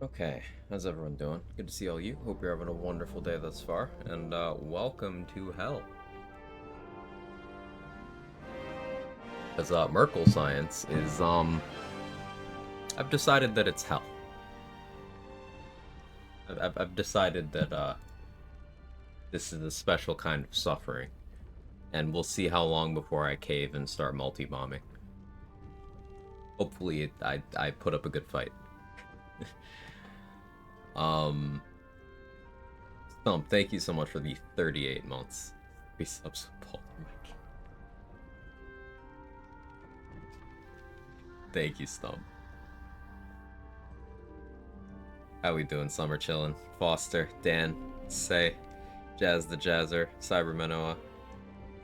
Okay, how's everyone doing? Good to see all you. Hope you're having a wonderful day thus far, and welcome to hell. As Merkel science is I've decided that it's hell. I've decided that this is a special kind of suffering, and we'll see how long before I cave and start multi-bombing. Hopefully, I put up a good fight. um, Stump, thank you so much for the 38 months. We subs, Paul. Thank you, Stump. How we doing? Summer chillin'. Foster, Dan, Say, Jazz the Jazzer, Cybermenoa,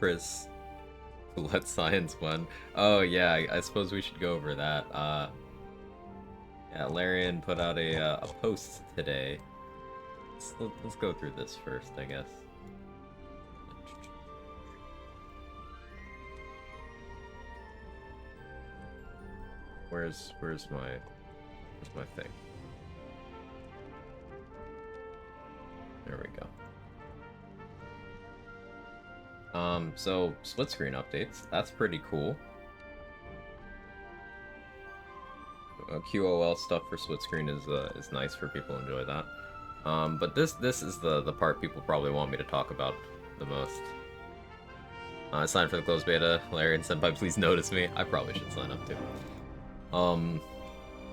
Chris, Let Science Win. Oh yeah, I suppose we should go over that. Yeah, Larian put out a post today. Let's go through this first, I guess. Where's my thing? There we go. So split screen updates. That's pretty cool. QOL stuff for split screen is nice for people to enjoy that. But this is the part people probably want me to talk about the most. I signed for the closed beta. Larry and Senpai, please notice me. I probably should sign up too.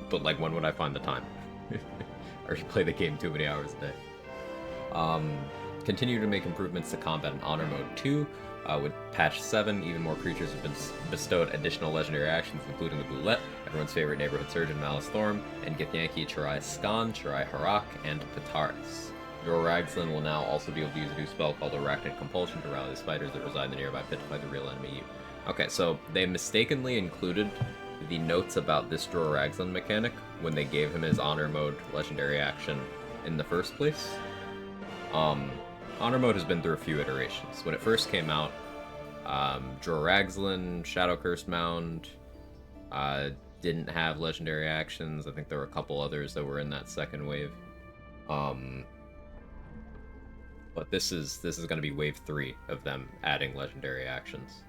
But like, when would I find the time? I already play the game too many hours a day. Continue to make improvements to combat in Honor Mode 2. With patch 7, even more creatures have been bestowed additional legendary actions, including the Boulette, everyone's favorite neighborhood surgeon Malice Thorm, and Githyanki, Chirai Skan, Chirai Harak, and Pataris. Joragslin will now also be able to use a new spell called Arachnid Compulsion to rally the spiders that reside in the nearby pit to fight the real enemy you. Okay, so they mistakenly included the notes about this Joragslin mechanic when they gave him his Honor Mode legendary action in the first place. Honor Mode has been through a few iterations. When it first came out, Joragslin, Shadow Curse Mound, didn't have legendary actions. I think there were a couple others that were in that second wave. But this is going to be wave 3 of them adding legendary actions.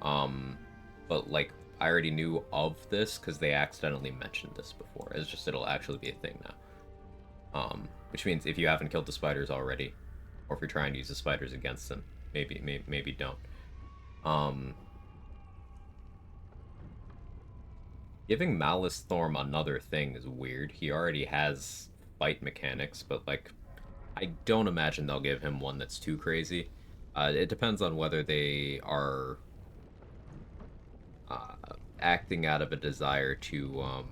But like, I already knew of this because they accidentally mentioned this before. It's just, it'll actually be a thing now. Which means if you haven't killed the spiders already, or if you're trying to use the spiders against them, maybe don't. Giving Malice Thorm another thing is weird. He already has fight mechanics, but like, I don't imagine they'll give him one that's too crazy. It depends on whether they are acting out of a desire to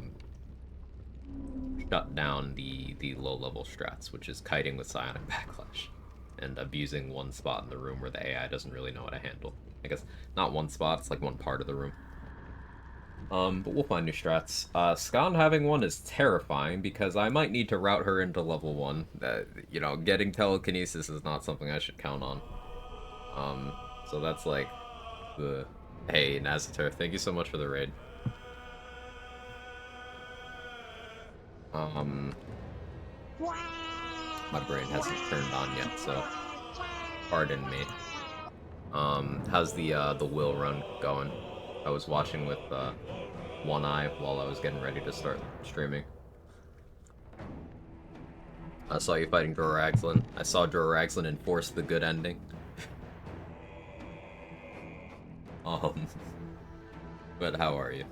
shut down the low-level strats, which is kiting with Psionic Backlash, and abusing one spot in the room where the AI doesn't really know how to handle. I guess not one spot, it's like one part of the room. But we'll find new strats. Skan having one is terrifying because I might need to route her into level 1. You know, getting telekinesis is not something I should count on. So that's like the... Hey, Nazatur, thank you so much for the raid. My brain hasn't turned on yet, so pardon me. How's the will run going? I was watching with one eye while I was getting ready to start streaming. I saw you fighting Joragslin. I saw Joragslin enforce the good ending. But how are you?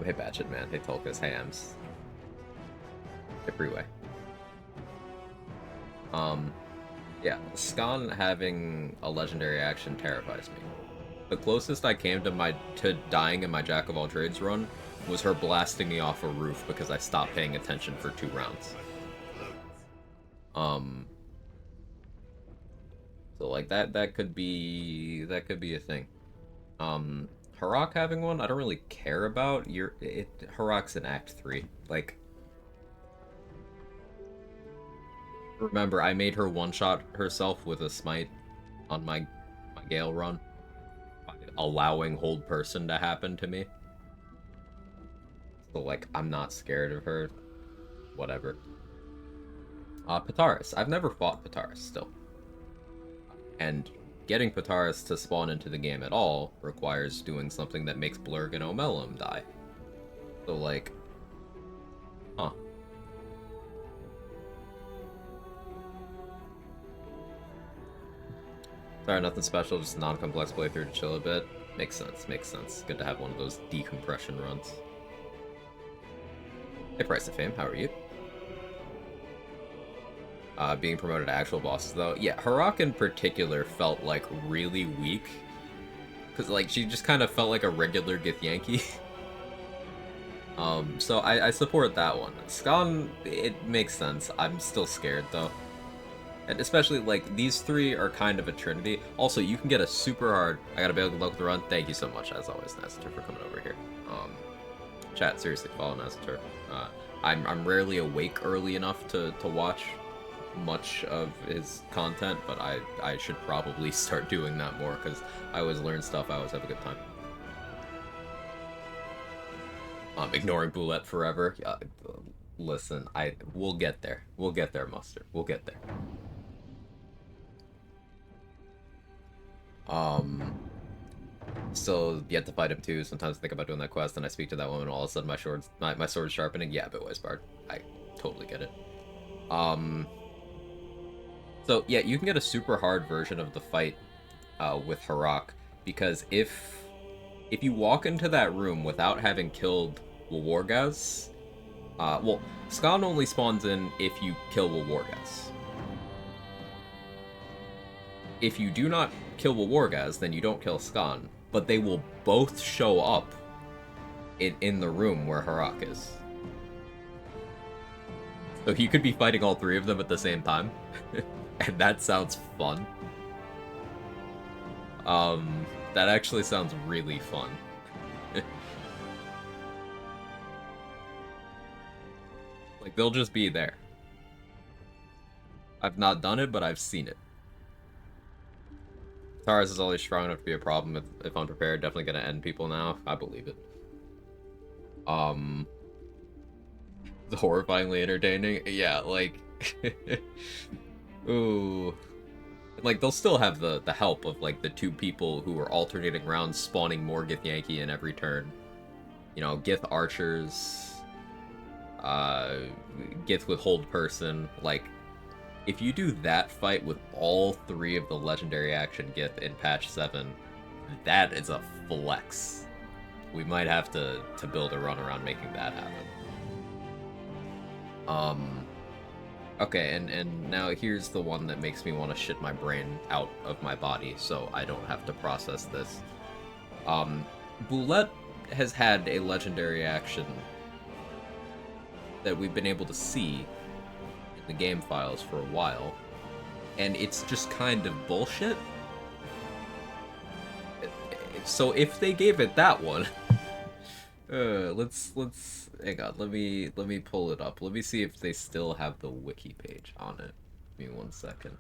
Hey Batchet Man, hey Tolkas, hey Ems. Hey Freeway. Yeah, Skan having a legendary action terrifies me. The closest I came to dying in my Jack of all trades run was her blasting me off a roof because I stopped paying attention for 2 rounds. So like that could be a thing. Harak having one, I don't really care about. Harak's in Act 3. Like, remember, I made her one-shot herself with a smite on my Gale run, by allowing hold person to happen to me. So, like, I'm not scared of her. Whatever. Pataris. I've never fought Pataris, still. And getting Pataris to spawn into the game at all requires doing something that makes Blurg and Omelum die. So, like... Huh. Sorry, nothing special, just a non-complex playthrough to chill a bit. Makes sense, makes sense. Good to have one of those decompression runs. Hey, Price of Fame, how are you? Being promoted to actual bosses, though. Yeah, Harok in particular felt, like, really weak. Because, like, she just kind of felt like a regular Githyanki. So I support that one. Skan, it makes sense. I'm still scared, though. And especially, like, these three are kind of a trinity. Also, you can get a super hard... I gotta be able to look at the run. Thank you so much, as always, Nazatur, for coming over here. Chat, seriously, follow Nazatur. I'm rarely awake early enough to watch much of his content, but I should probably start doing that more, because I always learn stuff, I always have a good time. Ignoring Boulette forever. Listen, we'll get there. We'll get there, Mustard. We'll get there. Still yet to fight him too. Sometimes I think about doing that quest, and I speak to that woman, and all of a sudden my sword's sharpening. Yeah, Bitwise Bard. I totally get it. So yeah, you can get a super hard version of the fight with Harok, because if you walk into that room without having killed Wargaz, well, Skan only spawns in if you kill Wargaz. If you do not kill Wargaz, then you don't kill Skan, but they will both show up in the room where Harok is. So you could be fighting all three of them at the same time, and that sounds fun. That actually sounds really fun. Like, they'll just be there. I've not done it, but I've seen it. Taurus is always strong enough to be a problem if unprepared. Definitely gonna end people now. I believe it. Horrifyingly entertaining. Yeah, like... Ooh. Like, they'll still have the help of, like, the two people who are alternating around spawning more Githyanki in every turn. You know, Gith Archers... Gith with Hold Person. Like, if you do that fight with all three of the legendary action Gith in patch 7, that is a flex. We might have to build a run around making that happen. Okay, and now here's the one that makes me want to shit my brain out of my body, so I don't have to process this. Boulette has had a legendary action that we've been able to see in the game files for a while, and it's just kind of bullshit. So if they gave it that one, let's hang on. Let me pull it up. Let me see if they still have the wiki page on it. Give me 1 second.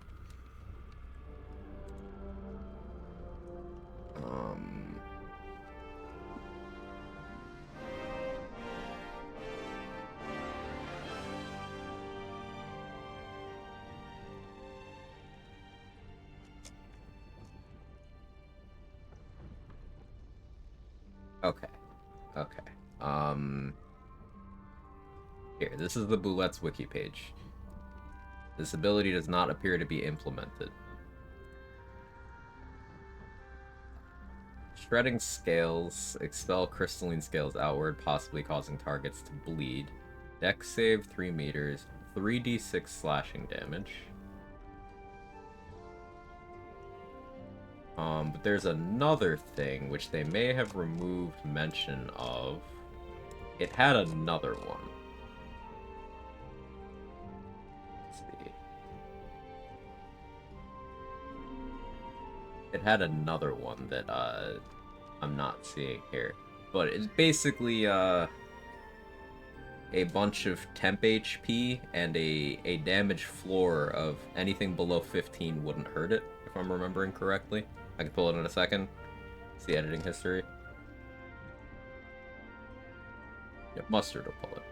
Okay. Here, this is the Boulette's wiki page. This ability does not appear to be implemented. Shredding scales, expel crystalline scales outward, possibly causing targets to bleed. Dex save 3 meters, 3d6 slashing damage. But there's another thing which they may have removed mention of. It had another one. Let's see. It had another one that I'm not seeing here. But it's basically a bunch of temp HP and a damage floor of anything below 15 wouldn't hurt it, if I'm remembering correctly. I can pull it in a second. See editing history. Yeah, mustard will pull it.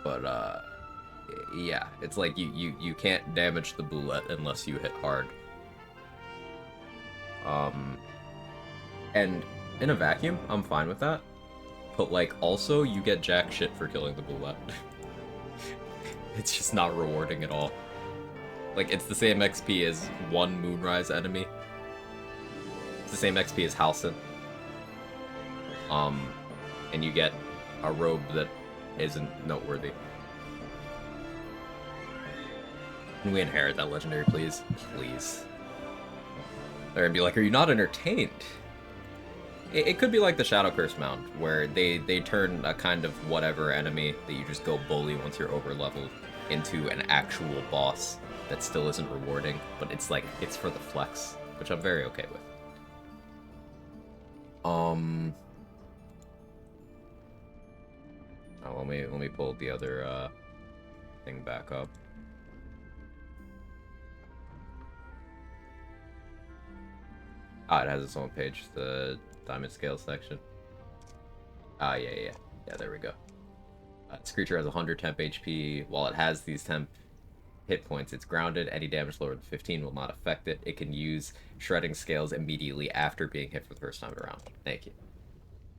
But yeah, it's like you can't damage the bullet unless you hit hard. And in a vacuum, I'm fine with that. But like, also you get jack shit for killing the bullet. It's just not rewarding at all. Like, it's the same XP as one Moonrise enemy. It's the same XP as Halcyon. And you get a robe that isn't noteworthy. Can we inherit that legendary, please? Please. They're gonna be like, are you not entertained? It could be like the Shadow Curse mount, where they turn a kind of whatever enemy that you just go bully once you're over leveled into an actual boss that still isn't rewarding, but it's like, it's for the flex, which I'm very okay with. Oh, let me pull the other thing back up. Ah, it has its own page, the Diamond Scale section. Ah, yeah, there we go. This creature has 100 temp HP. While it has these temp hit points, it's grounded. Any damage lower than 15 will not affect it. It can use Shredding Scales immediately after being hit for the first time around. Thank you.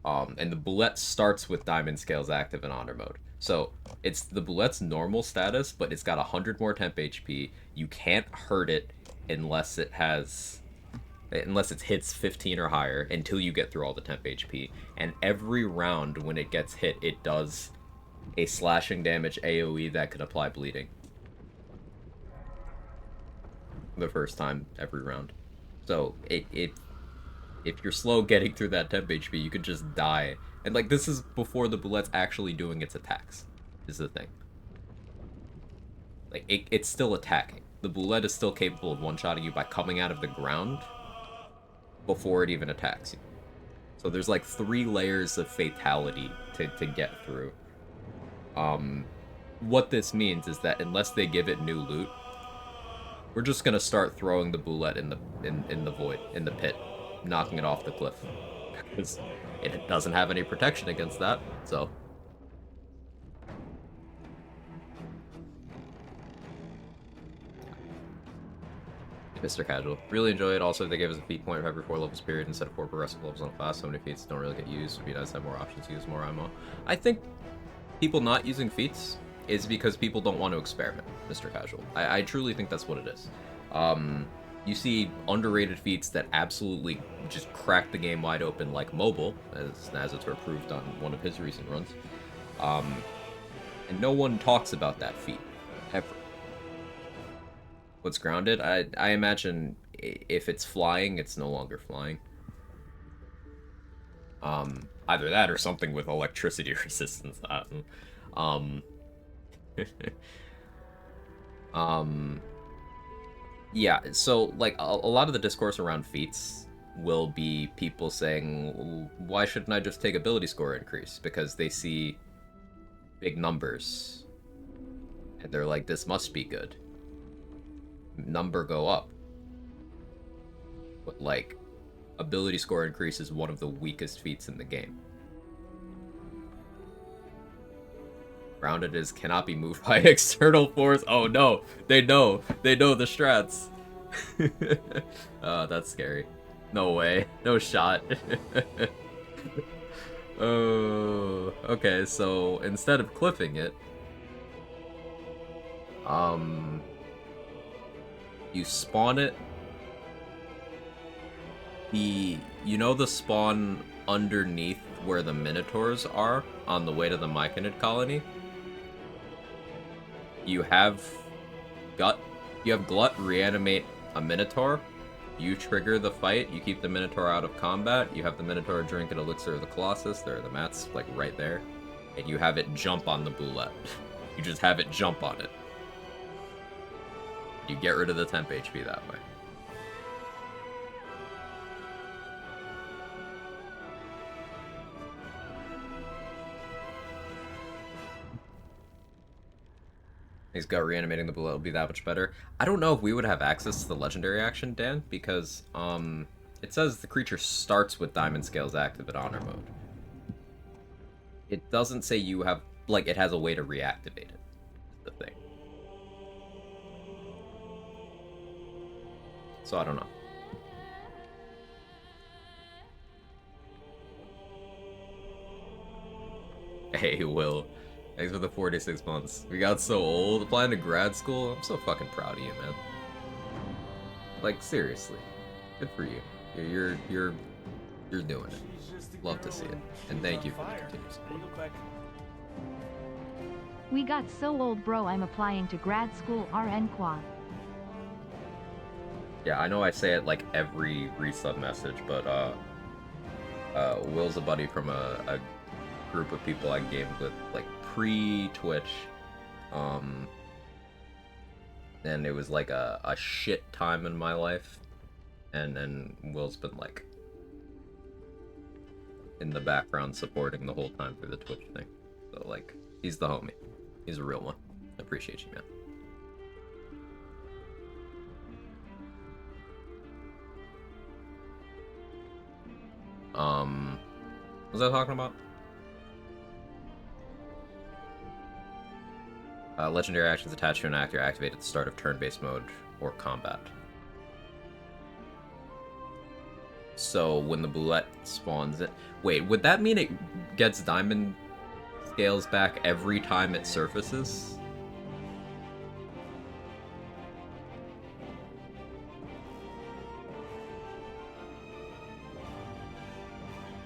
And the bullet starts with Diamond Scales active in Honor mode. So, it's the bullet's normal status, but it's got 100 more temp HP. You can't hurt it unless it hits 15 or higher until you get through all the temp HP. And every round when it gets hit, it does a slashing damage AoE that can apply bleeding. The first time every round. So if you're slow getting through that temp HP, you could just die. And like, this is before the bullet's actually doing its attacks, is the thing. Like, it's still attacking. The bullet is still capable of one-shotting you by coming out of the ground before it even attacks you. So there's like 3 layers of fatality to get through. What this means is that unless they give it new loot, we're just gonna start throwing the bullet in the void, in the pit, knocking it off the cliff. Because it doesn't have any protection against that, so. Mr. Casual. Really enjoy it. Also, they gave us a feat point for every 4 levels period instead of 4 progressive levels on a class. So many feats don't really get used. It would be nice to have more options to use more ammo. I think people not using feats is because people don't want to experiment, Mr. Casual. I truly think that's what it is. You see underrated feats that absolutely just crack the game wide open, like Mobile, as Nazator proved on one of his recent runs. And no one talks about that feat, ever. What's grounded? I imagine if it's flying, it's no longer flying. Either that or something with electricity resistance. Yeah, so, like, a lot of the discourse around feats will be people saying, why shouldn't I just take ability score increase? Because they see big numbers, and they're like, this must be good. Number go up. But, like, ability score increase is one of the weakest feats in the game. Grounded is cannot be moved by external force. Oh no, they know the strats. That's scary. No way, no shot. Oh, okay. So instead of cliffing it, you spawn it. You know the spawn underneath where the Minotaurs are on the way to the Myconid colony? You have Glut reanimate a Minotaur. You trigger the fight. You keep the Minotaur out of combat. You have the Minotaur drink an elixir of the Colossus. There are the mats, like, right there. And you have it jump on the Boulette. You just have it jump on it. You get rid of the temp HP that way. He's got reanimating the bullet will be that much better. I don't know if we would have access to the legendary action, Dan, because It says the creature starts with Diamond Scales active in honor mode. It doesn't say you have, like, it has a way to reactivate it. Is the thing. So I don't know. Hey, Will. Thanks for the 46 months. We got so old. Applying to grad school? I'm so fucking proud of you, man. Like, seriously. Good for you. You're doing it. Love to see it. And thank you for the continued support. We got so old, bro. I'm applying to grad school RN Quag. Yeah, I know I say it like every resub message, but Will's a buddy from a group of people I gamed with like pre-Twitch. And it was like a shit time in my life. And then Will's been like in the background supporting the whole time through the Twitch thing. So like, he's the homie. He's a real one. I appreciate you, man. What was I talking about? Legendary actions attached to an actor activate at the start of turn-based mode or combat. So when the boulette spawns it... Wait, would that mean it gets diamond scales back every time it surfaces?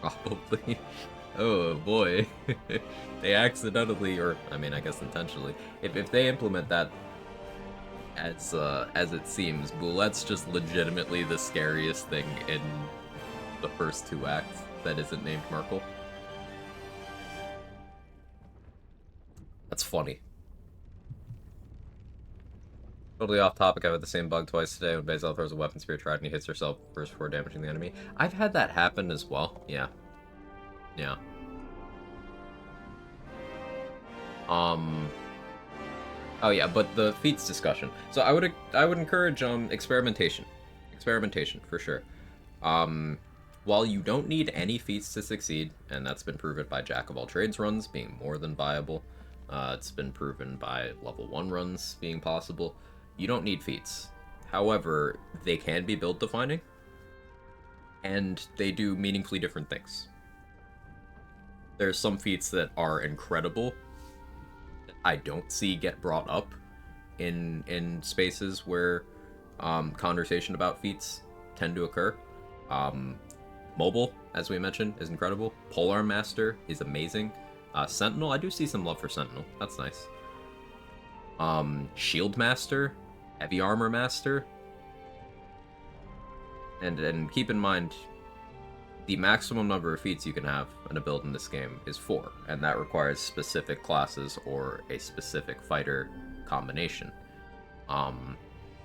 Probably. Oh boy. They accidentally, or I mean I guess intentionally, if they implement that as it seems, Boulette's just legitimately the scariest thing in the first two acts that isn't named Merkel. That's funny. Totally off topic, I've had the same bug twice today when Bazel throws a weapon spear tried and he hits herself first before damaging the enemy. I've had that happen as well, yeah. Yeah. Oh yeah, but the feats discussion. So I would encourage experimentation. Experimentation, for sure. While you don't need any feats to succeed, and that's been proven by Jack of all trades runs being more than viable, it's been proven by level 1 runs being possible, you don't need feats. However, they can be build defining, and they do meaningfully different things. There's some feats that are incredible that I don't see get brought up in spaces where conversation about feats tend to occur. Mobile, as we mentioned, is incredible. Polearm Master is amazing. Sentinel, I do see some love for Sentinel. That's nice. Shield Master, Heavy Armor Master. And keep in mind, the maximum number of feats you can have in a build in this game is 4, and that requires specific classes or a specific fighter combination.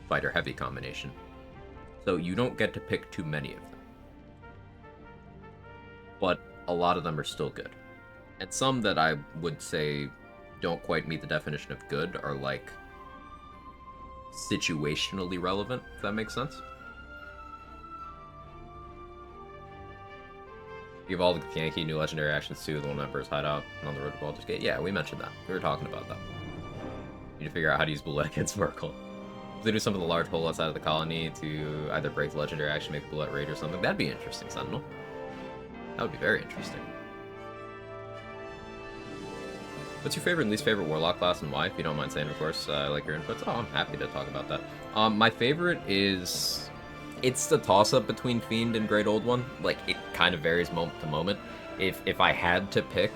Fighter-heavy combination. So you don't get to pick too many of them. But a lot of them are still good. And some that I would say don't quite meet the definition of good are like situationally relevant, if that makes sense. Give all the Yankee new legendary actions to the Lone Emperor's hideout and on the road to Baldur's Gate. Yeah, we mentioned that. We were talking about that. You need to figure out how to use Boulette against Merkel. If they do some of the large hole outside of the colony to either break the legendary action, make a Boulette raid or something, that'd be interesting, Sentinel. That would be very interesting. What's your favorite and least favorite Warlock class and why? If you don't mind saying, of course, I like your inputs. Oh, I'm happy to talk about that. My favorite is... It's the toss-up between Fiend and Great Old One. Like, it kind of varies moment to moment. If I had to pick,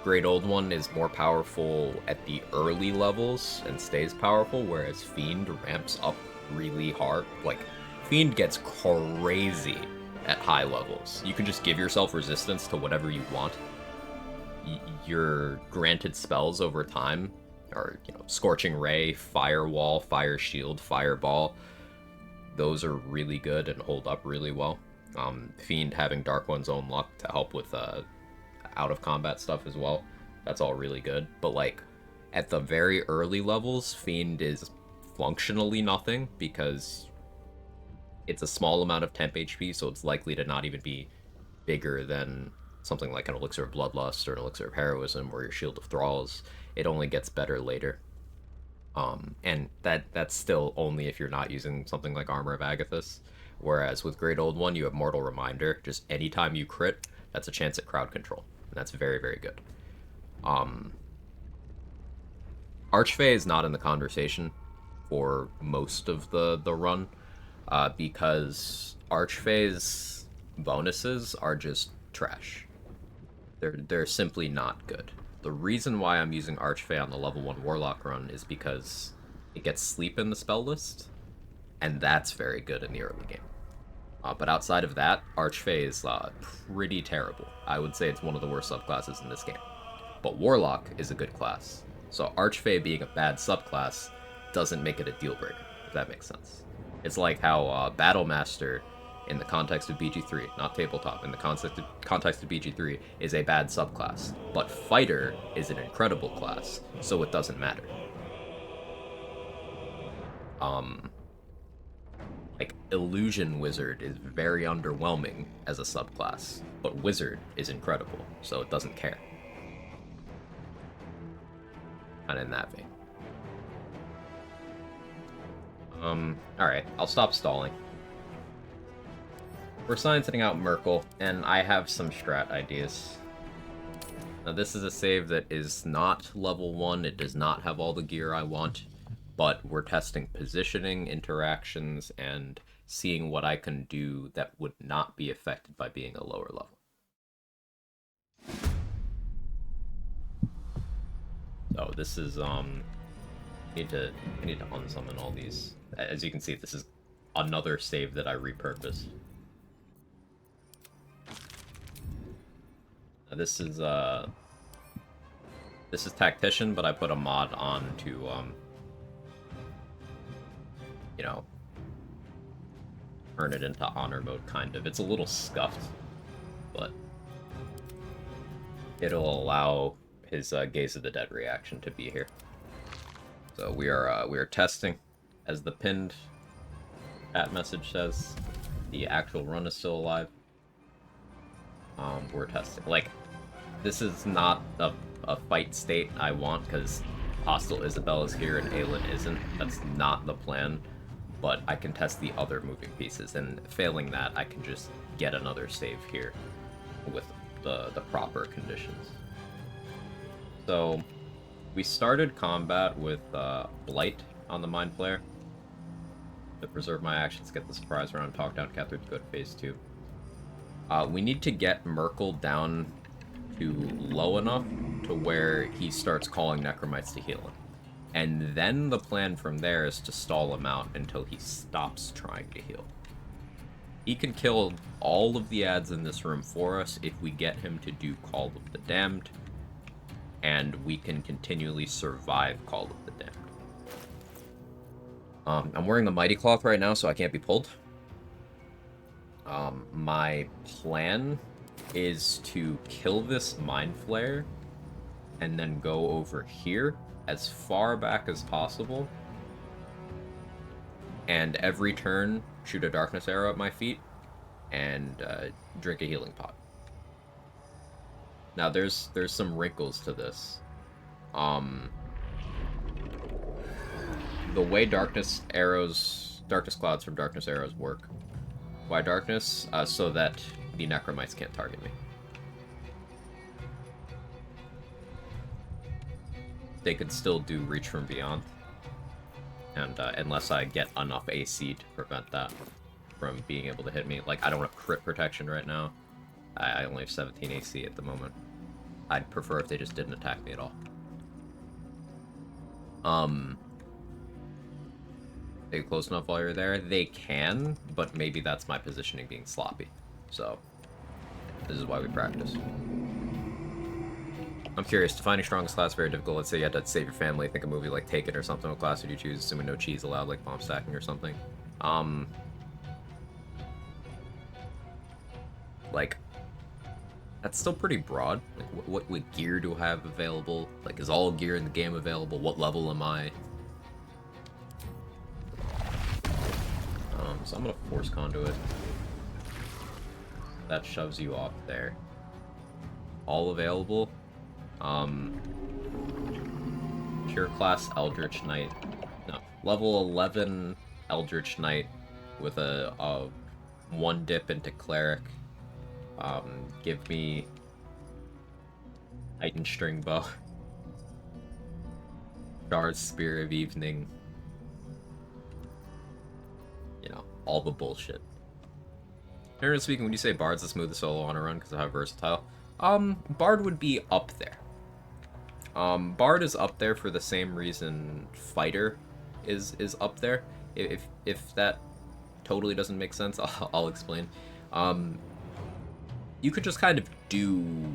Great Old One is more powerful at the early levels and stays powerful, whereas Fiend ramps up really hard. Like, Fiend gets crazy at high levels. You can just give yourself resistance to whatever you want. Your granted spells over time are, you know, Scorching Ray, Firewall, Fire Shield, Fireball. Those are really good and hold up really well. Fiend having Dark One's own luck to help with out-of-combat stuff as well. That's all really good. But, like, at the very early levels, Fiend is functionally nothing because it's a small amount of temp HP, so it's likely to not even be bigger than something like an Elixir of Bloodlust or an Elixir of Heroism or your Shield of Thralls. It only gets better later. And that's still only if you're not using something like Armor of Agathis. Whereas with Great Old One, you have Mortal Reminder. Just anytime you crit, that's a chance at crowd control. And that's very, very good. Archfey is not in the conversation for most of the run, because Archfey's bonuses are just trash. They're simply not good. The reason why I'm using Archfey on the level 1 Warlock run is because it gets sleep in the spell list, and that's very good in the early game. But outside of that, Archfey is pretty terrible. I would say it's one of the worst subclasses in this game. But Warlock is a good class. So Archfey being a bad subclass doesn't make it a deal breaker, if that makes sense. It's like how Battlemaster, in the context of BG3, not tabletop, in the context of BG3, is a bad subclass. But Fighter is an incredible class, so it doesn't matter. Like, Illusion Wizard is very underwhelming as a subclass, but Wizard is incredible, so it doesn't care. And in that vein. Alright, I'll stop stalling. We're sciencing out Merkel, and I have some strat ideas. Now, this is a save that is not level 1, it does not have all the gear I want, but we're testing positioning, interactions, and seeing what I can do that would not be affected by being a lower level. So this is, I need to unsummon all these. As you can see, this is another save that I repurposed. Now this is Tactician, but I put a mod on to, you know, turn it into honor mode, kind of. It's a little scuffed, but it'll allow his Gaze of the Dead reaction to be here. So we are testing, as the pinned chat message says. The actual run is still alive. We're testing. Like, this is not a fight state I want, because Hostile Isabel is here and Aelin isn't. That's not the plan. But I can test the other moving pieces, and failing that, I can just get another save here with the proper conditions. So, we started combat with Blight on the Mind Flayer to preserve my actions, get the surprise round, talk down Catherine to go to phase 2. We need to get Merkel down to low enough to where he starts calling Necromites to heal him. And then the plan from there is to stall him out until he stops trying to heal. He can kill all of the ads in this room for us if we get him to do Call of the Damned, and we can continually survive Call of the Damned. I'm wearing the Mighty Cloth right now, so I can't be pulled. My plan is to kill this Mind Flayer and then go over here as far back as possible, and every turn shoot a darkness arrow at my feet and drink a healing pot. Now there's some wrinkles to this. The way darkness clouds from darkness arrows work. Why darkness? So that the Necromites can't target me. They could still do Reach from Beyond, and unless I get enough AC to prevent that from being able to hit me. Like, I don't have crit protection right now. I only have 17 AC at the moment. I'd prefer if they just didn't attack me at all. They get close enough while you're there? They can, but maybe that's my positioning being sloppy. So, this is why we practice. I'm curious, defining strongest class very difficult. Let's say you had to save your family, think a movie like Taken or something. What class would you choose, assuming no cheese allowed, like bomb stacking or something? Like, that's still pretty broad. Like, what gear do I have available? Like, is all gear in the game available? What level am I? So I'm gonna force conduit. That shoves you off there. All available. Pure class Eldritch Knight. No, level 11 Eldritch Knight with a 1 dip into Cleric. Give me Titan String Bow. Shard's Spear of Evening. You know, all the bullshit. Generally speaking, when you say Bard's the smoothest solo on a run because of how versatile, Bard would be up there. Bard is up there for the same reason Fighter is up there. If that totally doesn't make sense, I'll explain. You could just kind of do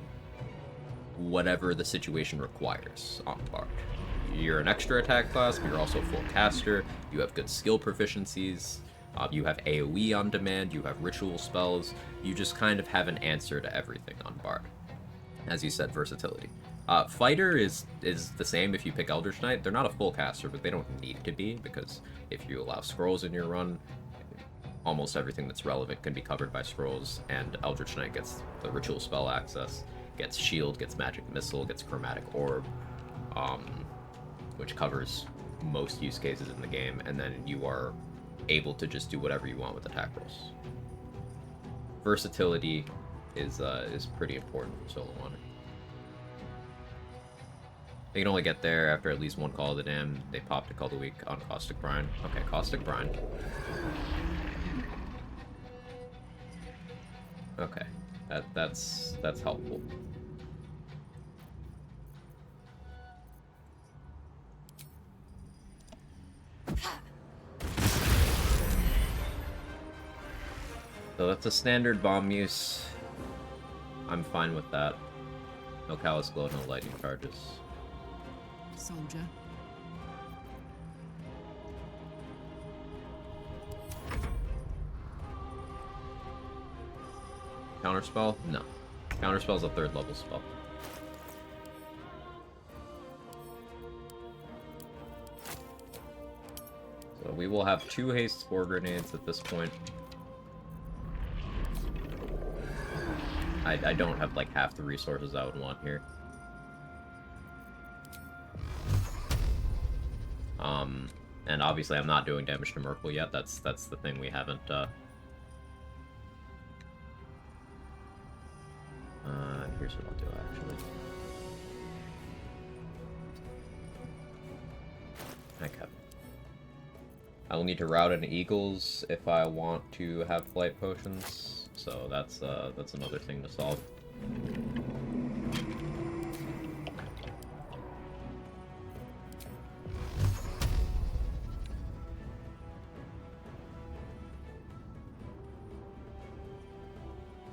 whatever the situation requires on Bard. You're an extra attack class, but you're also a full caster. You have good skill proficiencies. You have AoE on demand. You have ritual spells. You just kind of have an answer to everything on Bard. As you said, versatility. Fighter is the same if you pick Eldritch Knight. They're not a full caster, but they don't need to be, because if you allow scrolls in your run, almost everything that's relevant can be covered by scrolls, and Eldritch Knight gets the ritual spell access, gets shield, gets magic missile, gets chromatic orb, which covers most use cases in the game, and then you are able to just do whatever you want with attack rolls. Versatility is pretty important for solo honor. They can only get there after at least one Call of the Damned. They popped a Call of the Week on Caustic Brine. Okay, Caustic Brine. Okay, that's helpful. So that's a standard bomb use. I'm fine with that. No Callous Glow, no lightning charges. Soldier. Counterspell? No. Counterspell's a 3rd level spell. So we will have 2 haste spore grenades at this point. I don't have like half the resources I would want here. And obviously I'm not doing damage to Merkle yet. That's the thing we haven't here's what I'll do actually. Okay. I will need to route an Eagles if I want to have flight potions. So that's another thing to solve.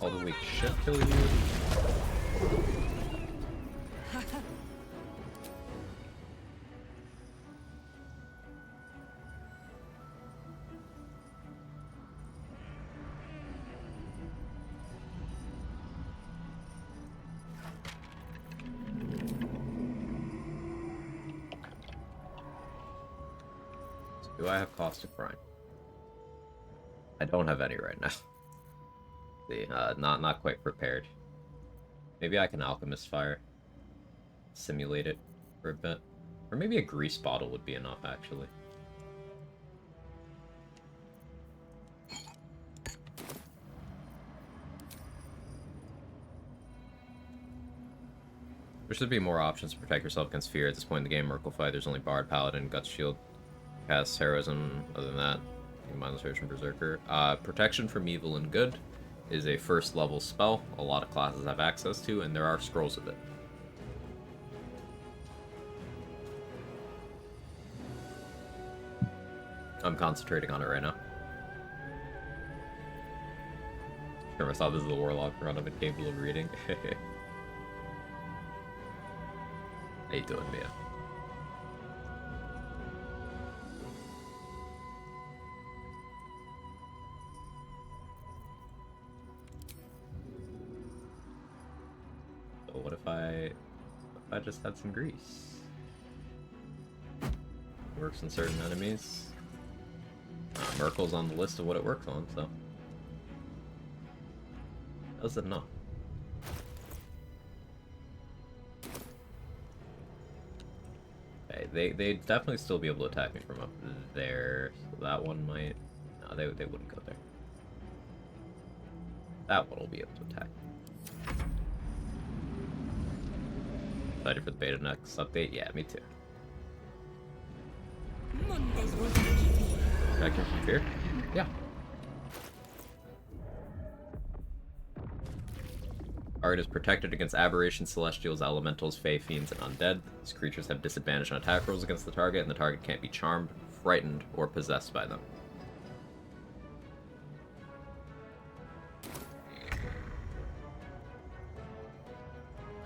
All the weak shit kill you. Do I have Caustic Brine? I don't have any right now. See, not quite prepared. Maybe I can Alchemist Fire. Simulate it for a bit. Or maybe a grease bottle would be enough, actually. There should be more options to protect yourself against fear. At this point in the game, Merkle fight, there's only Bard, Paladin, Guts Shield. Cast Heroism. Other than that, mindless rage from Berserker. Protection from evil and good is a 1st level spell. A lot of classes have access to, and there are scrolls of it. I'm concentrating on it right now. Never thought this is the Warlock run I'm incapable of reading. How you doing, Mia? What if I just had some grease? Works on certain enemies. Merkel's on the list of what it works on, so... Does it not? Okay, they'd definitely still be able to attack me from up there. So that one might... No, they wouldn't go there. That one will be able to attack. Excited for the beta next update? Yeah, me too. Protection from fear? Yeah. Target is protected against aberrations, celestials, elementals, fey, fiends, and undead. These creatures have disadvantage on attack rolls against the target, and the target can't be charmed, frightened, or possessed by them.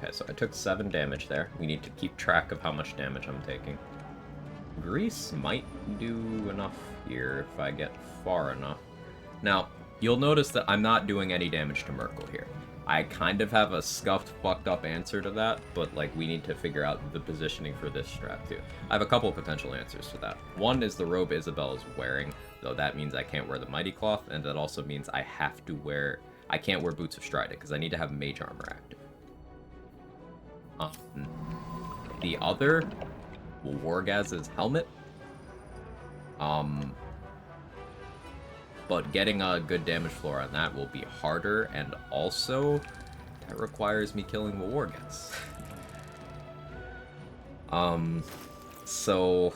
Okay, so I took 7 damage there. We need to keep track of how much damage I'm taking. Grease might do enough here if I get far enough. Now, you'll notice that I'm not doing any damage to Merkel here. I kind of have a scuffed, fucked up answer to that, but like we need to figure out the positioning for this strat too. I have a couple potential answers to that. One is the robe Isabel is wearing, though that means I can't wear the Mighty Cloth, and that also means I can't wear Boots of Stride because I need to have Mage Armor active. The other, Wargaz's helmet. But getting a good damage floor on that will be harder, and also that requires me killing the Wargaz. So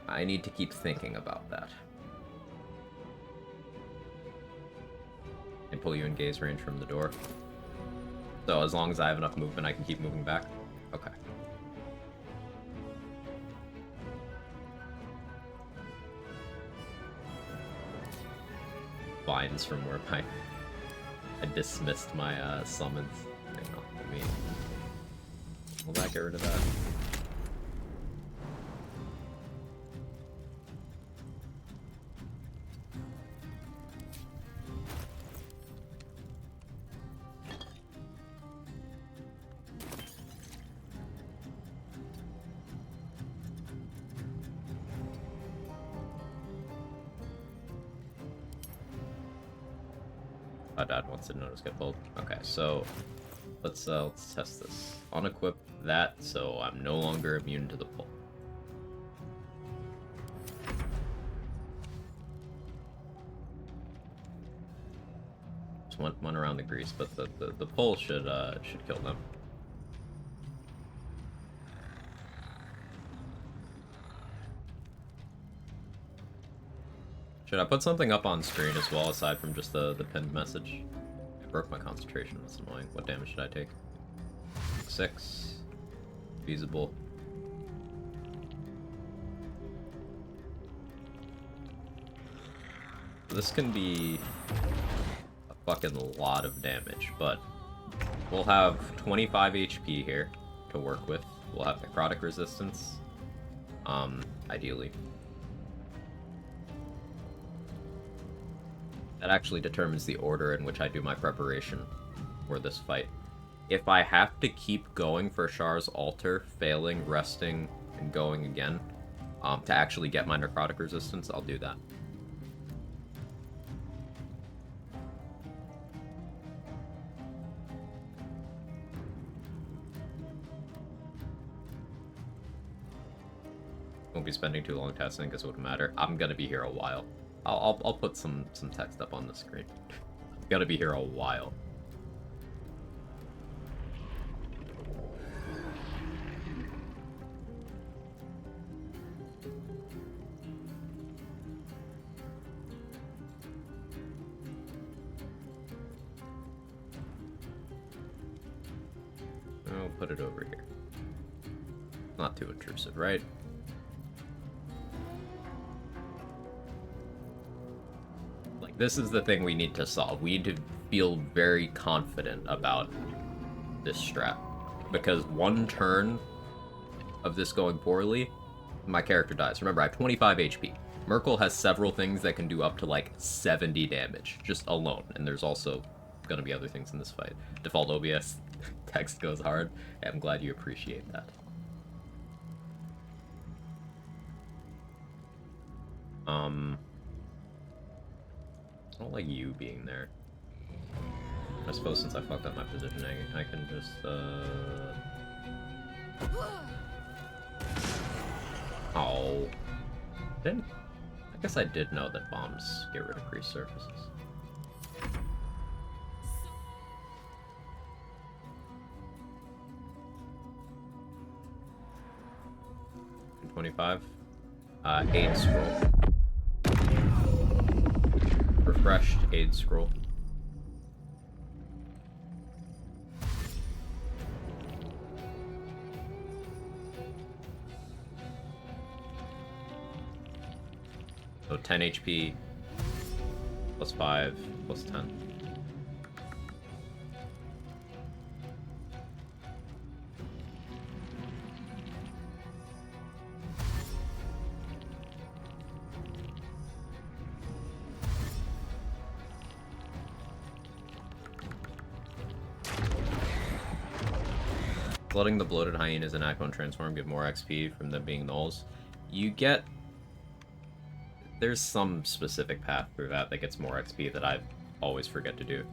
I need to keep thinking about that. And pull you in gaze range from the door. So as long as I have enough movement, I can keep moving back. Okay. Vines from where I dismissed my summons. Hang on, let me... Will that get rid of that? My dad wants to notice get pulled. Okay, so let's test this. Unequip that, so I'm no longer immune to the pull. Just went around the grease, but the pull should kill them. Should I put something up on screen as well, aside from just the pinned message? I broke my concentration, that's annoying. What damage should I take? 6. Feasible. This can be a fucking lot of damage, but we'll have 25 HP here to work with. We'll have necrotic resistance, ideally. That actually determines the order in which I do my preparation for this fight. If I have to keep going for Char's Altar, failing, resting, and going again, to actually get my necrotic resistance, I'll do that. Won't be spending too long testing because it wouldn't matter. I'm gonna be here a while. I'll put some text up on the screen. I'm gonna be here a while. I'll put it over here. Not too intrusive, right? This is the thing we need to solve. We need to feel very confident about this strat. Because one turn of this going poorly, my character dies. Remember, I have 25 HP. Merkel has several things that can do up to like 70 damage, just alone. And there's also going to be other things in this fight. Default OBS text goes hard. I'm glad you appreciate that. don't like you being there. I suppose since I fucked up my positioning, I can just, Oh. Didn't... I guess I did know that bombs get rid of crease surfaces. 25. Aid scroll. Refreshed aid scroll. So 10 HP, plus 5, plus 10. Letting the bloated hyenas and Aquan transform give more XP from them being nulls. You get... There's some specific path through that gets more XP that I always forget to do.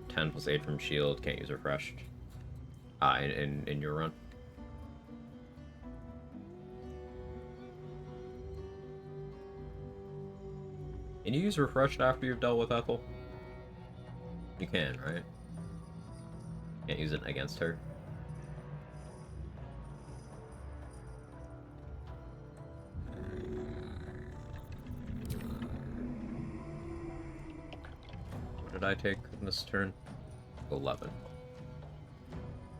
10 plus 8 from shield, can't use refreshed. In your run. Can you use refreshed after you've dealt with Ethel? You can, right? Can't use it against her. What did I take in this turn? 11.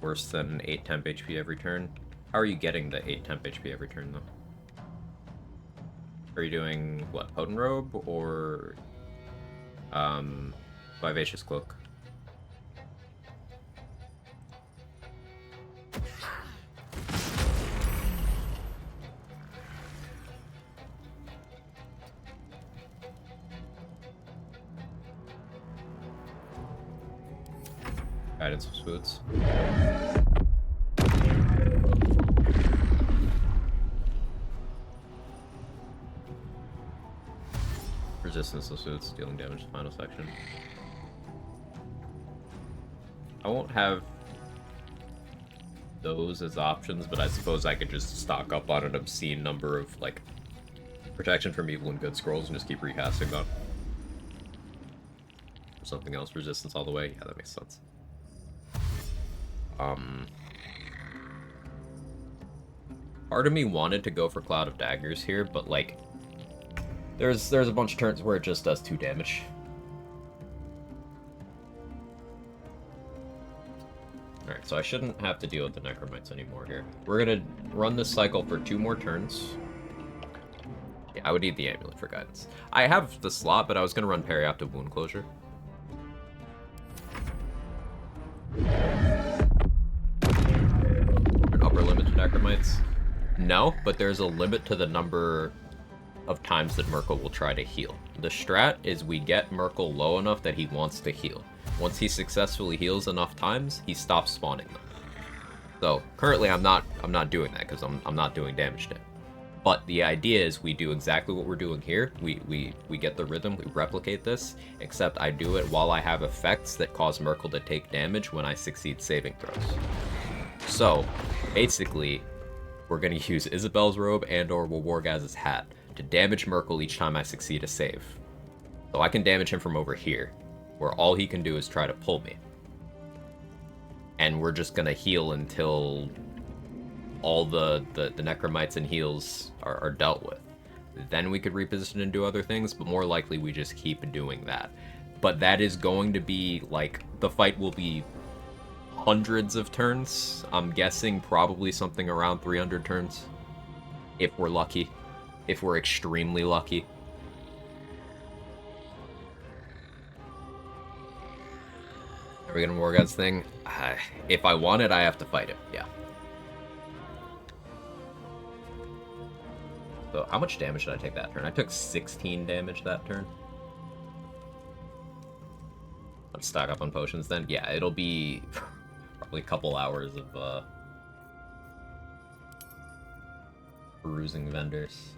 Worse than 8 temp HP every turn. How are you getting the 8 temp HP every turn, though? Are you doing, what, Potent Robe, or... Vivacious Cloak? Guidance of Spoots. Resistance of Spoots, dealing damage to final section. I won't have those as options, but I suppose I could just stock up on an obscene number of, like, protection from evil and good scrolls and just keep recasting them. Or something else, resistance all the way. Yeah, that makes sense. Part of me wanted to go for Cloud of Daggers here, but, like, there's a bunch of turns where it just does 2 damage. Alright, so I shouldn't have to deal with the Necromites anymore here. We're gonna run this cycle for 2 more turns. Yeah, I would need the Amulet for guidance. I have the slot, but I was gonna run Perioptive Wound Closure. An upper limit to Necromites? No, but there's a limit to the number of times that Merkel will try to heal. The strat is we get Merkel low enough that he wants to heal. Once he successfully heals enough times, he stops spawning them. So currently I'm not doing that because I'm not doing damage to him. But the idea is we do exactly what we're doing here. We get the rhythm, we replicate this, except I do it while I have effects that cause Merkel to take damage when I succeed saving throws. So basically, we're gonna use Isabel's robe and or Wargaz's hat to damage Merkel each time I succeed a save. So I can damage him from over here, where all he can do is try to pull me. And we're just gonna heal until all the Necromites and heals are dealt with. Then we could reposition and do other things, but more likely we just keep doing that. But that is going to be, like, the fight will be hundreds of turns. I'm guessing probably something around 300 turns. If we're lucky. If we're extremely lucky. Are we gonna Wargod's thing? If I want it, I have to fight him, yeah. So how much damage did I take that turn? I took 16 damage that turn. Let's stock up on potions then. Yeah, it'll be probably a couple hours of perusing vendors.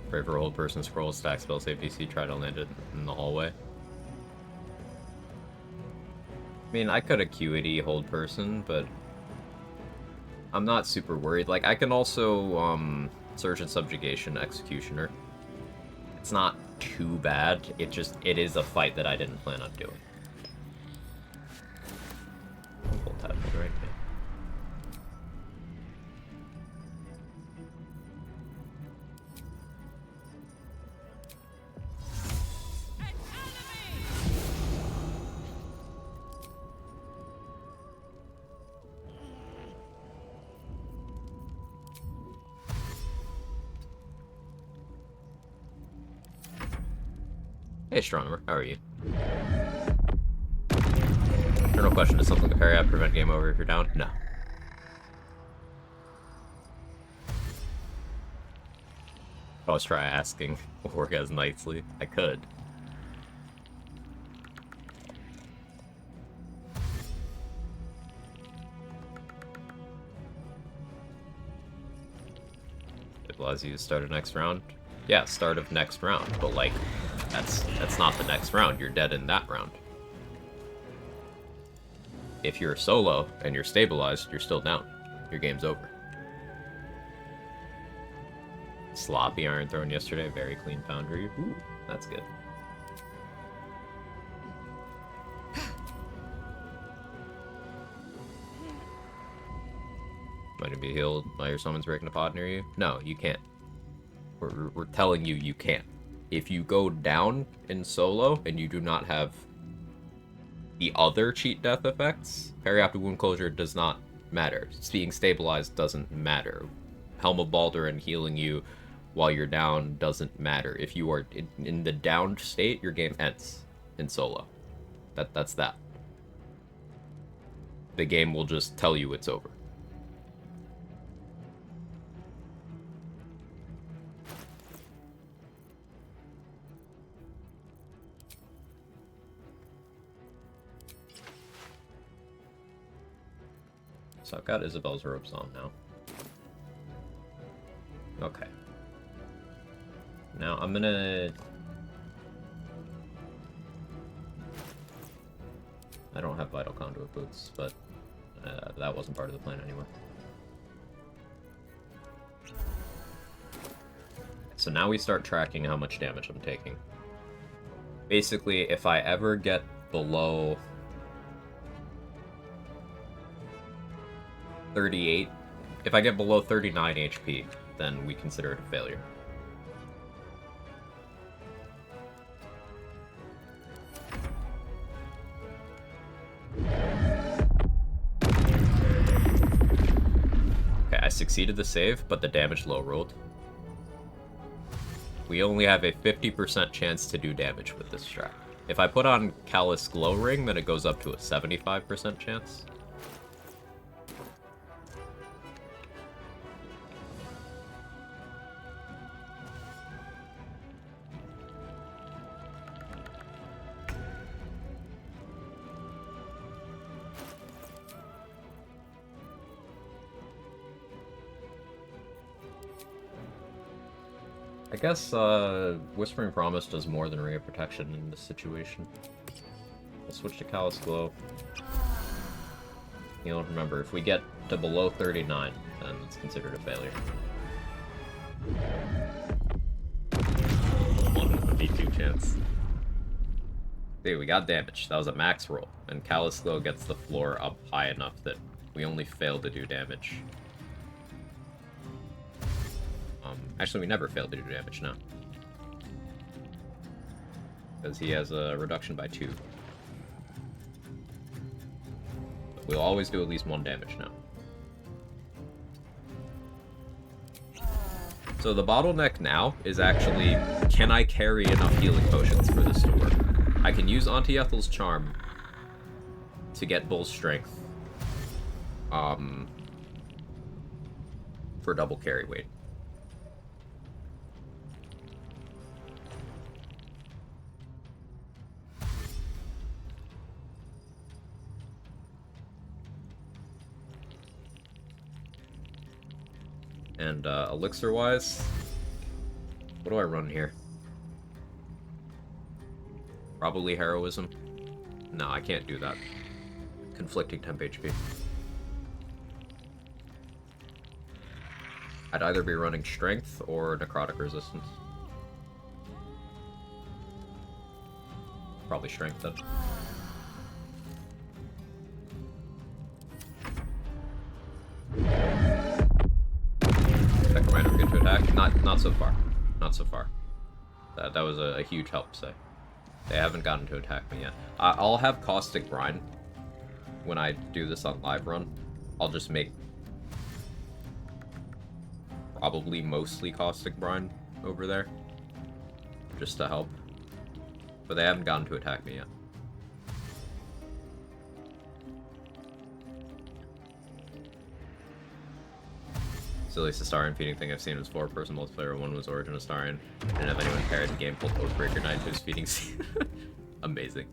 Pray for hold person, scroll, stack, spell save DC, try to land it in the hallway. I mean, I could acuity hold person, but I'm not super worried. Like, I can also, Surge and Subjugation Executioner. It's not too bad. It is a fight that I didn't plan on doing. Full tap right there. Hey, Astronomer, how are you? No question, does something like a parry out prevent game over if you're down? No. I'll always try asking Orgaz nicely. I could. It allows you to start a next round. Yeah, start of next round, but like, that's not the next round. You're dead in that round. If you're solo and you're stabilized, you're still down. Your game's over. Sloppy Iron Throne yesterday, very clean Foundry. Ooh, that's good. Might it be healed by your summons breaking a pod near you? No, you can't. We're telling you can't. If you go down in solo and you do not have the other cheat death effects, parry after wound closure does not matter. Being stabilized doesn't matter. Helm of Baldur healing you while you're down doesn't matter. If you are in the downed state, your game ends in solo. That's that. The game will just tell you it's over. So I've got Isabel's robes on now. Okay. Now I'm gonna... I don't have Vital Conduit boots, but that wasn't part of the plan anyway. So now we start tracking how much damage I'm taking. Basically, if I ever get below 38, if I get below 39 HP, then we consider it a failure. Okay, I succeeded the save, but the damage low rolled. We only have a 50% chance to do damage with this strat. If I put on Callous Glow Ring, then it goes up to a 75% chance. I guess Whispering Promise does more than Ray of Protection in this situation. We'll switch to Callous Glow. You know, remember, if we get to below 39, then it's considered a failure. 1v2 chance. Dude, we got damage. That was a max roll. And Callous Glow gets the floor up high enough that we only fail to do damage. Actually, we never failed to do damage now. Because he has a reduction by 2. But we'll always do at least 1 damage now. So the bottleneck now is actually, can I carry enough healing potions for this to work? I can use Auntie Ethel's Charm to get Bull's Strength. For double carry weight. And elixir-wise, What do I run here? Probably heroism. No, I can't do that. Conflicting temp HP. I'd either be running strength or necrotic resistance. Probably strength then. Necromancer get to attack? Not so far. Not so far. That was a huge help, say. They haven't gotten to attack me yet. I'll have Caustic Brine when I do this on live run. I'll just make probably mostly Caustic Brine over there, just to help. But they haven't gotten to attack me yet. Silliest Astarion feeding thing I've seen was 4-person multiplayer. One was Origin Astarion. Didn't have anyone carry the game, pulled Oathbreaker Knight to his feeding scene. Amazing.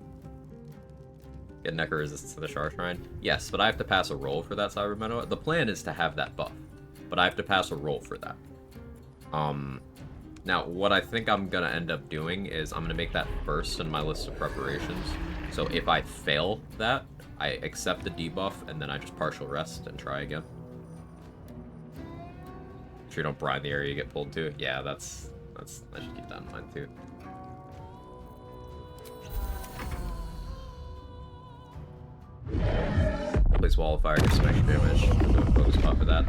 Get Necro resistance to the Shard Shrine? Yes, but I have to pass a roll for that Cybermetal. The plan is to have that buff, but I have to pass a roll for that. Now, what I think I'm gonna end up doing is I'm gonna make that first in my list of preparations. So if I fail that, I accept the debuff, and then I just partial rest and try again. Sure you don't brine the area you get pulled to. Yeah, I should keep that in mind too. Place Wall of Fire, gets some extra damage. Don't focus spot for that.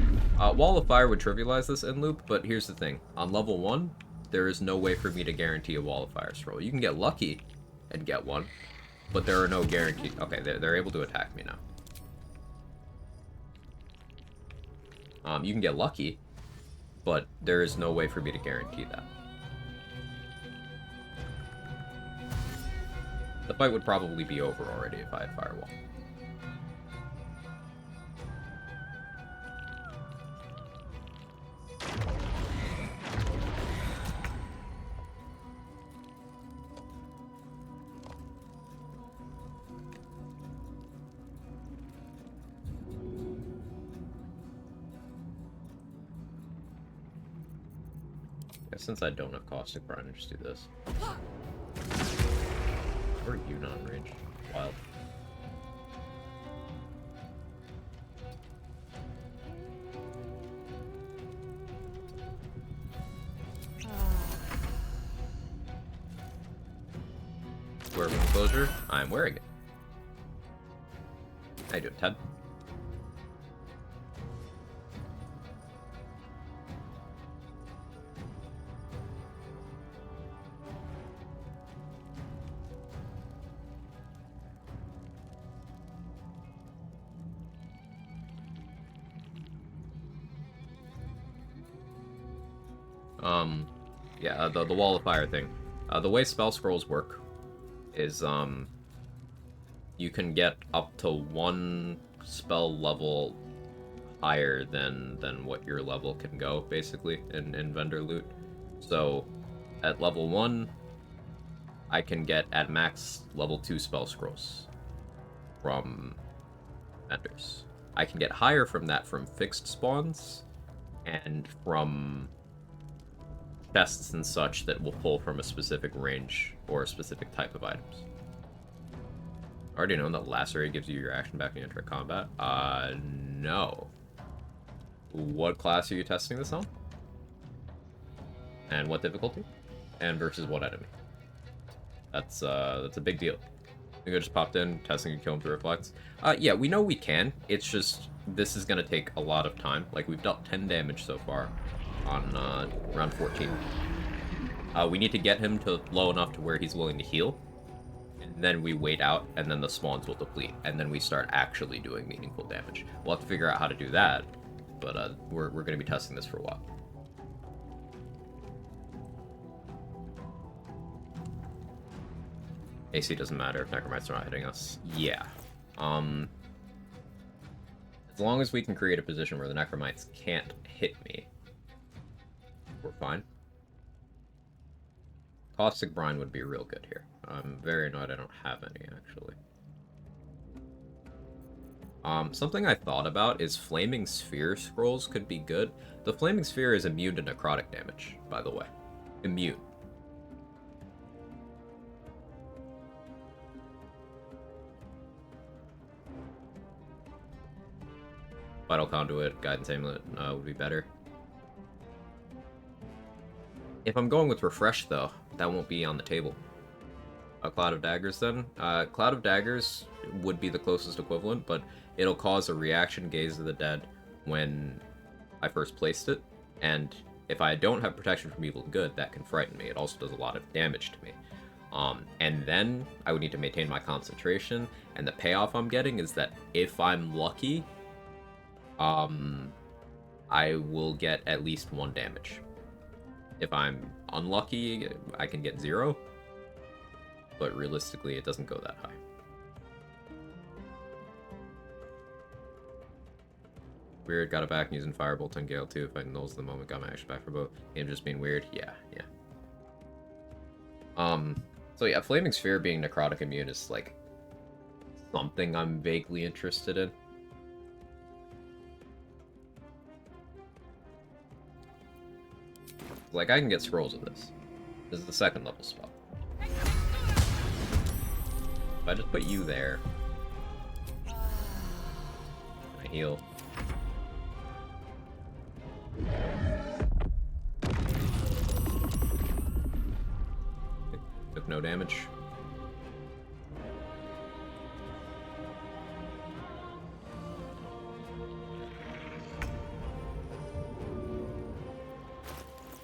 Wall of Fire would trivialize this end loop, but here's the thing. On level 1, there is no way for me to guarantee a Wall of Fire scroll. You can get lucky and get one, but there are no guarantees. Okay, they're able to attack me now. You can get lucky, but there is no way for me to guarantee that. The fight would probably be over already if I had Firewall. Since I don't have Caustic Brine, I'll just do this. Where are you not in range? Wild. Wear wing closure? I'm wearing it. How you doing, Ted? Yeah, the Wall of Fire thing. The way spell scrolls work is, you can get up to one spell level higher than what your level can go, basically, in vendor loot. So, at level 1, I can get, at max, level 2 spell scrolls from vendors. I can get higher from that from fixed spawns, and from chests and such that will pull from a specific range or a specific type of items. Already known that Lacerate gives you your action back when you enter combat? No. What class are you testing this on? And what difficulty? And versus what enemy? That's a big deal. I think I just popped in, testing and killing through reflects. Yeah, we know we can. It's just, this is gonna take a lot of time. Like, we've dealt 10 damage so far on round 14. We need to get him to low enough to where he's willing to heal, and then we wait out, and then the spawns will deplete, and then we start actually doing meaningful damage. We'll have to figure out how to do that, but we're going to be testing this for a while. AC doesn't matter if Necromites are not hitting us. Yeah. As long as we can create a position where the Necromites can't hit me, we're fine. Caustic Brine would be real good here. I'm very annoyed I don't have any, actually. Something I thought about is Flaming Sphere scrolls could be good. The Flaming Sphere is immune to necrotic damage, by the way. immune. Vital Conduit, Guidance Amulet would be better. If I'm going with Refresh, though, that won't be on the table. A Cloud of Daggers, then? Cloud of Daggers would be the closest equivalent, but it'll cause a reaction Gaze of the Dead when I first placed it, and if I don't have Protection from Evil and Good, that can frighten me. It also does a lot of damage to me. And then I would need to maintain my concentration, and the payoff I'm getting is that if I'm lucky, I will get at least 1 damage. If I'm unlucky, I can get 0, but realistically, it doesn't go that high. Weird, got it back using Firebolt and Gale too. If I nulls the moment, got my action back for both. Game just being weird. Yeah. So yeah, Flaming Sphere being necrotic immune is like something I'm vaguely interested in. Like, I can get scrolls of this. This is the 2nd level spell. If I just put you there, I heal. Took no damage.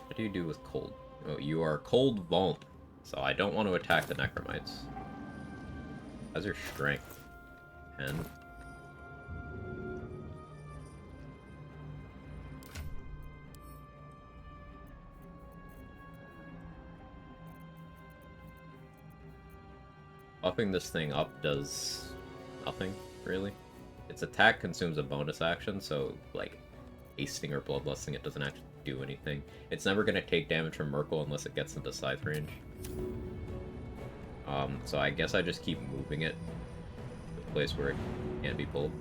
What do you do with cold? Oh, you are cold vuln, so I don't want to attack the Necromites. How's your strength? 10. Buffing this thing up does nothing, really. Its attack consumes a bonus action, so, like, hasting or bloodlusting, it doesn't actually do anything. It's never going to take damage from Merkle unless it gets into scythe range. So I guess I just keep moving it to a place where it can't be pulled.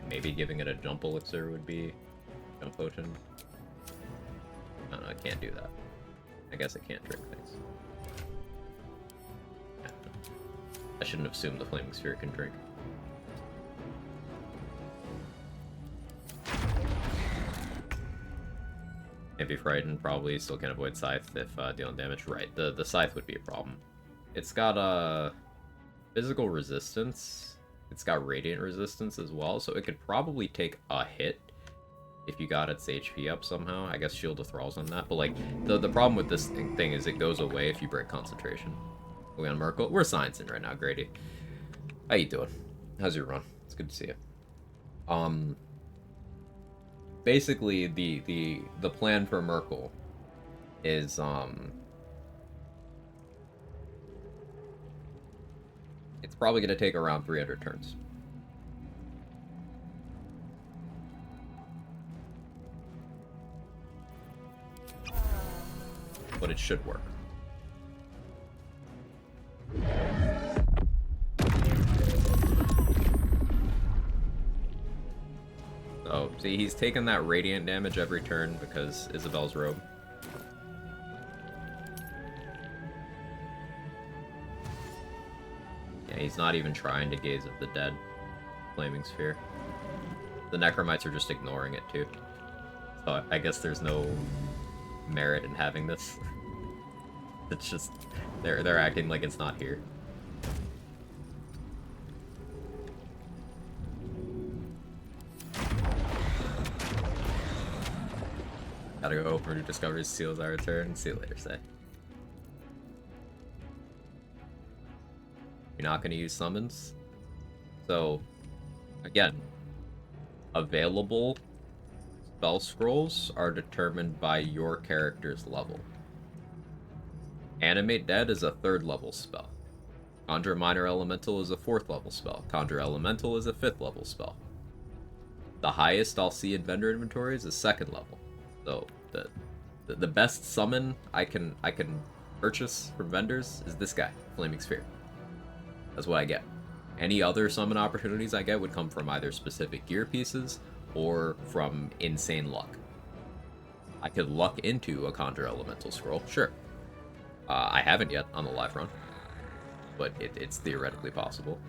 Maybe giving it a jump elixir would be jump potion. No, I can't do that. I guess it can't drink things. I shouldn't have assumed the Flaming Sphere can drink. Can't be frightened, probably. Still can avoid Scythe if dealing damage. Right, the Scythe would be a problem. It's got physical resistance. It's got radiant resistance as well, so it could probably take a hit if you got its HP up somehow. I guess Shield of Thrall's on that, but like the problem with this thing is it goes away if you break concentration. We on Merkle. We're sciencing right now, Grady. How you doing? How's your run? It's good to see you. Basically the plan for Merkle is it's probably going to take around 300 turns. But it should work. So, see, he's taking that radiant damage every turn because Isabel's robe. Yeah, he's not even trying to Gaze of the Dead. Flaming Sphere. The Necromites are just ignoring it, too. So I guess there's no merit in having this. It's just, they're acting like it's not here. Gotta go for new discoveries, seals our return. See you later, Say. You're not gonna use summons? So, again, available spell scrolls are determined by your character's level. Animate Dead is a 3rd level spell. Conjure Minor Elemental is a 4th level spell. Conjure Elemental is a 5th level spell. The highest I'll see in vendor inventory is a 2nd level. So the best summon I can purchase from vendors is this guy, Flaming Sphere. That's what I get. Any other summon opportunities I get would come from either specific gear pieces or from insane luck. I could luck into a Conjure Elemental Scroll, sure. I haven't yet on the live run, but it's theoretically possible.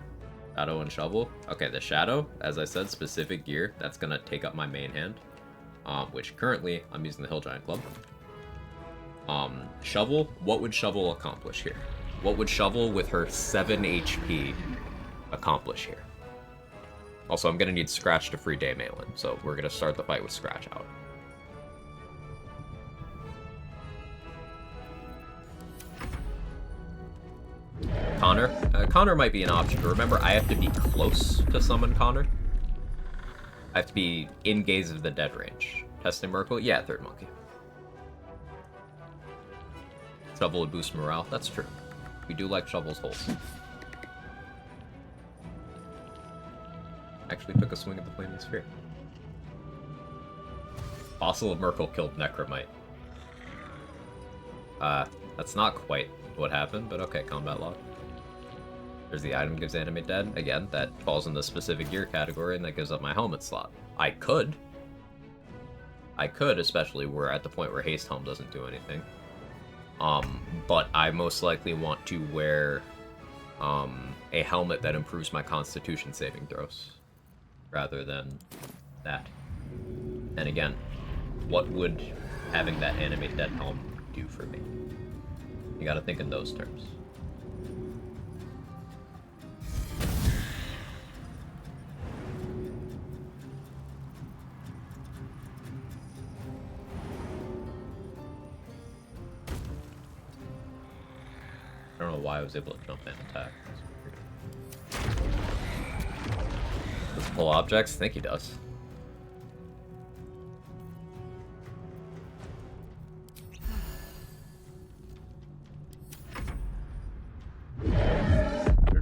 Shadow and Shovel. Okay, the Shadow, as I said, specific gear, that's gonna take up my main hand, which currently I'm using the Hill Giant Club. Shovel, what would Shovel accomplish here? What would Shovel with her 7 HP accomplish here? Also, I'm gonna need Scratch to free Daemalin, so we're gonna start the fight with Scratch out. Connor? Connor might be an option, but remember, I have to be close to summon Connor. I have to be in Gaze of the Dead range. Testing Merkle? Yeah, third monkey. Shovel would boost morale. That's true. We do like Shovel's holes. Actually took a swing at the Flaming Sphere. Fossil of Merkle killed Necromite. That's not quite what happened, but okay, combat log. There's the item gives enemy dead. Again, that falls in the specific gear category, and that gives up my helmet slot. I could, especially we're at the point where Haste Helm doesn't do anything. But I most likely want to wear a helmet that improves my Constitution saving throws, rather than that. And again, what would having that animate dead helm do for me? You gotta think in those terms. I don't know why I was able to jump and attack. Does it pull objects? I think he does.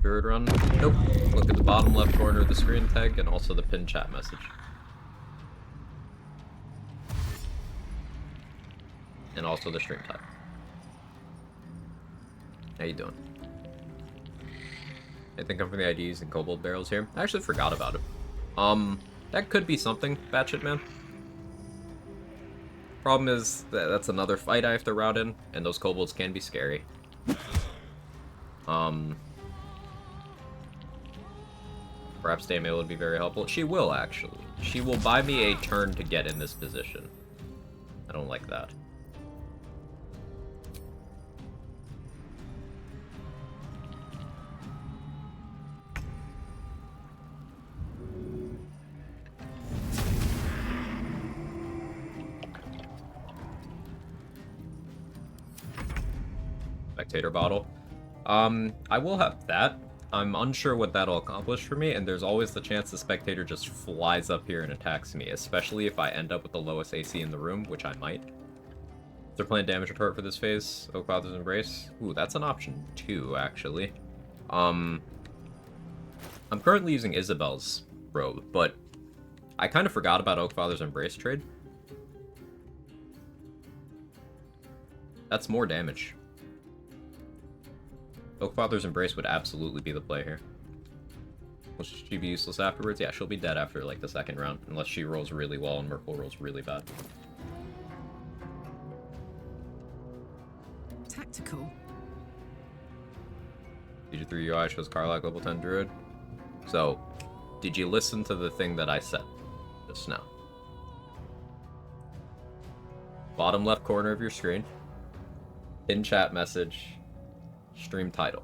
Druid run? Nope. Look at the bottom left corner of the screen tag and also the pinned chat message. And also the stream tag. How you doing? I think I'm from the IDs and Kobold Barrels here. I actually forgot about it. That could be something, Batshit Man. Problem is, that's another fight I have to route in, and those kobolds can be scary. Perhaps Daemale would be very helpful. She will, actually. She will buy me a turn to get in this position. I don't like that. Spectator bottle. I will have that. I'm unsure what that'll accomplish for me, and there's always the chance the Spectator just flies up here and attacks me, especially if I end up with the lowest AC in the room, which I might. Is there planned damage retort for this phase? Oakfather's Embrace? Ooh, that's an option too, actually. I'm currently using Isabel's robe, but I kind of forgot about Oakfather's Embrace trade. That's more damage. Oakfather's Embrace would absolutely be the play here. Will she be useless afterwards? Yeah, she'll be dead after, like, the second round, unless she rolls really well and Merkle rolls really bad. Tactical. DG3 UI shows Karlak level 10 Druid. So, did you listen to the thing that I said just now? Bottom left corner of your screen. In chat message. Stream title.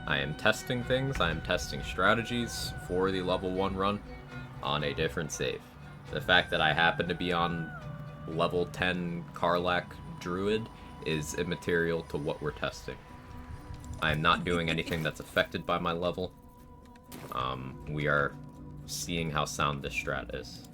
I am testing things, I am testing strategies for the level 1 run on a different save. The fact that I happen to be on level 10 Karlak Druid is immaterial to what we're testing. I am not doing anything that's affected by my level. We are seeing how sound this strat is.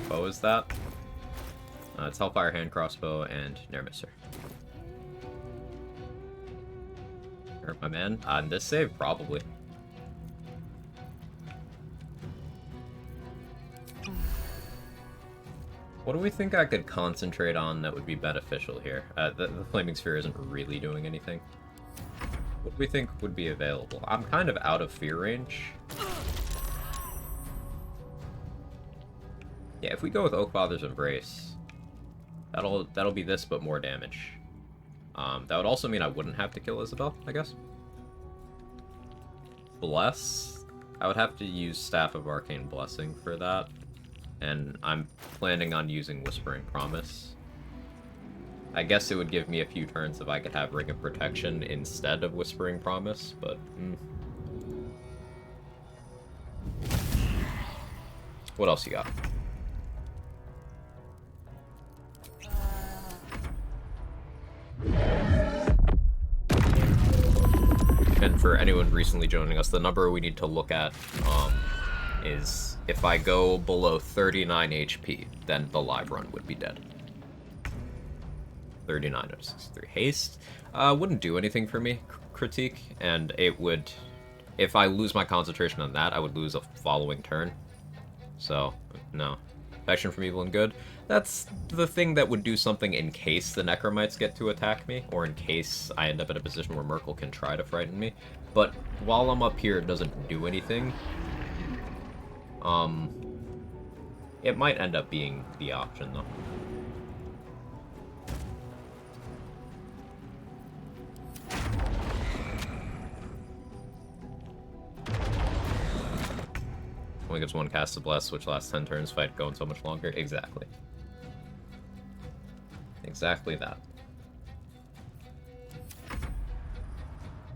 What was that? It's Hellfire Hand Crossbow and Nair Misser. Hurt my man. On this save, probably. What do we think I could concentrate on that would be beneficial here? The Flaming Sphere isn't really doing anything. What do we think would be available? I'm kind of out of fear range. Yeah, if we go with Oakfather's Embrace, that'll be this, but more damage. That would also mean I wouldn't have to kill Isabel, I guess. Bless? I would have to use Staff of Arcane Blessing for that. And I'm planning on using Whispering Promise. I guess it would give me a few turns if I could have Ring of Protection instead of Whispering Promise, but... What else you got? And for anyone recently joining us, the number we need to look at is if I go below 39 HP, then the live run would be dead. 39 out of 63. Haste wouldn't do anything for me, Critique, and it would... If I lose my concentration on that, I would lose a following turn. So, no. Affection from Evil and Good. That's the thing that would do something in case the Necromites get to attack me, or in case I end up in a position where Merkel can try to frighten me. But while I'm up here, it doesn't do anything. It might end up being the option, though. Only gives one cast to Bless, which lasts 10 turns, fight going so much longer. Exactly. Exactly that.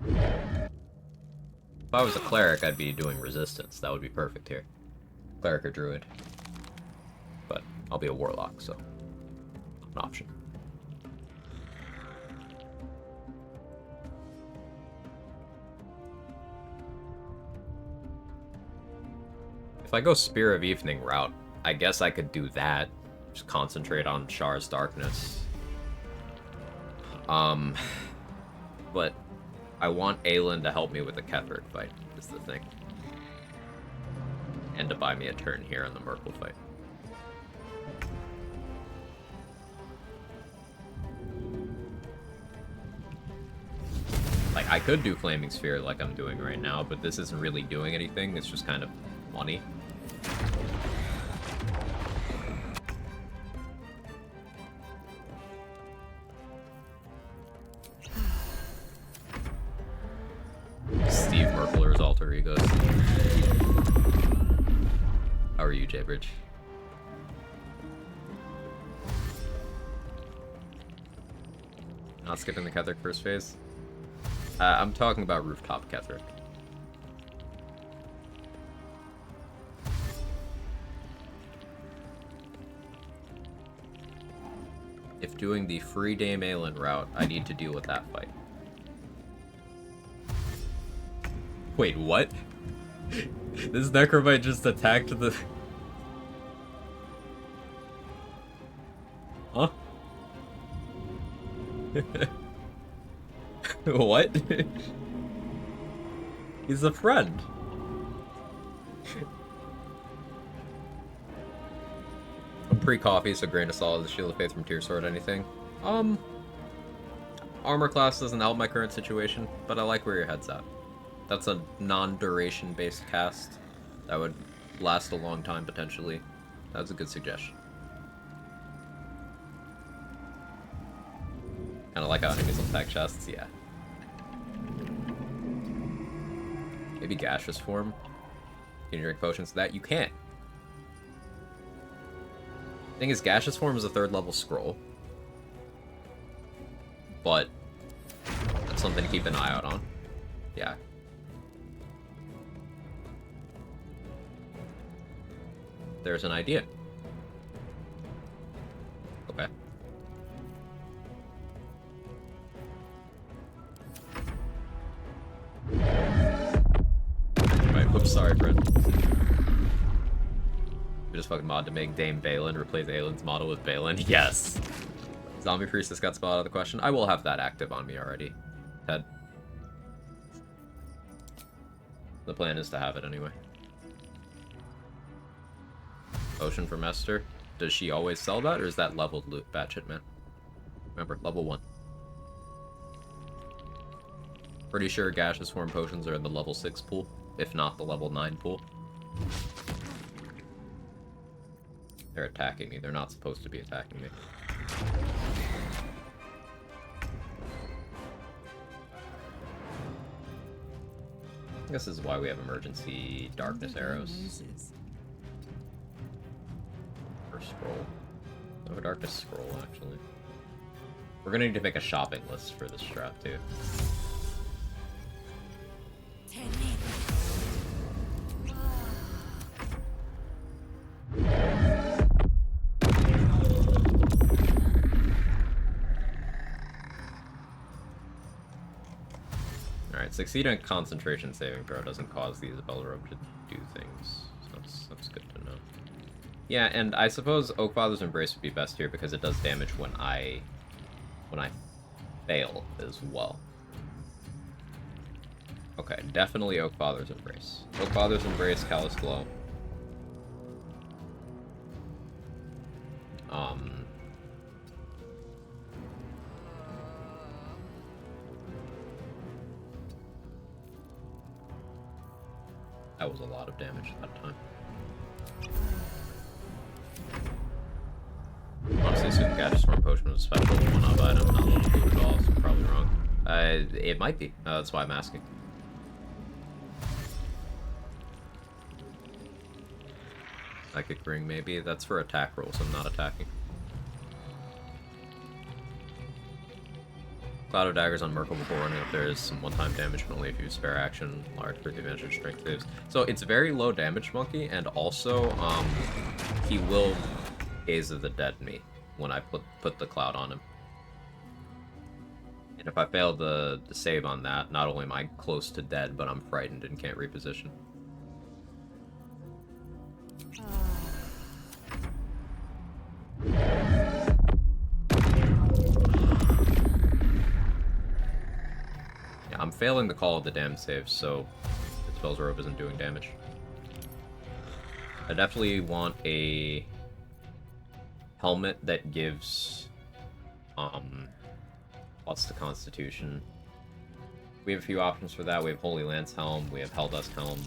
If I was a Cleric, I'd be doing Resistance. That would be perfect here. Cleric or Druid. But I'll be a Warlock, so... an option. If I go Spear of Evening route, I guess I could do that. Just concentrate on Char's Darkness. But I want Aelin to help me with the Ketheric fight, is the thing. And to buy me a turn here in the Merkel fight. Like, I could do Flaming Sphere like I'm doing right now, but this isn't really doing anything, it's just kind of money. Steve Merkler's alter egos. How are you, Jaybridge? Not skipping the Ketheric first phase? I'm talking about Rooftop Ketheric. If doing the free Dame Aelin route, I need to deal with that fight. Wait, what? This Necromite just attacked the... Huh? What? He's a friend. Pre-coffee, so Grain of Salt, Shield of Faith from Tear Sword, anything. Armor class doesn't help my current situation, but I like where your head's at. That's a non-duration based cast that would last a long time, potentially. That's a good suggestion. Kinda like how enemies will attack chests, yeah. Maybe Gaseous Form? Can you drink potions to that? You can't. Thing is, Gaseous Form is a 3rd level scroll. But that's something to keep an eye out on. Yeah. There's an idea. Okay. Right, oops, sorry, friend. You're just fucking mod to make Dame Balin replace Aelin's model with Balin. Yes. Zombie Priestess got spot out of the question. I will have that active on me already. Ted. The plan is to have it anyway. Potion from Esther. Does she always sell that, or is that leveled loot? Batshit, man. Remember, level 1. Pretty sure gaseous form potions are in the level 6 pool, if not the level 9 pool. They're attacking me. They're not supposed to be attacking me. This is why we have emergency darkness arrows. Or scroll. Oh, a darkness scroll, actually. We're gonna need to make a shopping list for this strat, too. Alright, succeeding a concentration saving throw doesn't cause the Isabella robe to do things. So that's good to know. Yeah, and I suppose Oakfather's Embrace would be best here because it does damage when I fail as well. Okay, definitely Oakfather's Embrace. Oakfather's Embrace, Callous Glow. That was a lot of damage that time. Honestly, Super Gaseous Storm Potion was a special one-up item, not level 2 at all, so I'm probably wrong. It might be. That's why I'm asking. Psychic Ring, maybe. That's for attack rolls. I'm not attacking. Cloud of Daggers on Merkle before running up there is some one-time damage, but only if you spare action, large for the advantage of strength saves. So it's very low damage, Monkey, and also, he will Gaze of the Dead me when I put the cloud on him. And if I fail the save on that, not only am I close to dead, but I'm frightened and can't reposition. I'm failing the Call of the Damned save, so the Spell's Robe isn't doing damage. I definitely want a helmet that gives plus to Constitution. We have a few options for that. We have Holy Lance Helm, we have Helldust Helm.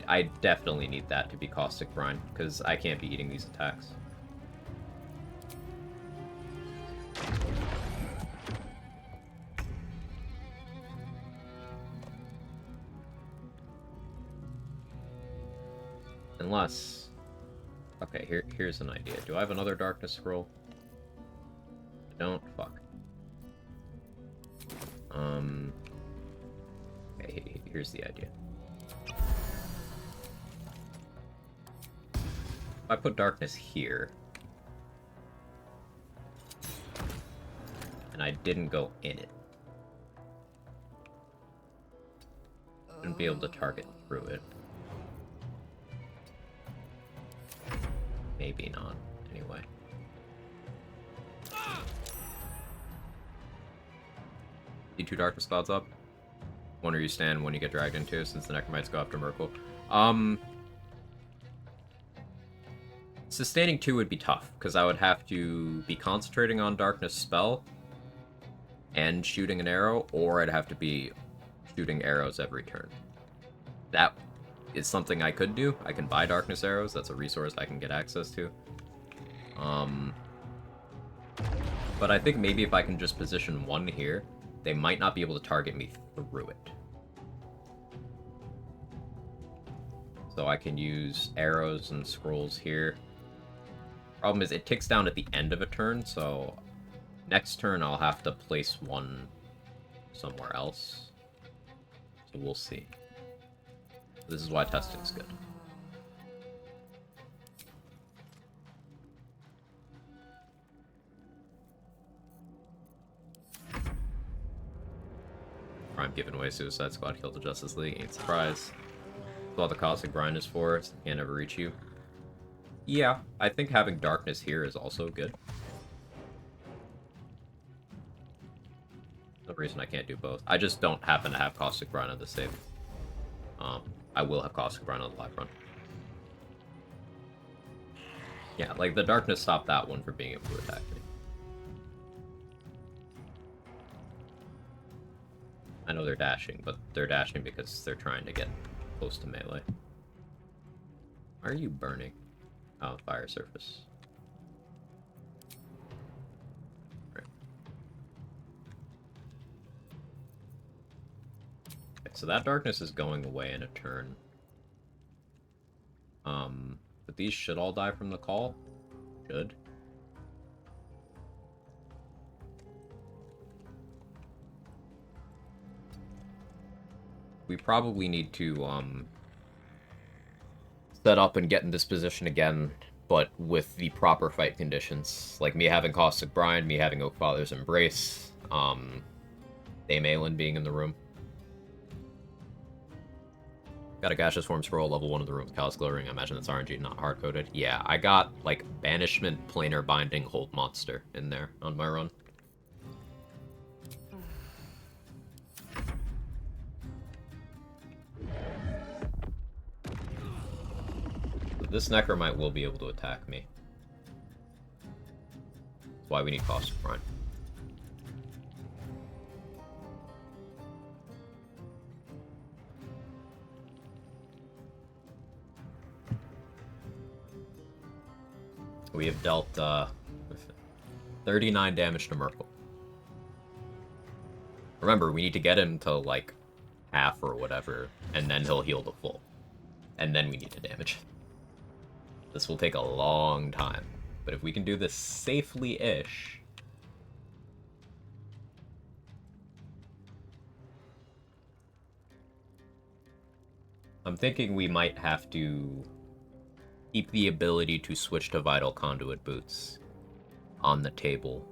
I definitely need that to be Caustic Brine, because I can't be eating these attacks. Unless... Okay, here's an idea. Do I have another Darkness Scroll? I don't? Fuck. Okay, here's the idea. If I put Darkness here, and I didn't go in it, I shouldn't be able to target through it. Maybe not, anyway. See 2 Darkness Clouds up? One where you stand, one you get dragged into, since the Necromites go after Merkle. Sustaining 2 would be tough, because I would have to be concentrating on Darkness Spell and shooting an arrow, or I'd have to be shooting arrows every turn. That is something I could do. I can buy Darkness Arrows. That's a resource I can get access to. But I think maybe if I can just position 1 here, they might not be able to target me through it. So I can use arrows and scrolls here. Problem is, it ticks down at the end of a turn, so next turn I'll have to place 1 somewhere else. So we'll see. This is why testing's good. Prime giving away Suicide Squad killed the Justice League. Ain't surprised. That's all the Cosmic Grind is for. It can't ever reach you. Yeah, I think having Darkness here is also good. No reason I can't do both. I just don't happen to have Caustic Grind on the save. I will have Caustic Grind on the live run. Yeah, like the Darkness stopped that one from being able to attack me. I know they're dashing, but they're dashing because they're trying to get close to melee. Why are you burning? Oh, fire surface. Right. Okay, so that darkness is going away in a turn. But these should all die from the call. Should. We probably need to, set up and get in this position again, but with the proper fight conditions. Like me having Caustic Brine, me having Oakfather's Embrace, Dame Aelin being in the room. Got a Gaseous Form Scroll, level 1 of the room with Callous Glittering. I imagine that's RNG, not hard-coded. Yeah, I got, like, Banishment, Planar Binding, Hold Monster in there on my run. This Necromite will be able to attack me. That's why we need Caustic Brine. We have dealt 39 damage to Merkle. Remember, we need to get him to like half or whatever, and then he'll heal to full. And then we need to damage. This will take a long time, but if we can do this safely-ish... I'm thinking we might have to keep the ability to switch to Vital Conduit Boots on the table.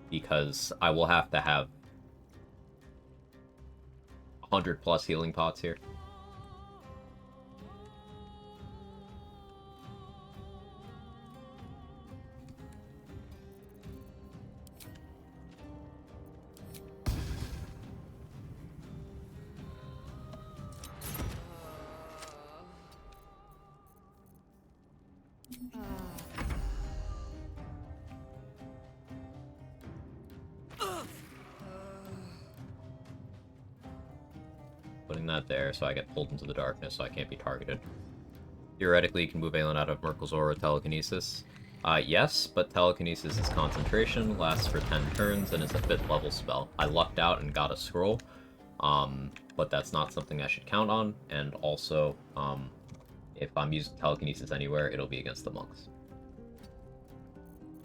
Because I will have to have 100 plus healing pots here. Putting that there so I get pulled into the darkness so I can't be targeted. Theoretically, you can move Aelin out of Merkle's aura with Telekinesis. Yes, but Telekinesis is concentration, lasts for 10 turns, and is a 5th level spell. I lucked out and got a scroll, but that's not something I should count on, and also, if I'm using Telekinesis anywhere, it'll be against the monks.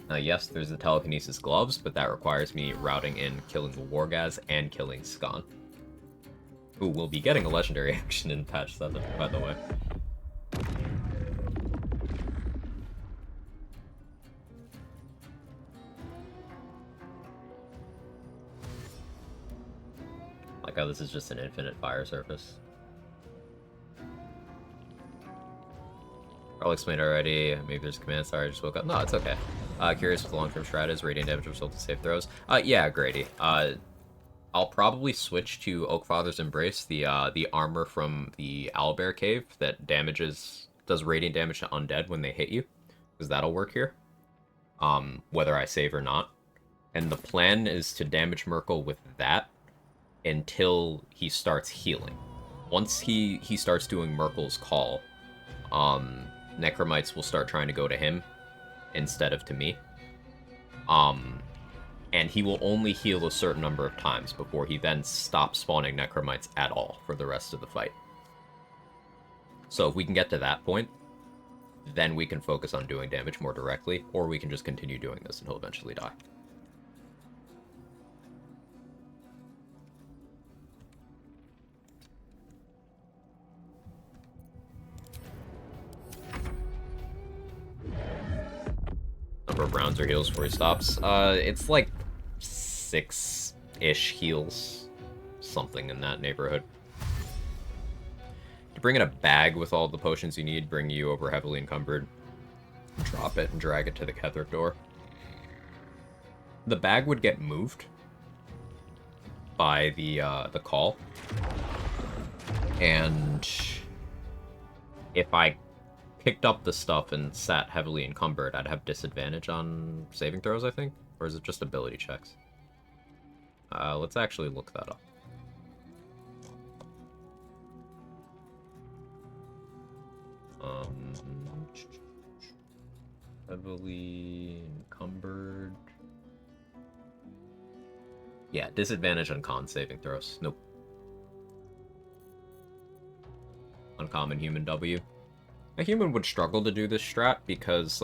Now, yes, there's the Telekinesis gloves, but that requires me routing in killing the Wargaz and killing Skan. Who will be getting a legendary action in patch 7, by the way. Like how this is just an infinite fire surface. I'll explain it already. Maybe there's a command. Sorry, I just woke up. No, it's okay. Curious what the long-term strat is. Radiant damage result to save throws. Yeah, Grady. I'll probably switch to Oakfather's Embrace, the armor from the Owlbear Cave that does radiant damage to undead when they hit you, because that'll work here, whether I save or not. And the plan is to damage Merkle with that until he starts healing. Once he starts doing Merkle's call, Necromites will start trying to go to him instead of to me. And he will only heal a certain number of times before he then stops spawning Necromites at all for the rest of the fight. So if we can get to that point, then we can focus on doing damage more directly, or we can just continue doing this and he'll eventually die. Number of rounds or heals before he stops. It's like 6-ish heals. Something in that neighborhood. To bring in a bag with all the potions you need, bring you over heavily encumbered. Drop it and drag it to the Ketheric door. The bag would get moved by the call. And if I picked up the stuff and sat heavily encumbered, I'd have disadvantage on saving throws, I think? Or is it just ability checks? Let's actually look that up. Heavily encumbered. Yeah, disadvantage on con saving throws. Nope. Uncommon human W. A human would struggle to do this strat because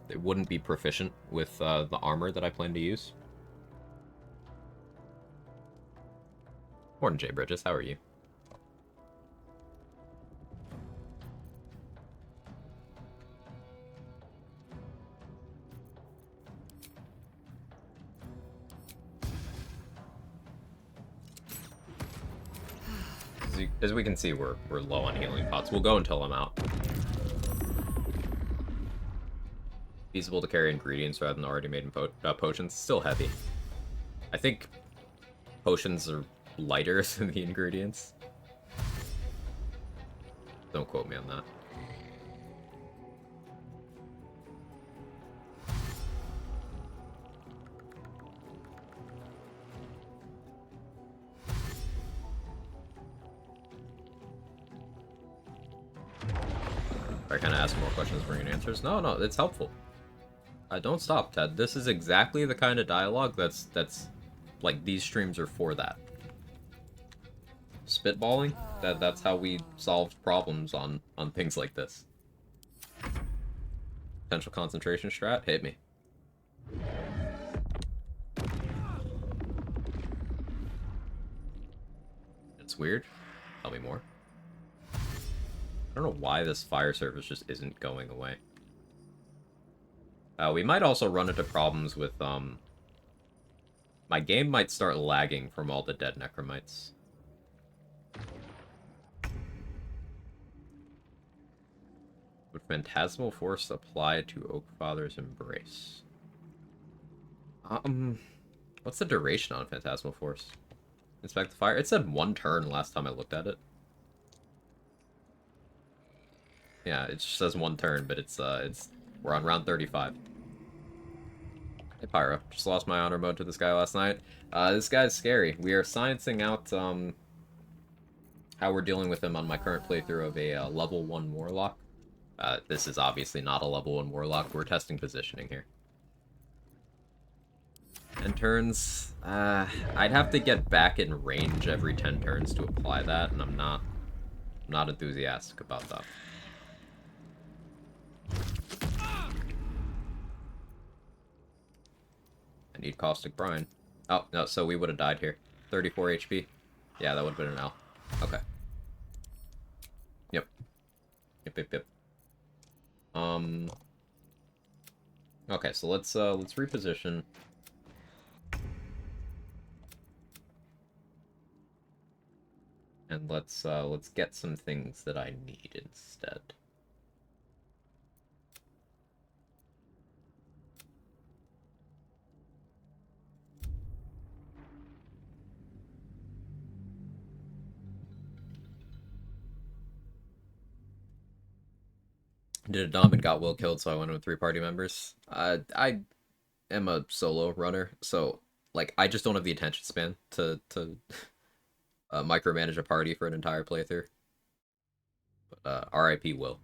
it wouldn't be proficient with the armor that I plan to use. Morning, Jay Bridges. How are you? As we can see, we're low on healing pots. We'll go until I'm out. Feasible to carry ingredients rather than already made in potions. Still heavy. I think potions are lighter than the ingredients. Don't quote me on that. I kind of ask more questions, bringing answers. No, it's helpful. Don't stop, Ted. This is exactly the kind of dialogue that's like, these streams are for that. Spitballing, that's how we solved problems on things like this. Potential concentration strat, hit me. It's weird. Tell me more. I don't know why this fire service just isn't going away. We might also run into problems with, my game might start lagging from all the dead necromites. Would Phantasmal Force apply to Oakfather's Embrace? What's the duration on Phantasmal Force? Inspect the fire? It said 1 turn last time I looked at it. Yeah, it just says 1 turn, but we're on round 35. Hey Pyro, just lost my honor mode to this guy last night. This guy's scary. We are sciencing out how we're dealing with him on my current playthrough of a level 1 Warlock. This is obviously not a level 1 Warlock. We're testing positioning here. 10 turns. I'd have to get back in range every 10 turns to apply that, and I'm not enthusiastic about that. I need Caustic Brine. Oh, no, so we would have died here. 34 HP. Yeah, that would have been an L. Okay. Yep. Yep. Okay, so let's reposition. And let's get some things that I need instead. Did a dump and got Will killed, so I went with 3 party members. I am a solo runner, so like I just don't have the attention span to micromanage a party for an entire playthrough. But RIP Will.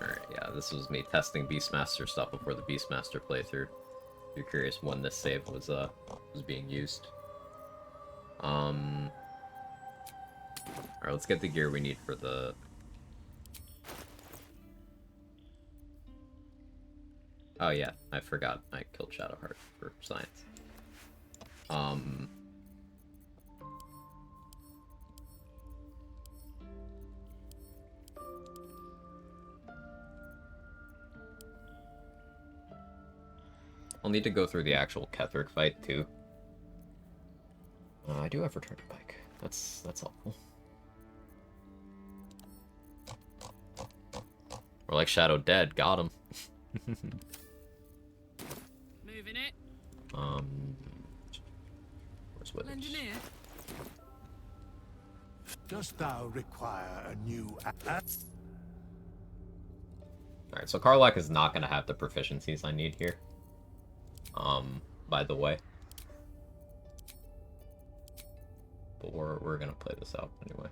Alright, yeah, this was me testing Beastmaster stuff before the Beastmaster playthrough. If you're curious when this save was being used. Alright, let's get the gear we need for the... Oh yeah, I forgot. I killed Shadowheart for science. I'll need to go through the actual Ketheric fight, too. I do have Return to Pike. That's helpful. We're like Shadow Dead. Got him. Moving it. Where's Withers? Engineer. Dost thou require a new Alright, so Karlach is not going to have the proficiencies I need here. By the way. But we're going to play this out anyway.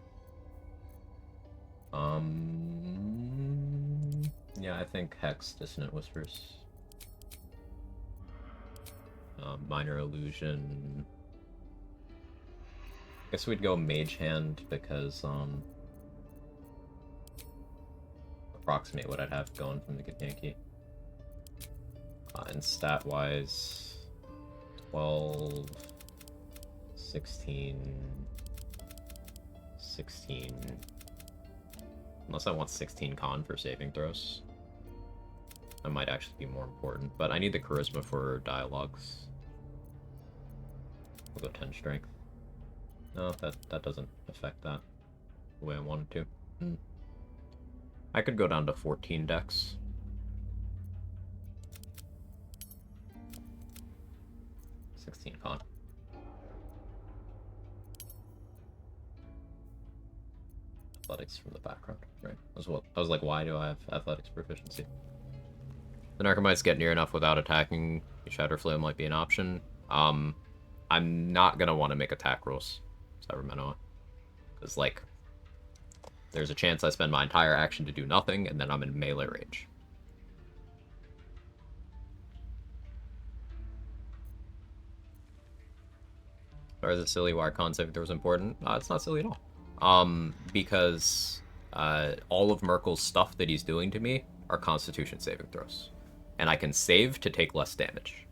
Yeah, I think Hex, Dissonant Whispers. Minor Illusion. Guess we'd go Mage Hand because, approximate what I'd have going from the Githyanki. And stat-wise, 12, 16, 16. Unless I want 16 con for saving throws. That might actually be more important, but I need the charisma for dialogues. We'll go 10 strength. No, that doesn't affect that the way I wanted to. I could go down to 14 dex. Con. Athletics from the background, right? I was like, why do I have athletics proficiency? The Narcomites get near enough without attacking. Shatterflail might be an option. I'm not gonna want to make attack rolls. Cybermenoa. Because, like, there's a chance I spend my entire action to do nothing, and then I'm in melee range. Or is it silly why con saving throw was important? It's not silly at all. Because all of Merkel's stuff that he's doing to me are Constitution saving throws. And I can save to take less damage.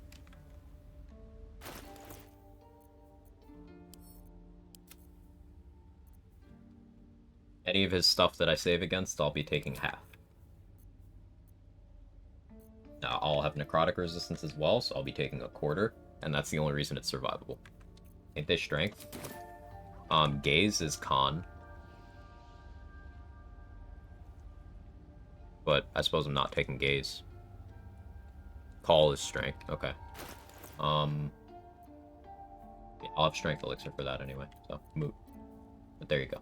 Any of his stuff that I save against, I'll be taking half. Now, I'll have necrotic resistance as well, so I'll be taking a quarter, and that's the only reason it's survivable. Ain't this strength? Gaze is con. But I suppose I'm not taking gaze. Call is strength, okay. Yeah, I'll have strength elixir for that anyway, so moot. But there you go.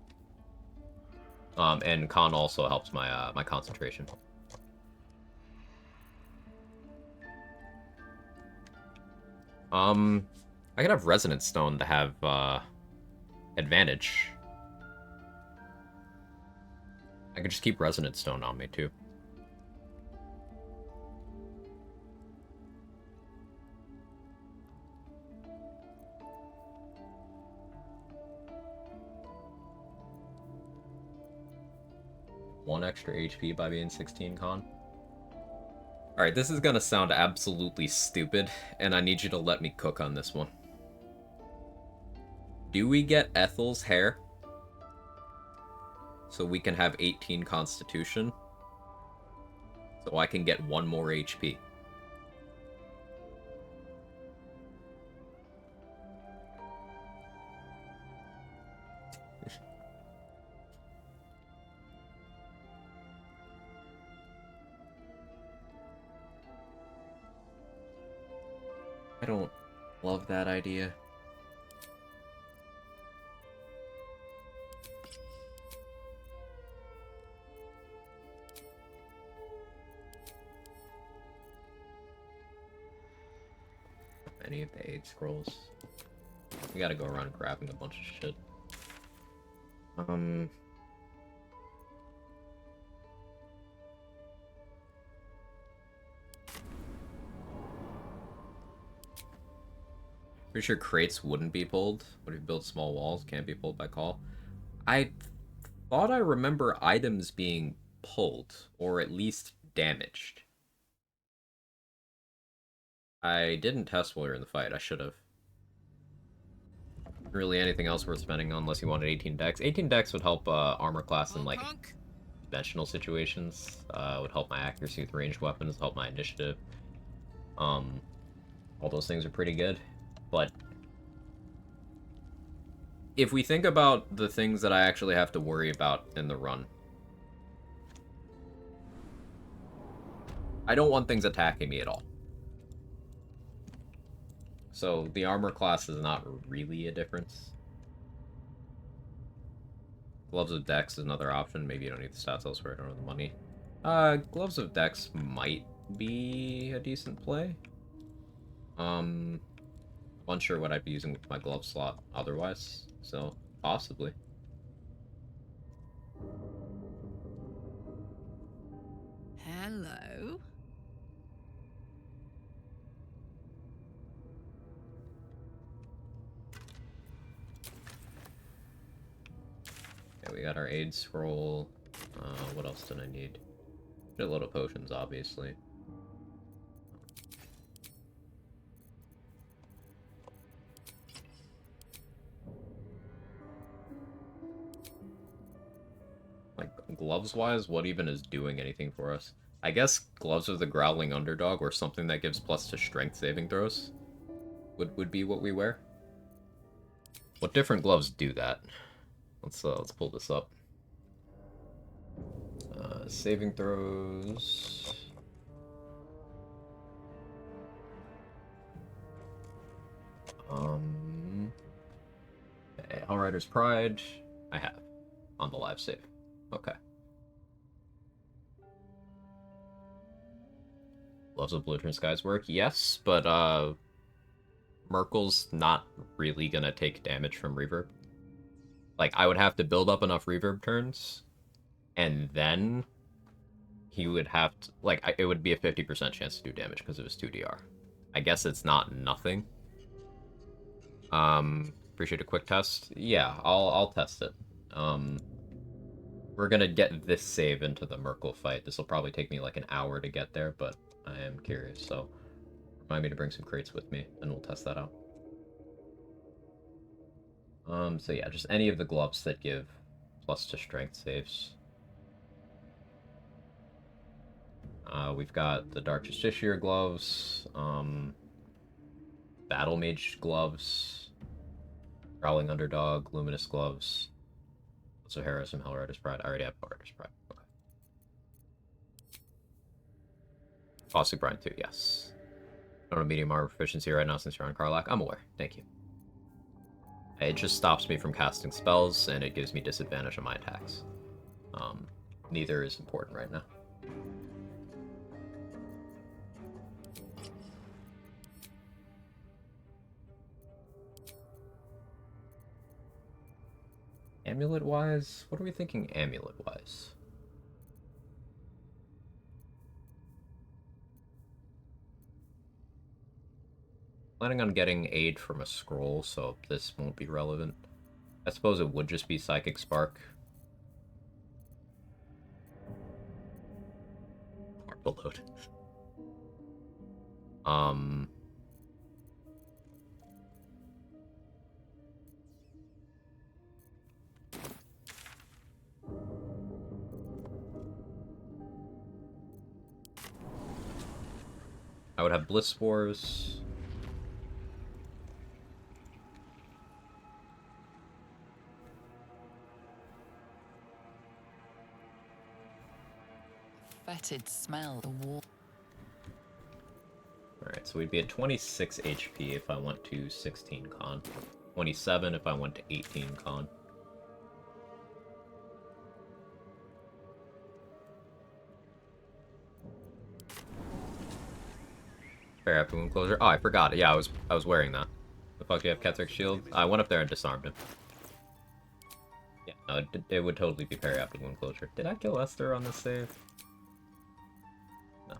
And con also helps my my concentration. I could have Resonance Stone to have advantage. I could just keep Resonance Stone on me too. One extra HP by being 16 con. Alright, this is gonna sound absolutely stupid, and I need you to let me cook on this one. Do we get Ethel's hair? So we can have 18 Constitution? So I can get 1 more HP. I don't love that idea. Any of the 8 scrolls. We gotta go around grabbing a bunch of shit. Pretty sure crates wouldn't be pulled. What if you build small walls? Can't be pulled by call. I thought I remember items being pulled, or at least damaged. I didn't test while we were in the fight. I should have. Really anything else worth spending on unless you wanted 18 dex. 18 dex would help armor class in, like, conventional situations. Would help my accuracy with ranged weapons, help my initiative. All those things are pretty good. But if we think about the things that I actually have to worry about in the run, I don't want things attacking me at all. So the armor class is not really a difference. Gloves of Dex is another option. Maybe you don't need the stats elsewhere. I don't have the money. Gloves of Dex might be a decent play. I'm unsure what I'd be using with my glove slot otherwise, so possibly. Hello. Yeah, we got our aid scroll. What else did I need? A load of potions, obviously. Like, gloves-wise, what even is doing anything for us? I guess Gloves of the Growling Underdog, or something that gives plus to strength saving throws, would be what we wear. What different gloves do that? Let's pull this up. Saving throws. Hellrider's Pride. I have on the live save. Okay. Gloves of Blue Skies work, yes, but Merkel's not really gonna take damage from reverb. Like, I would have to build up enough reverb turns, and then he would have to, like, it would be a 50% chance to do damage because of his 2DR. I guess it's not nothing. Appreciate a quick test. Yeah, I'll test it. We're gonna get this save into the Merkel fight. This will probably take me like an hour to get there, but I am curious, so remind me to bring some crates with me, and we'll test that out. So yeah, just any of the gloves that give plus to strength saves. We've got the Dark Justiciar gloves, Battle Mage gloves, Growling Underdog, Luminous gloves, so Heroism, Hellrider's Pride. I already have Hellrider's Pride. Okay. Caustic Brine too, yes. I don't have medium armor proficiency right now since you're on Karlach. I'm aware. Thank you. It just stops me from casting spells, and it gives me disadvantage on my attacks. Neither is important right now. Amulet-wise? What are we thinking amulet-wise? Planning on getting aid from a scroll, so this won't be relevant. I suppose it would just be Psychic Spark. Marble load. I would have Bliss Spores. Fetid smell the wall. Alright, so we'd be at 26 HP if I went to 16 con. 27 if I went to 18 con. Fair after wound closure. Oh, I forgot it. Yeah, I was wearing that. The fuck do you have Kethric's shield? I went up there and disarmed him. Yeah, no, it would totally be parry after wound closure. Did I kill Esther on this save? No.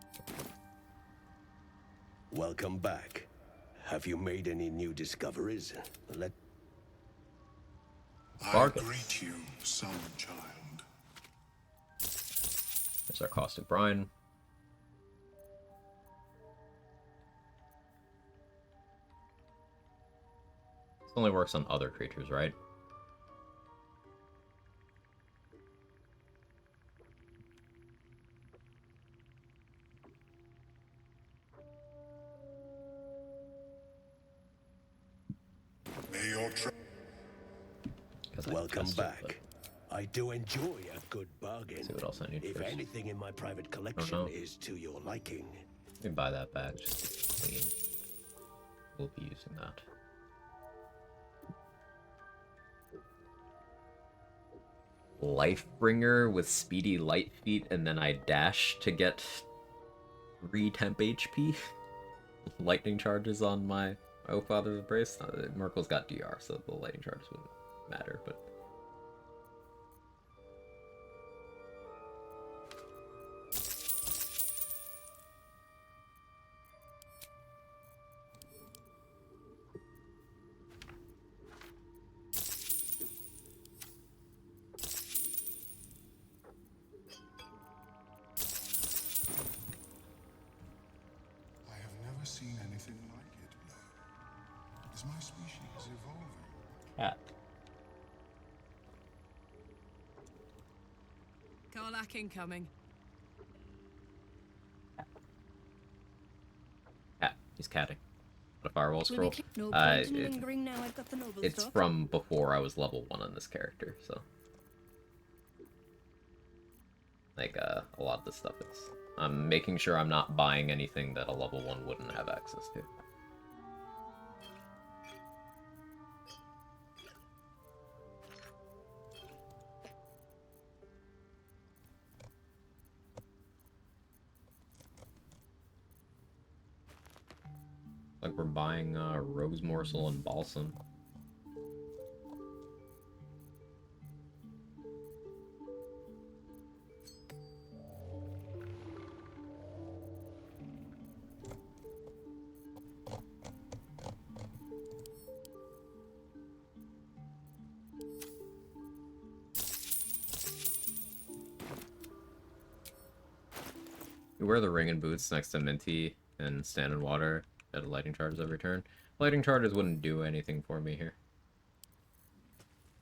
Welcome back. Have you made any new discoveries? I greet you, son child. There's our Caustic Brine. This only works on other creatures, right? May your 'Cause I Welcome tested it, back. I do enjoy a good bargain. See what else I need If first. anything in my private collection no. is to your liking. Let me buy that back just to be clean. We'll be using that. Lifebringer with speedy light feet, and then I dash to get 3 temp HP. Lightning charges on my Oh Father's Embrace. Merkel's got DR, so the lightning charges wouldn't matter, but. I have never seen anything like it, Blood. Is my species evolving? Cat. Karlak incoming. Cat. He's catting. A firewall Will scroll. they keep no point in lingering now I've got the noble It's stock? from before I was level 1 on this character, so. Like, a lot of this stuff is. I'm making sure I'm not buying anything that a level 1 wouldn't have access to. Like we're buying Rose Morsel and Balsam. You wear the ring and boots next to Minty and stand in water at a lightning charge every turn. Lightning charges wouldn't do anything for me here.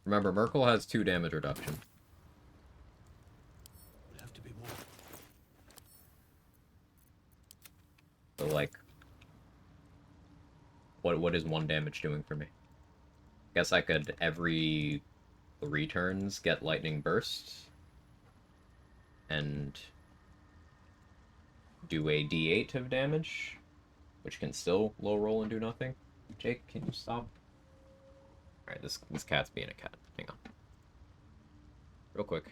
Remember, Merkel has 2 damage reduction. Will have to be more. So, like, what is 1 damage doing for me? Guess I could, every 3 turns, get lightning burst. And do a d8 of damage, which can still low roll and do nothing. Jake, can you stop? Alright, this cat's being a cat. Hang on. Real quick.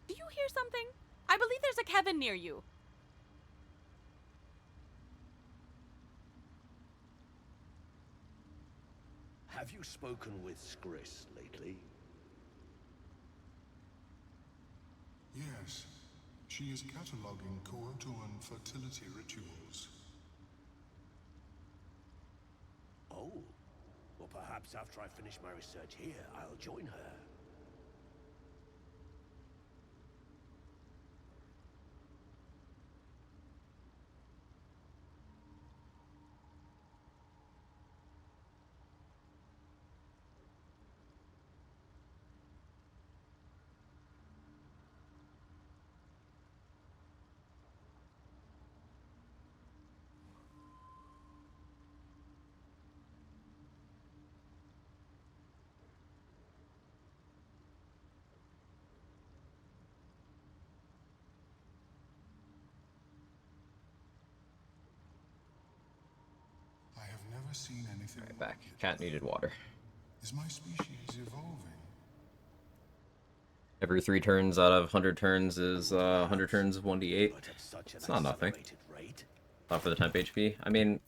Do you hear something? I believe there's a Kevin near you. Have you spoken with Skris lately? Yes. She is cataloging Koatoan fertility rituals. Oh. Well, perhaps after I finish my research here, I'll join her. I have never seen anything Alright, like back. it. Cat needed water. Is my species evolving? Every 3 turns out of 100 turns is 100 turns of 1d8. But at such an It's not nothing. accelerated rate. Not for the temp HP. I mean,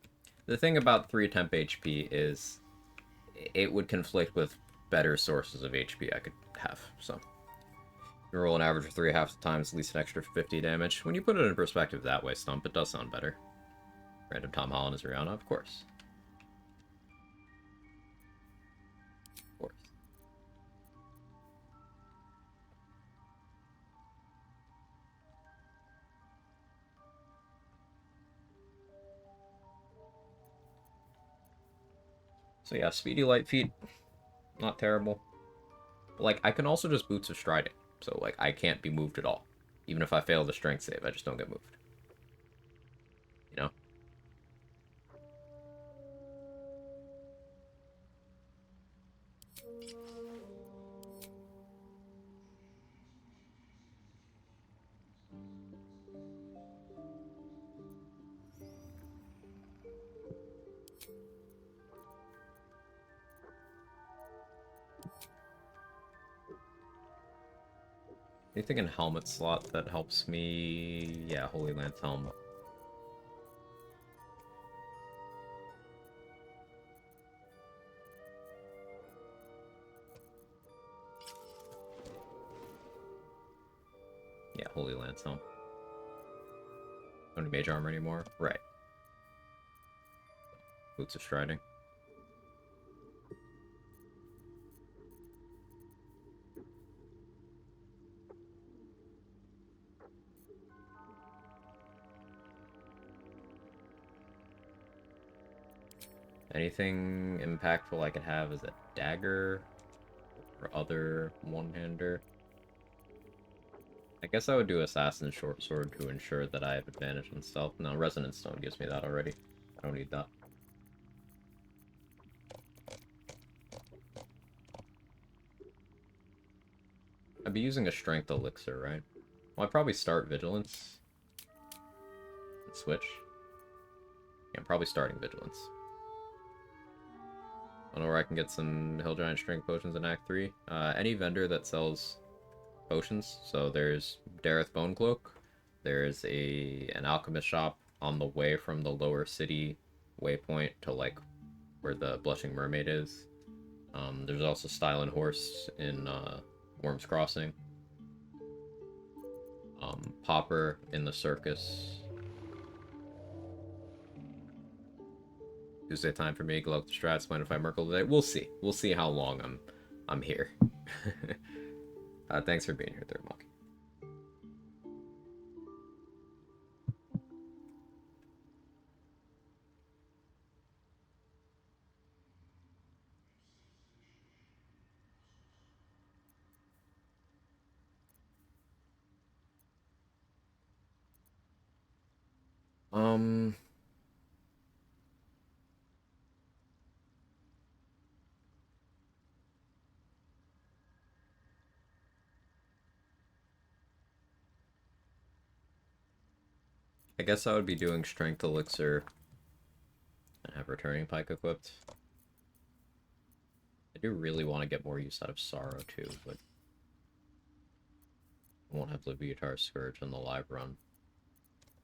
the thing about 3 temp HP is it would conflict with better sources of HP I could have, so. You roll an average of 3 half the time, it's at least an extra 50 damage. When you put it in perspective that way, Stump, it does sound better. Random Tom Holland is Rihanna, of course. Of course. So yeah, Speedy Light Feet, not terrible. But, like, I can also just Boots of Striding, so, like, I can't be moved at all. Even if I fail the strength save, I just don't get moved. You know? Anything in helmet slot that helps me? Yeah, Holy Lance helmet. Yeah, Holy Lance helmet. Don't need mage armor anymore? Right. Boots of Striding. Anything impactful I could have is a dagger or other one-hander. I guess I would do Assassin's Short Sword to ensure that I have advantage on stealth. No, Resonance Stone gives me that already. I don't need that. I'd be using a Strength Elixir, right? Well, I'd probably start Vigilance. And switch. Yeah, I'm probably starting Vigilance. I don't know where I can get some Hill Giant Strength Potions in Act 3. Any vendor that sells potions. So there's Dareth Bone Cloak. There's an alchemist shop on the way from the lower city waypoint to like where the Blushing Mermaid is. There's also Style and Horse in Worm's Crossing. Popper in the circus. Tuesday time for me. Glow up the strats. Mind if I Merkle today? We'll see. We'll see how long I'm here. Thanks for being here, Third Monkey. I guess I would be doing Strength Elixir and have Returning Pike equipped. I do really want to get more use out of Sorrow too, but I won't have Leviatar Scourge in the live run.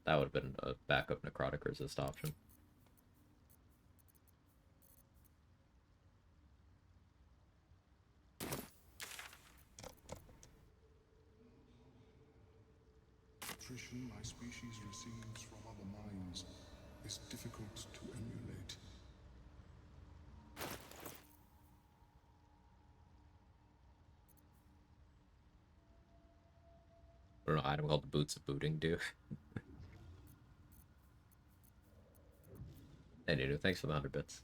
That would have been a backup Necrotic Resist option. Attrition my species receives from other minds is difficult to emulate. I don't know, item called the Boots of Booting do. Hey, dude, thanks for the 100 bits.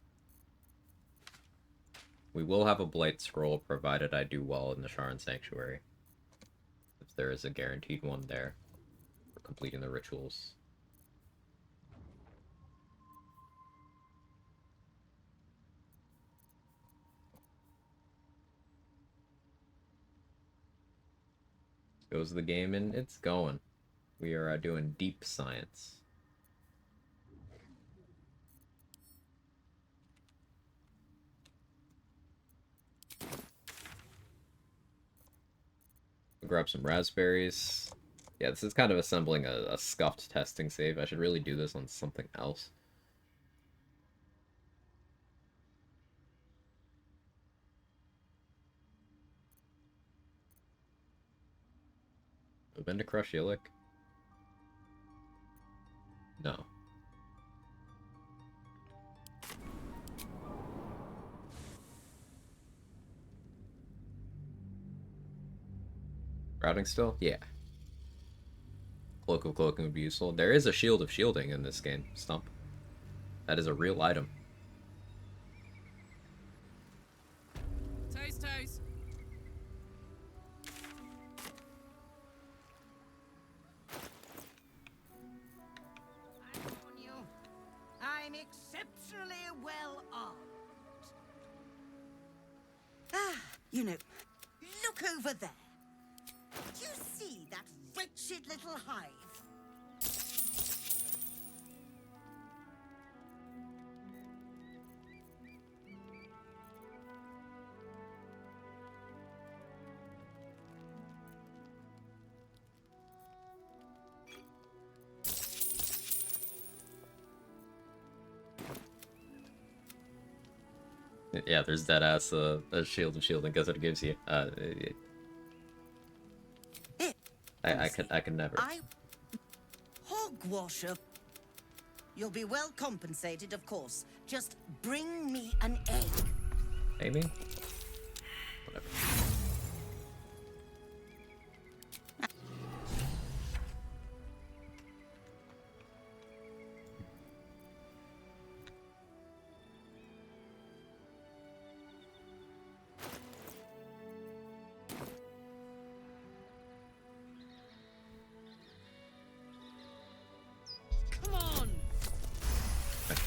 We will have a Blight Scroll provided I do well in the Sharan Sanctuary. If there is a guaranteed one there for completing the rituals. Goes the game and it's going. We are doing deep science. Grab some raspberries. Yeah, this is kind of assembling a scuffed testing save. I should really do this on something else. Have been to Crush Illic? No. Routing still? Yeah. Cloak of Cloaking would be useful. There is a Shield of Shielding in this game, Stump. That is a real item. Toes, toes. exceptionally well armed. Ah, you know, look over there. Do you see that wretched little hive? Yeah, there's that ass a shield of shielding. Guess what it gives you? I could never. Hogwasher. You'll be well compensated, of course. Just bring me an egg. Maybe. Whatever.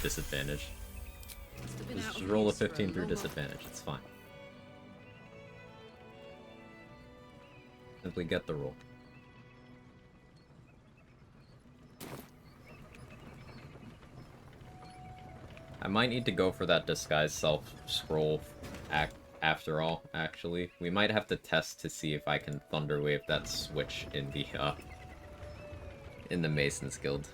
Disadvantage. Just roll a 15 through disadvantage, it's fine. Simply get the roll. I might need to go for that disguise self scroll after all, actually. We might have to test to see if I can thunderwave that switch in the Mason's Guild.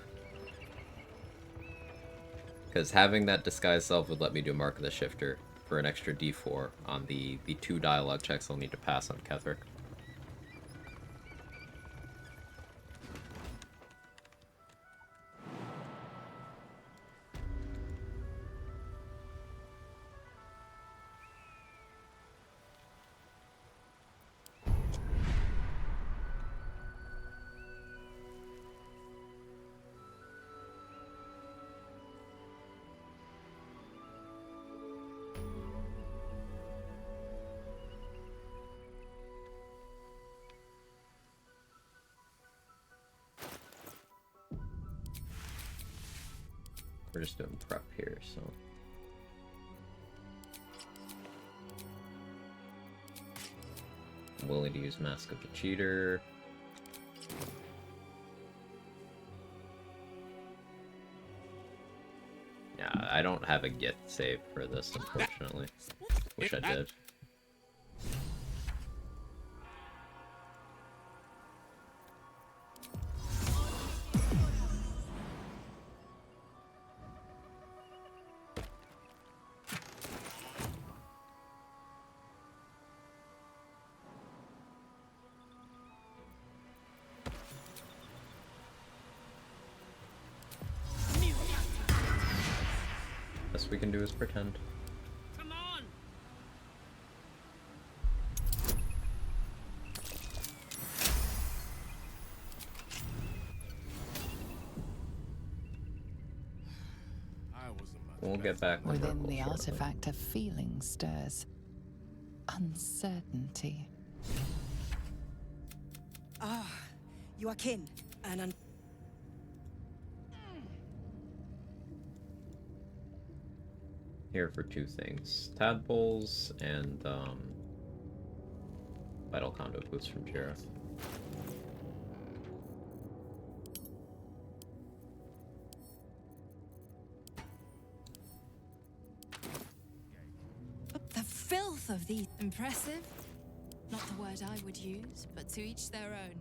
Because having that disguise self would let me do Mark of the Shifter for an extra d4 on the 2 dialogue checks I'll need to pass on Ketherick. We're just doing prep here, so... I'm willing to use Mask of the Cheater. Yeah, I don't have a Git save for this, unfortunately. Wish I did. Best we can do is pretend. Come on! We'll get back to Within the shortly. artifact, a feeling stirs. Uncertainty. Ah, you are kin. And Here for 2 things. Tadpoles and, Vital Conduit Boots from Jira. The filth of these. Impressive? Not the word I would use, but to each their own.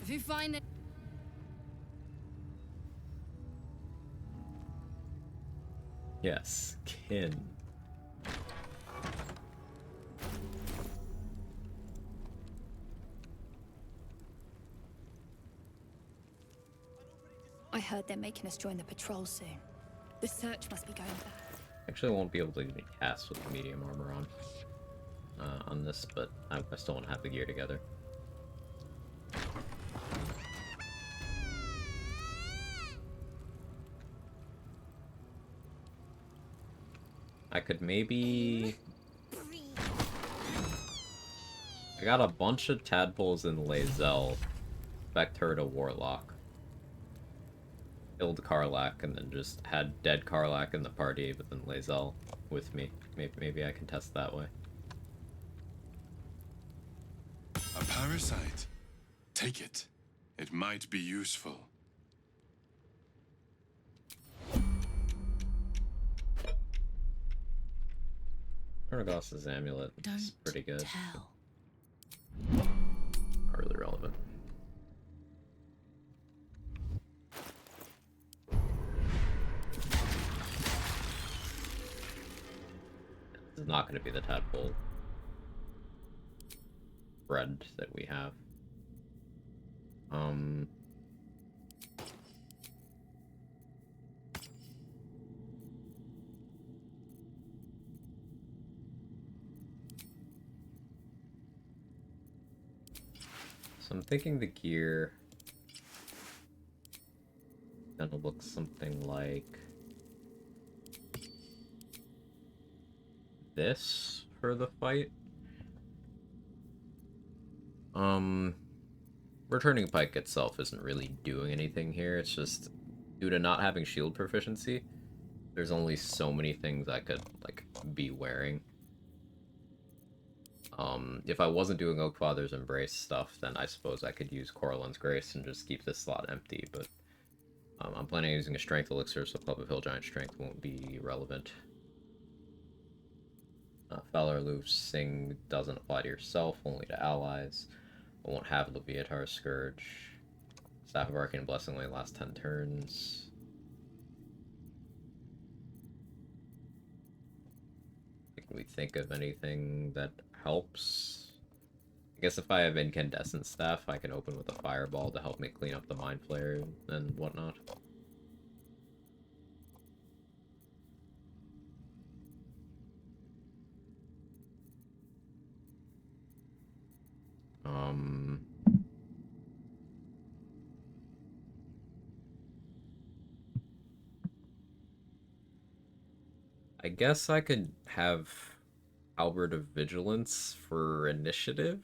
If you find it. Yes, kin. I heard they're making us join the patrol soon. The search must be going bad. Actually, I won't be able to even cast with the medium armor on. on this, but I still want to have the gear together. I could maybe... I got a bunch of tadpoles in Lae'zel. Spect her to Warlock. Killed Karlach and then just had dead Karlach in the party, but then Lae'zel with me. Maybe I can test that way. A parasite. Take it. It might be useful. Argos's amulet is pretty good. Tell. Not really relevant. This is not going to be the tadpole bread that we have. So I'm thinking the gear gonna look something like this for the fight. Returning Pike itself isn't really doing anything here. It's just due to not having shield proficiency, there's only so many things I could like be wearing. If I wasn't doing Oakfather's Embrace stuff, then I suppose I could use Corallin's Grace and just keep this slot empty, but I'm planning on using a Strength Elixir, so Club of Hill Giant Strength won't be relevant. Valor Loof Sing doesn't apply to yourself, only to allies. I won't have Leviatar's Scourge. Staff of Arcane Blessing only lasts 10 turns. Can we think of anything that helps? I guess if I have Incandescent Staff, I can open with a Fireball to help me clean up the Mind Flare and whatnot. I guess I could have Albert of Vigilance for initiative.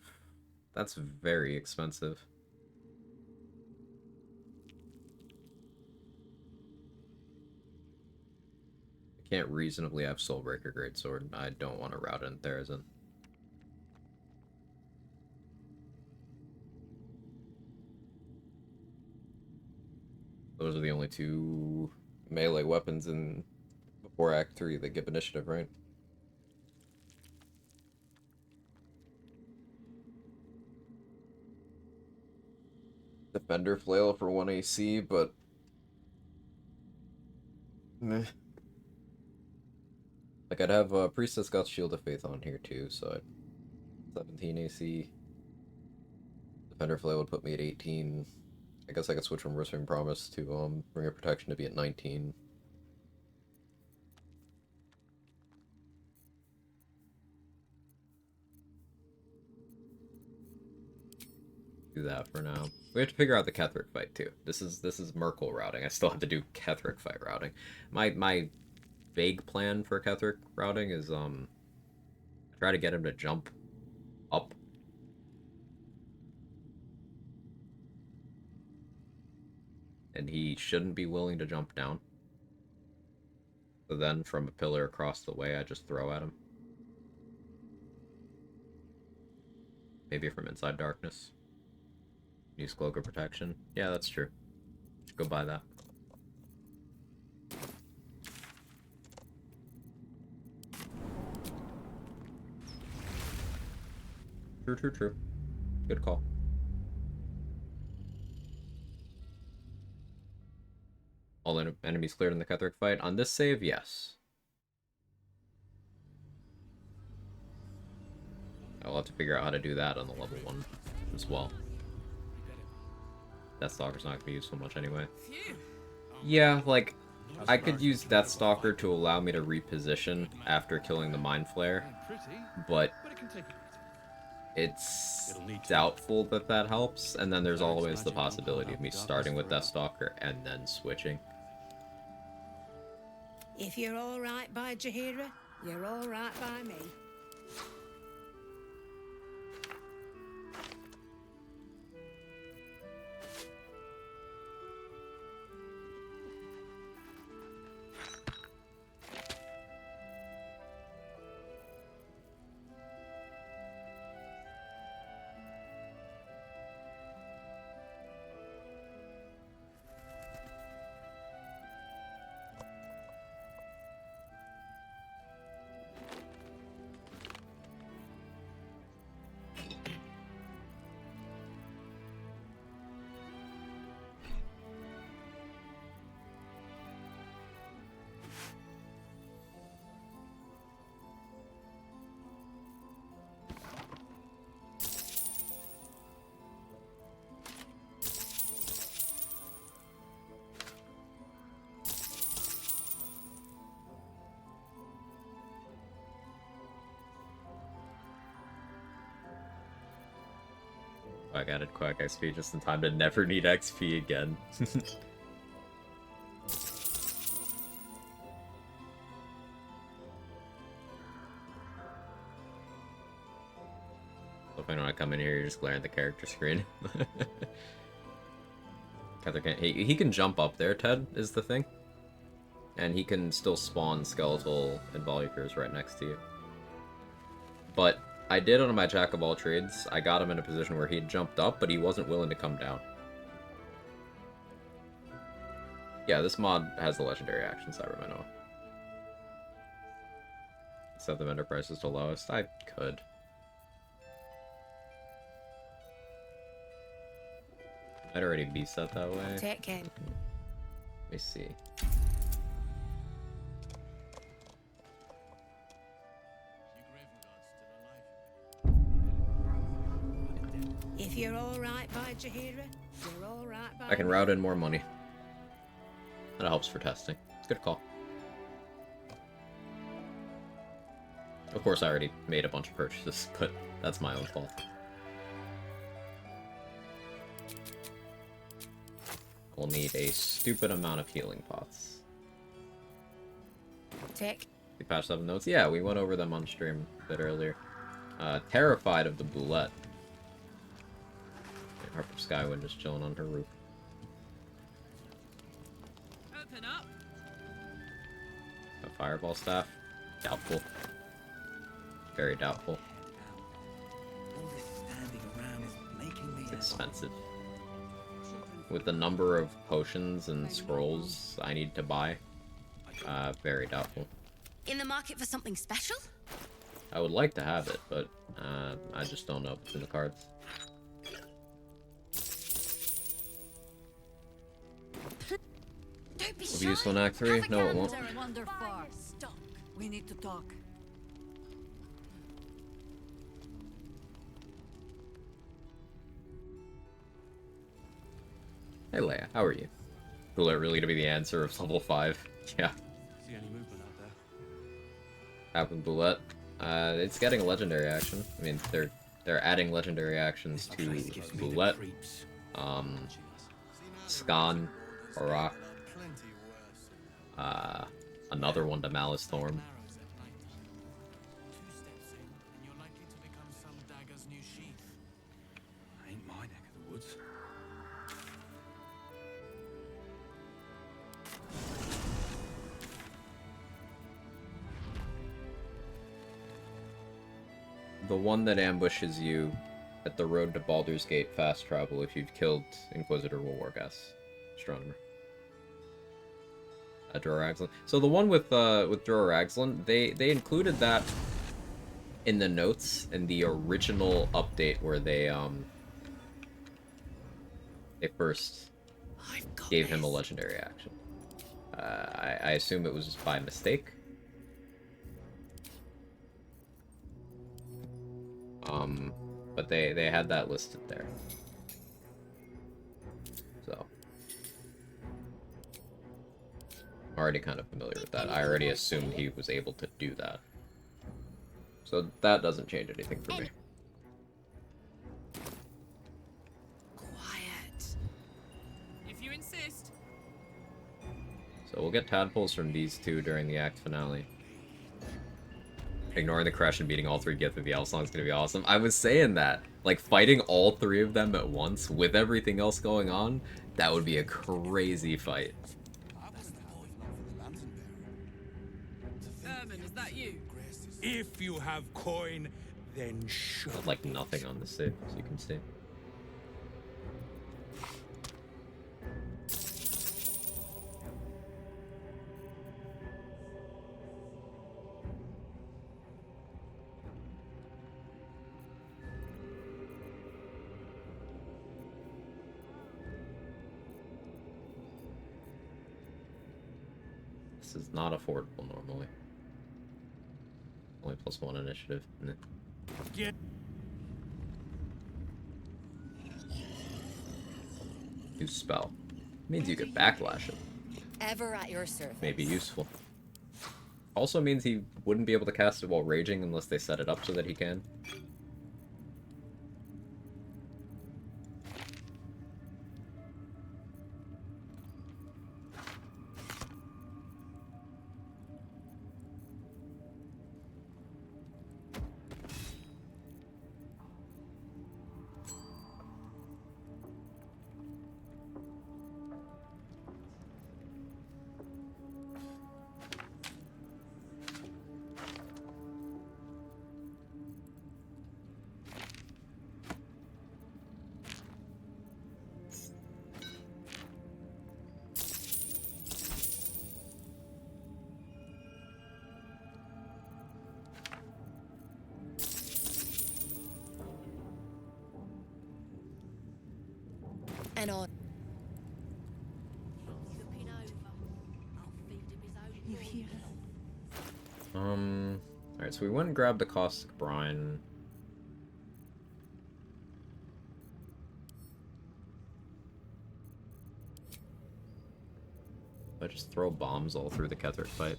That's very expensive. I can't reasonably have Soulbreaker Greatsword. I don't want to route in Therazin. Those are the only two melee weapons in before Act 3 that give initiative, right? Defender Flail for 1 AC, but... meh. Like, I'd have Priestess got Shield of Faith on here, too, so I'd... 17 AC. Defender Flail would put me at 18. I guess I could switch from Whispering Promise to Ring of Protection to be at 19. Do that for now. We have to figure out the Ketheric fight too. This is Merkel routing. I still have to do Ketheric fight routing. My vague plan for Ketheric routing is try to get him to jump up. And he shouldn't be willing to jump down. So then from a pillar across the way I just throw at him. Maybe from inside darkness. Use Cloak of Protection. Yeah, that's true. Go buy that. True. Good call. All enemies cleared in the Ketheric fight. On this save, yes. I'll have to figure out how to do that on the level 1 as well. Deathstalker's not going to be useful much anyway. Yeah, like, I could use Deathstalker to allow me to reposition after killing the Mind Flare, but It's doubtful that that helps, and then there's always the possibility of me starting with Deathstalker and then switching. If you're all right by Jahira, you're all right by me. Quag added Quag XP just in time to never need XP again. So if I don't come in here, you just glare at the character screen. He can jump up there, Ted, is the thing. And he can still spawn skeletal involucres right next to you. But I did on my Jack of all trades. I got him in a position where he had jumped up, but he wasn't willing to come down. Yeah, this mod has the legendary actions, Cybermeno. Set the vendor prices to lowest. I could. Might already be set that way. Take care. Let me see. If you're all right by Jahira, you're all right by I can route in more money. That helps for testing. It's a good call. Of course, I already made a bunch of purchases, but that's my own fault. We'll need a stupid amount of healing pots. Tick. We patched up notes. Yeah, we went over them on stream a bit earlier. Terrified of the boulette. Harper Skywind just chilling on her roof. Open up. A fireball staff? Doubtful. Very doubtful. All this standing around is making me It's expensive. With the number of potions and scrolls I need to buy, very doubtful. In the market for something special? I would like to have it, but I just don't know if it's in the cards. Don't be Will be shy. useful in Act 3? Have a No, it gander. won't. Stop. We need to talk. Hey Leia, how are you? Boulette really to be the answer of level 5? Yeah. See any movement out there? Happen Boulette. It's getting a legendary action. I mean, they're adding legendary actions to Boulette, Scan, Barak, another one to Malice Thorn. Ain't my neck of the woods. The one that ambushes you at the road to Baldur's Gate fast travel if you've killed Inquisitor Warwargas, Astronomer. Droraxlin. So the one with Droraxlin, they included that in the notes in the original update where they first gave him a legendary action. I assume it was just by mistake. But they had that listed there. So I'm already kind of familiar with that. I already assumed he was able to do that. So that doesn't change anything for me. Quiet. If you insist. So we'll get tadpoles from these two during the act finale. Ignoring the crush and beating all three to get through the L song is gonna be awesome. I was saying that. Like, fighting all three of them at once, with everything else going on, that would be a crazy fight. Herman, is that you? If you have coin, then show. Like, nothing on the save, as you can see. This is not affordable normally. Only +1 initiative. Nah. Get. Use spell. Means you could backlash it. Ever at your service. May be useful. Also means he wouldn't be able to cast it while raging unless they set it up so that he can. And on. You hear? Alright, so we went and grabbed the caustic brine. I just throw bombs all through the Ketheric fight.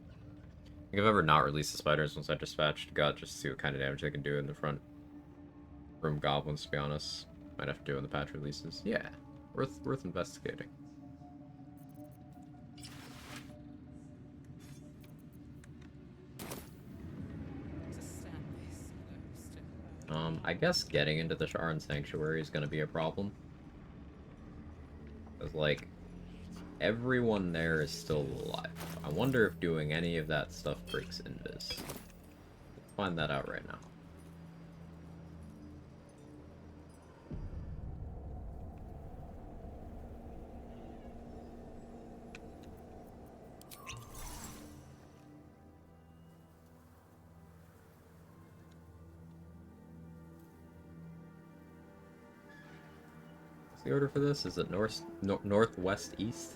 I think I've ever not released the spiders once I dispatched God just to see what kind of damage they can do in the front room goblins, to be honest. Might have to do in the patch releases. Yeah, worth investigating. I guess getting into the Sharan Sanctuary is going to be a problem. Because, like, everyone there is still alive. I wonder if doing any of that stuff breaks invis. Let's find that out right now. The order for this? Is it northwest east?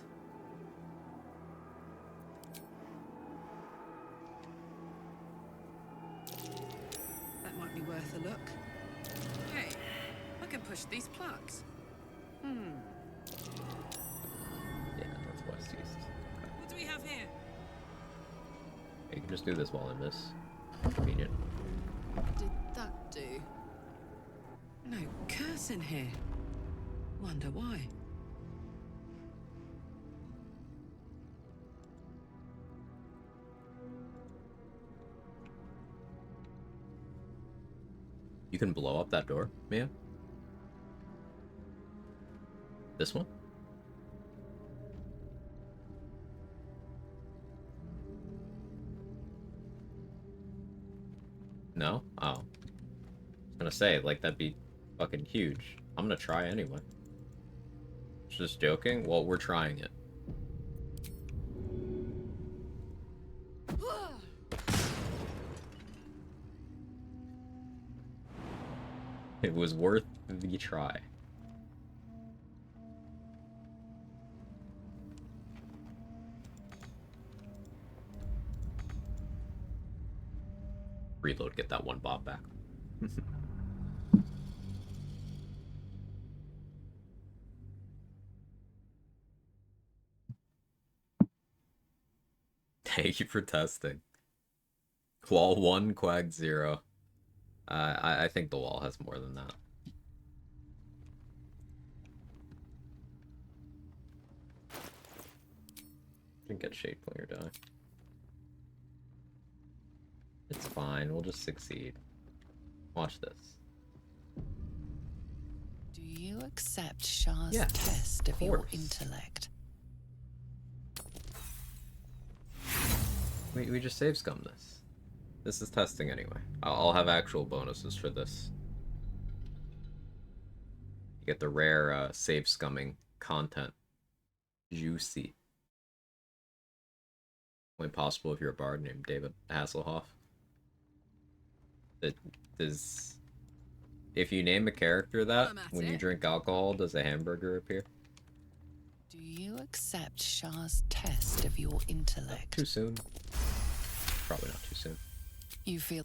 That might be worth a look. Hey, I can push these plugs. Yeah, northwest east. What do we have here? You can just do this while in this. Convenient. What did that do? No curse in here. Wonder why. You can blow up that door, Mia? This one? No? Oh. I was gonna say, like, that'd be fucking huge. I'm gonna try anyway. Just joking? Well, we're trying it. It was worth the try. Reload, get that one bomb back. Thank you for testing. Wall 1, Quag 0. I think the wall has more than that. Didn't get shade player, do I? It's fine, we'll just succeed. Watch this. Do you accept Shah's Yes, test of of your course. intellect? We just save scum this. This is testing anyway. I'll have actual bonuses for this. You get the rare save scumming content. Juicy. Only possible if you're a bard named David Hasselhoff. If you name a character that, when you drink alcohol, does a hamburger appear? Do you accept Shah's test of your intellect? Too soon. Probably not too soon. You feel...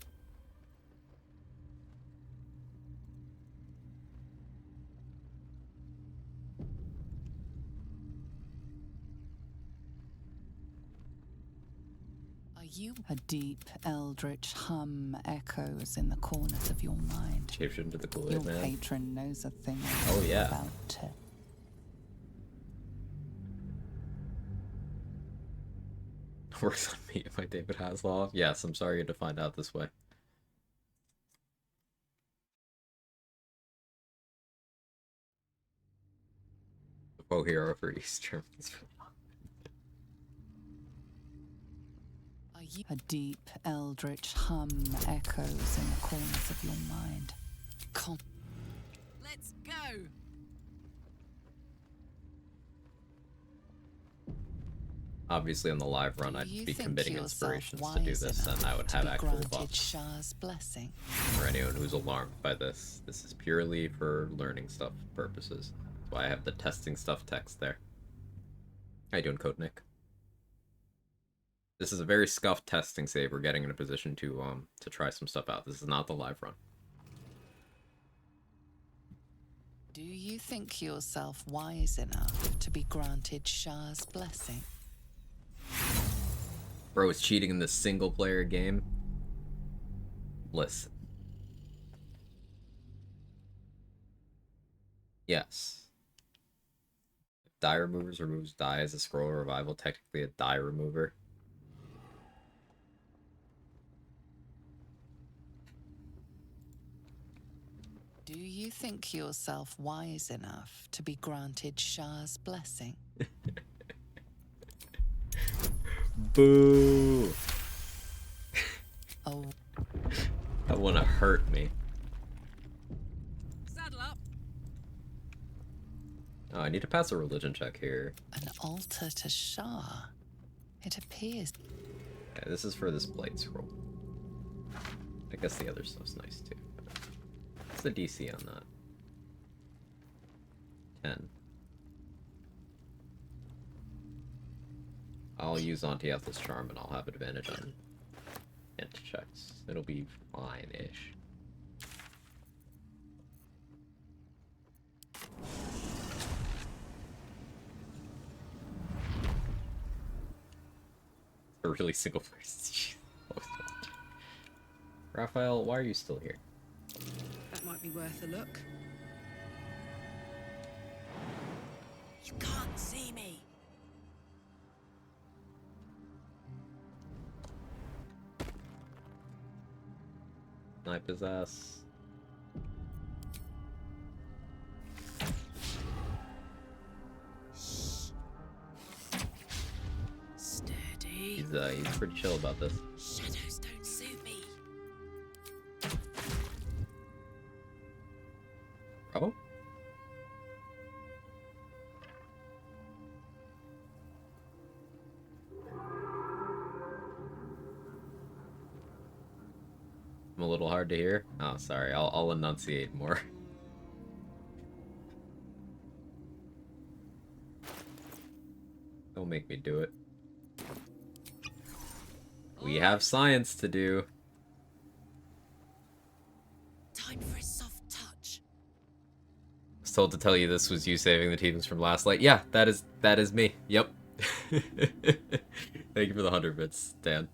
Are you... A deep, eldritch hum echoes in the corners of your mind. Shaped into the Kool-Aid Your Man. patron knows a thing Oh, yeah. about it. Works on me by David Hasselhoff. Yes, I'm sorry you had to find out this way. The faux hero for East Germans. Are you... A deep, eldritch hum echoes in the corners of your mind. Let's go! Obviously, on the live run, Do I'd you be think committing yourself inspirations to do wise this, and enough I would to have be actual granted buffs. Shah's blessing? For anyone who's alarmed by this, this is purely for learning stuff purposes. That's why I have the testing stuff text there. How you doing, Code Nick? This is a very scuffed testing save. We're getting in a position to try some stuff out. This is not the live run. Do you think yourself wise enough to be granted Shah's blessing? Bro is cheating in this single player game. Listen. Yes. If die removers removes die as a scroll revival, technically a die remover. Do you think yourself wise enough to be granted Shah's blessing? Boo! Oh. That wanna hurt me. Saddle up. Oh, I need to pass a religion check here. An altar to Shah. It appears. Yeah, this is for this blade scroll. I guess the other stuff's nice too. What's the DC on that? 10. I'll use Anti-Ethel's Charm and I'll have advantage on int checks. It'll be fine-ish. A really single place. Raphael, why are you still here? That might be worth a look. You can't see me. Snipe his ass. Steady. He's pretty chill about this. Shadows don't suit me. Oh? I'm a little hard to hear. Oh, sorry. I'll enunciate more. Don't make me do it. We have science to do. Time for a soft touch. I was told to tell you this was you saving the teams from last light. Yeah, that is me. Yep. Thank you for the 100 bits, Dan.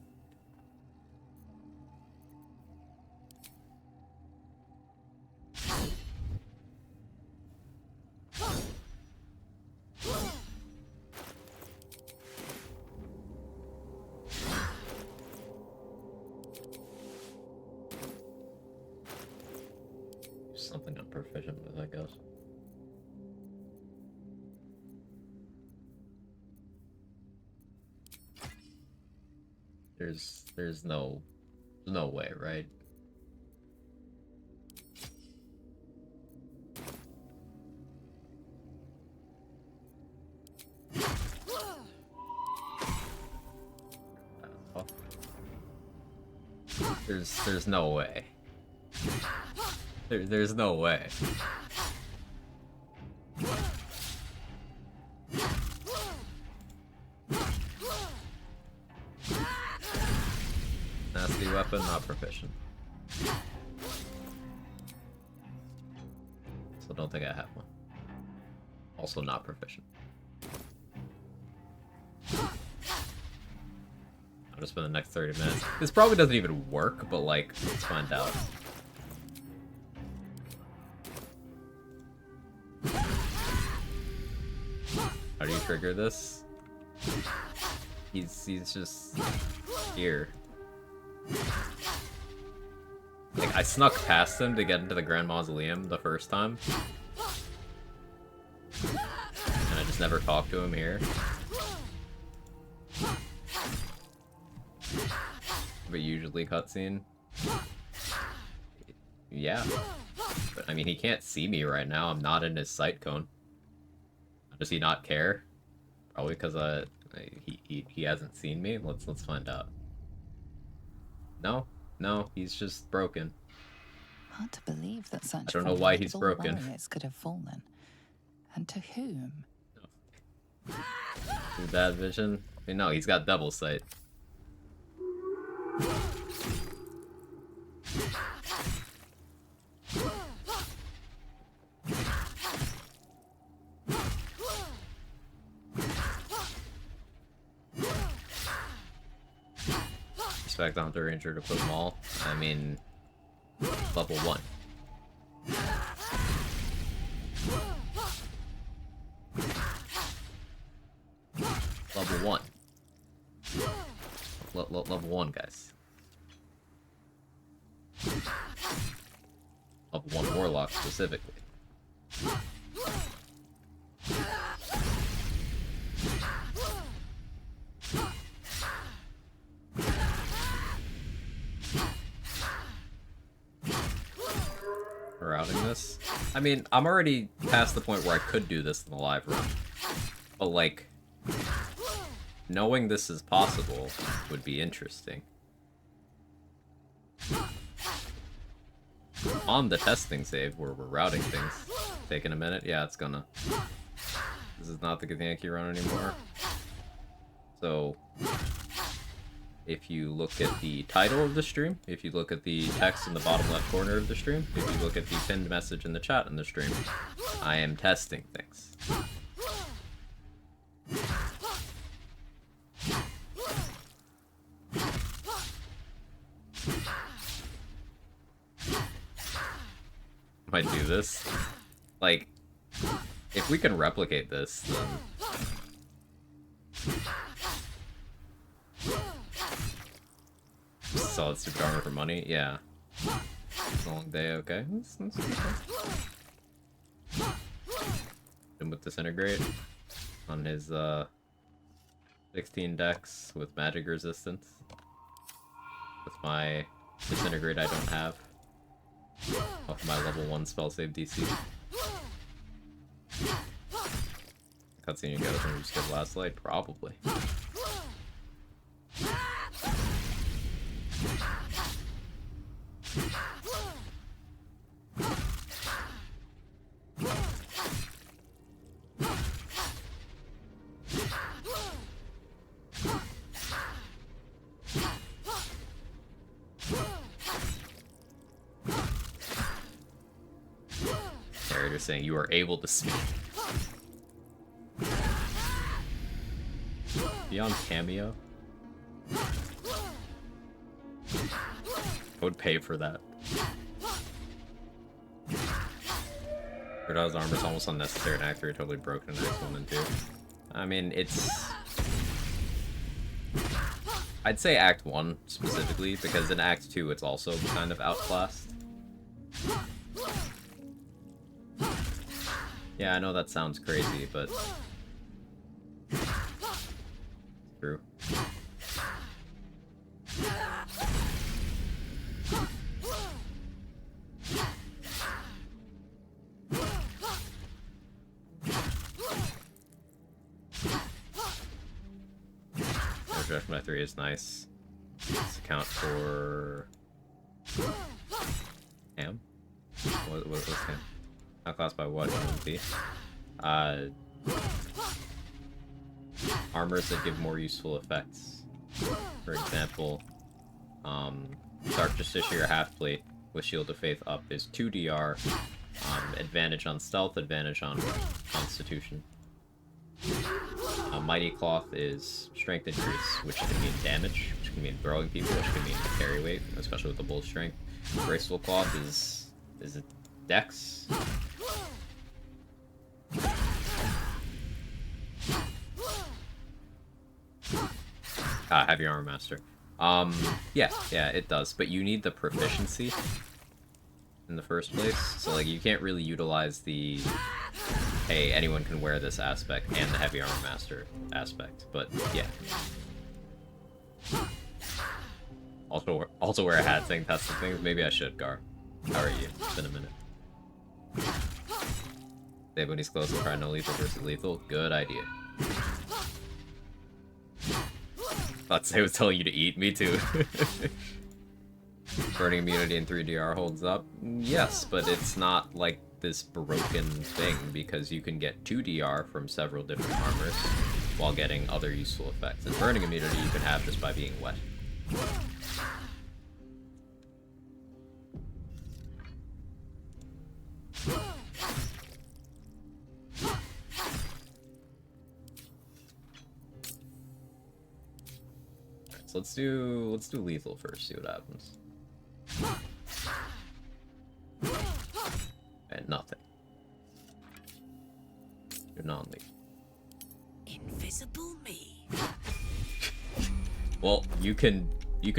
Something I'm proficient with, I guess. There's no way, right? There's no way. There's no way. Nasty weapon, not proficient. So don't think I have one. Also not proficient. I'll just spend the next 30 minutes. This probably doesn't even work, but like, let's find out. How do you trigger this? He's just here. Like, I snuck past him to get into the Grand Mausoleum the first time. And I just never talked to him here. But usually cutscene. Yeah. But I mean, he can't see me right now. I'm not in his sight cone. Does he not care? Probably because he hasn't seen me. Let's find out. No, he's just broken. Hard to believe that such I don't know why he's broken. warriors could have fallen. And to whom? Through bad vision? I mean, no, he's got double sight. Expect the Hunter Ranger to put them all. I mean, level 1. Level 1. Level 1, guys. Level 1 Warlock specifically. Routing this? I mean, I'm already past the point where I could do this in the live run. But like, knowing this is possible would be interesting. On the testing save where we're routing things. Taking a minute? Yeah, it's gonna. This is not the Githyanki run anymore. So, if you look at the title of the stream, if you look at the text in the bottom left corner of the stream, if you look at the pinned message in the chat in the stream, I am testing things. Might do this. Like, if we can replicate this, then... Solid super armor for money? Yeah. It's a long day, okay. That's okay. Him with Disintegrate on his 16 dex with magic resistance. With my Disintegrate I don't have. Off my level 1 spell save DC. Cutscene you get when you just get last light? Probably. You're saying you are able to speak. Beyond cameo? I would pay for that. Rada's armor is almost unnecessary in Act 3, totally broken in Act 1 and 2. I mean, it's... I'd say Act 1 specifically, because in Act 2 it's also kind of outclassed. Yeah, I know that sounds crazy, but... True. Rejection by 3 is nice. Let's account for... Ham? What's Ham? Outclassed by what? Armors that give more useful effects. For example, Dark Justiciar Half-Plate with Shield of Faith up is 2 DR, advantage on Stealth, advantage on Constitution. Mighty Cloth is Strength Increase, which can mean damage, which can mean throwing people, which can mean carry weight, especially with the Bull Strength. Graceful Cloth is it Dex? Heavy Armor Master. Yeah, it does, but you need the proficiency in the first place, so like you can't really utilize the hey, anyone can wear this aspect and the Heavy Armor Master aspect, but yeah. Also wear a hat saying that's the thing. Maybe I should, Gar. How are you? It's been a minute. Save when he's close and try no lethal versus lethal. Good idea. Thought Say was telling you to eat. Me too. Burning immunity in 3DR holds up. Yes, but it's not like this broken thing because you can get 2DR from several different armors while getting other useful effects. And burning immunity you can have just by being wet. Alright, so let's do lethal first, see what happens. And nothing. You're non-lethal. Invisible me. Well, you can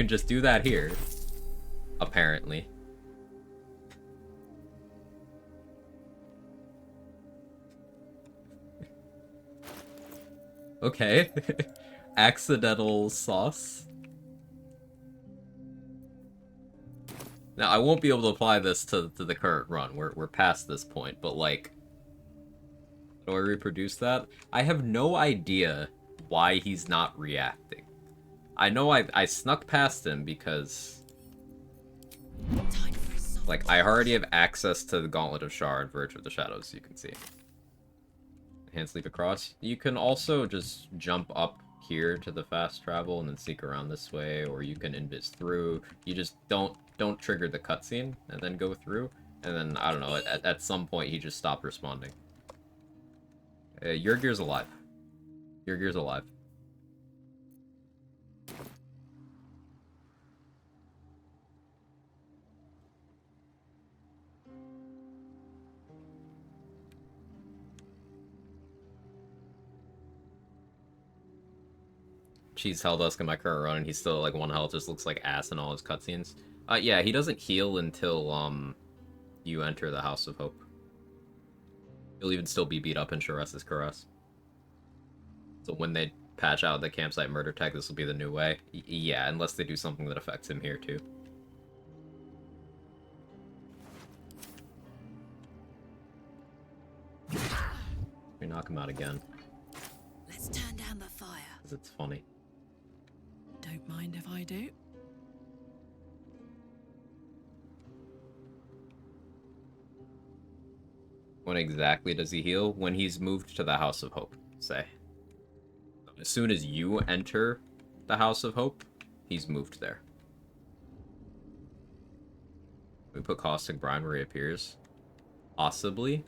just do that here. Apparently. Okay. Accidental sauce. Now, I won't be able to apply this to the current run. We're past this point, but like... Do I reproduce that? I have no idea why he's not reacting. I know I snuck past him because... Like, I already have access to the Gauntlet of Shar and Verge of the Shadows, you can see. Enhanced Leap Across. You can also just jump up here to the fast travel and then sneak around this way, or you can invis through. You just don't trigger the cutscene and then go through, and then, I don't know, at some point he just stopped responding. Your gear's alive. Your gear's alive. Cheese held us in my current run, and he's still like 1 health, just looks like ass in all his cutscenes. Yeah, he doesn't heal until, you enter the House of Hope. He'll even still be beat up in Shares's Caress. So when they patch out the campsite murder tech, this will be the new way. Yeah, unless they do something that affects him here, too. We knock him out again. Let's turn down the fire. Because it's funny. Don't mind if I do. When exactly does he heal? When he's moved to the House of Hope, say. As soon as you enter the House of Hope, he's moved there. We put Caustic Brine where he appears. Possibly.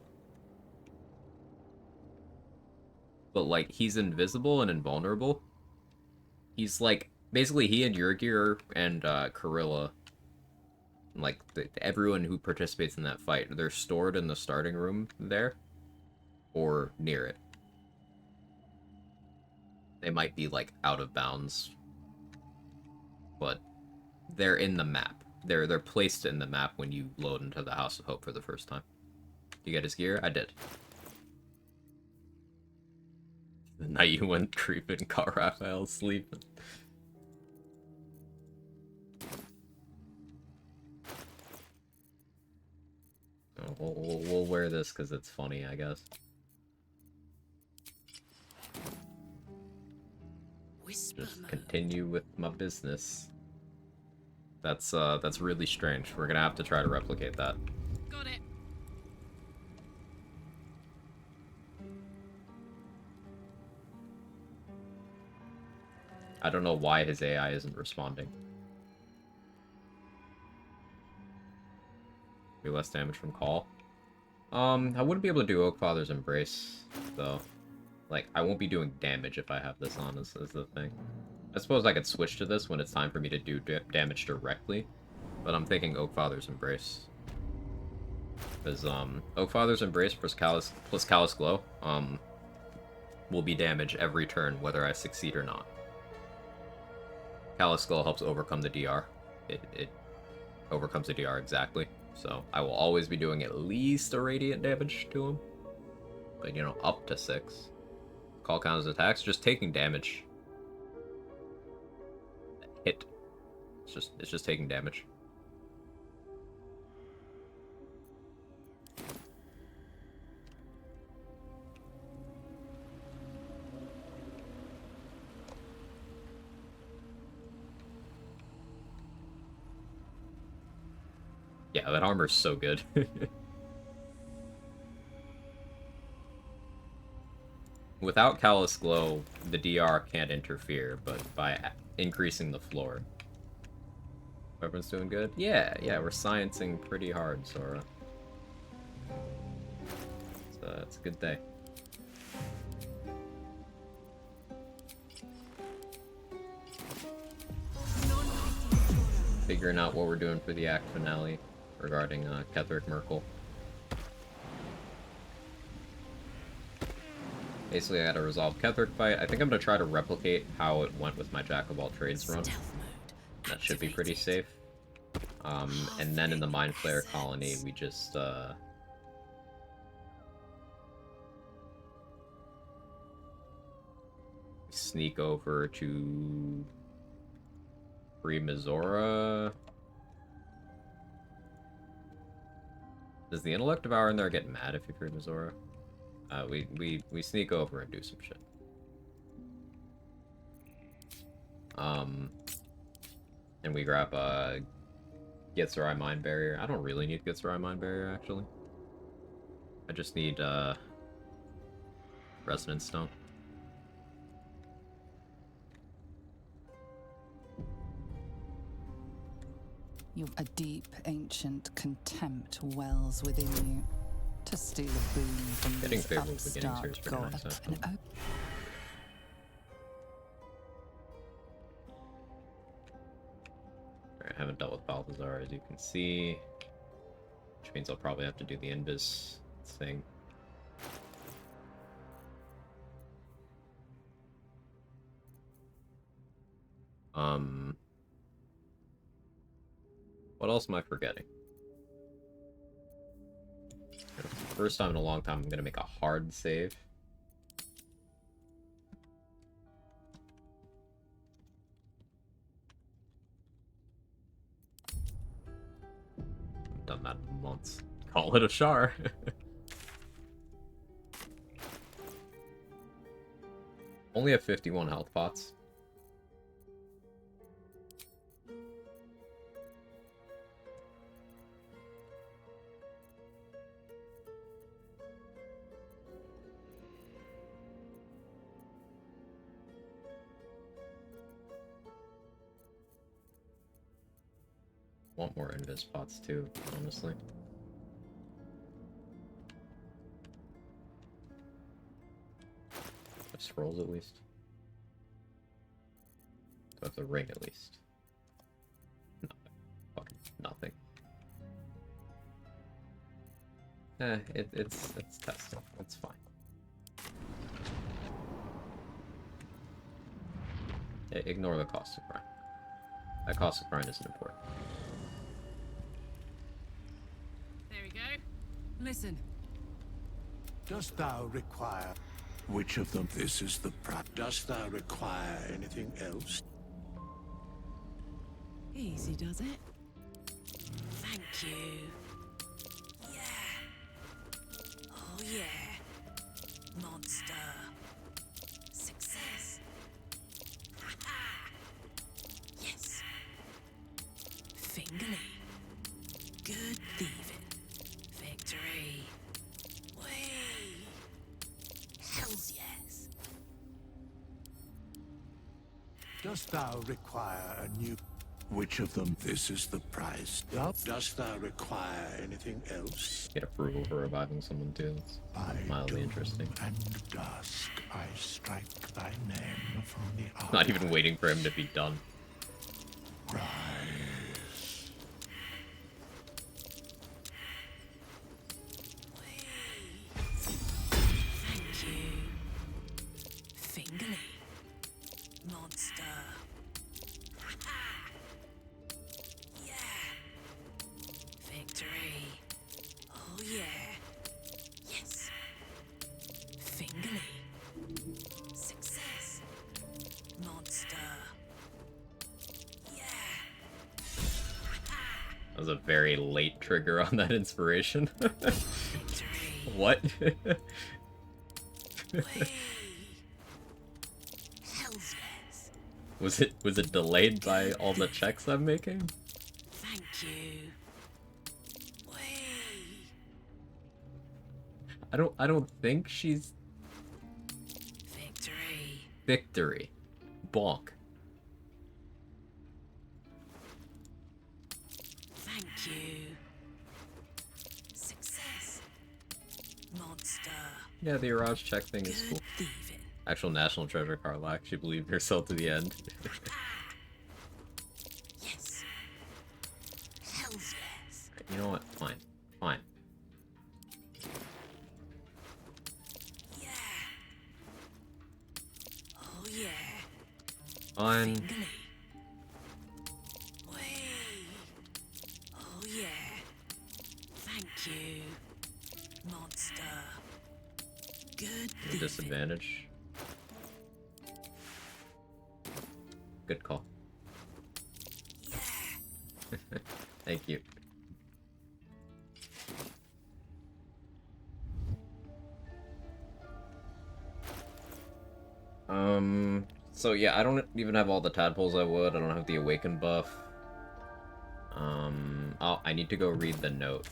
But, like, he's invisible and invulnerable. He's, like, basically he and Yurgir and Karilla like everyone who participates in that fight, they're stored in the starting room there or near it. They might be like out of bounds, but they're in the map. They're placed in the map when you load into the House of Hope for the first time. You get his gear? I did. The night you went creeping, caught Raphael sleeping. Oh, we'll wear this because it's funny, I guess. Just continue with my business. That's really strange. We're gonna have to try to replicate that. Got it. I don't know why his AI isn't responding. Be less damage from call. I wouldn't be able to do Oakfather's Embrace, though. Like, I won't be doing damage if I have this on, is the thing. I suppose I could switch to this when it's time for me to do damage directly, but I'm thinking Oakfather's Embrace. Because, Oakfather's Embrace plus Callous Glow, will be damage every turn, whether I succeed or not. Callous Glow helps overcome the DR. It overcomes the DR exactly. So I will always be doing at least a radiant damage to him. But, you know, up to 6. Call counters attacks, just taking damage. Hit. It's just taking damage. Yeah, that armor's so good. Without Callous Glow, the DR can't interfere, but by increasing the floor. Everyone's doing good? Yeah, we're sciencing pretty hard, Sora. So it's a good day. Figuring out what we're doing for the act finale regarding Ketheric Merkel. Basically, I gotta resolve Ketheric fight. I think I'm gonna try to replicate how it went with my Jack of all trades run. That should be pretty safe. And then in the Mind Flayer colony, we just sneak over to free Mizora. Does the Intellect Devourer in there get mad if you free Mizora? We sneak over and do some shit. And we grab Gitsurai Mind Barrier. I don't really need Gitsurai Mind Barrier, actually. I just need Resonance Stone. A deep, ancient contempt wells within you to steal a boon from Getting these favorable beginnings here upstart is pretty nice, gods. actually. Alright, I haven't dealt with Balthazar, as you can see. Which means I'll probably have to do the Invis thing. What else am I forgetting? First time in a long time, I'm gonna make a hard save. I've done that in months. Call it a Shar. Only have 51 health pots. Want more invis pots too, honestly. Scrolls at least. So I have the ring at least. Nothing. Fucking nothing. It's testing. It's fine. Ignore the cost of brine. That cost of brine isn't important. There we go. Listen. Dost thou require... Which of them? This is the Dost thou require anything else? Easy does it. Thank you. Yeah. Oh yeah. Monster. Success. Ha-ha. Yes. Fingerly. Good thieving. Victory. Whee. Hells yes. Dost thou require a new... Which of them? This is the price. Dost thou require anything else? Get approval for reviving someone too. It's mildly interesting. And dusk I strike thy name from the Not even waiting for him to be done. Rise. Thank you. Fingerly. Monster. Ha-ha. Yeah. Victory. Oh yeah. Yes. Fingerly. Success. Monster. Yeah. Ha-ha. That was a very late trigger on that inspiration. Victory. What? Whee. Hells yes. Was it delayed by all the checks I'm making? Thank you. Whee. I don't think she's Victory. victory. Bonk. Thank you. Success. Monster. Yeah, the Iraj check thing is cool. Good thieving. Actual national treasure, Karlak. She believed herself to the end. Yes. Hells yes. You know what? Fine. Fine. Yeah. Oh yeah. Fine. Fingerly. Whee. Oh yeah. Thank you. Monster. Good thieving. Disadvantage. Good call. Yeah. Thank you. So yeah, I don't even have all the tadpoles I would. I don't have the awaken buff. Oh, I need to go read the note.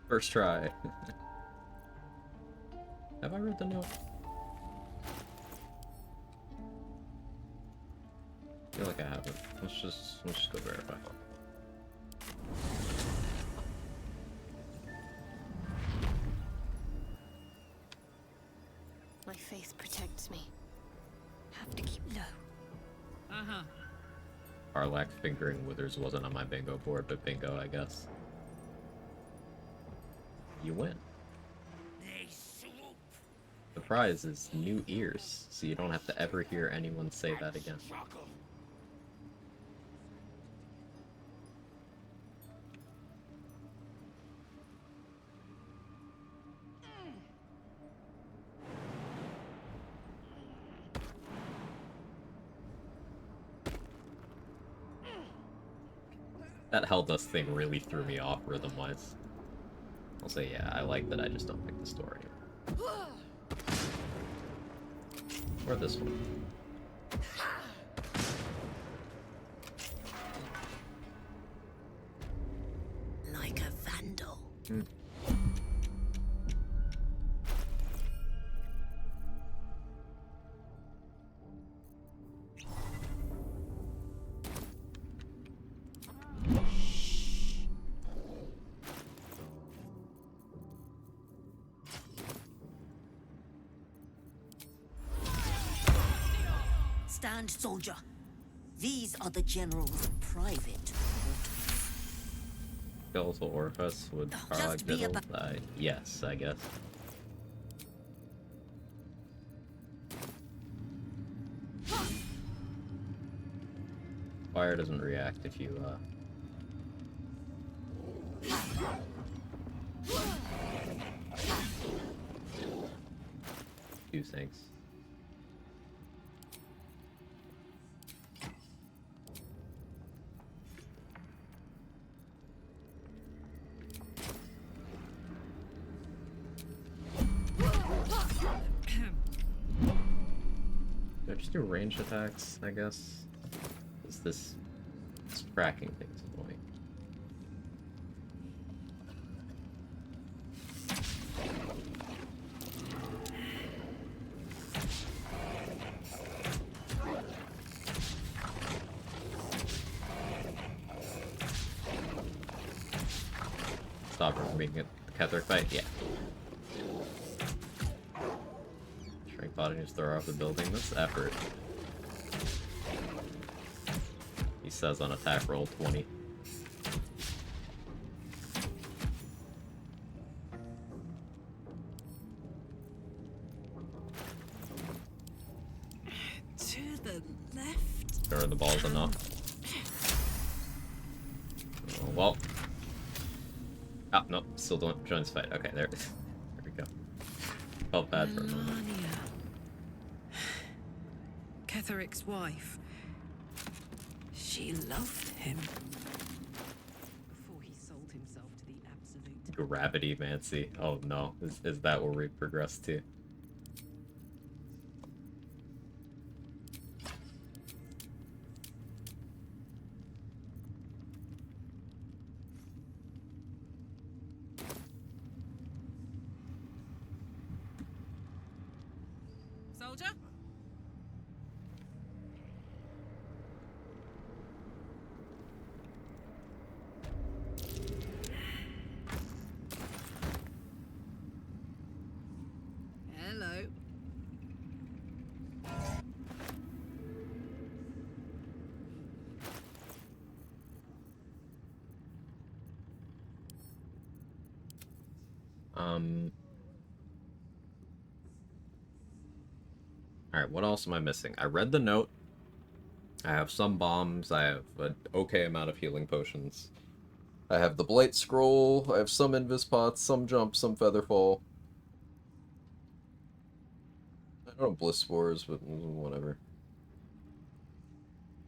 First try. Have I read the note? I feel like I haven't. Let's just go verify. My faith protects me. Have to keep low. Uh-huh. Arlac fingering withers wasn't on my bingo board, but bingo, I guess. You win. The prize is new ears, so you don't have to ever hear anyone say that again. That Hell Dust thing really threw me off rhythm-wise. I'll say, yeah, I like that I just don't pick the story. Or this one. Like a vandal. Stand, soldier. These are the general's private quarters. skeletal orifice would Just Quag be diddle die? Yes, I guess. Fire doesn't react if you do things. Do I just do ranged attacks, I guess? Is this cracking things annoying? Stop her from being a Ketheric fight? Yeah. Shrink body just throw her off the building. That's effort. He says on attack roll 20. To the left. Or the ball's enough. Oh, well. Ah, no, still don't join this fight. Okay, there we go. Felt bad for a moment. Melania. Ketheric's wife. She loved him. Before he sold himself to the absolute. Gravity mancy. Oh no, is that where we progress to? Soldier? Hello. Alright, what else am I missing? I read the note. I have some bombs. I have an okay amount of healing potions. I have the Blight Scroll. I have some Invis Pots, some Jump, some Featherfall. I don't know Bliss Spores, but whatever.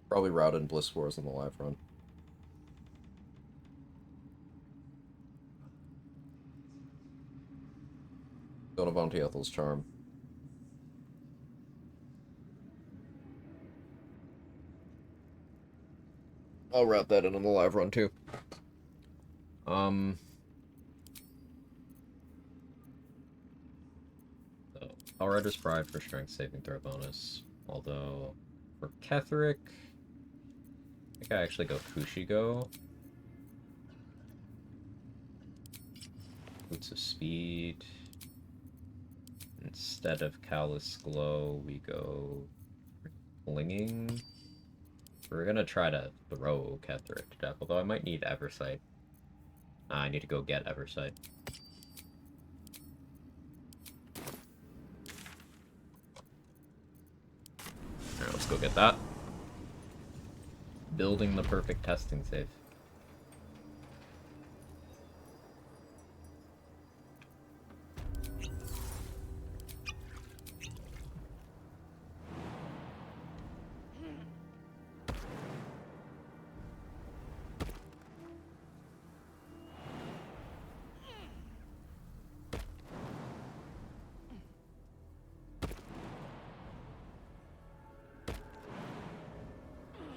Probably routed Bliss Spores in the live run. Don't have Auntie Ethel's Charm. I'll route that in on the live run too. So Outrider's Pride for strength saving throw bonus. Although for Ketheric, I think I actually go Kushigo. Boots of Speed. Instead of Callous Glow, we go Clinging. We're gonna try to throw Ketheric to death, although I might need Eversight. I need to go get Eversight. Alright, let's go get that. Building the perfect testing save.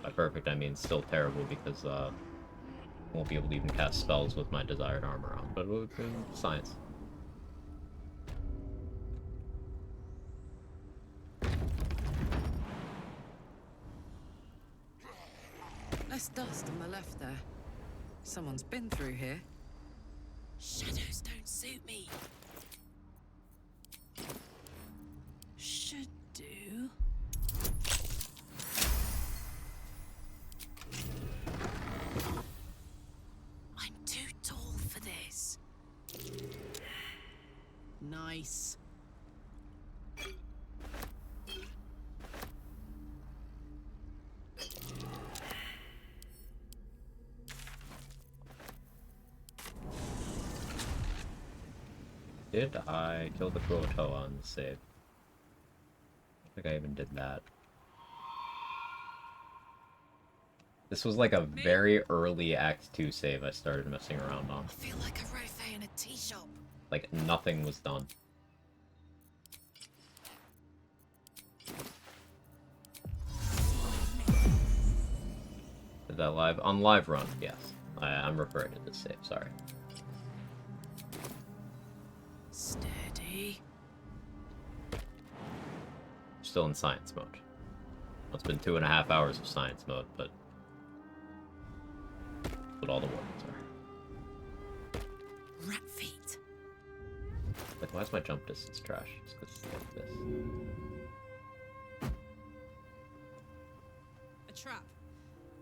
By perfect, I mean still terrible because won't be able to even cast spells with my desired armor on, but we'll do science. Less dust on the left there. Someone's been through here. Shadows don't suit me. Should do. I'm too Nice. Did I kill the Kuoto on the save? I think I even did that. This was like a very early Act 2 save I started messing around on. I feel like a rofé in a tea shop. Like, nothing was done. Is that live? On live run, yes. I'm referring to this save, sorry. Steady. Still in science mode. Well, it's been 2.5 hours of science mode, but all the warnings are. Rat feet. Like, why is my jump distance trash? It's 'cause it's like this. A trap.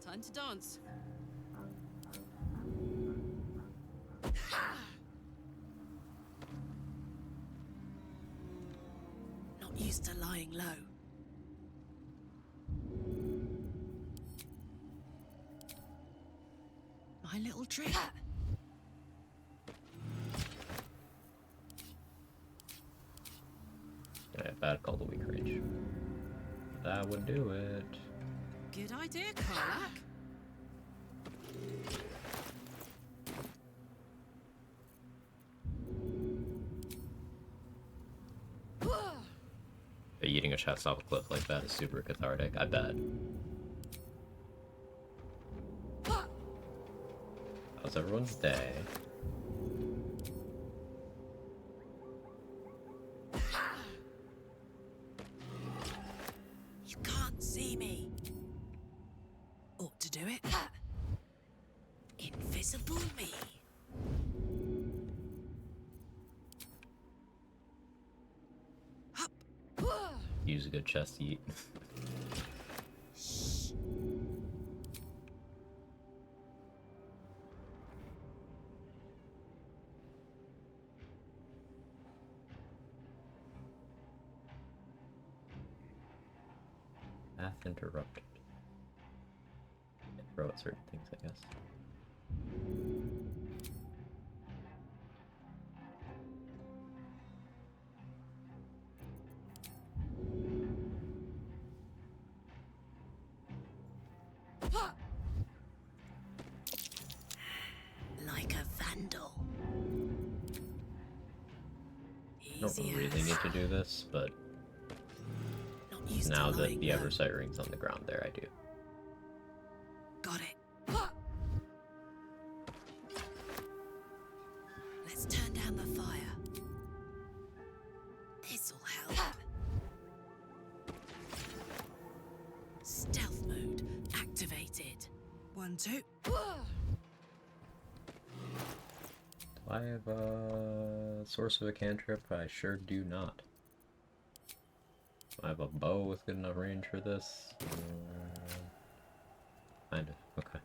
Time to dance. Not used to lying low. My little trick. Yeah, bad call the weak range. That would do it. Good idea, Warlock. Eating a chest off a cliff like that is super cathartic, I bet. How's everyone's day? You can't see me. Ought to do it. Invisible me. Use a good chest to eat. Path interrupted. Throw at certain things, I guess. Like a vandal. I don't really need to do this, but now that the Eversight ring's on the ground there, I do. Got it. Let's turn down the fire. This'll help. Stealth mode activated. 1, 2. Do I have a source of a cantrip? I sure do not. Do I have a bow with good enough range for this? Kind of. Okay.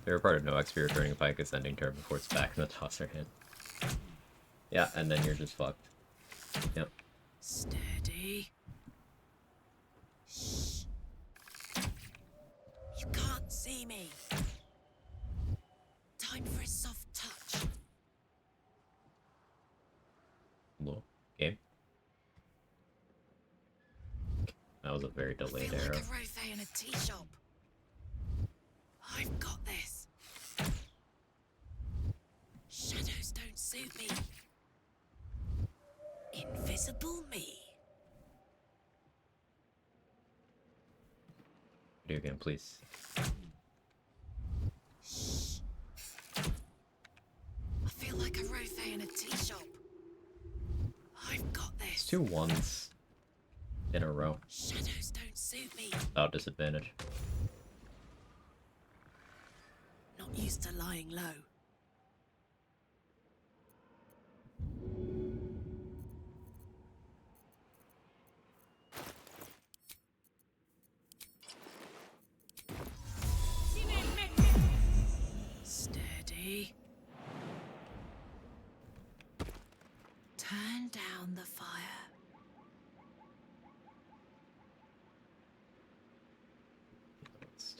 Favorite part of no XP returning a pike is ending turn before it's back in the tosser hand. Yeah, and then you're just fucked. Yep. Steady. Shh. You can't see me. Time for a soft touch. Hello? Game? That was a very delayed Feel arrow. like a rofé in a tea shop. I've got this. Shadows don't suit me. Invisible me. Do again, please. Shh. I feel like a rofé in a tea shop. I've got this. It's 2 1s in a row. Shadows don't suit me. Without disadvantage. Not used to lying low. Steady.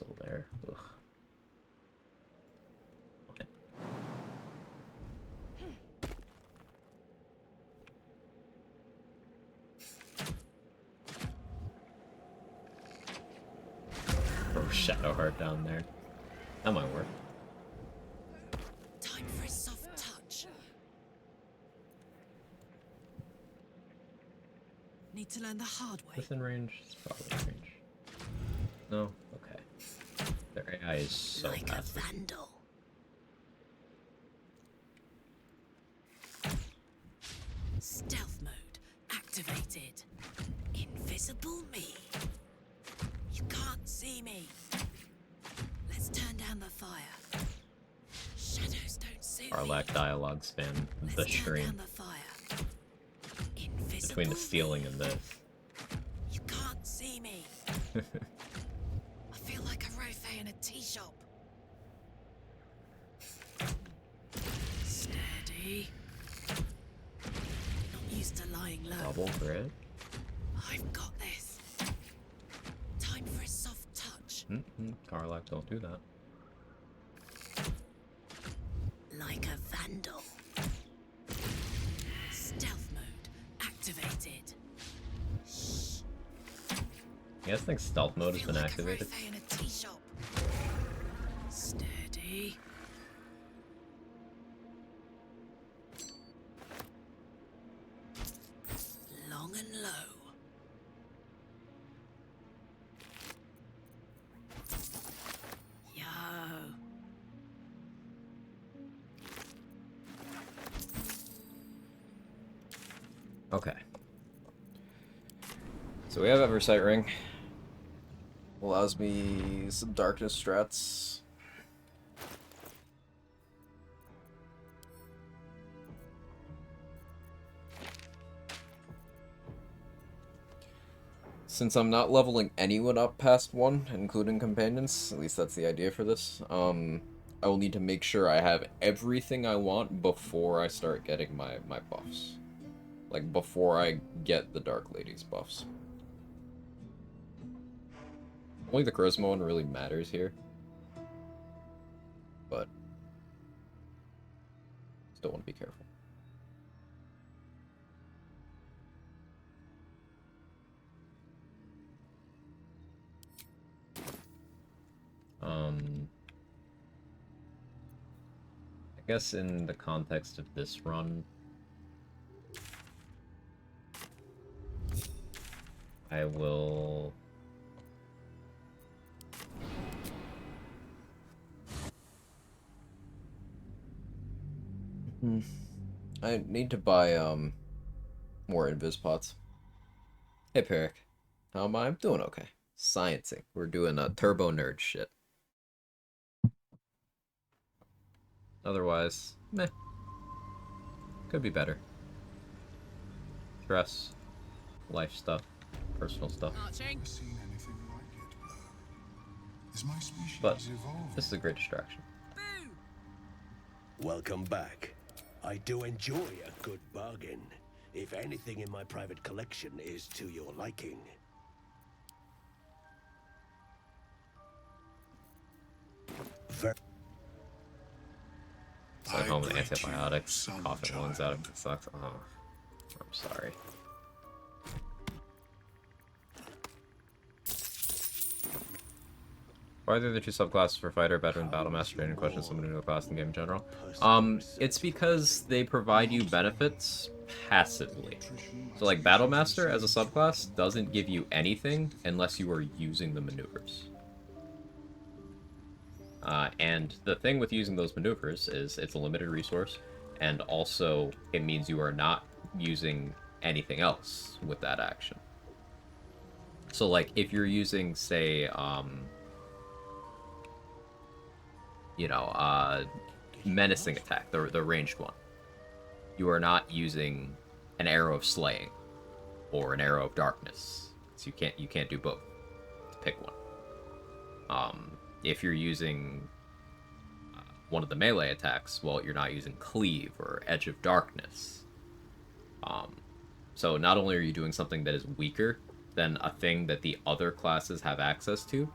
still there. Ugh. Oh, Shadowheart down there. That might work. Time for a soft touch. Need to learn the hard way. Within range? It's probably in range. No? Okay. Their AI is so Like passive. a vandal. Stealth mode activated. Invisible me. You can't see me. Let's turn down the fire. Shadows don't suit Warlock me. dialogue span the Let's turn stream down the fire. Invisible between the stealing and this. You can't see me. I feel like a rofé in a tea shop. Steady. Not used to lying low. Double grid? I've got this. Time for a soft touch. Warlock, don't do that. Like a vandal. Stealth mode activated. Shh. You guys think stealth mode has Feel been like activated? a rofé in a tea shop. Steady. Long and low. Yo. Okay. So we have Eversight Ring. Allows me some darkness strats. Since I'm not leveling anyone up past 1, including companions, at least that's the idea for this, I will need to make sure I have everything I want before I start getting my buffs. Like, before I get the Dark Lady's buffs. Only the Charisma one really matters here. But still want to be careful. I guess in the context of this run, I will... I need to buy, more invis pots. Hey, Peric. How am I? I'm doing okay. Sciencing. We're doing turbo nerd shit. Otherwise, meh. Could be better. Stress, life stuff, personal stuff. Marching. Seen anything like it, Blur? Is my species But evolving? this is a great distraction. Welcome back. I do enjoy a good bargain, if anything in my private collection is to your liking. Sent home with grant you antibiotics, some coughing lungs out of child. it sucks. Oh, I'm sorry. Why are there the two subclasses for fighter, veteran, battle master, training questions, someone new to class in the game in general? It's because they provide you benefits passively. So like battle master as a subclass doesn't give you anything unless you are using the maneuvers. And the thing with using those maneuvers is it's a limited resource, and also it means you are not using anything else with that action. So like if you're using, say, menacing attack, the ranged one, you are not using an arrow of slaying or an arrow of darkness. So you can't do both. To pick one. If you're using one of the melee attacks, well, you're not using cleave or edge of darkness. So not only are you doing something that is weaker than a thing that the other classes have access to,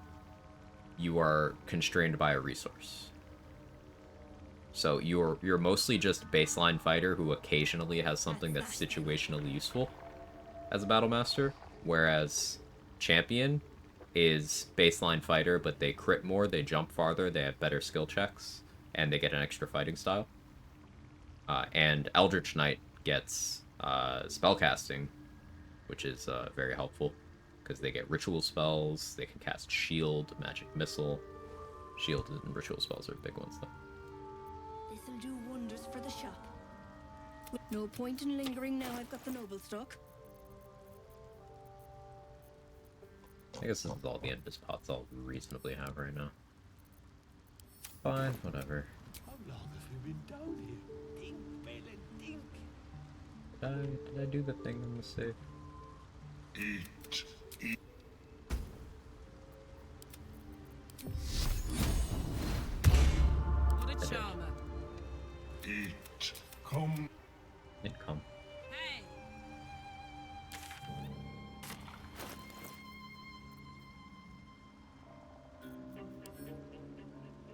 you are constrained by a resource. So you're mostly just baseline fighter who occasionally has something that's situationally useful as a battle master, whereas champion is baseline fighter, but they crit more, they jump farther, they have better skill checks, and they get an extra fighting style. And Eldritch Knight gets spellcasting, which is very helpful, because they get ritual spells, they can cast shield, magic missile. Shield and ritual spells are big ones, though. This'll do wonders for the shop. No point in lingering now I've got the noble stock. I guess this is all the end of this pots I'll reasonably have right now. Fine, whatever. How long have you been down here? Dink, Bill, dink. Did I do the thing on the safe? Eat. What a charmer. Eat. Come. It come. Hey!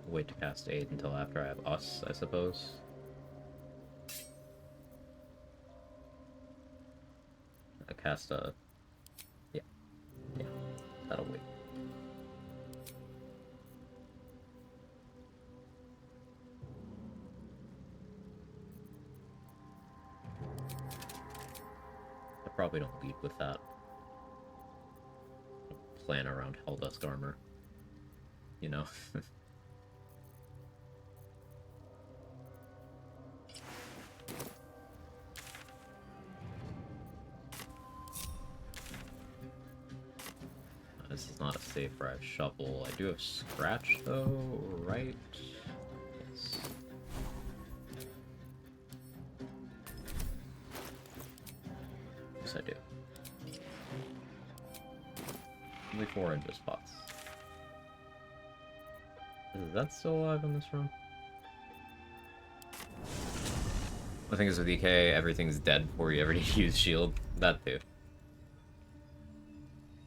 Wait to cast aid until after I have us, I suppose. I cast a... Yeah, that'll wait. I probably don't lead with that. Plan around Helldusk armor. You know? This is not a save where I have shovel. I do have scratch though, right? Yes. Yes, I do. Only 4 invis spots. Is that still alive in this room? The thing is with EK, everything's dead before you ever need to use shield. That too.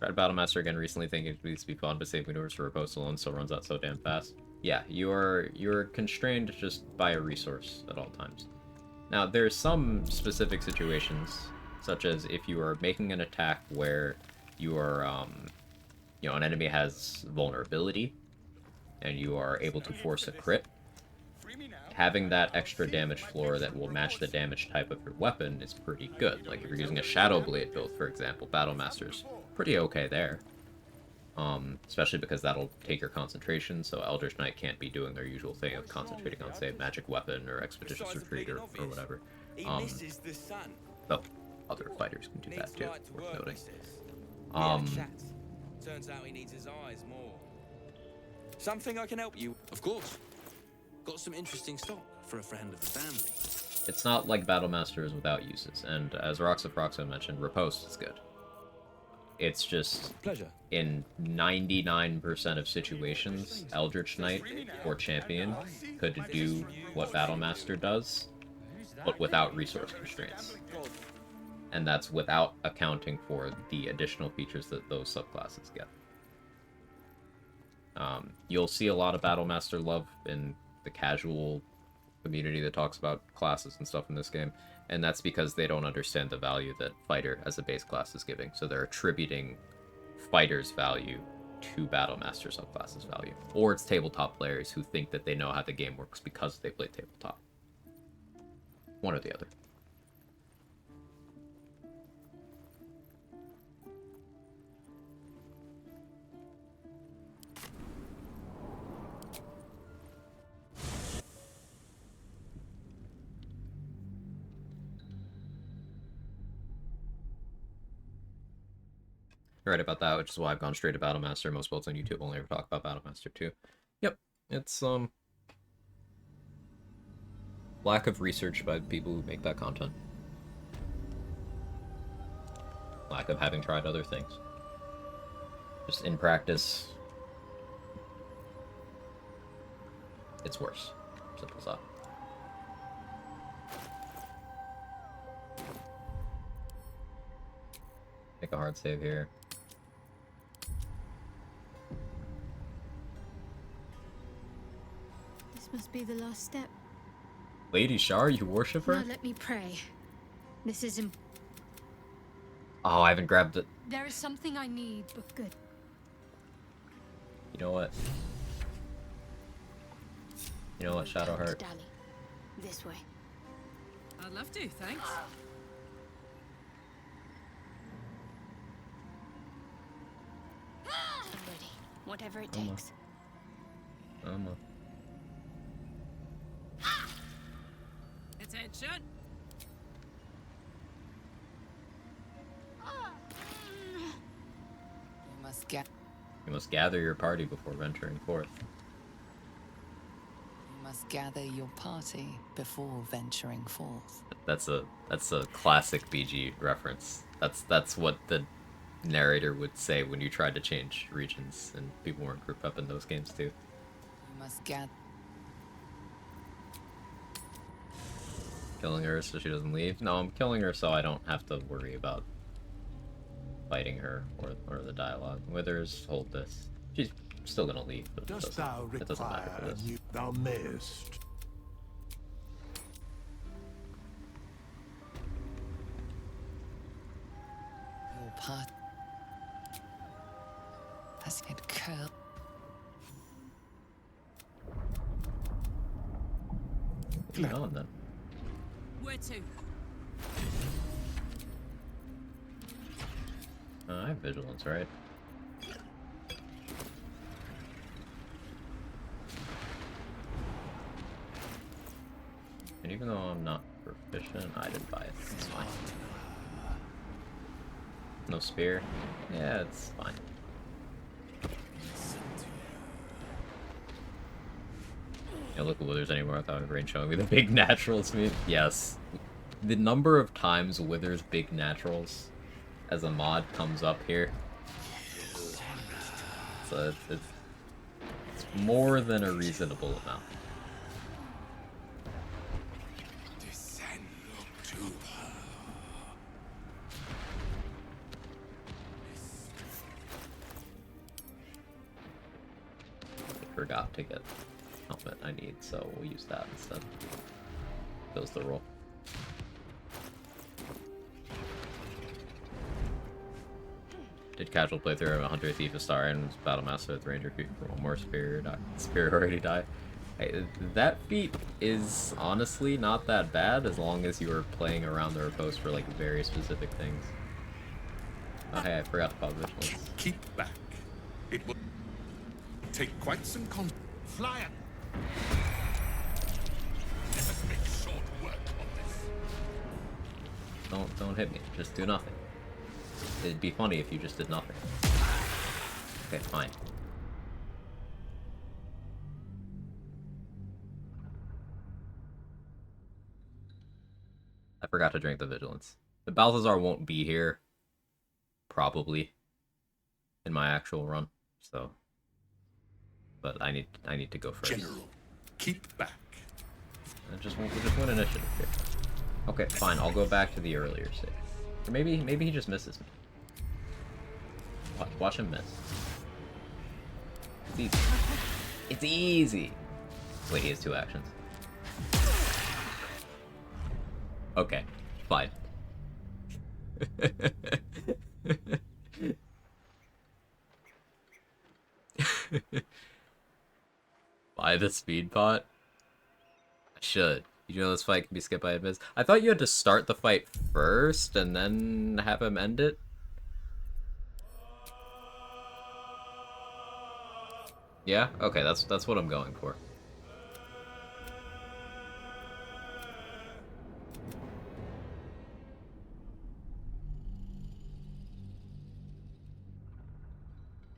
Tried Battlemaster again recently, thinking it needs to be fun, but save maneuvers for riposte alone still runs out so damn fast. Yeah, you're constrained just by a resource at all times. Now, there's some specific situations, such as if you are making an attack where you are, you know, an enemy has vulnerability, and you are able to force a crit. Having that extra damage floor that will match the damage type of your weapon is pretty good. Like if you're using a Shadow Blade build, for example, Battlemaster's pretty okay there. Especially because that'll take your concentration, so Eldritch Knight can't be doing their usual thing of concentrating on, say, Magic Weapon or Expeditious Retreat or whatever. Though other fighters can do that too, worth noting. Turns out he needs his eyes more. Something I can help you? Of course. Got some interesting stock for a friend of the family. It's not like Battlemaster is without uses, and as Roxo mentioned, Riposte is good. It's just, pleasure. In 99% of situations, Eldritch Knight or Champion could do what Battlemaster does, but without resource constraints. And that's without accounting for the additional features that those subclasses get. You'll see a lot of Battlemaster love in the casual community that talks about classes and stuff in this game, and that's because they don't understand the value that Fighter as a base class is giving, so they're attributing Fighter's value to Battlemaster subclass's value. Or it's tabletop players who think that they know how the game works because they play tabletop. One or the other. Right about that, which is why I've gone straight to Battlemaster. Most builds on YouTube only ever talk about Battlemaster 2. Yep, it's lack of research by people who make that content. Lack of having tried other things. Just in practice, it's worse. Simple as that. Make a hard save here. Must be the last step. Lady Shar, you worship her? Now let me pray. This is Oh, I haven't grabbed it. There is something I need, but good. You know what? You know what, Shadowheart? Dally. This way. I'd love to, thanks. I'm ready. Whatever it takes. Attention. You must gather your party before venturing forth. You must gather your party before venturing forth. That's a classic BG reference. That's what the narrator would say when you tried to change regions and people weren't grouped up in those games too. You must gather. Killing her so she doesn't leave? No, I'm killing her so I don't have to worry about fighting her or the dialogue. Withers, hold this. She's still gonna leave, but it doesn't matter for this. Thou mayest. Your part has it curled. Lead on then. Where to? I have vigilance, right? And even though I'm not proficient, I didn't buy it. It's fine. No spear? Yeah, it's fine. Yeah, look at Withers anymore without Rain showing me the big naturals. Yes. The number of times Withers big naturals as a mod comes up here. So it's more than a reasonable amount. I forgot to get helmet I need, so we'll use that instead. Fills the role. Did casual playthrough of a Hunter, Thief, a Star, and was Battle Master with Ranger feat for one more Spear already die. Hey, that feat is honestly not that bad as long as you are playing around the riposte for like very specific things. Oh hey, I forgot to pop vigilance. Keep back. It will take quite some Fly it! Let us make short work of this. Don't hit me. Just do nothing. It'd be funny if you just did nothing. Okay, fine. I forgot to drink the vigilance. The Balthazar won't be here, probably, in my actual run. So, but I need to go first. General, keep back. We'll just win initiative here. Okay, fine. I'll go back to the earlier stage. Or maybe he just misses me. Watch him miss. It's easy. It's easy. Wait, he has 2 actions. Okay, fine. Buy the speed pot? I should. You know this fight can be skipped by a miss. I thought you had to start the fight first and then have him end it. Yeah? Okay, that's what I'm going for.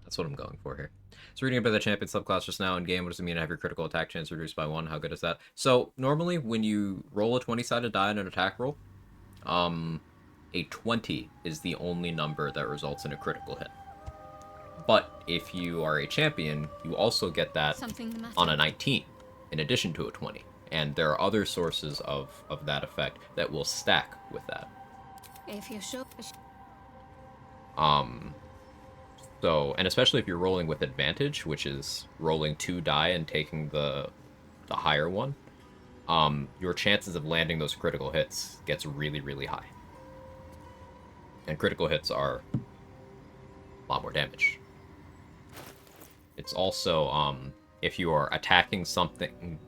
That's what I'm going for here. So reading about the champion subclass just now in game, what does it mean to have your critical attack chance reduced by 1? How good is that? So normally when you roll a 20-sided die in an attack roll, a 20 is the only number that results in a critical hit. But if you are a champion, you also get that on a 19 in addition to a 20. And there are other sources of that effect that will stack with that. If you show So, and especially if you're rolling with advantage, which is rolling 2 die and taking the the higher one, your chances of landing those critical hits gets really, really high. And critical hits are a lot more damage. It's also, if you are attacking something,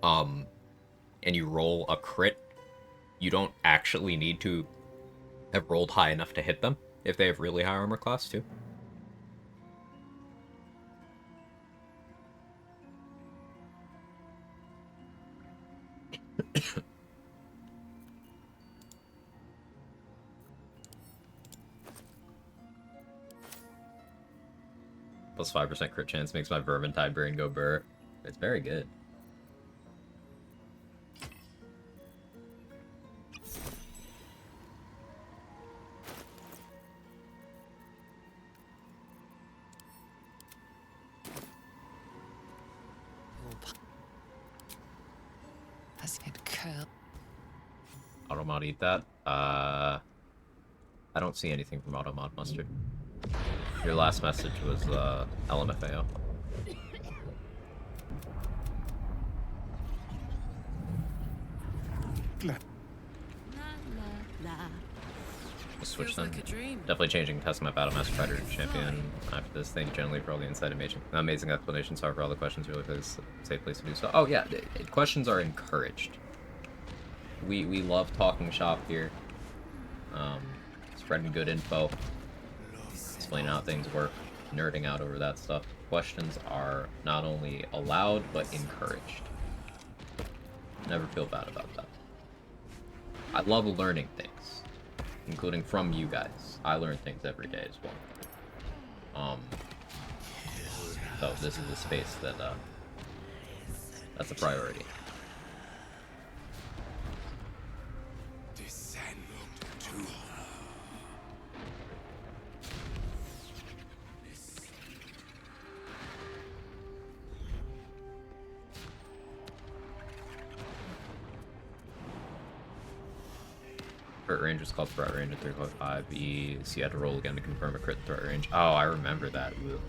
and you roll a crit, you don't actually need to have rolled high enough to hit them if they have really high armor class, too. Plus 5% crit chance makes my Vermintide brain go burr. It's very good. As it curl. Automod eat that. I don't see anything from Automod Mustard. Your last message was LMFAO. We'll switch them. Definitely changing test my battle master fighter champion after this. Thank you generally for all the insight and amazing explanations. Sorry for all the questions. Really please safe place to do so. Oh yeah, questions are encouraged. We love talking shop here. Spreading good info. Explaining how things work. Nerding out over that stuff. Questions are not only allowed, but encouraged. Never feel bad about that. I love learning things, including from you guys. I learn things every day as well. So this is a space that, that's a priority. Threat range was called threat range at 3.5 so you had to roll again to confirm a crit threat range. Oh, I remember that. Ooh.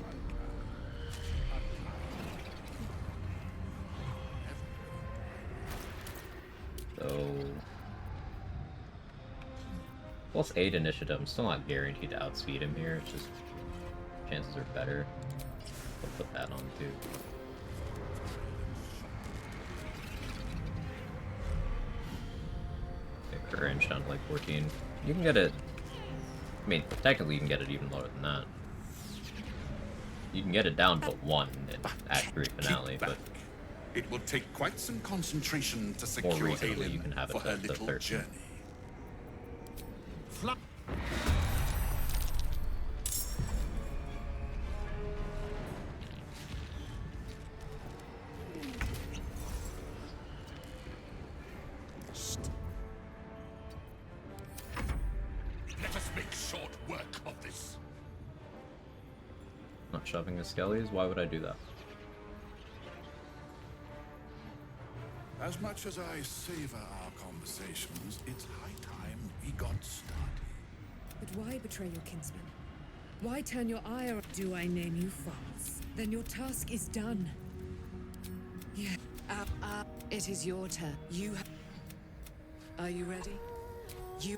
So plus 8 initiative. I'm still not guaranteed to outspeed him here. It's just chances are better. I'll put that on too. Range down to like 14. You can get it. I mean, technically you can get it even lower than that. You can get it down but 1 in Act 3 finale, but it will take quite some concentration to more secure reasonably you can have it for her to little 13. journey. Not shoving the skellies? Why would I do that? As much as I savor our conversations, it's high time we got started. But why betray your kinsman? Why turn your ire? Do I name you false? Then your task is done. Yeah. It is your turn. Are you ready? You.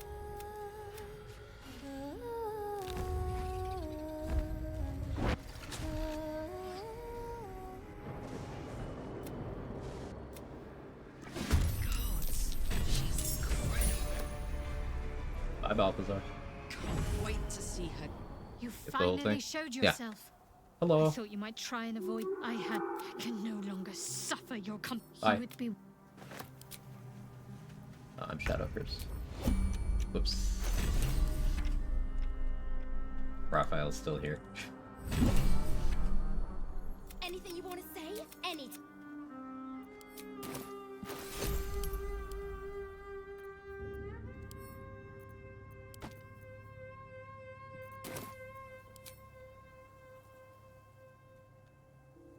Bye, Balthazar. Can't wait to see her. You the whole finally thing? showed Yeah. yourself. Hello. I thought you might try and avoid. Can no longer suffer your Bye. You would be. I'm Shadowcurse. Whoops. Raphael's still here. Anything you want to say? Any.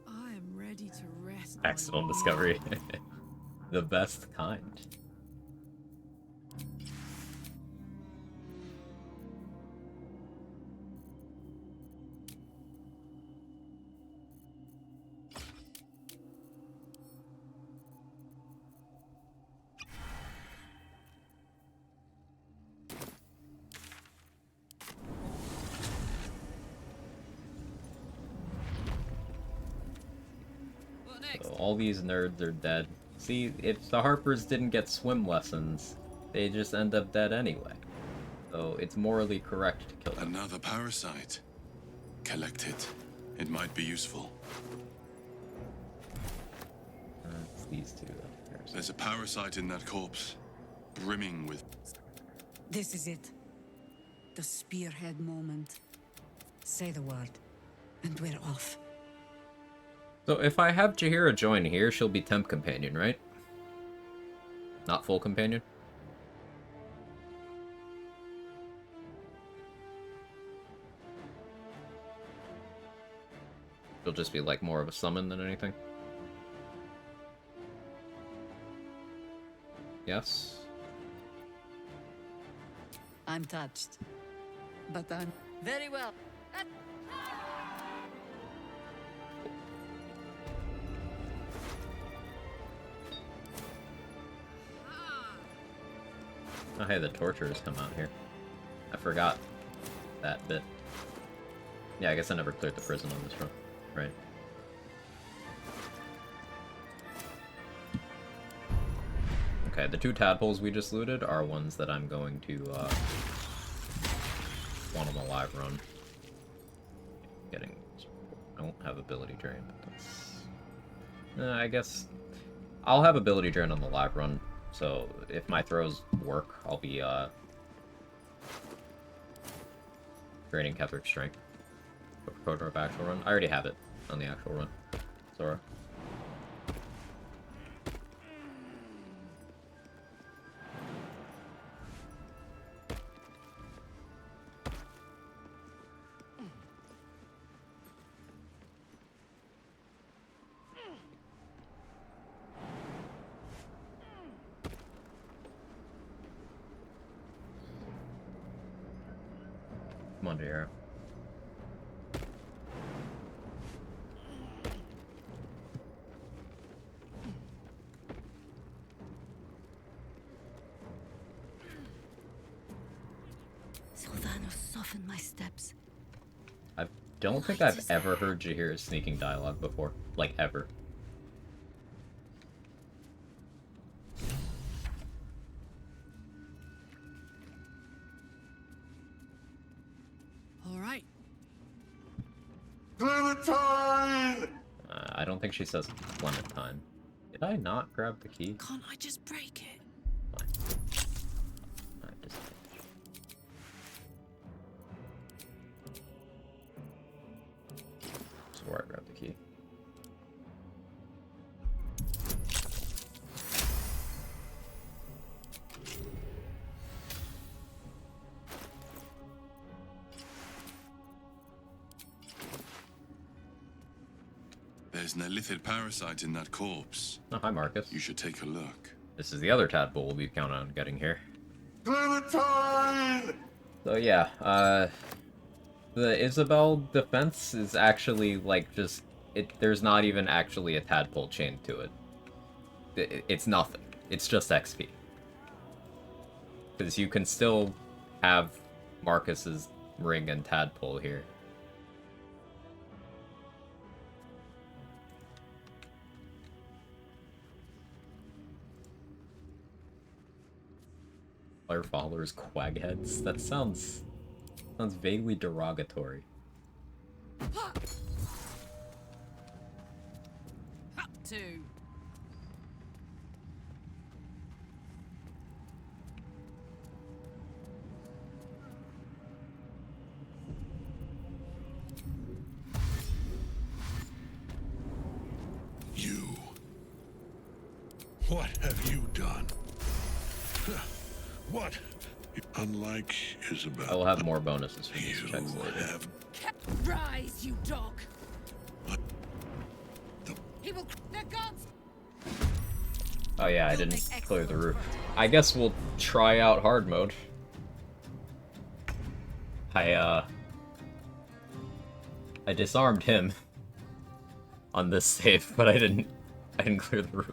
I am ready to rest. Accidental discovery. The best kind. So all these nerds are dead. See, if the Harpers didn't get swim lessons, they just end up dead anyway. So it's morally correct to kill them. Another parasite. Collect it. It might be useful. It's these two, though. There's a parasite in that corpse, brimming with... This is it. The spearhead moment. Say the word, and we're off. So if I have Jaheira join here, she'll be temp companion, right? Not full companion? She'll just be like more of a summon than anything. Yes? I'm touched. But I'm very well. Oh hey, the torturers come out here. I forgot that bit. Yeah, I guess I never cleared the prison on this run. Right. Okay, the two tadpoles we just looted are ones that I'm going to want on the live run. I won't have ability drain, but that's... I guess I'll have ability drain on the live run, so if my throws work, I'll be draining Ketherick's strength. For Kotor actual run. I already have it on the actual run. Sora. Come on, Jaheira. Soften my steps. I don't think I've ever heard Jaheira's sneaking dialogue before. Like, ever. Alright. Clementine! I don't think she says Clementine. Did I not grab the key? Can't I just break it? Where I grabbed the key. There's an illithid parasite in that corpse. Oh, hi, Marcus. You should take a look. This is the other tadpole we'll be counting on getting here. Clementine! So yeah, the Isabel defense is actually like just there's not even actually a tadpole chain to it. It's nothing. It's just XP. Because you can still have Marcus's ring and tadpole here. Our followers quag heads? That sounds vaguely derogatory. Up to. You. What have you done? What? Unlike Isabel, I will have more bonuses for these checks later. Rise, you dog! He will. The gods! Oh yeah, I didn't clear the roof. I guess we'll try out hard mode. I disarmed him on this save, but I didn't clear the roof.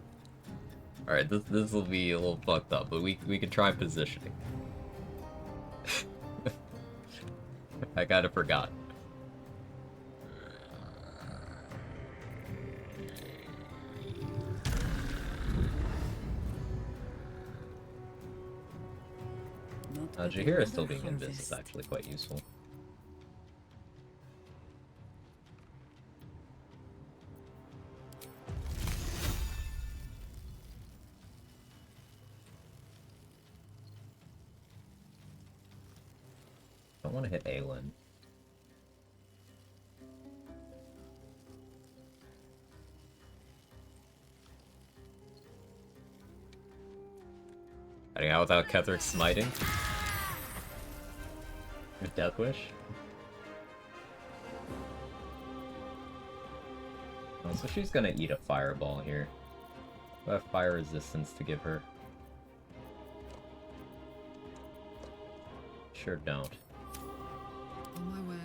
Alright, this will be a little fucked up, but we can try positioning. I kinda forgot. Jaheira still being invis is actually quite useful. I don't want to hit Aelin. Heading out without Ketherick smiting. With Death Wish. Oh, so she's gonna eat a fireball here. I have fire resistance to give her. Sure don't. On my word.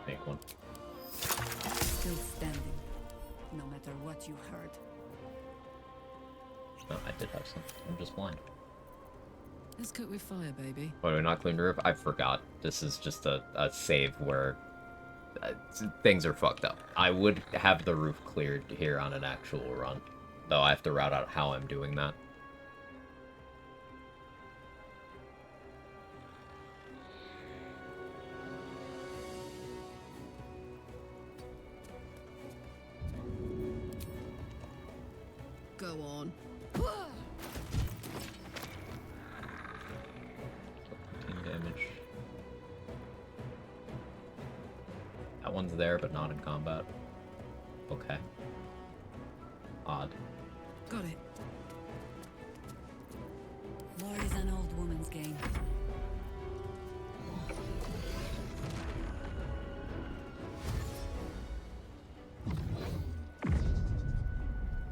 Make one. Still standing, no matter what you heard. No, I did have some. I'm just blind. Let's cook with fire, baby. Why do we not clean the roof? I forgot. This is just a save where things are fucked up. I would have the roof cleared here on an actual run, though I have to route out how I'm doing that. Go on. 15 damage. That one's there, but not in combat. Okay. Odd. Got it. War is an old woman's game.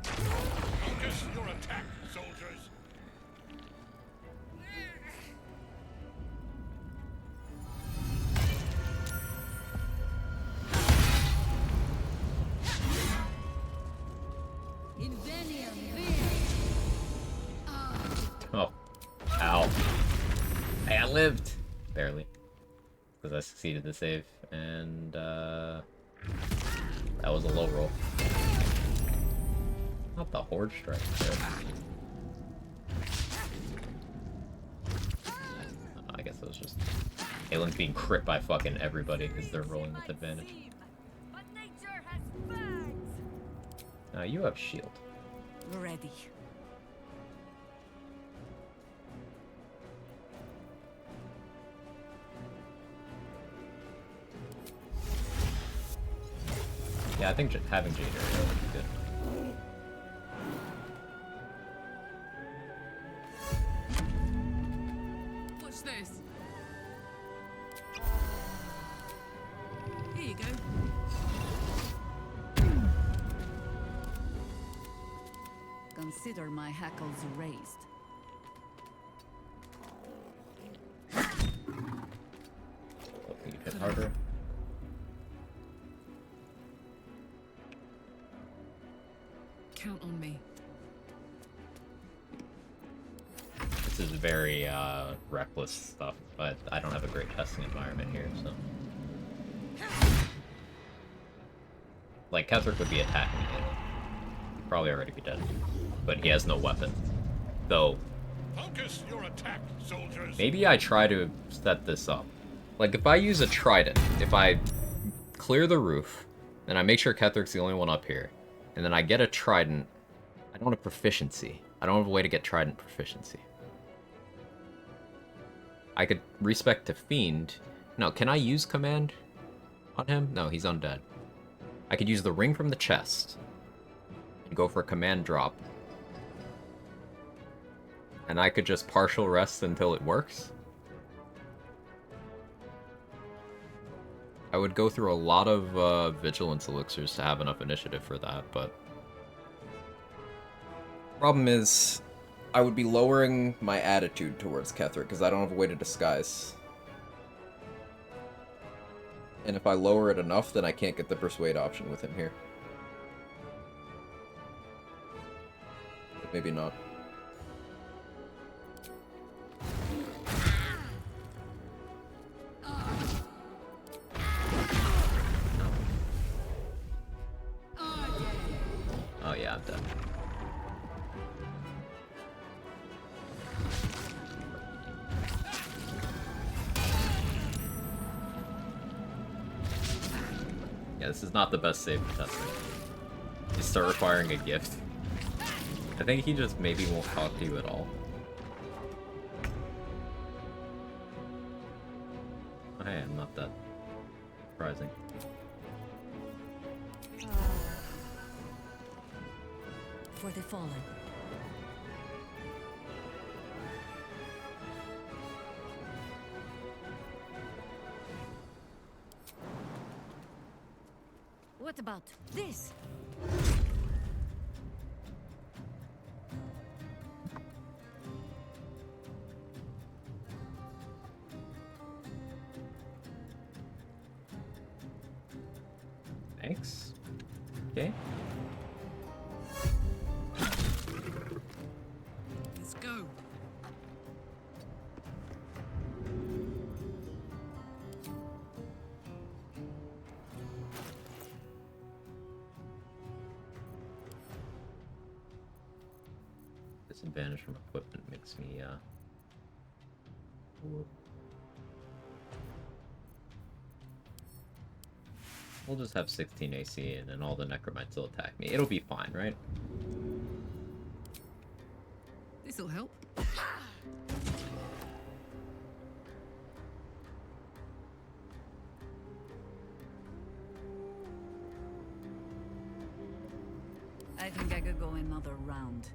Focus your attack, soldiers. Oh. Ow. Hey, I lived! Barely. Because I succeeded the save, and, that was a low roll. Not the Horde Strike, I guess it was just Aelin's being crit by fucking everybody because they're rolling with advantage. Now you have shield. Ready. Yeah, I think having Jade area would be good. Watch this. Here you go. Consider my hackles raised. Hopefully you hit harder. Count on me. This is very reckless stuff, but I don't have a great testing environment here, so. Like, Ketherick would be attacking it. He'd probably already be dead. But he has no weapon. Though, Focus your attack, soldiers. maybe I try to set this up. Like, if I use a trident, if I clear the roof, then I make sure Ketherick's the only one up here, and then I get a trident, I don't have proficiency. I don't have a way to get trident proficiency. I could respec to Fiend. No, can I use command on him? No, he's undead. I could use the ring from the chest and go for a command drop. And I could just partial rest until it works. I would go through a lot of vigilance elixirs to have enough initiative for that, but problem is I would be lowering my attitude towards Ketherick because I don't have a way to disguise. And if I lower it enough, then I can't get the persuade option with him here. But maybe not. Oh yeah, I'm dead. this is not the best save for testing. You start requiring a gift. I think he just maybe won't talk to you at all. Oh, hey, I'm not that surprising. For the fallen. What about this? Thanks. Okay. Let's go. Disadvantage from equipment makes me, whoop. We'll just have 16 AC and then all the necromites will attack me. It'll be fine, right? This'll help. I think I could go another round.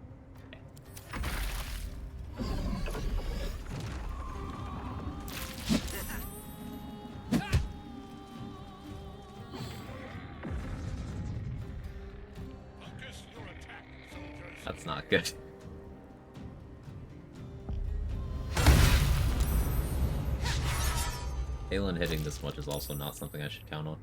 That's not good. Aelin hitting this much is also not something I should count on.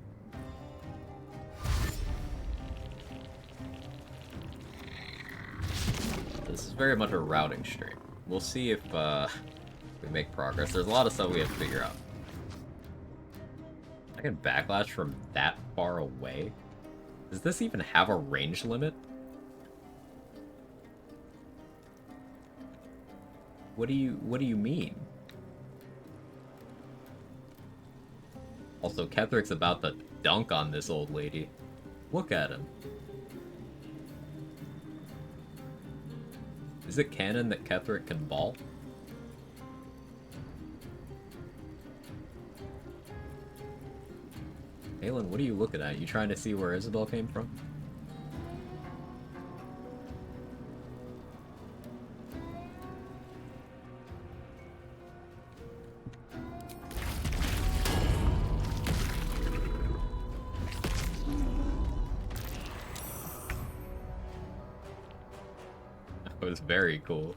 This is very much a routing stream. We'll see if we make progress. There's a lot of stuff we have to figure out. I can backlash from that far away? Does this even have a range limit? What do you mean? Also, Kethric's about to dunk on this old lady. Look at him. Is it canon that Kethric can ball? Aelin, what are you looking at? You trying to see where Isabel came from? That was very cool.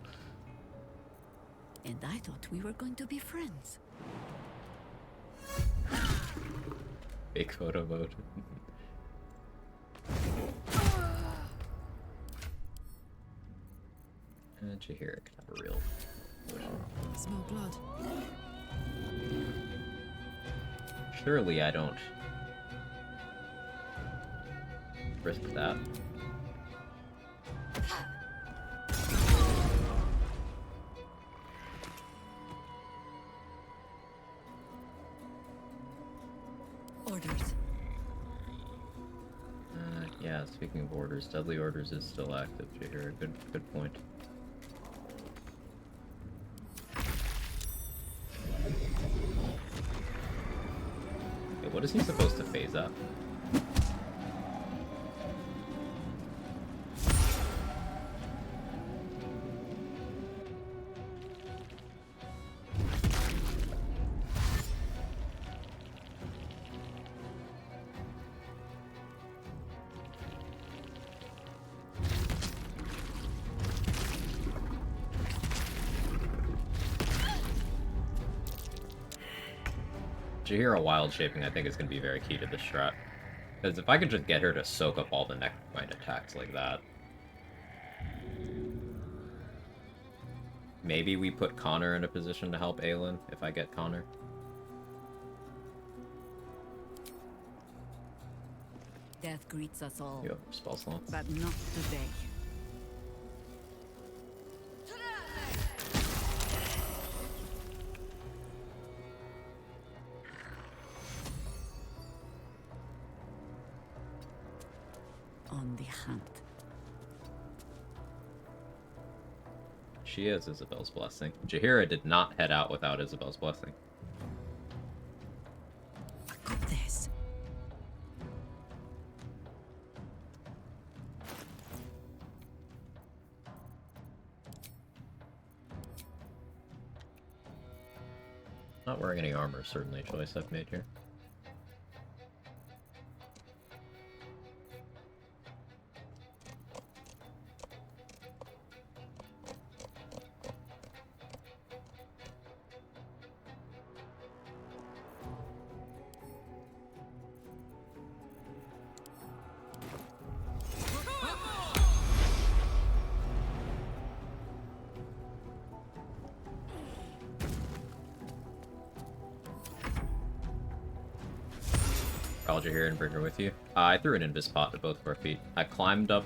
And I thought we were going to be friends. Fake photo mode. And Jaheira can have a real Smell blood. Surely I don't risk that. Orders. Yeah, speaking of orders, Deadly Orders is still active, Jaheira. Good point. Okay, what is he supposed to phase up? Jaheira wild shaping, I think, is going to be very key to this strat. Because if I could just get her to soak up all the necromind attacks like that. Maybe we put Connor in a position to help Aelin, if I get Connor. Death greets us all. You have spell slots. But not today. the hunt. She is Isabel's blessing. Jaheira did not head out without Isabel's blessing. I got this. Not wearing any armor is certainly a choice I've made here. Alger here and bring her with you. I threw an invis pot at both of our feet. I climbed up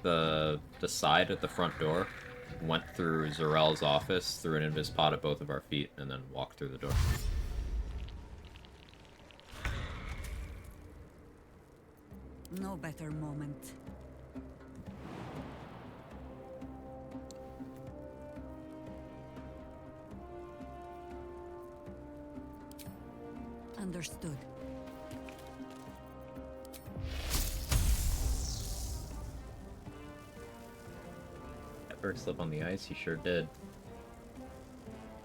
the side at the front door, went through Zarel's office, threw an invis pot at both of our feet, and then walked through the door. No better moment. Understood. Berg slip on the ice? He sure did.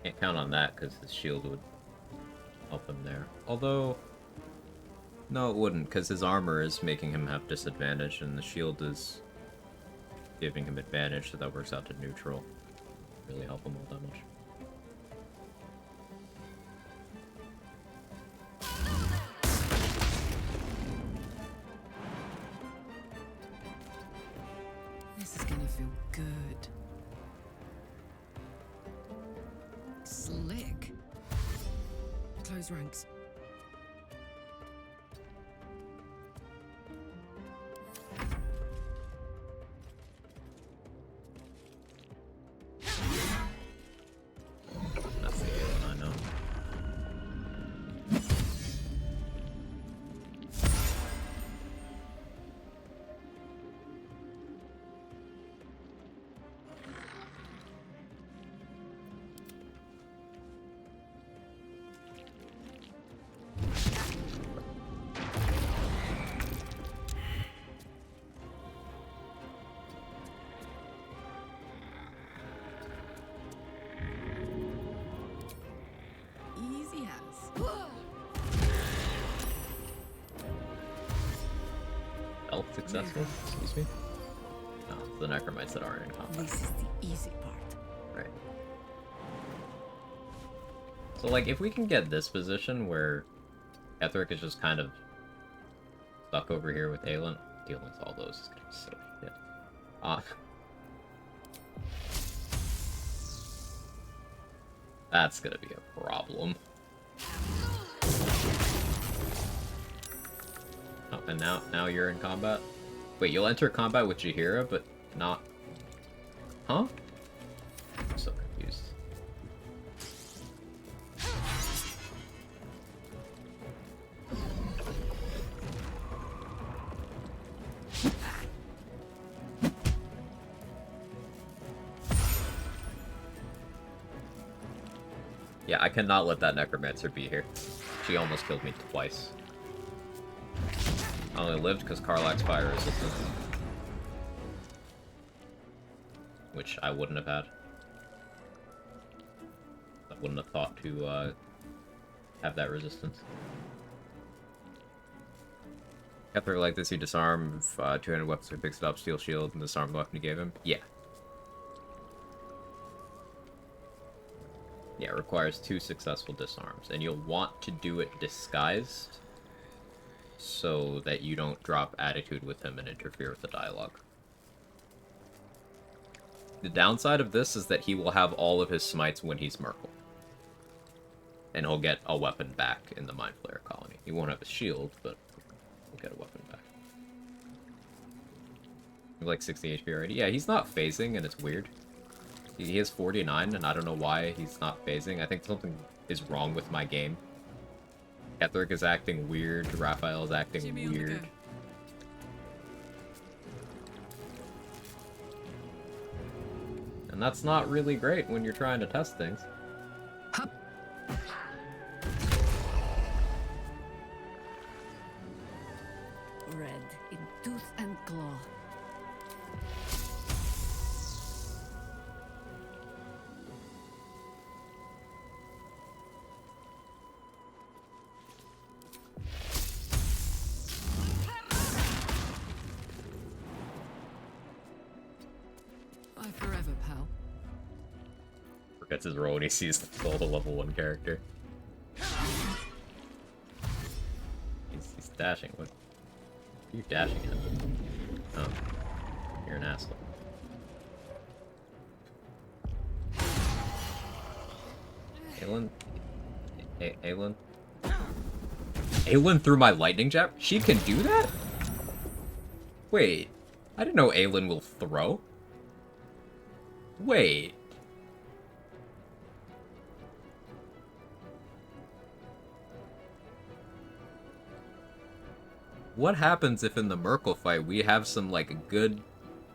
Can't count on that because his shield would help him there. Although, no, it wouldn't, because his armor is making him have disadvantage, and the shield is giving him advantage, so that works out to neutral. Really help him all that much. This is gonna feel good. Slick. Close ranks. That's the one I know. Easy as. Elf successful? Excuse me? No, it's the necromites that aren't in combat. This is the easy part. Right. So, like, if we can get this position where Etheric is just kind of stuck over here with Aelin, dealing with all those is gonna be so shit. That's gonna be a problem. Oh, and now you're in combat? Wait, you'll enter combat with Jaheira, but not... Huh? I'm so confused. Yeah, I cannot let that necromancer be here. She almost killed me twice. I only lived because Karlach's fire resistance. Which I wouldn't have had. I wouldn't have thought to have that resistance. After like this, you disarm 200 weapons, he picks it up, steel shield, and disarm the weapon you gave him. Yeah. Yeah, it requires 2 successful disarms, and you'll want to do it disguised so that you don't drop attitude with him and interfere with the dialogue. The downside of this is that he will have all of his smites when he's Merkel. And he'll get a weapon back in the Mind Flayer colony. He won't have a shield, but he'll get a weapon back. You have like 60 HP already? Yeah, he's not phasing, and it's weird. He has 49, and I don't know why he's not phasing. I think something is wrong with my game. Etheric is acting weird, Raphael is acting weird. And that's not really great when you're trying to test things. Red in tooth and claw. Bye forever, pal. Forgets his role when he sees the level 1 character. He's dashing. What are you dashing at? Oh. You're an asshole. Aelin? Aelin? Aelin threw my lightning jab? She can do that? Wait. I didn't know Aelin will throw. Wait. What happens if in the Merkle fight we have some, like, good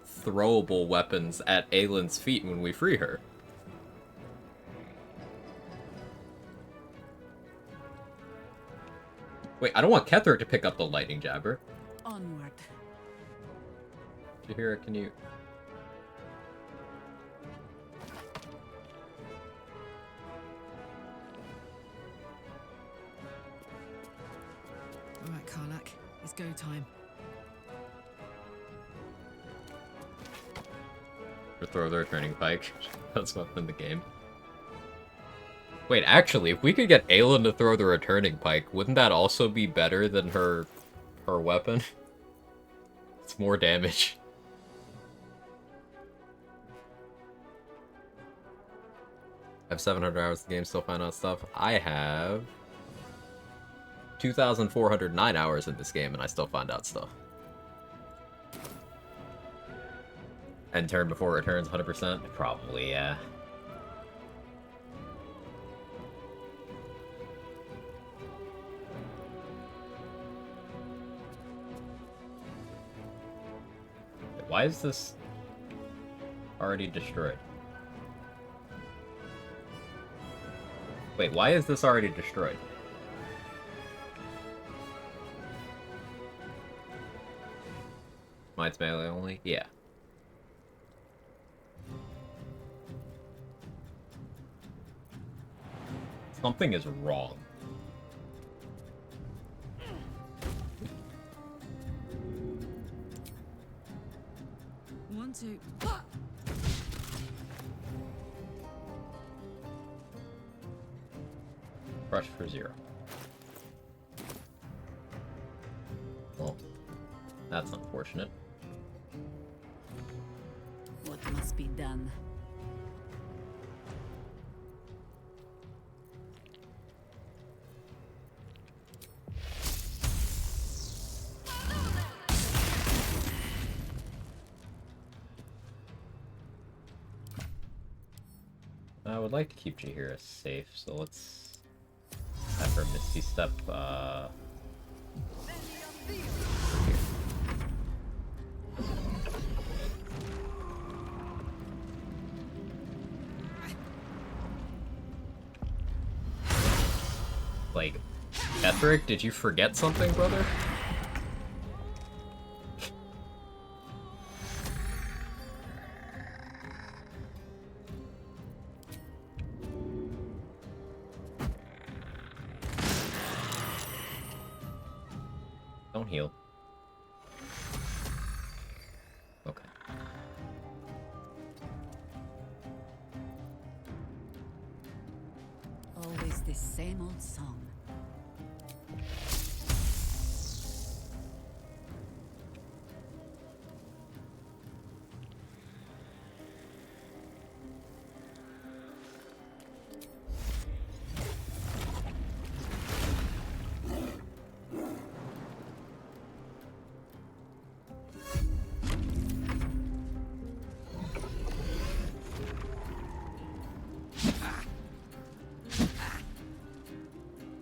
throwable weapons at Aelin's feet when we free her? Wait, I don't want Ketherick to pick up the lightning jabber. Onward. Jahira, can you... Alright, Karlak. It's go time. Or throw the returning pike. That's weapon in the game. Wait, actually, if we could get Aelin to throw the returning pike, wouldn't that also be better than her weapon? It's more damage. I have 700 hours of the game, still find out stuff. I have 2,409 hours in this game, and I still find out stuff. End turn before it returns 100%? Probably, yeah. Why is this already destroyed? Wait, why is this already destroyed? Mine's melee only? Yeah. Something is wrong. One, two. Rush for 0. Well, that's unfortunate. What must be done? I would like to keep Jahira safe, so let's have her Misty Step, Like, Ketherick, did you forget something, brother? Don't heal. Okay. Always the same old song.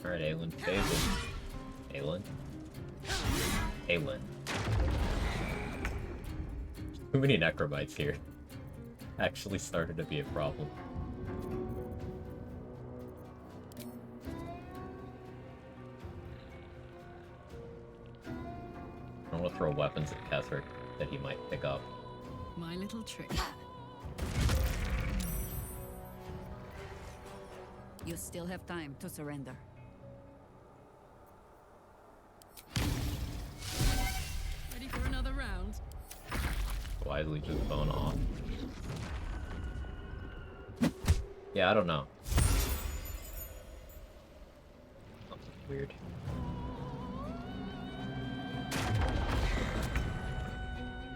Alright, Aelin. Aelin. Aelin. Too many necrobites here. actually started to be a problem. I want to throw weapons at Ketherick that he might pick up. My little trick. You still have time to surrender. Ready for another round? Wisely just bone off. Yeah, I don't know. Something weird.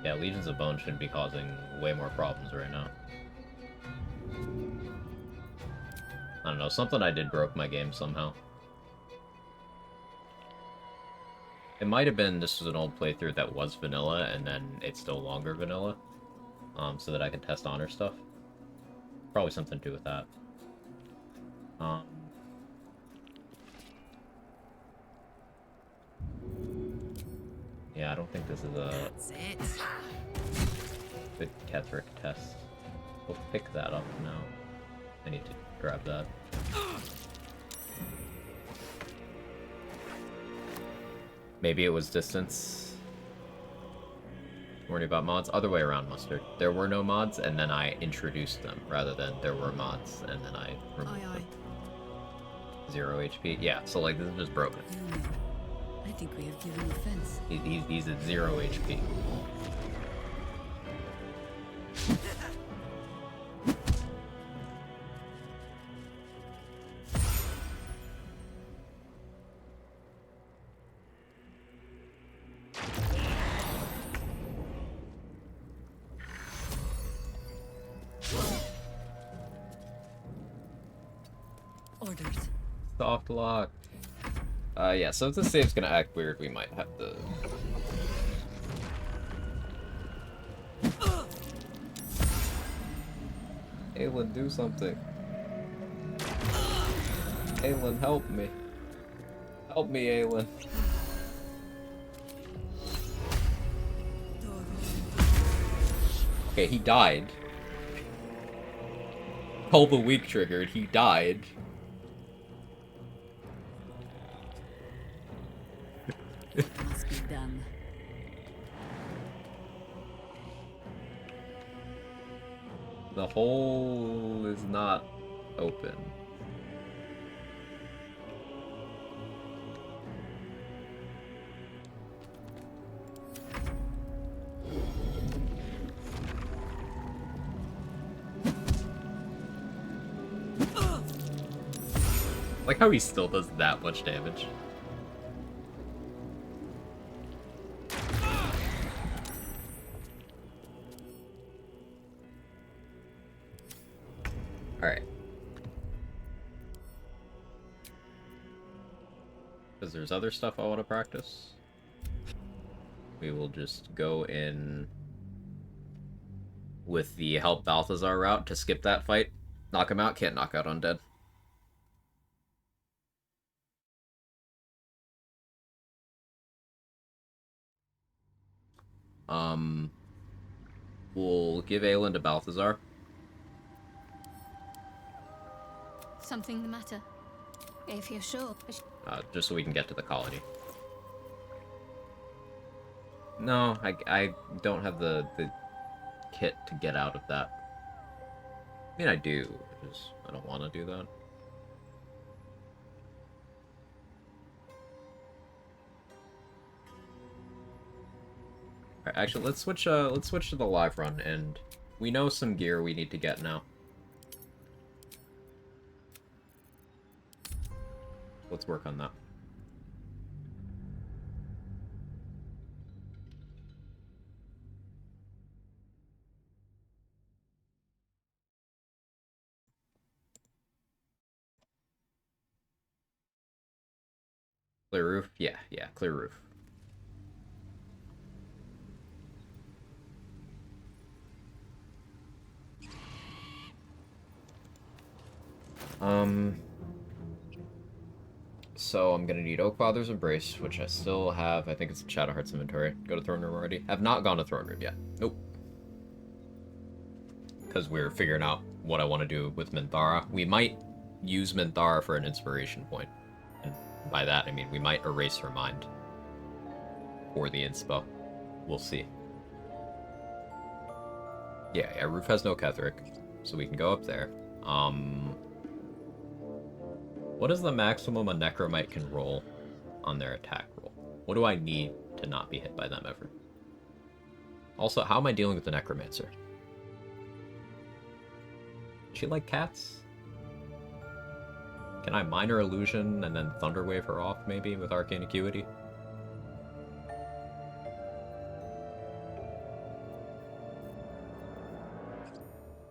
Yeah, Legions of Bone should be causing way more problems right now. I don't know, something I did broke my game somehow. It might have been this was an old playthrough that was vanilla, and then it's still longer vanilla. So that I can test honor stuff. Probably something to do with that. Yeah, I don't think this is a good Ketherick test. We'll pick that up now. I need to grab that. Maybe it was distance. Worry about mods. Other way around, Mustard. There were no mods, and then I introduced them, rather than there were mods, and then I removed them. 0 HP. Yeah, so like this is just broken. I think we have given offense. He's at 0 HP. Orders. Soft lock. Yeah, so if the save's gonna act weird, we might have to... Aelin, do something. Aelin, help me. Help me, Aelin. Okay, he died. Pull the weak triggered, he died. Must be done. The hole is not open. Like how he still does that much damage. Alright. Because there's other stuff I want to practice. We will just go in with the help Balthazar route to skip that fight. Knock him out, can't knock out undead. We'll give Aelin to Balthazar. Something the matter? If you're sure. Just so we can get to the colony. No, I don't have the kit to get out of that. I mean, I do, just I don't want to do that. Alright, actually, let's switch to the live run, and we know some gear we need to get now. Let's work on that. Clear roof? Yeah, clear roof. So I'm gonna need Oakfather's Embrace, which I still have. I think it's in Shadowheart's inventory. Go to Throne Room already. Have not gone to Throne Room yet. Nope. because we're figuring out what I want to do with Minthara. We might use Minthara for an inspiration point. And by that, I mean we might erase her mind for the inspo. We'll see. Yeah, Roof has no Ketheric, so we can go up there. What is the maximum a Necromite can roll on their attack roll? What do I need to not be hit by them ever? Also, how am I dealing with the Necromancer? Does she like cats? Can I Minor Illusion and then Thunderwave her off, maybe, with Arcane Acuity?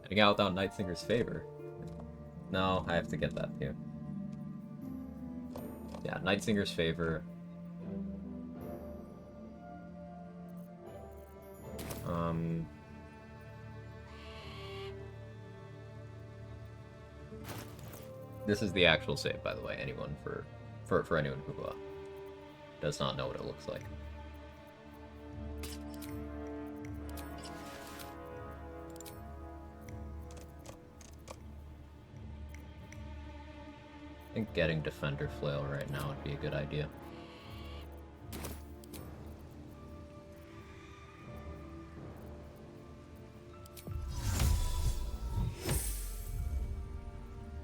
Heading out without Nightsinger's favor. No, I have to get that too. Yeah, Nightsinger's favor. This is the actual save, by the way. Anyone for anyone who does not know what it looks like. I think getting Defender Flail right now would be a good idea.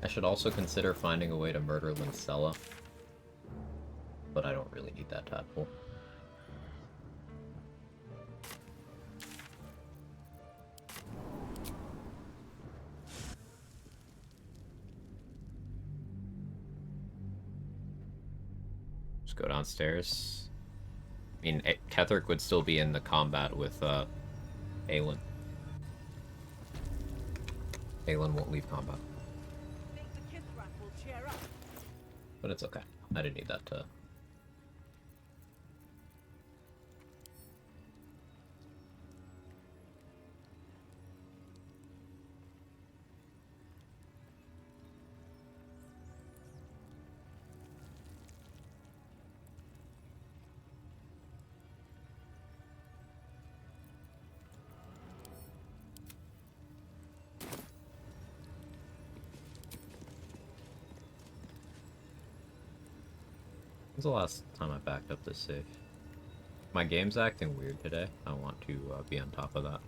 I should also consider finding a way to murder Lincella, but I don't really need that tadpole. Just go downstairs. I mean, Ketheric would still be in the combat with Aelin. Aelin won't leave combat. But it's okay. I didn't need that to... When's the last time I backed up this save? My game's acting weird today. I want to be on top of that.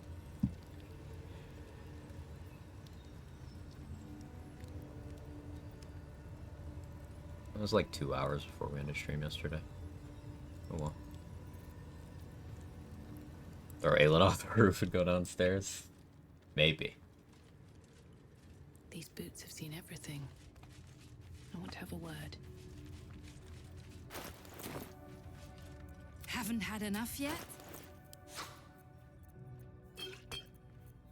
It was like 2 hours before we ended stream yesterday. Oh well. Throw Aelin off the roof and go downstairs? Maybe. These boots have seen everything. I want to have a word. Haven't had enough yet?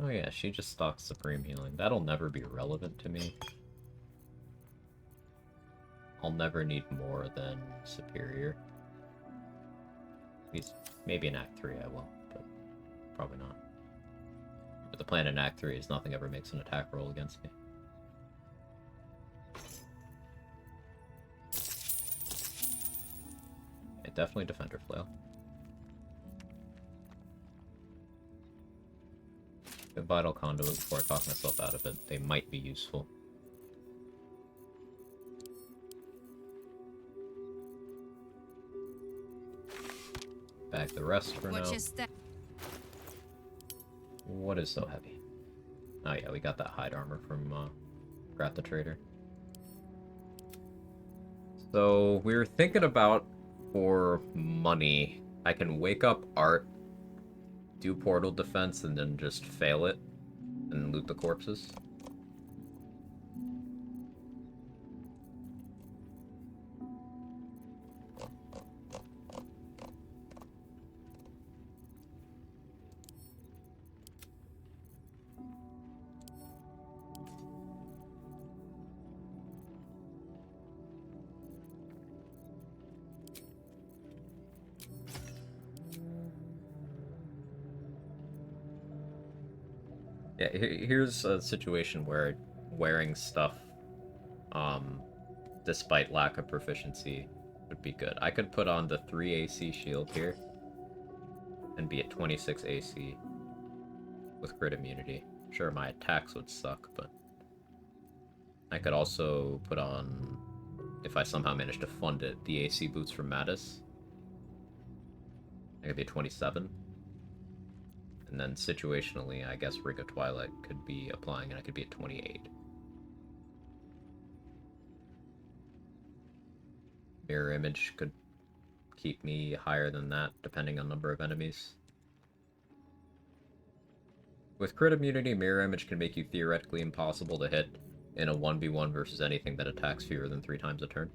Oh yeah, she just stocks Supreme Healing. That'll never be relevant to me. I'll never need more than Superior. At least, maybe in Act 3 I will, but probably not. But the plan in Act 3 is nothing ever makes an attack roll against me. Definitely Defender Flail. The Vital Conduit before I talk myself out of it. They might be useful. Bag the rest for now. What is so heavy? Oh yeah, we got that hide armor from Grat the Trader. So we were thinking about, for money, I can wake up Art, do portal defense, and then just fail it and loot the corpses. Yeah, here's a situation where wearing stuff, despite lack of proficiency, would be good. I could put on the 3 AC shield here, and be at 26 AC with crit immunity. Sure, my attacks would suck, but I could also put on, if I somehow manage to fund it, the AC boots from Mattis. I could be a 27. And then situationally, I guess Ring of Twilight could be applying, and I could be at 28. Mirror Image could keep me higher than that, depending on number of enemies. With crit immunity, Mirror Image can make you theoretically impossible to hit in a 1v1 versus anything that attacks fewer than 3 times a turn.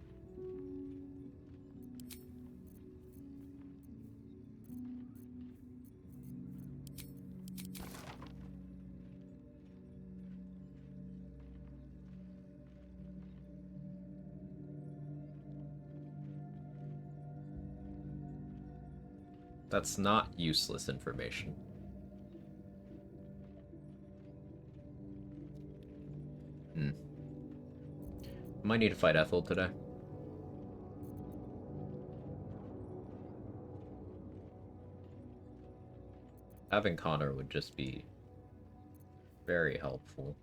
That's not useless information. Might need to fight Ethel today. Having Connor would just be very helpful.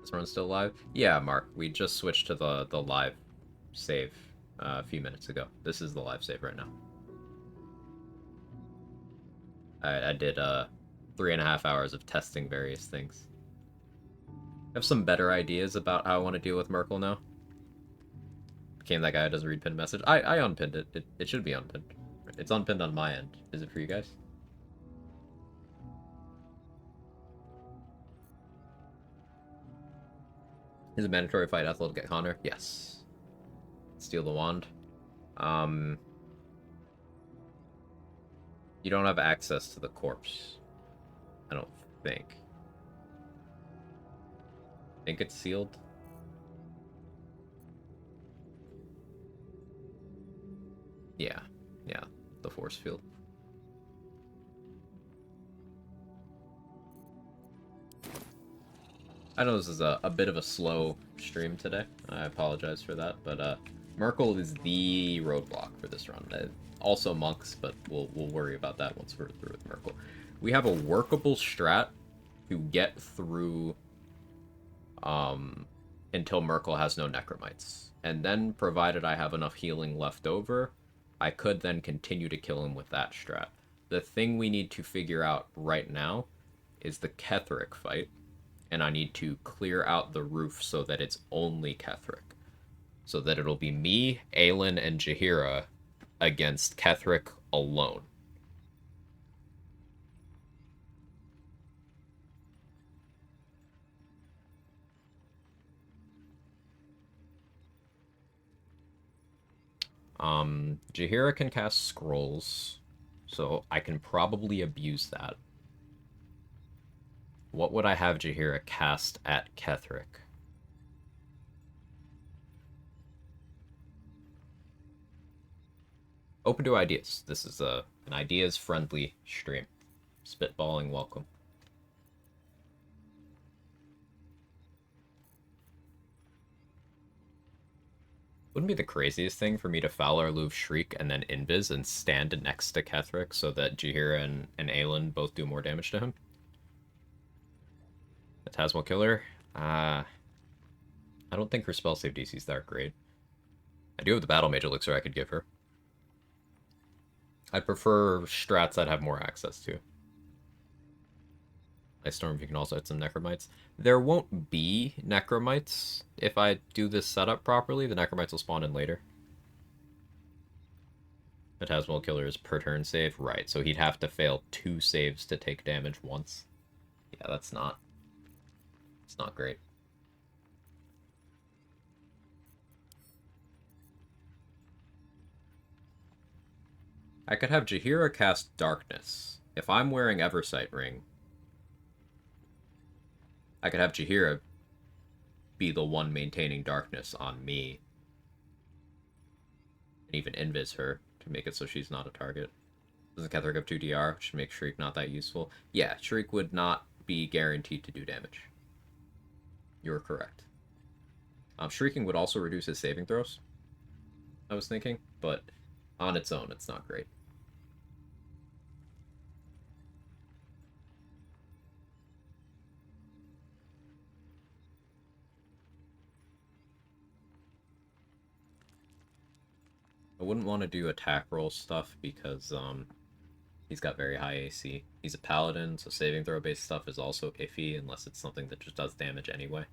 This run's still live? Yeah, Mark, we just switched to the live save a few minutes ago. This is the live save right now. I did 3.5 hours of testing various things. I have some better ideas about how I want to deal with Merkel now. Became that guy who doesn't read pinned message. I unpinned it. It should be unpinned. It's unpinned on my end. Is it for you guys? Is it mandatory to fight Ethel to get Connor? Yes. Steal the wand. You don't have access to the corpse. I don't think. I think it's sealed. Yeah, the force field. I know this is a bit of a slow stream today. I apologize for that, but Merkel is the roadblock for this run. Also monks, but we'll worry about that once we're through with Merkel. We have a workable strat to get through until Merkel has no necromites. And then, provided I have enough healing left over, I could then continue to kill him with that strat. The thing we need to figure out right now is the Ketheric fight, and I need to clear out the roof so that it's only Ketheric. So that it'll be me, Aelin, and Jaheira against Ketheric alone. Jaheira can cast scrolls, so I can probably abuse that. What would I have Jaheira cast at Ketheric? Open to ideas. This is an ideas-friendly stream. Spitballing welcome. Wouldn't be the craziest thing for me to Fowler, Louvre, Shriek, and then Invis and stand next to Ketheric so that Jaheira and Aelin both do more damage to him? Phantasmal Killer? I don't think her spell save DC is that great. I do have the Battle Mage Elixir I could give her. I'd prefer strats I'd have more access to. Ice Storm, you can also hit some Necromites. There won't be Necromites if I do this setup properly. The Necromites will spawn in later. Phantasmal Killer is per turn save. Right, so he'd have to fail 2 saves to take damage once. Yeah, that's not... It's not great. I could have Jaheira cast Darkness. If I'm wearing Eversight Ring, I could have Jaheira be the one maintaining darkness on me. And even invis her to make it so she's not a target. Doesn't Ketheric have 2 DR, which makes Shriek not that useful? Yeah, Shriek would not be guaranteed to do damage. You're correct. Shrieking would also reduce his saving throws. I was thinking, but on its own, it's not great. I wouldn't want to do attack roll stuff because he's got very high AC. He's a paladin, so saving throw based stuff is also iffy unless it's something that just does damage anyway.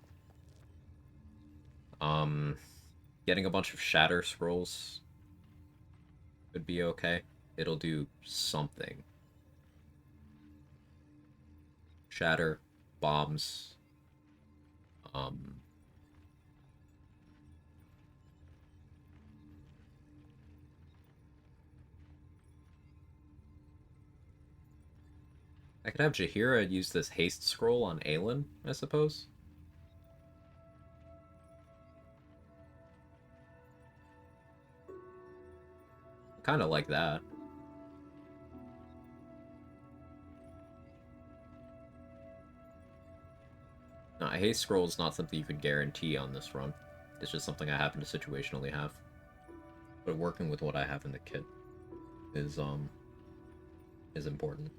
Getting a bunch of shatter scrolls would be okay. It'll do something. Shatter, bombs, I could have Jaheira use this haste scroll on Aelin, I suppose. Kind of like that. No, a haste scroll is not something you could guarantee on this run. It's just something I happen to situationally have. But working with what I have in the kit is important.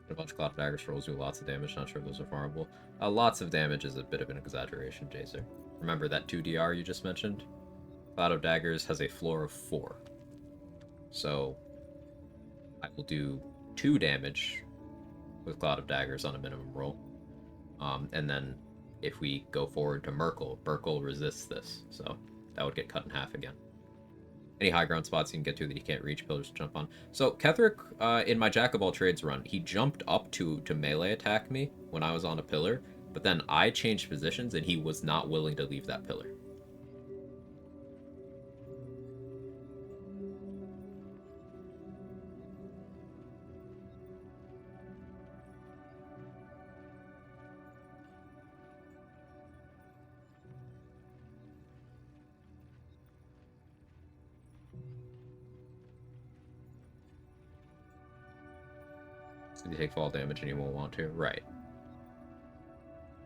A bunch of Cloud of Dagger scrolls do lots of damage, not sure if those are farmable. Lots of damage is a bit of an exaggeration, Jacer. Remember that 2DR you just mentioned? Cloud of Daggers has a floor of 4. So, I will do 2 damage with Cloud of Daggers on a minimum roll. And then, if we go forward to Merkle, Merkle resists this, so that would get cut in half again. Any high ground spots you can get to that you can't reach, pillars to jump on. So, Ketheric, in my Jack of all trades run, he jumped up to melee attack me when I was on a pillar, but then I changed positions and he was not willing to leave that pillar. You take fall damage and you won't want to. Right.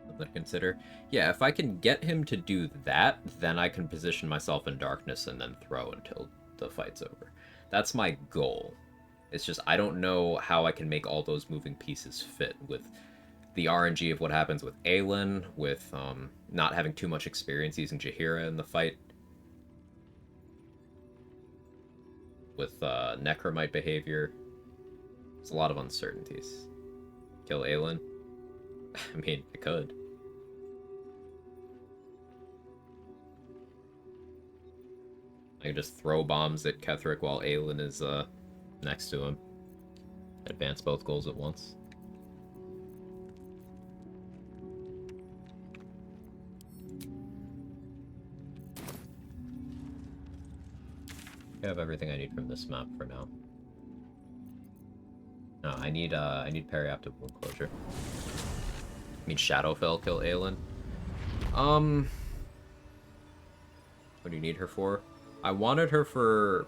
Something to consider. Yeah, if I can get him to do that, then I can position myself in darkness and then throw until the fight's over. That's my goal. It's just I don't know how I can make all those moving pieces fit with the RNG of what happens with Aelin, with not having too much experience using Jaheira in the fight, with Necromite behavior. There's a lot of uncertainties. Kill Aelin? I mean, I could. I can just throw bombs at Ketheric while Aelin is next to him. Advance both goals at once. I have everything I need from this map for now. No, I need periaptic wound closure. I mean, Shadowfell kill Aelin. What do you need her for? I wanted her for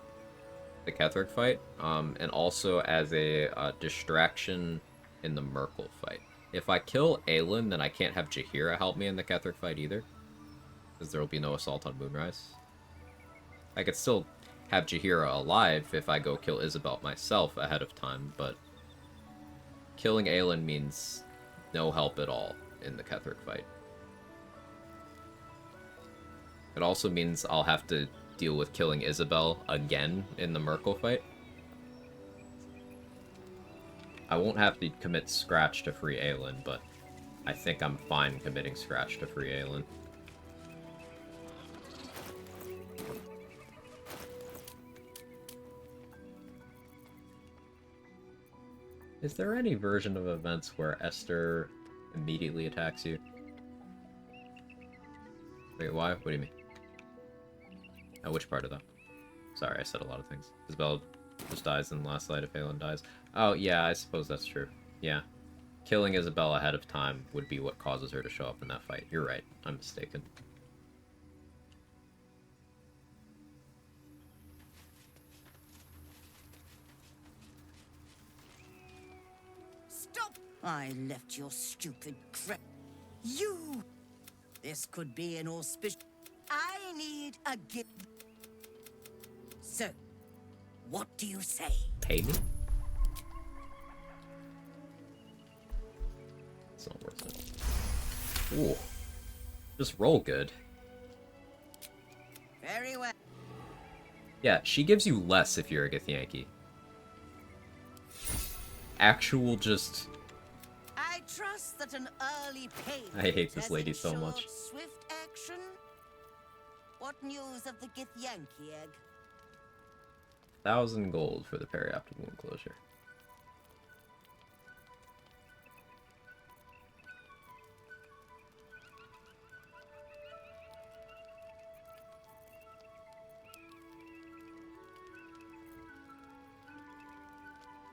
the Ketheric fight, and also as a distraction in the Merkle fight. If I kill Aelin, then I can't have Jaheira help me in the Ketheric fight either, because there will be no assault on Moonrise. I could still have Jaheira alive if I go kill Isabel myself ahead of time, but killing Aelin means no help at all in the Ketheric fight. It also means I'll have to deal with killing Isabel again in the Merkle fight. I won't have to commit Scratch to free Aelin, but I think I'm fine committing Scratch to free Aelin. Is there any version of events where Esther immediately attacks you? Wait, why? What do you mean? Which part of that? Sorry, I said a lot of things. Isabel just dies in the last light if Aelin dies. Oh, yeah, I suppose that's true. Yeah. Killing Isabel ahead of time would be what causes her to show up in that fight. You're right. I'm mistaken. Stop! I left your stupid crap. You! This could be an auspicious... I need a gift. So, what do you say? Pay me? It's not worth it. Ooh. Just roll good. Very well. Yeah, she gives you less if you're a Githyanki. Actual just... I trust that an early payment I hate this has lady so ensured much. Swift action. What news of the Githyanki egg? 1,000 gold for the perioptic wound closure.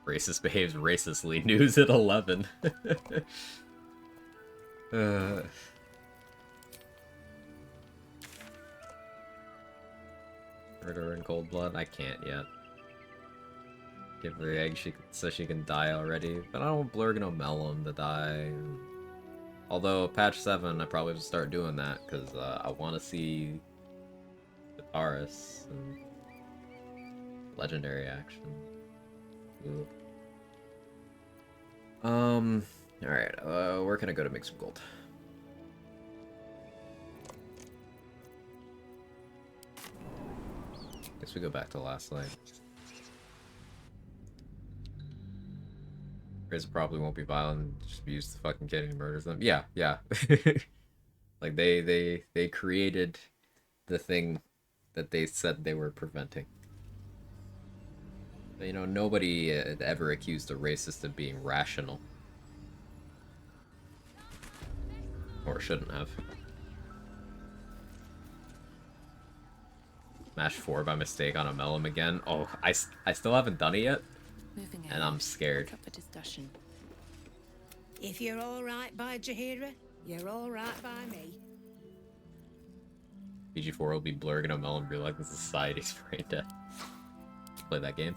Racist behaves racistly. News at 11. Murder in cold blood? I can't yet. Give her the egg so she can die already. But I don't want Blurgano Melon to die. Although, patch 7, I probably have to start doing that, because I want to see the Taurus and legendary action. Ooh. Alright, where can I go to make some gold? Guess we go back to last night. Razor probably won't be violent, just be used to fucking kidding and murders them. Yeah, yeah. Like, they created the thing that they said they were preventing. You know, nobody ever accused a racist of being rational. Or shouldn't have. Smash 4 by mistake on a Melum again. Oh, I still haven't done it yet. And I'm scared. If you're all right by Jaheira, you're all right by me. BG4 will be blurring a Melum and be like, the society's brain dead. Play that game.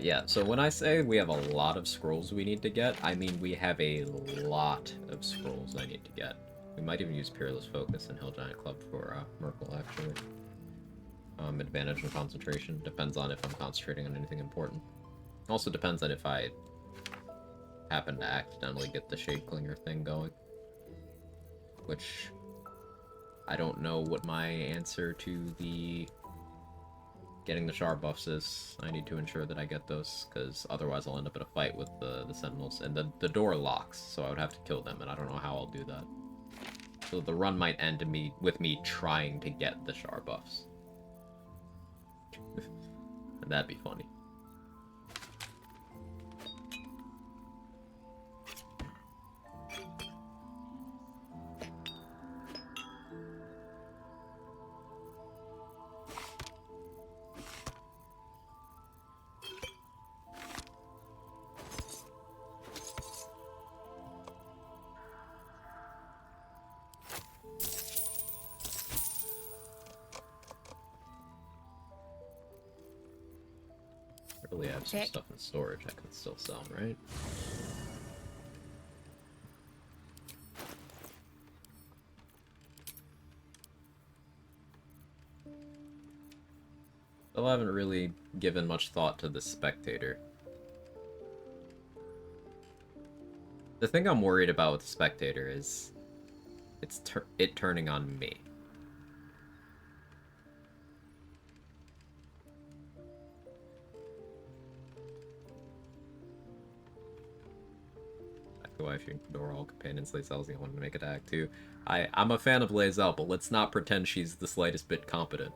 Yeah, so when I say we have a lot of scrolls we need to get, I mean we have a lot of scrolls I need to get. We might even use Peerless Focus and Hill Giant Club for Merkle, actually. Advantage and concentration. Depends on if I'm concentrating on anything important. Also depends on if I happen to accidentally get the Shade Clinger thing going. Which, I don't know what my answer to the getting the Shard buffs is. I need to ensure that I get those, because otherwise I'll end up in a fight with the Sentinels. And the door locks, so I would have to kill them, and I don't know how I'll do that. So the run might end with me trying to get the Shard buffs. And that'd be funny. Really have some stuff in storage I can still sell, right? Still haven't really given much thought to the Spectator. The thing I'm worried about with the Spectator is it turning on me. Wife, you ignore all companions. Lae'zel's wanted to make attack too. I'm a fan of Lae'zel, but let's not pretend she's the slightest bit competent.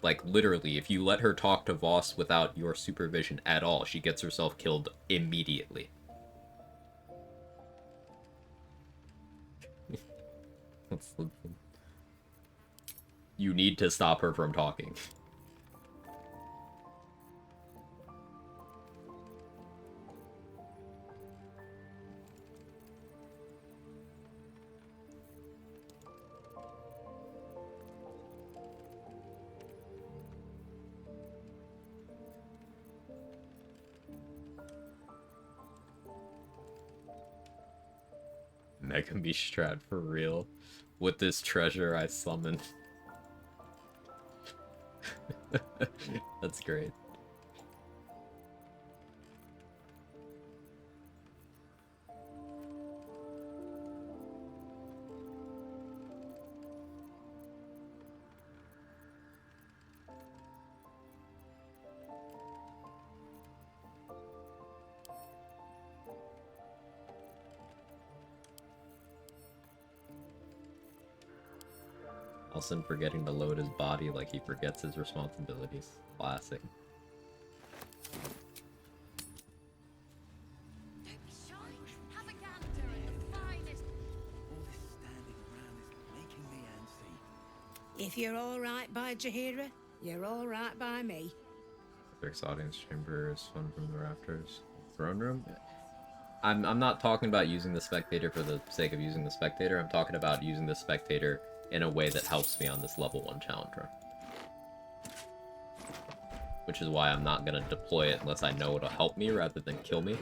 Like, literally, if you let her talk to Voss without your supervision at all, she gets herself killed immediately. You need to stop her from talking. Mega Me strat for real. With this treasure I summoned. That's great. Nelson forgetting to load his body like he forgets his responsibilities. Classic. Don't be shy. Have a gander at the finest. All this standing around is making me antsy. If you're all right by Jaheira, you're all right by me. Respecs audience chamber is fun from the rafters. Throne room? I'm not talking about using the spectator for the sake of using the spectator. I'm talking about using the spectator in a way that helps me on this level 1 challenger. Which is why I'm not going to deploy it unless I know it'll help me rather than kill me.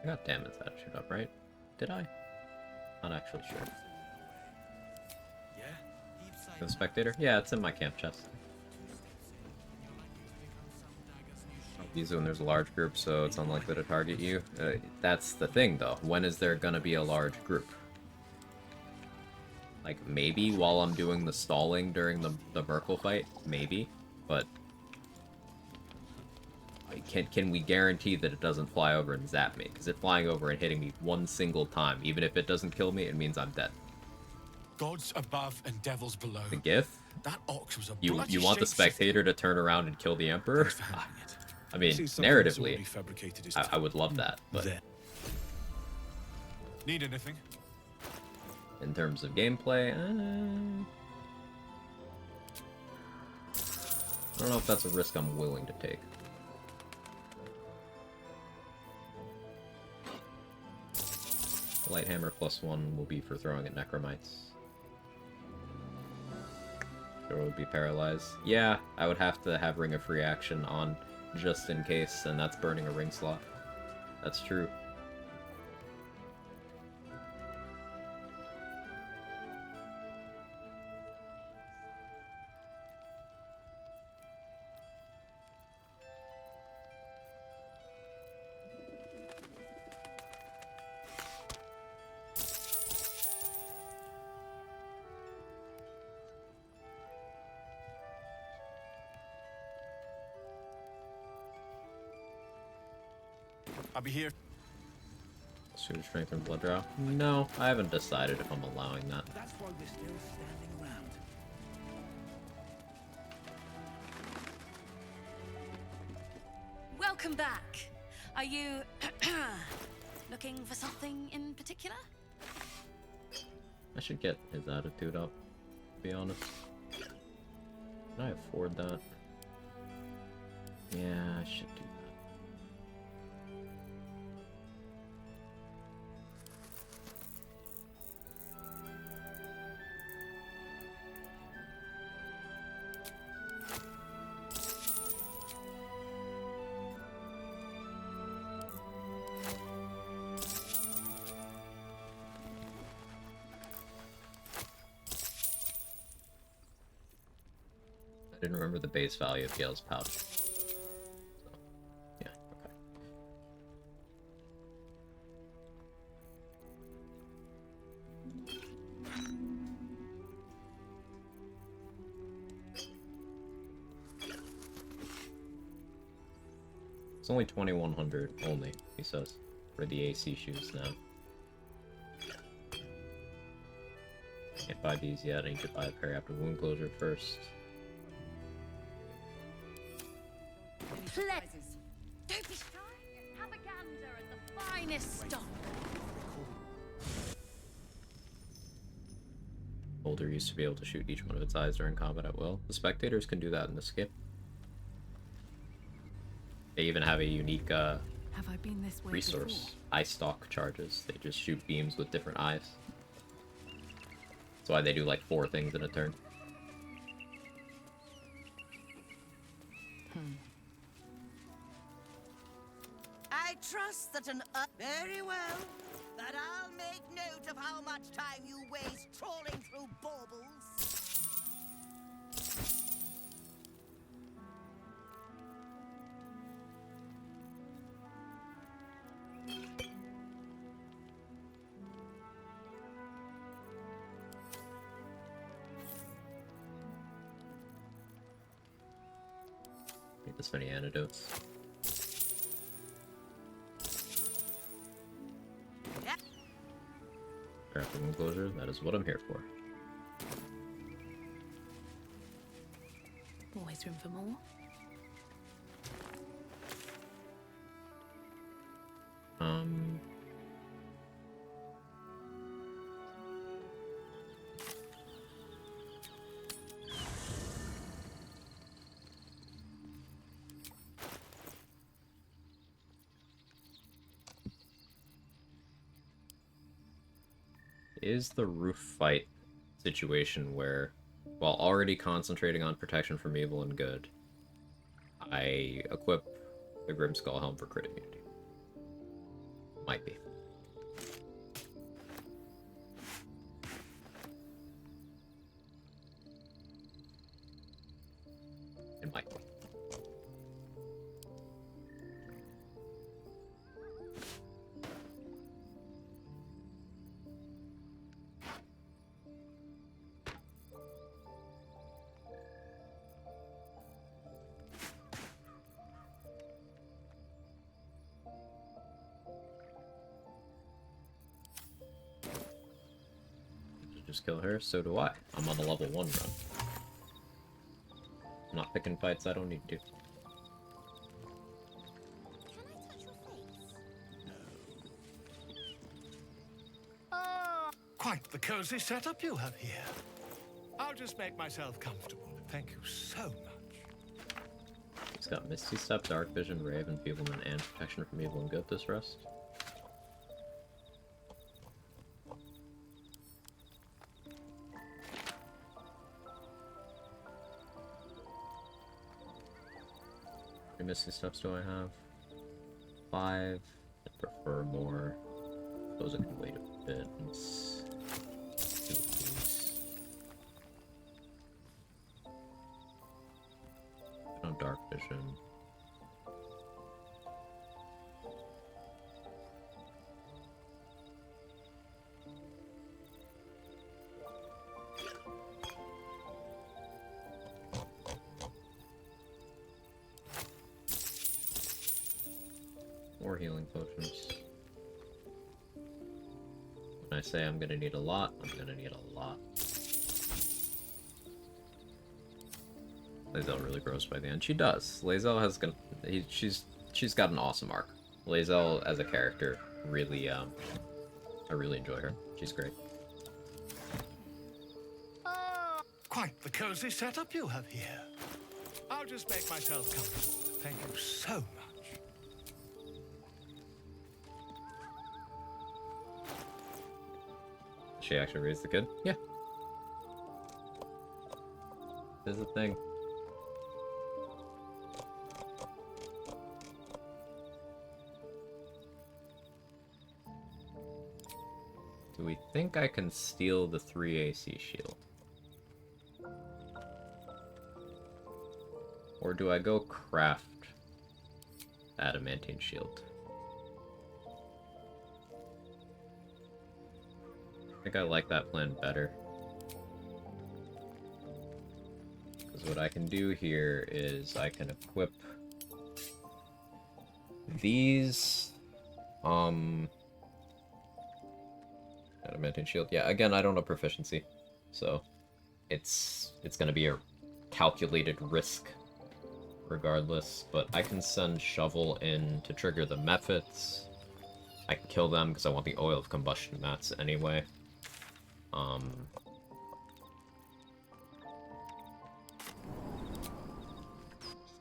I got Damon's attitude up, right? Did I? Not actually sure. The spectator? Yeah, it's in my camp chest. Use it when there's a large group, so it's unlikely to target you. That's the thing, though. When is there gonna be a large group? Like, maybe while I'm doing the stalling during the Merkle fight? Maybe. But can we guarantee that it doesn't fly over and zap me? Because it flying over and hitting me one single time, even if it doesn't kill me, it means I'm dead. Gods above and devils below. The GIF? That ox was a You bloody want the shapeshifter. spectator to turn around and kill the Emperor? I mean, narratively, I would love that, but Need anything? in terms of gameplay, I don't know if that's a risk I'm willing to take. Lighthammer +1 will be for throwing at Necromites. Or would be paralyzed. Yeah, I would have to have Ring of Free Action on just in case, and that's burning a ring slot. That's true. I'll be here. Super Strength and Blood Draw? No, I haven't decided if I'm allowing that. That's why we're still standing around. Welcome back. Are you looking for something in particular? I should get his attitude up, to be honest. Can I afford that? Yeah, I should do that. I didn't remember the base value of Gale's pouch. So, yeah, okay. It's only 2100 only, he says, for the AC shoes now. Can't buy these yet, I need to buy a pair after wound closure first. Don't be shy. Have a gander at the finest stock. Boulder used to be able to shoot each one of its eyes during combat at will. The spectators can do that in the skip. They even have a unique Have I been this way resource. Eye stalk charges. They just shoot beams with different eyes. That's why they do like 4 things in a turn. I trust that very well. But I'll make note of how much time you waste trawling through baubles. Need this many antidotes. Crafting enclosure, that is what I'm here for. Always room for more. Is the roof fight situation where, while already concentrating on protection from evil and good, I equip the Grimskull Helm for crit immunity? Might be. It might be. Just kill her, so do I. I'm on the level 1 run. I'm not picking fights I don't need to. Quite the cozy setup you have here. I'll just make myself comfortable. Thank you so much. He's got Misty Step, Dark Vision, Ray of Enfeeblement, and Protection from Evil and Good this rest. How many Misty Steps do I have? 5. I prefer more. Those I can wait a bit. Let's do these. No Dark Vision. More healing potions. When I say I'm gonna need a lot, I'm gonna need a lot. Lae'zel really grows by the end. She does. Lae'zel has she's got an awesome arc. Lae'zel as a character really I really enjoy her. She's great. Quite the cozy setup you have here. I'll just make myself comfortable. Thank you so much. She actually raised the kid? Yeah. This is a thing. Do we think I can steal the 3 AC shield? Or do I go craft adamantine shield? I think I like that plan better. Because what I can do here is I can equip these adamantine shield. Yeah, again, I don't have proficiency, so it's gonna be a calculated risk regardless, but I can send Shovel in to trigger the Mephits. I can kill them because I want the oil of combustion mats anyway.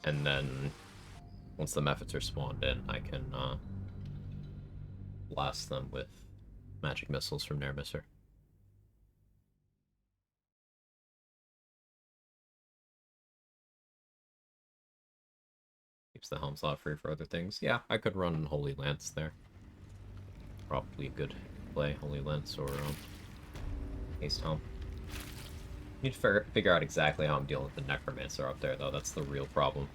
And then Once the methods are spawned in, I can blast them with magic missiles from Near Misser. Keeps the helm slot free for other things. Yeah, I could run Holy Lance there. Probably a good play, Holy Lance or Haste Helm. Need to figure out exactly how I'm dealing with the Necromancer up there, though. That's the real problem.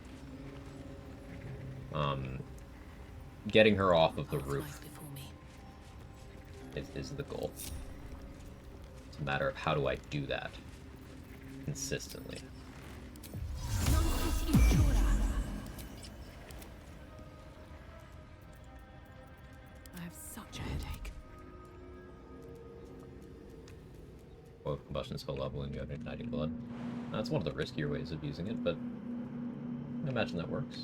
Getting her off of the roof is the goal. It's a matter of how do I do that consistently. I have such a headache. Well, combustion spell level and you have igniting blood. That's one of the riskier ways of using it, but I imagine that works.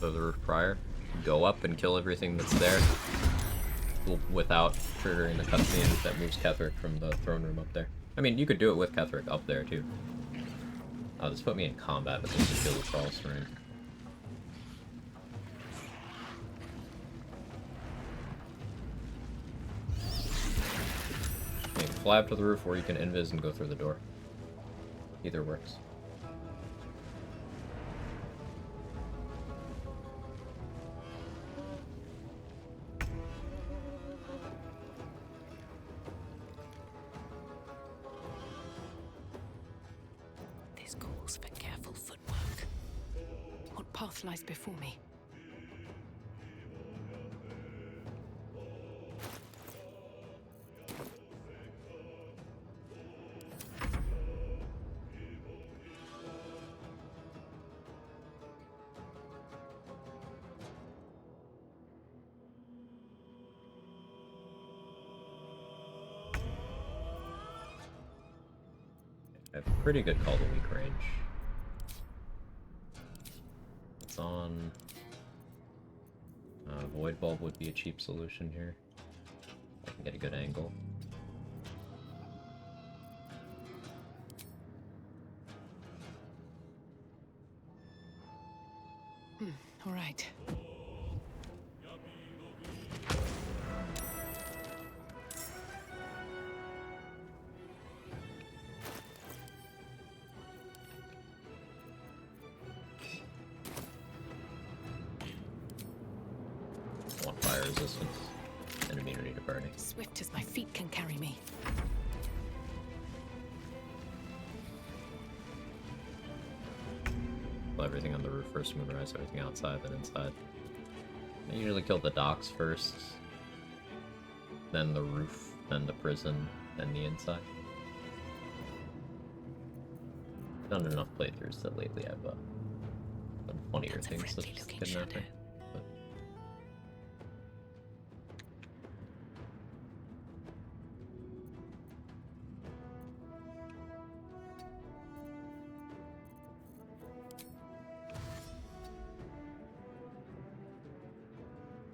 The roof prior, go up and kill everything that's there without triggering the cutscene that moves Ketherick from the throne room up there. I mean, you could do it with Ketherick up there too. Oh, this put me in combat, but this is kill the Charles ring. You can fly up to the roof, or you can invis and go through the door. Either works. Lies before me. I have pretty good call the weak range. On Void Bulb would be a cheap solution here. I can get a good angle. All right. Resistance and immunity to burning. Swift as my feet can carry me. Kill everything on the roof first, Moonrise, everything outside, then inside. I usually kill the docks first, then the roof, then the prison, then the inside. I've done enough playthroughs that lately I've done funnier things such as kidnapping.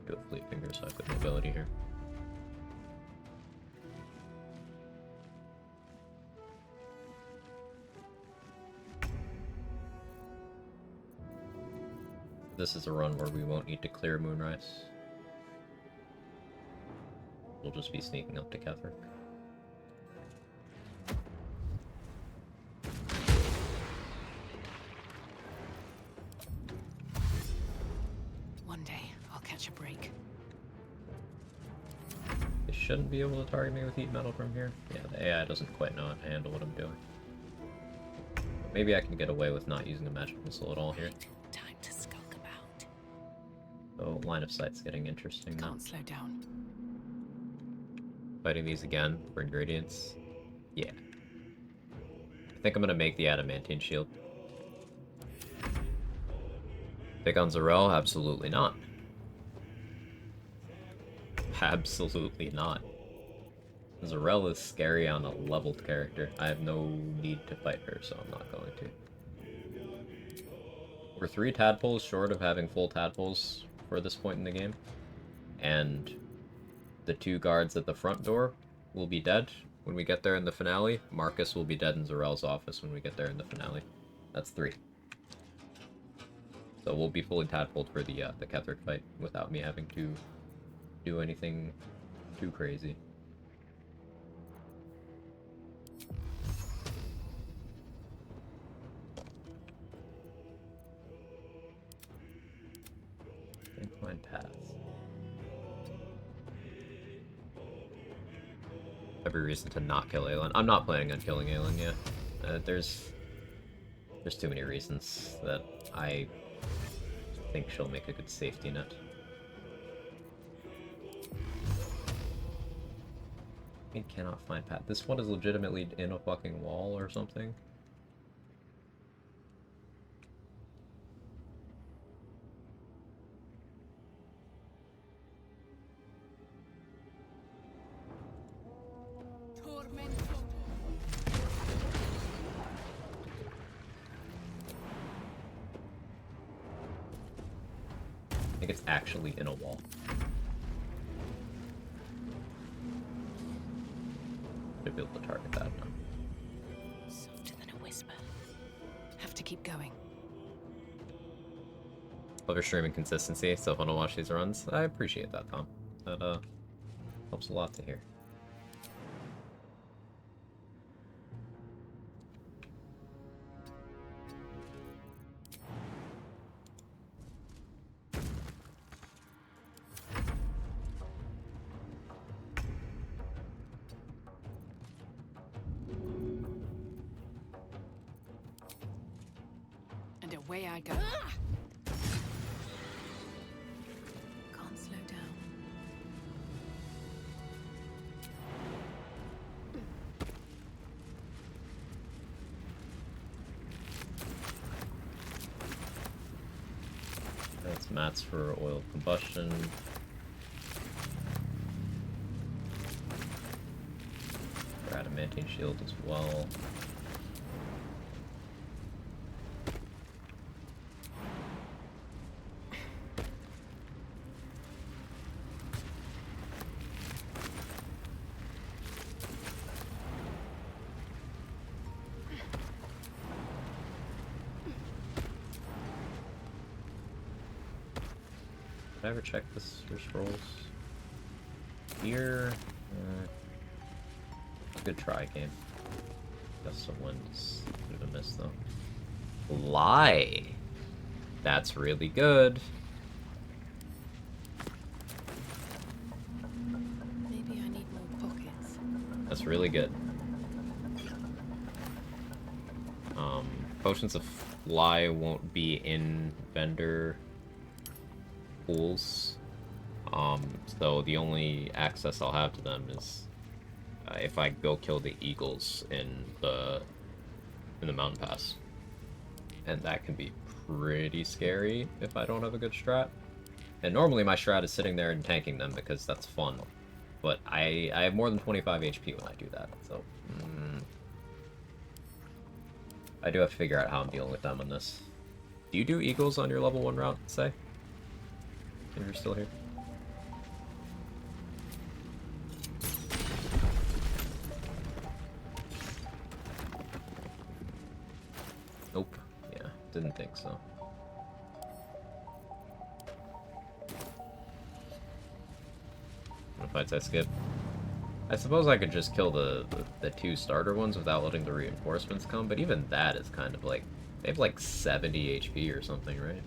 Do a fleet finger so I have good mobility here. This is a run where we won't need to clear Moonrise. We'll just be sneaking up to Ketherick. One day, I'll catch a break. They shouldn't be able to target me with heat metal from here. Yeah, the AI doesn't quite know how to handle what I'm doing. But maybe I can get away with not using a magic missile at all here. Time to skulk about. So line of sight's getting interesting now. Can't slow down. Fighting these again for ingredients. Yeah. I think I'm gonna make the adamantine shield. Pick on Zarel? Absolutely not. Absolutely not. Zarel is scary on a leveled character. I have no need to fight her, so I'm not going to. We're 3 tadpoles short of having full tadpoles for this point in the game. And the 2 guards at the front door will be dead when we get there in the finale. Marcus will be dead in Zarel's office when we get there in the finale. That's 3. So we'll be fully tadpoled for the Ketheric fight without me having to do anything too crazy. Can't find paths. Every reason to not kill Aelin. I'm not planning on killing Aelin yet. There's too many reasons that I think she'll make a good safety net. I cannot find path. This one is legitimately in a fucking wall or something. I think it's actually in a wall. Should be able to target that now. Softer than a whisper. Have to keep going. Love your streaming consistency. So fun to watch these runs. I appreciate that, Tom. That helps a lot to hear. And away I go. Can't slow down. That's mats for oil combustion. For adamantine shield as well. Did I ever check this for scrolls? Here. Good try, game. Guess someone's a bit of a miss, though. Lie! That's really good. Maybe I need more pockets. That's really good. Potions of Lie won't be in vendor pools. So the only access I'll have to them is if I go kill the eagles in the mountain pass. And that can be pretty scary if I don't have a good strat. And normally my strat is sitting there and tanking them because that's fun. But I have more than 25 HP when I do that, so... I do have to figure out how I'm dealing with them on this. Do you do eagles on your level 1 route, say? If you're still here? Nope. Yeah, didn't think so. What fights I skip? I suppose I could just kill the 2 starter ones without letting the reinforcements come, but even that is kind of like... They have like 70 HP or something, right?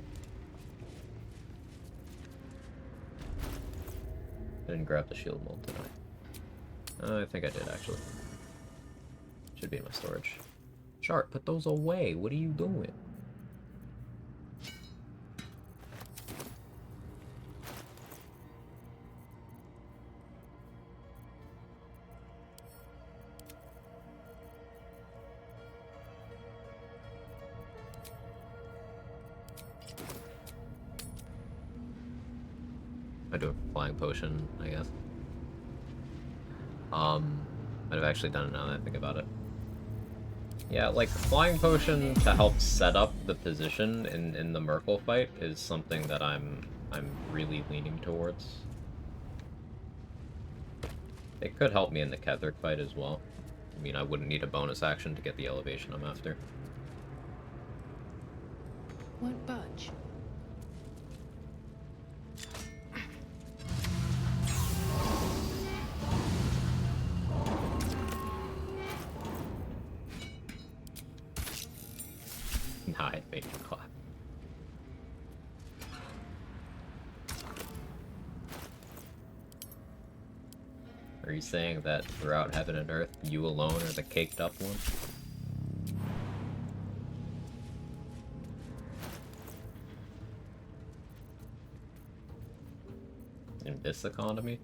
I didn't grab the shield mold, did I? I think I did, actually. Should be in my storage. Chart, put those away. What are you doing? I do a flying potion, I guess. I'd have actually done it now that I think about it. Yeah, like, flying potion to help set up the position in the Merkle fight is something that I'm I'm really leaning towards. It could help me in the Ketheric fight as well. I mean, I wouldn't need a bonus action to get the elevation I'm after. Won't budge. Nah, it made me clap. Are you saying that throughout heaven and earth, you alone are the caked up one? In this economy?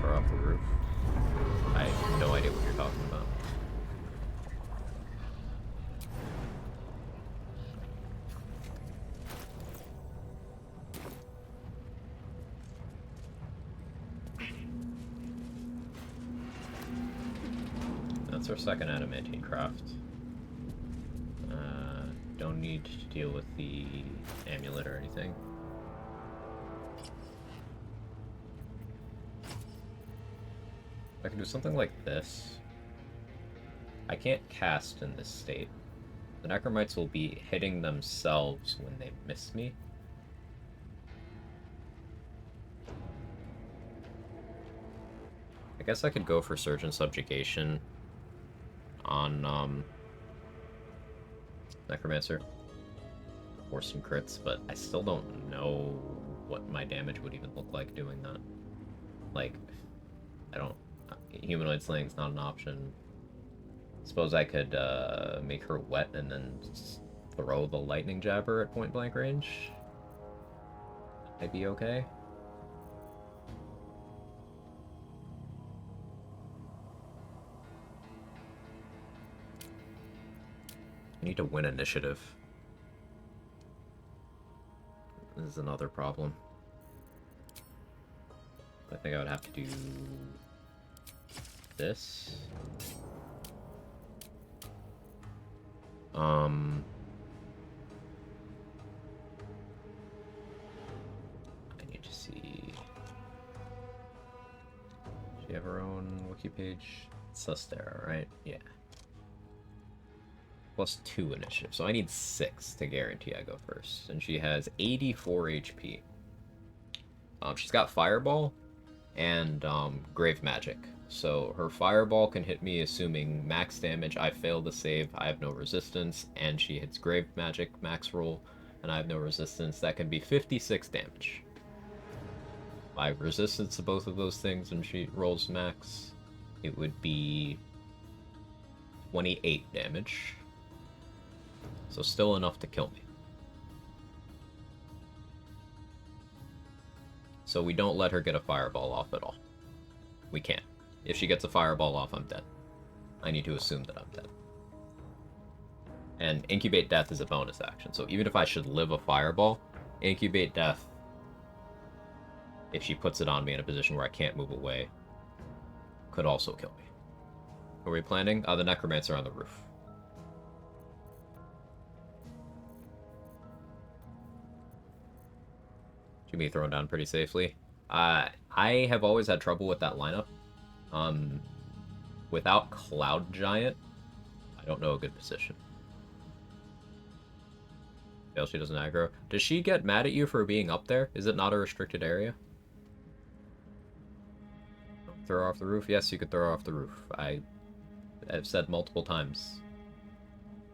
Her off the roof. I have no idea what you're talking about. That's our second adamantine craft. Don't need to deal with the amulet or anything. I can do something like this. I can't cast in this state. The Necromites will be hitting themselves when they miss me. I guess I could go for Surge and Subjugation on Necromancer for some crits, but I still don't know what my damage would even look like doing that. Like, I don't... Humanoid Slaying's not an option. Suppose I could make her wet and then throw the lightning jabber at point blank range. I'd be okay. I need to win initiative. This is another problem. I think I would have to do this. I need to see. Does she have her own wiki page? Sustera, right? Yeah. +2 initiative, so I need 6 to guarantee I go first. And she has 84 HP. She's got Fireball and Grave Magic. So her Fireball can hit me assuming max damage, I fail the save, I have no resistance, and she hits Grave Magic, max roll, and I have no resistance. That can be 56 damage. My resistance to both of those things when she rolls max, it would be 28 damage. So still enough to kill me. So we don't let her get a Fireball off at all. We can't. If she gets a Fireball off, I'm dead. I need to assume that I'm dead. And Incubate Death is a bonus action, so even if I should live a Fireball, Incubate Death, if she puts it on me in a position where I can't move away, could also kill me. Are we planning? The Necromancer on the roof. Should be thrown down pretty safely. I have always had trouble with that lineup. Without Cloud Giant, I don't know a good position. Fail, she doesn't aggro. Does she get mad at you for being up there? Is it not a restricted area? Throw her off the roof? Yes, you could throw her off the roof. I have said multiple times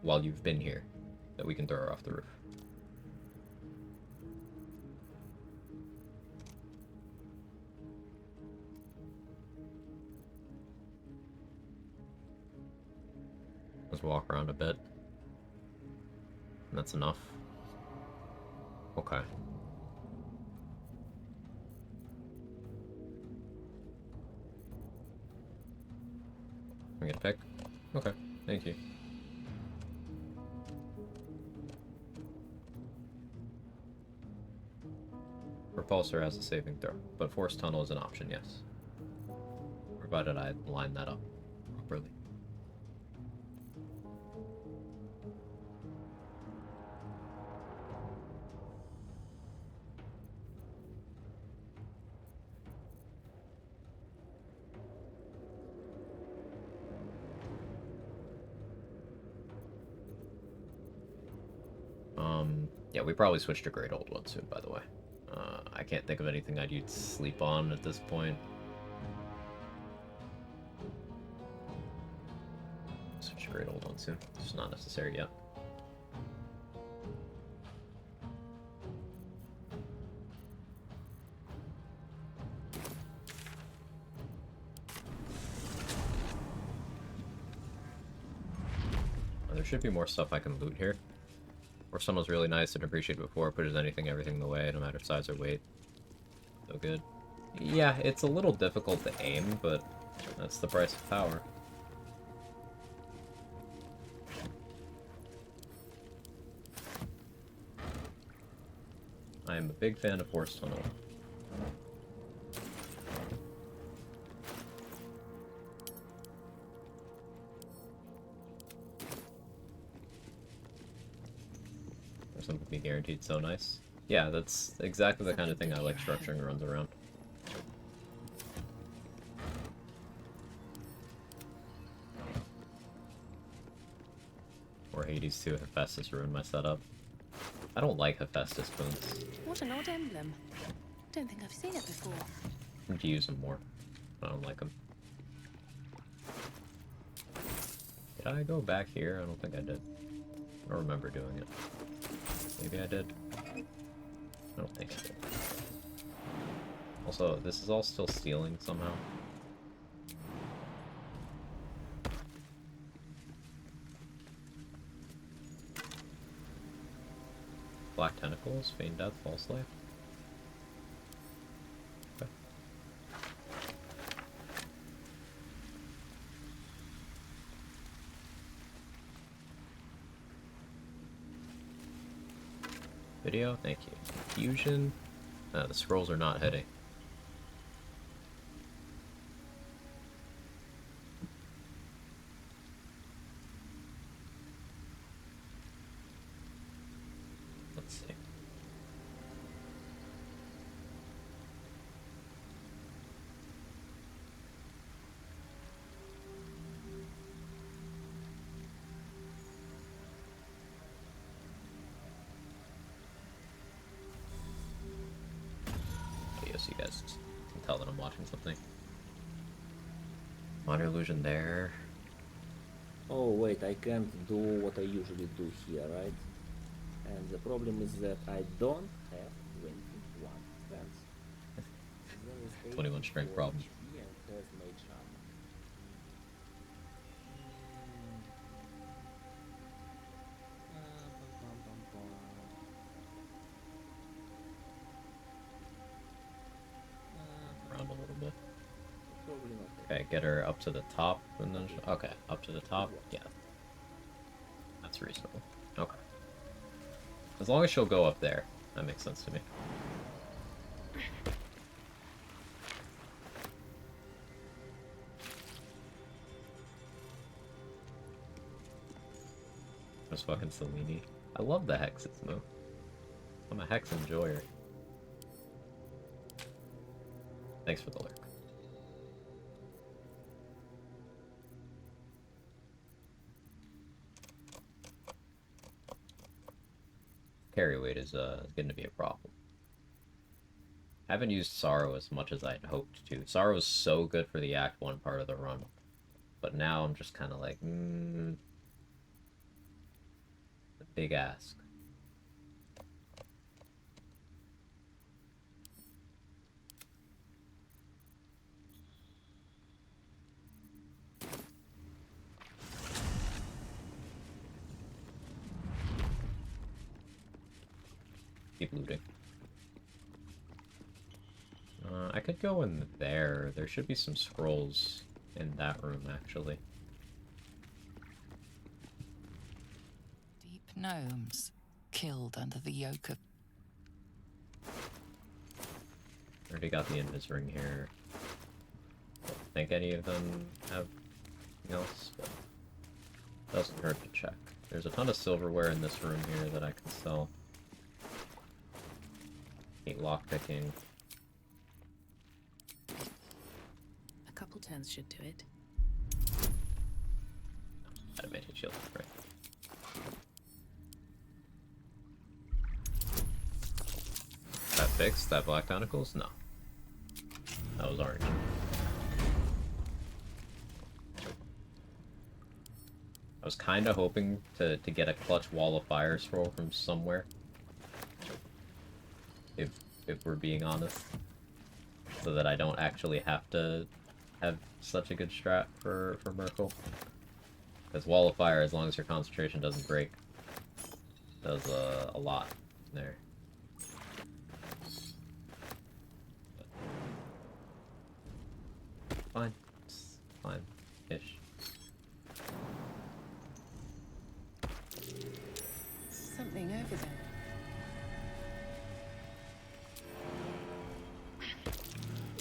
while you've been here that we can throw her off the roof. Let's walk around a bit. That's enough. Okay. I get a pick? Okay, thank you. Repulsor has a saving throw, but Force Tunnel is an option, yes. Provided I line that up properly. Yeah, we probably switch to Great Old One soon, by the way. I can't think of anything I'd use sleep on at this point. Switch to Great Old One soon. It's not necessary yet. There should be more stuff I can loot here. Or someone's really nice and appreciated before, pushes everything in the way, no matter size or weight. So good. Yeah, it's a little difficult to aim, but that's the price of power. I am a big fan of Force Tunnel. Something to be guaranteed so nice. Yeah, that's exactly the kind of thing I like structuring runs around. Or Hades too, Hephaestus ruined my setup. I don't like Hephaestus boons. What an odd emblem. Don't think I've seen it before. I need to use them more. I don't like them. Did I go back here? I don't think I did. I don't remember doing it. Maybe I did. I don't think I did. Also, this is all still stealing somehow. Black Tentacles, Feigned Death, False Life. Okay. Video, thank you. Fusion. The scrolls are not hitting. Let's see. So you guys can tell that I'm watching something. Minor illusion there. Oh wait, I can't do what I usually do here, right? And the problem is that I don't have 21 strength. 21 strength problem. Okay, get her up to the top, and then okay, up to the top. Yeah, that's reasonable. Okay, as long as she'll go up there, that makes sense to me. There's fucking Selene. I love the hexes, Moo. I'm a hex enjoyer. Thanks for the lurk. Carry weight is going to be a problem. Haven't used Sorrow as much as I'd hoped to. Sorrow is so good for the Act 1 part of the run. But now I'm just kind of like, a big ask. Keep looting. I could go in there. There should be some scrolls in that room, actually. Deep gnomes killed under the yoke of... Already got the invis ring here. Don't think any of them have anything else, but doesn't hurt to check. There's a ton of silverware in this room here that I can sell. Hate lockpicking. A couple turns should do it. Animated shield, right. That fixed? That black tentacles? No. That was orange. I was kinda hoping to get a clutch wall of fire scroll from somewhere. If we're being honest. So that I don't actually have to have such a good strat for Merkle. Because wall of fire, as long as your concentration doesn't break, does a lot there. Fine. It's fine-ish. Something over there.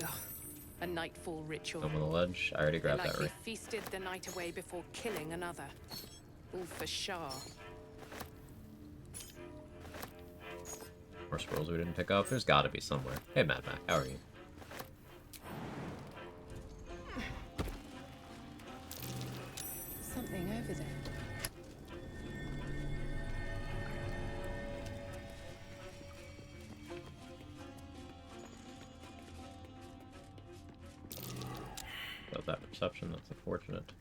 Ugh, a nightfall ritual. Over the ledge. I already grabbed They that likely ring. feasted the night away before killing another. All for Shah. More scrolls we didn't pick up. There's gotta be somewhere. Hey, Mad Mac, how are you? Something over there. Got that perception, that's unfortunate.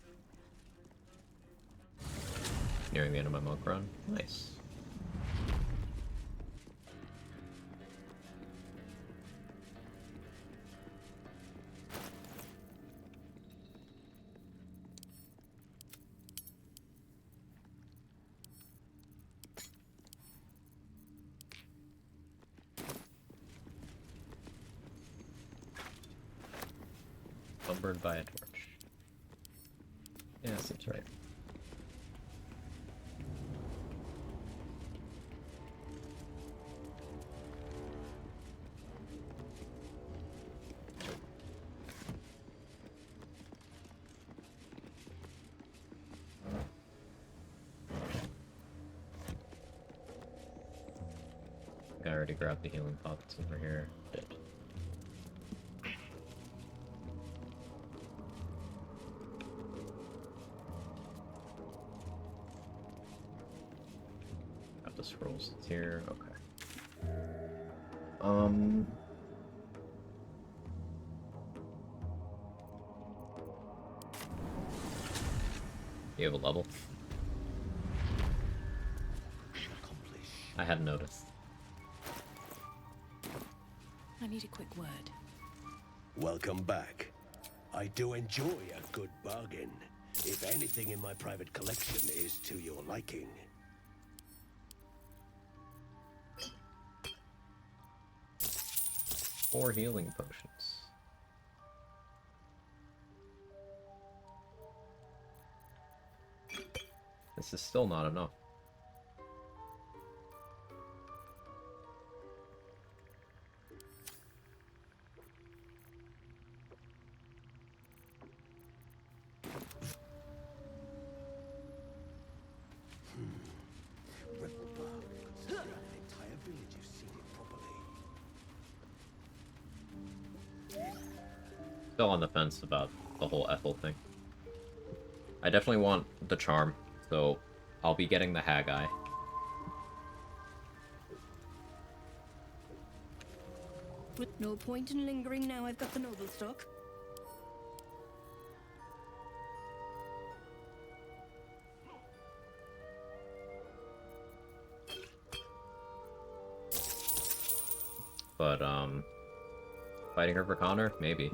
Nearing the end of my monk run. Nice. Lumbered by a torch. Yeah, seems right. I already grabbed the healing pots over here. Did. Got the scrolls here. Okay. You have a level? I hadn't noticed. I need a quick word. Welcome back. I do enjoy a good bargain, if anything in my private collection is to your liking. Four healing potions. This is still not enough. Still on the fence about the whole Ethel thing. I definitely want the charm, so I'll be getting the Haggai. No point in lingering now I've got the noble stock. But, fighting her for Connor? Maybe.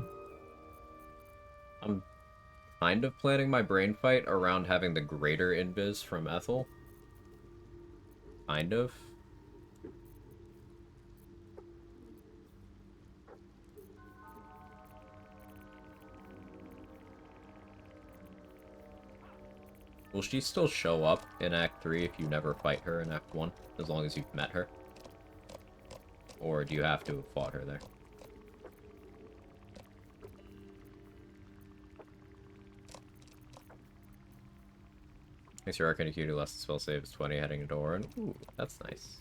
I'm kind of planning my brain fight around having the greater invis from Ethel. Kind of. Will she still show up in Act 3 if you never fight her in Act 1? As long as you've met her? Or do you have to have fought her there? Makes your Arcane Acuity less spell save is 20 heading into Orin. Ooh, that's nice.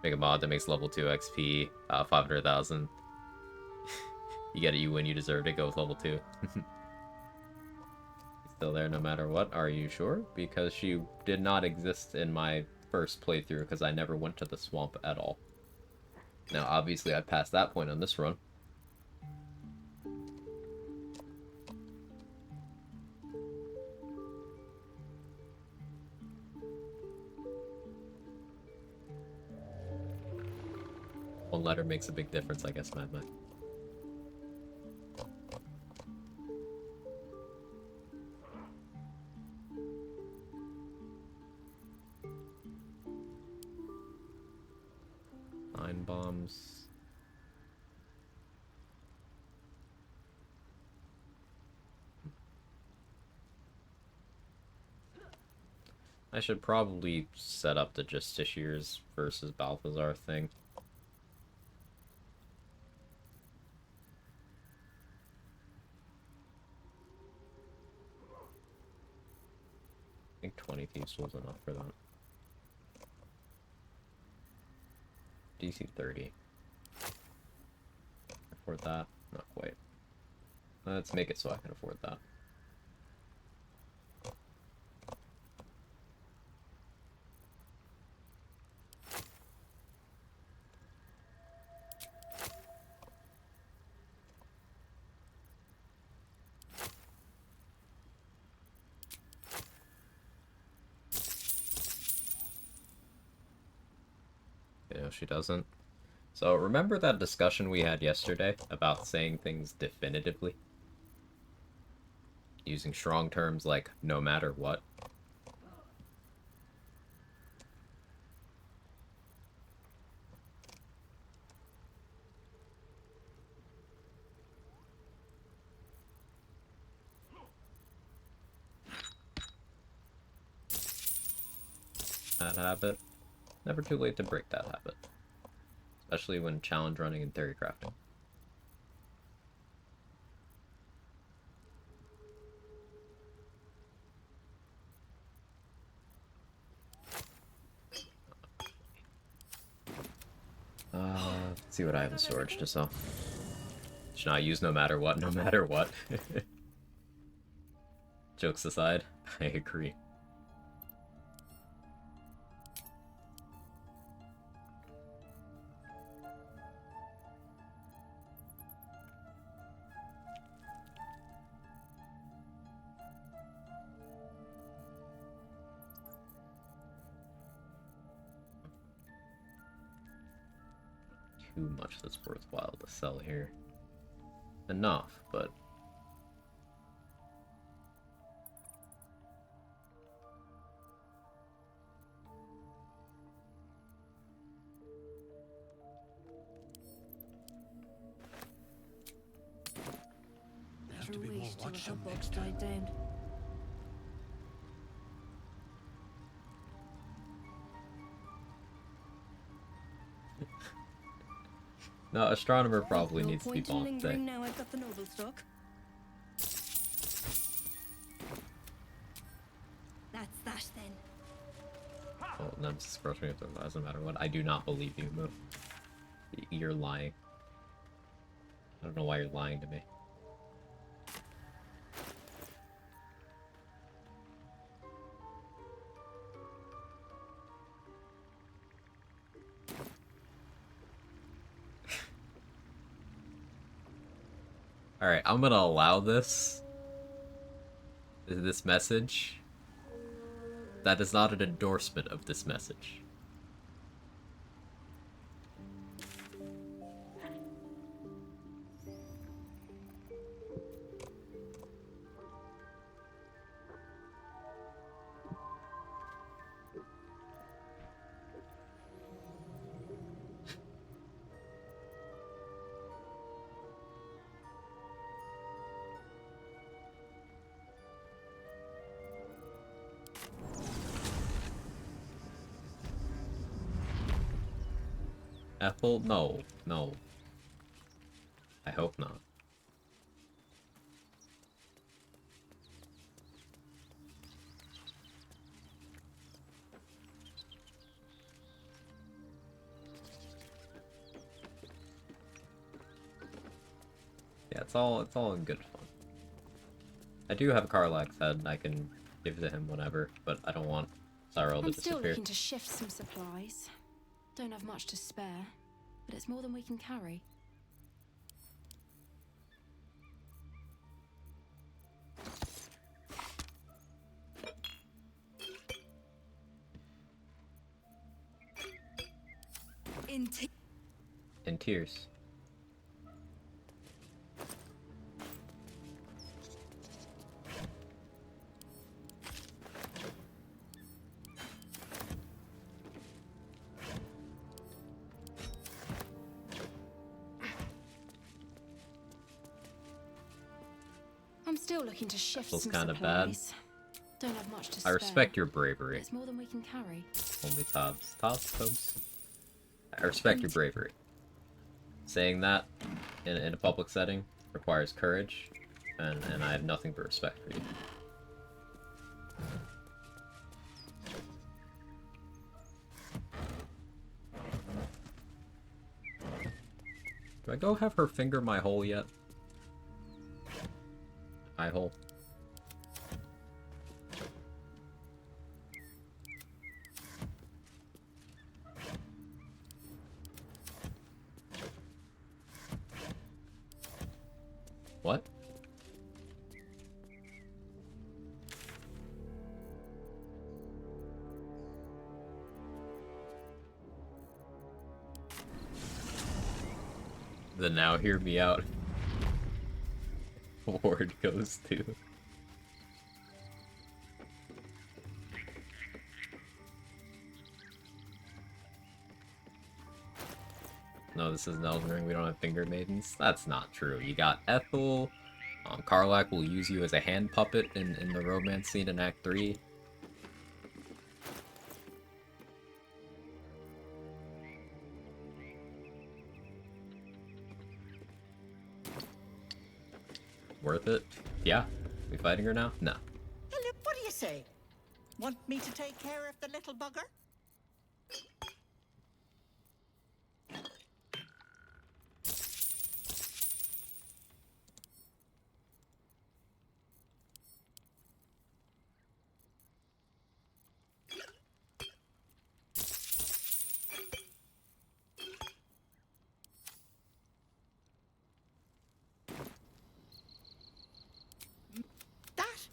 Make a mod that makes level 2 XP, 500,000. You get it, you win, you deserve it, go with level 2. Still there no matter what, are you sure? Because she did not exist in my first playthrough, because I never went to the swamp at all. Now, obviously, I passed that point on this run. One letter makes a big difference, I guess, Madman. Bombs. I should probably set up the Justiciars versus Balthazar thing. I think 20 Thieves was enough for that. DC 30. Afford that? Not quite. Let's make it so I can afford that. No, she doesn't. So remember that discussion we had yesterday about saying things definitively? Using strong terms like no matter what? That habit. Never too late to break that habit. Especially when challenge running and theory crafting. Let's see what I have in storage to sell. Should not use no matter what, no matter what. Jokes aside, I agree. Too much that's worthwhile to sell here. Enough, but Have to be more watchful next time. Died down. no, astronomer probably needs to be bombed today. Now I've got the noble stock. That's that then. Oh, Nemesis approached me with the doesn't matter what. I do not believe you, Move. You're lying. I don't know why you're lying to me. Alright, I'm gonna allow this message. That is not an endorsement of this message. Ethel? No. No. I hope not. Yeah, it's all in good fun. I do have a Karlach's head I can give to him whenever, but I don't want Cyril to I'm still disappear. looking to shift some supplies. Don't have much to spare, but it's more than we can carry. In tears. I'm still looking to shift Feels some kinda supplies. Don't have much to I spare. respect your bravery. It's more than we can carry. Only Tobbs. Tobbs? I respect your bravery. Saying that in a public setting requires courage, and I have nothing but respect for you. Do I go have her finger my hole yet? Eye hole. What? The now hear me out. Ward goes to. No, this is an Elden Ring. We don't have finger maidens. That's not true. You got Ethel. Karlach will use you as a hand puppet in the romance scene in Act 3. Worth it? Yeah. We fighting her now? No. Hello, what do you say? Want me to take care of the little bugger?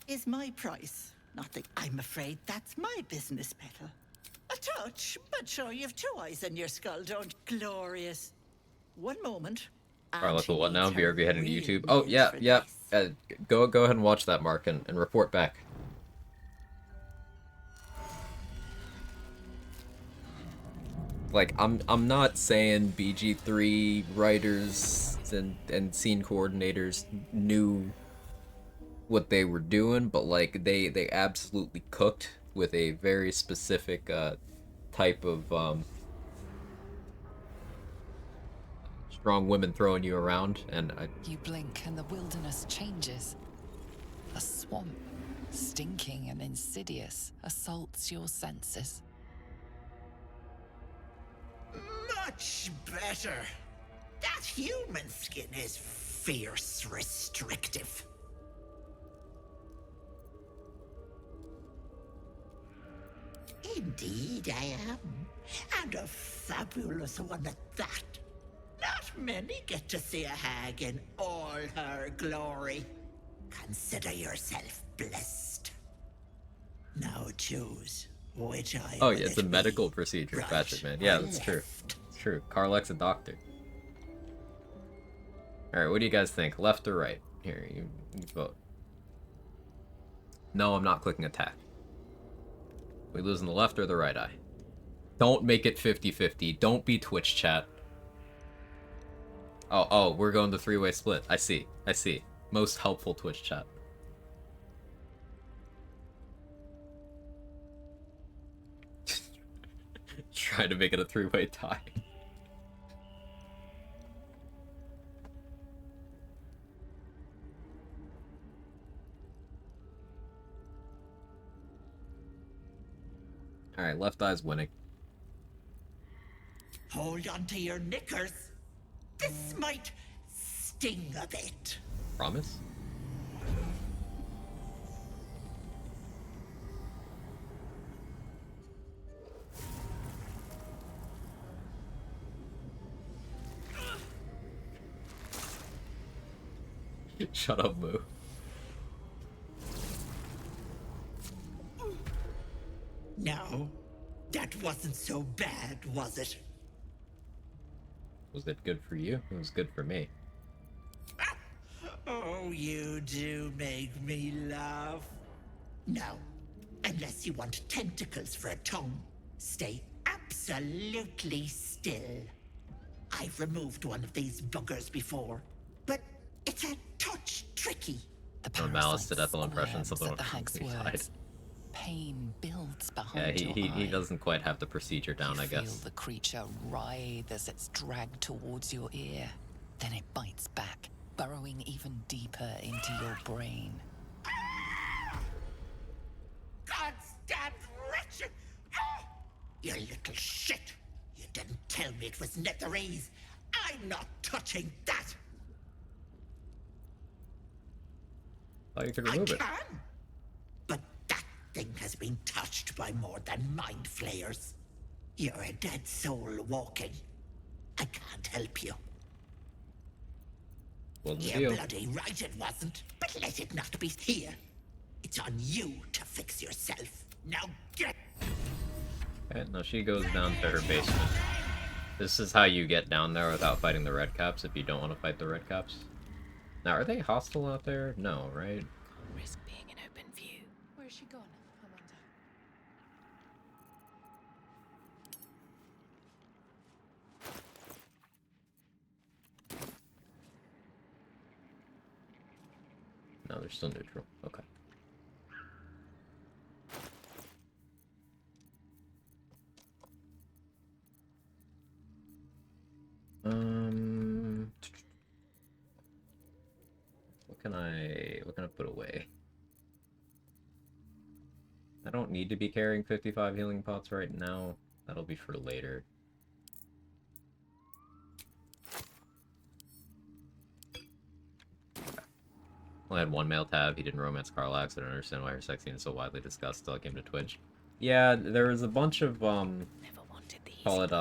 Is my price. Nothing. I'm afraid that's my business, Petal. A touch, but sure, you've two eyes in your skull, don't? Glorious. One moment. Alright, what now? BRB heading to YouTube. Oh, yeah. Go ahead and watch that, Mark, and report back. Like, I'm not saying BG3 writers and scene coordinators knew what they were doing, but like they absolutely cooked with a very specific type of strong women throwing you around, and You blink and the wilderness changes. A swamp, stinking and insidious, assaults your senses. Much better. That human skin is fierce restrictive. Indeed I am. And a fabulous one at that. Not many get to see a hag in all her glory. Consider yourself blessed. Now choose which eye. oh yeah, it's a medical procedure, right, Patrick, man. Yeah, that's true. It's true. Karlach's a doctor. Alright, what do you guys think? Left or right? Here, you vote. No, I'm not clicking attack. We losing the left or the right eye? Don't make it 50-50. Don't be Twitch chat. Oh, we're going the three-way split. I see. Most helpful Twitch chat. Trying to make it a three-way tie. Alright, left eye's winning. Hold on to your knickers. This might sting of it. Promise? Shut up, Moo. No, that wasn't so bad, was it? Was it good for you? It was good for me. Oh, you do make me laugh. No, unless you want tentacles for a tongue, stay absolutely still. I've removed one of these buggers before, but it's a touch tricky. The From Malice to Death impression, squirms something at the hag's words. Pain builds behind your he eye. doesn't quite have the procedure down, I Feel guess. the creature writhe as it's dragged towards your ear. Then it bites back, burrowing even deeper into your brain. Goddamn wretched! Ah! You little shit! You didn't tell me it was netherese. I'm not touching that. Oh, you could remove it. Can, but that thing has been touched by more than mind flayers. You're a dead soul walking. I can't help you. Well, You're bloody right it wasn't, but let it not be here. It's on you to fix yourself. Now get... Okay, now she goes down to her basement. This is how you get down there without fighting the red caps if you don't want to fight the red caps. Now, are they hostile out there? No, right? Risk being in open view. Where's she gone, I wonder? No, they're still neutral. Okay. What can I put away? I don't need to be carrying 55 healing pots right now. That'll be for later. Only had one male tab. He didn't romance Carlax. I don't understand why her sex scene is so widely discussed till I came to Twitch. Yeah, there was a bunch of call it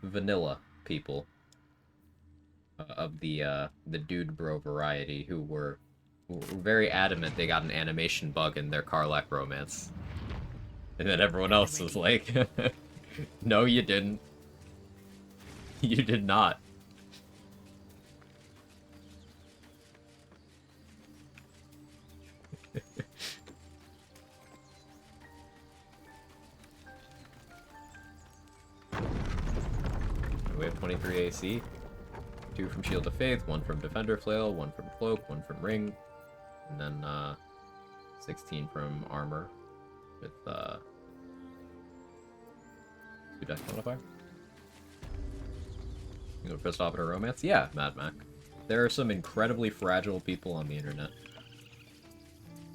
vanilla people of the dude bro variety who were very adamant they got an animation bug in their Carlac romance. And then everyone else was like, no, you didn't. You did not. We have 23 AC. 2 from Shield of Faith, 1 from Defender Flail, 1 from Cloak, 1 from Ring, and then 16 from Armor with 2 death modifier. You know, pissed off at a romance? Yeah, Mad Mac. There are some incredibly fragile people on the internet.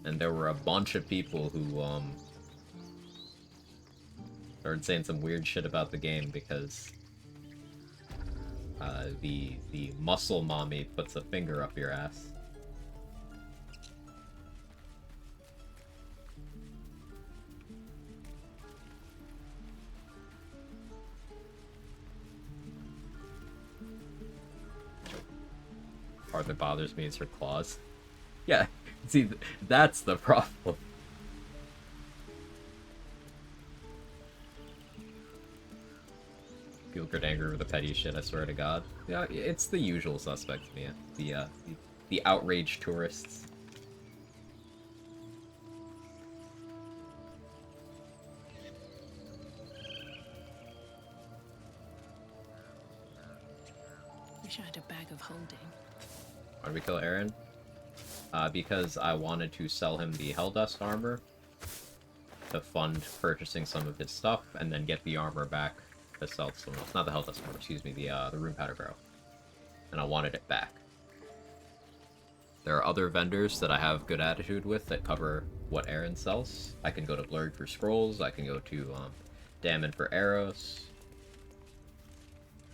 And there were a bunch of people who started saying some weird shit about the game because the muscle mommy puts a finger up your ass. Part that bothers me is her claws. Yeah, see, that's the problem. People get angry with the petty shit, I swear to God. Yeah, it's the usual suspect to me. The outraged tourists. Wish I had a bag of holding. Why did we kill Aaron? Because I wanted to sell him the Helldust armor to fund purchasing some of his stuff, and then get the armor back to sell to someone else. Not the Helldust armor, excuse me, the Rune Powder Barrel. And I wanted it back. There are other vendors that I have good attitude with that cover what Aaron sells. I can go to Blurred for scrolls, I can go to Damon for arrows.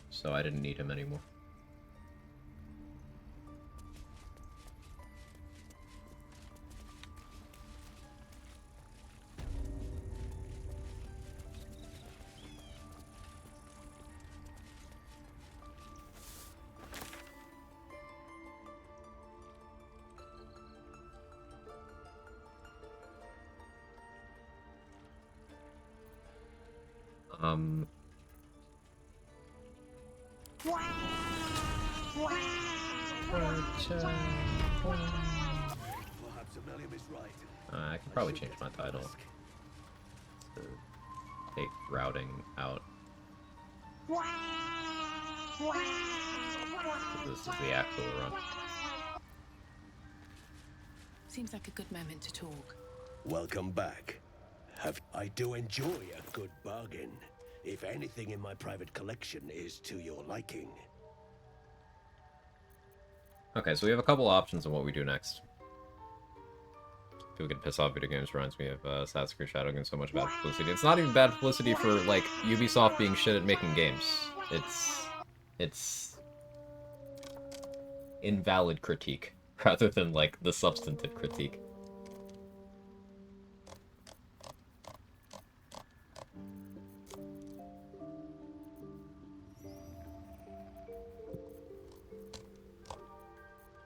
So I didn't need him anymore. I could probably change my title to take routing out. This is the actual run. Seems like a good moment to talk. Welcome back. I do enjoy a good bargain. If anything in my private collection is to your liking. Okay, so we have a couple options on what we do next. People get pissed off video games reminds me of Assassin's Creed Shadowgun, so much bad publicity. It's not even bad publicity for, like, Ubisoft being shit at making games. It's invalid critique, rather than, like, the substantive critique.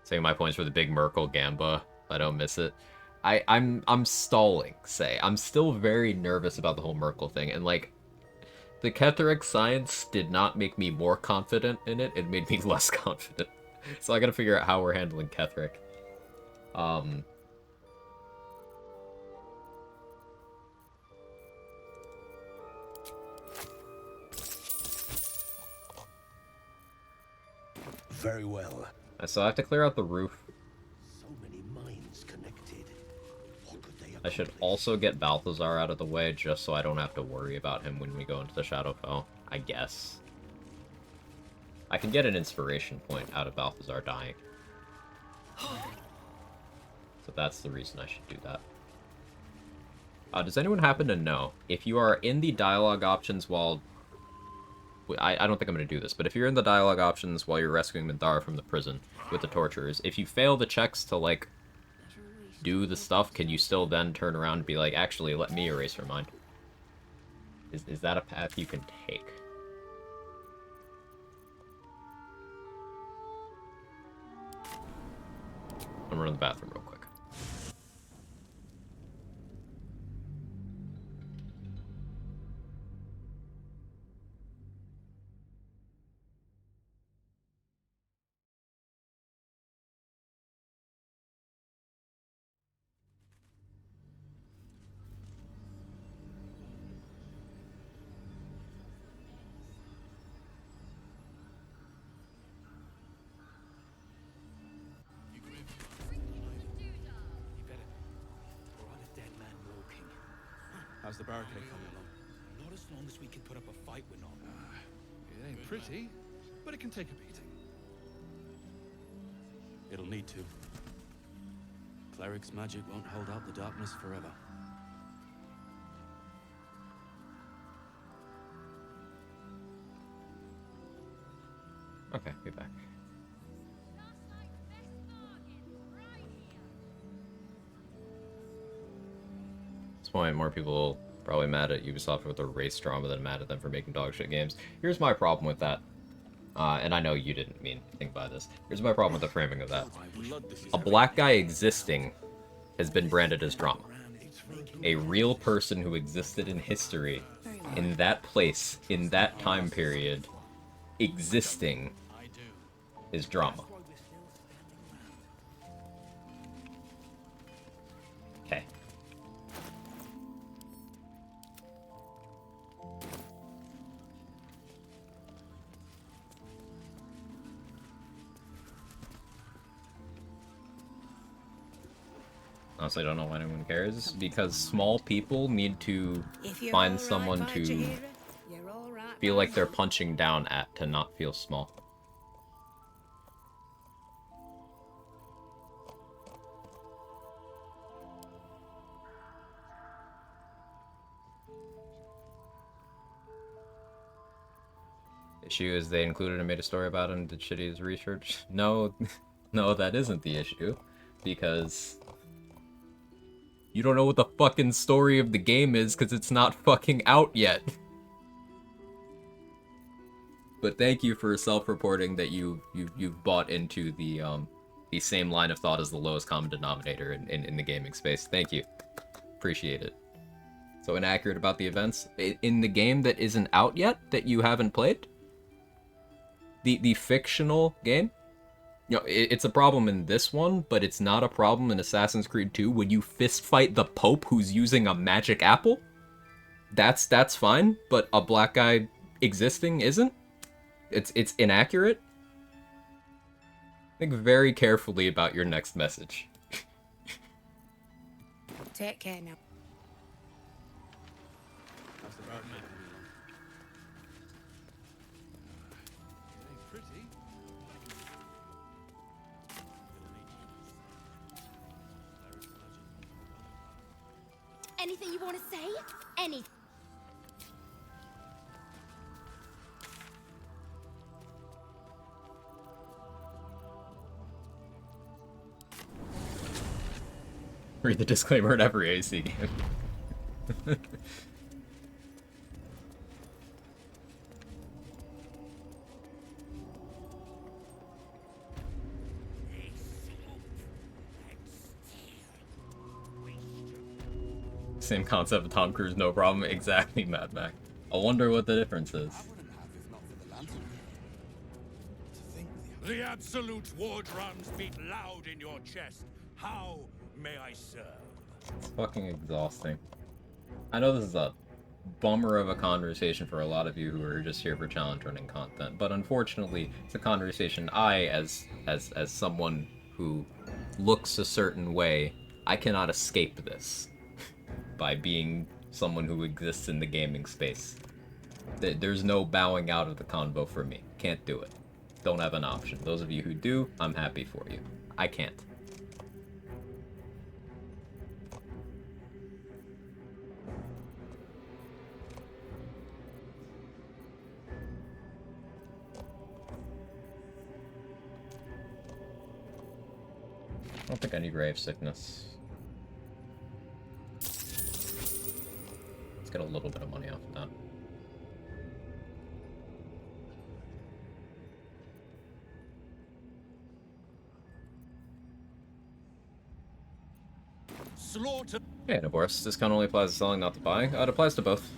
Saying my points for the big Merkel Gamba. I don't miss it. I'm stalling, say. I'm still very nervous about the whole Merkel thing, and like the Ketheric science did not make me more confident in it, it made me less confident. So I gotta figure out how we're handling Ketheric. Very well. So I have to clear out the roof. So many minds connected. What could they I should also get Balthazar out of the way, just so I don't have to worry about him when we go into the Shadowfell, I guess. I can get an inspiration point out of Balthazar dying. So that's the reason I should do that. Does anyone happen to know, if you are in the dialogue options while... I don't think I'm going to do this, but if you're in the dialogue options while you're rescuing Minthara from the prison with the torturers, if you fail the checks to, like, do the stuff, can you still then turn around and be like, actually, let me erase her mind? Is that a path you can take? I'm running to the bathroom real quick. How's the barricade coming along? Not as long as we can put up a fight, we're not. It ain't pretty, but it can take a beating. It'll need to. Cleric's magic won't hold out the darkness forever. Okay, be back. At this point, more people probably mad at Ubisoft with their race drama than mad at them for making dog shit games. Here's my problem with that. And I know you didn't mean anything by this. Here's my problem with the framing of that. A black guy existing has been branded as drama. A real person who existed in history, in that place, in that time period, existing is drama. Okay. Honestly, I don't know why anyone cares, because small people need to find someone to feel like they're punching down at to not feel small. issue is they included and made a story about him, did shitty his research. No, no, that isn't the issue. Because you don't know what the fucking story of the game is because it's not fucking out yet. But thank you for self-reporting that you've bought into the same line of thought as the lowest common denominator in the gaming space. Thank you. Appreciate it. So inaccurate about the events in the game that isn't out yet, that you haven't played? The fictional game? You know, it's a problem in this one, but it's not a problem in Assassin's Creed 2 when you fist fight the Pope who's using a magic apple? That's fine, but a black guy existing isn't? It's inaccurate? Think very carefully about your next message. Take care now. Anything you want to say? Anything. Read the disclaimer in every AC game. Same concept of Tom Cruise, no problem. Exactly, Mad Max. I wonder what the difference is. The absolute war drums beat loud in your chest. How may I serve? It's fucking exhausting. I know this is a bummer of a conversation for a lot of you who are just here for challenge running content, but unfortunately, it's a conversation I, as someone who looks a certain way, I cannot escape this by being someone who exists in the gaming space. There's no bowing out of the convo for me. Can't do it. Don't have an option. Those of you who do, I'm happy for you. I can't. I don't think I need grave sickness. Let's get a little bit of money off of that. Slaughter. Yeah, divorce. Discount only applies to selling, not to buying. It applies to both.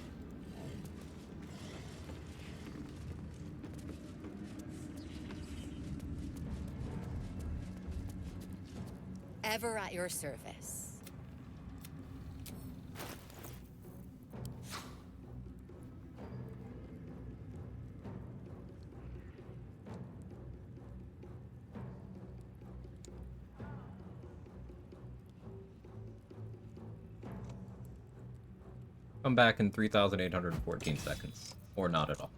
Ever at your service. Come back in 3,814 seconds. Or not at all.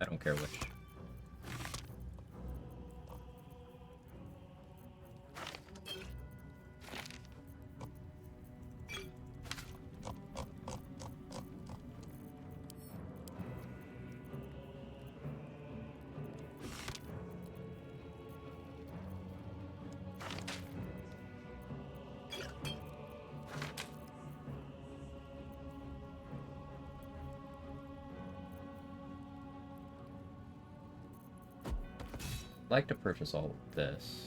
I don't care which. I'd like to purchase all of this.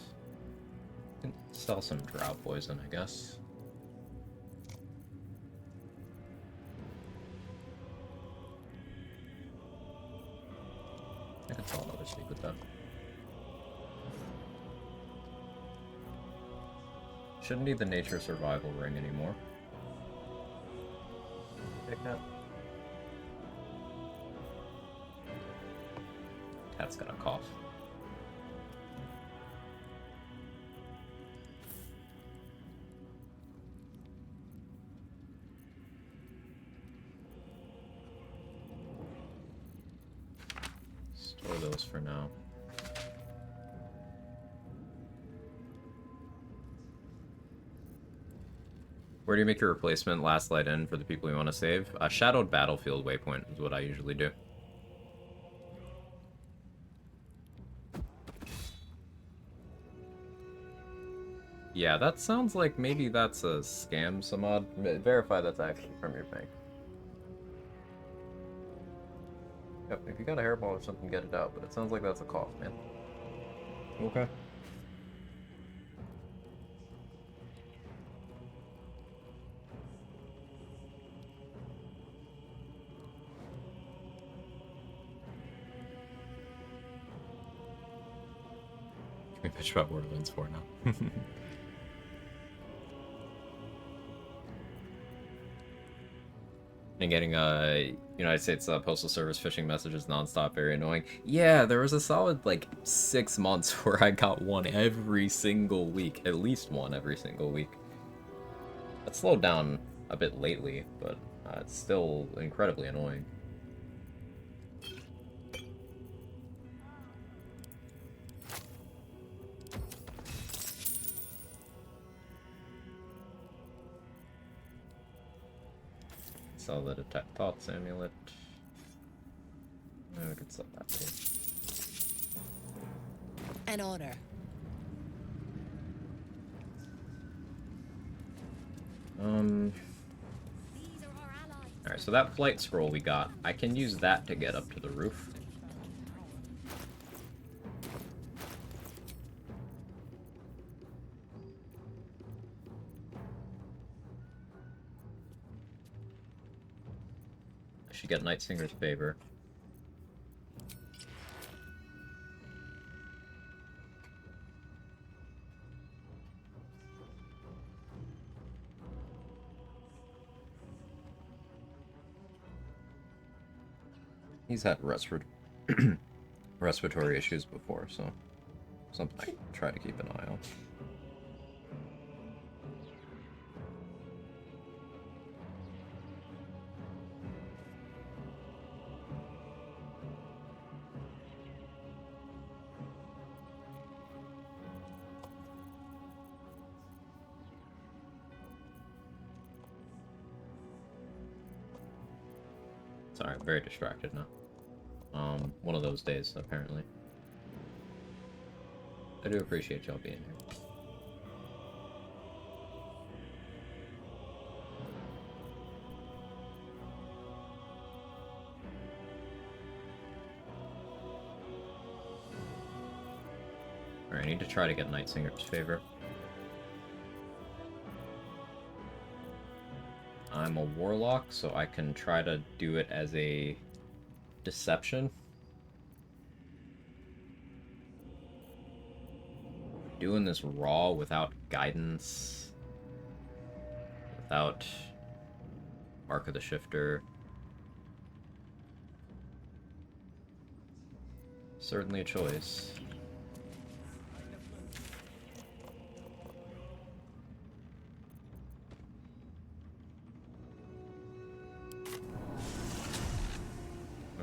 Can sell some drought poison, I guess. I could sell another speak with that. Shouldn't need the nature survival ring anymore. Take that. Cat's gonna cough. Store those for now. Where do you make your replacement last light in for the people you want to save? A shadowed battlefield waypoint is what I usually do. Yeah, that sounds like maybe that's a scam, Samad. Verify that's actually from your bank. Yep, if you got a hairball or something, get it out, but it sounds like that's a cough, man. Okay. Can we bitch about Borderlands 4 now? And getting United States Postal Service phishing messages nonstop, very annoying. Yeah, there was a solid like 6 months where I got one every single week, at least one every single week. That's slowed down a bit lately, but it's still incredibly annoying. Sell the Detect Thoughts Amulet. I could sell that too. An honor. Alright, so that flight scroll we got, I can use that to get up to the roof. I should get Nightsinger's favor. He's had respiratory issues before, so something I can try to keep an eye on. Sorry, I'm very distracted now. One of those days, apparently. I do appreciate y'all being here. Alright, I need to try to get Nightsinger's favor. I'm a Warlock, so I can try to do it as a deception. Doing this raw without guidance, without Mark of the Shifter. Certainly a choice.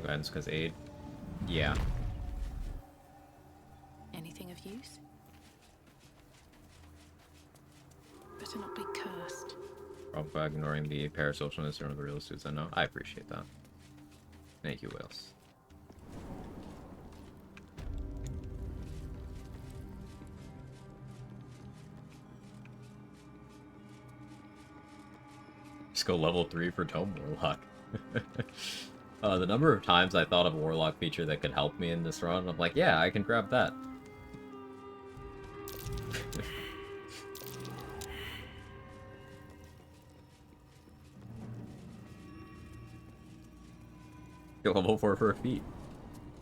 Guidance because aid. Yeah. Anything of use? Better not be cursed. Probably by ignoring the parasocialness or the real suits I know. I appreciate that. Thank you, Wales. Just go level 3 for Tome Warlock. The number of times I thought of a Warlock feature that could help me in this run, I'm like, yeah, I can grab that. Go level 4 for a feat.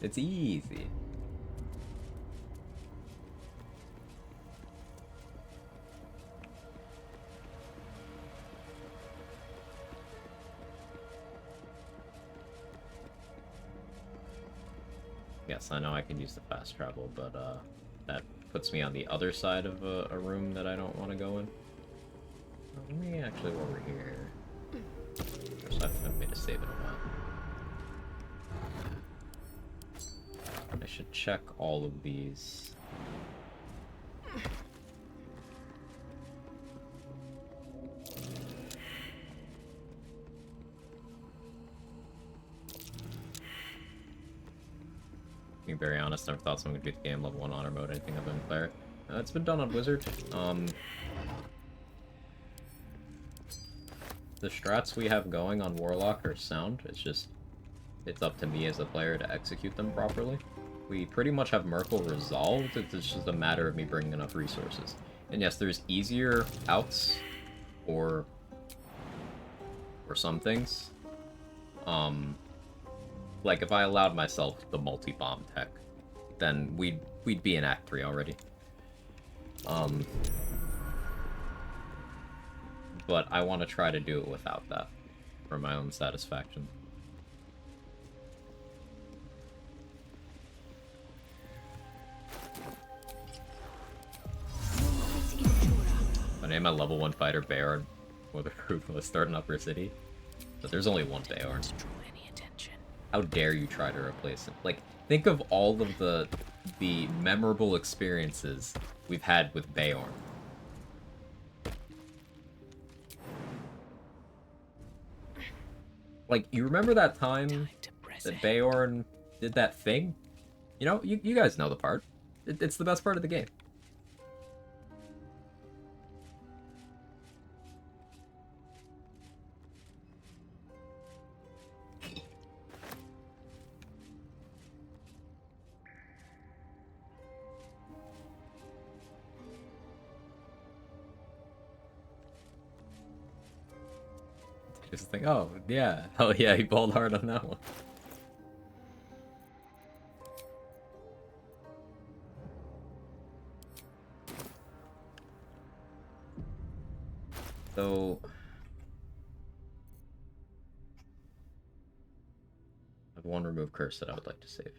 It's easy. Yes, I know I can use the fast travel, but that puts me on the other side of a room that I don't want to go in. Let me actually, while we're here, first I haven't made a save in a while. I should check all of these. being very honest, never thought someone could beat the game level 1 honor mode, anything other than cleric. It's been done on Wizard. The strats we have going on Warlock are sound. It's up to me as a player to execute them properly. We pretty much have Merkel resolved. It's just a matter of me bringing enough resources. And yes, there's easier outs for some things. Like if I allowed myself the multi-bomb tech, then we'd be in Act 3 already. But I want to try to do it without that, for my own satisfaction. I name my level 1 fighter Baron with a ruthless start in Upper City, but there's only one Baron. How dare you try to replace him? Like, think of all of the memorable experiences we've had with Bayorn. Like, you remember that time that Bayorn did that thing? You know, you guys know the part. It's the best part of the game. Just think, oh, yeah. Hell yeah, he balled hard on that one. So... I have one remove curse that I would like to save.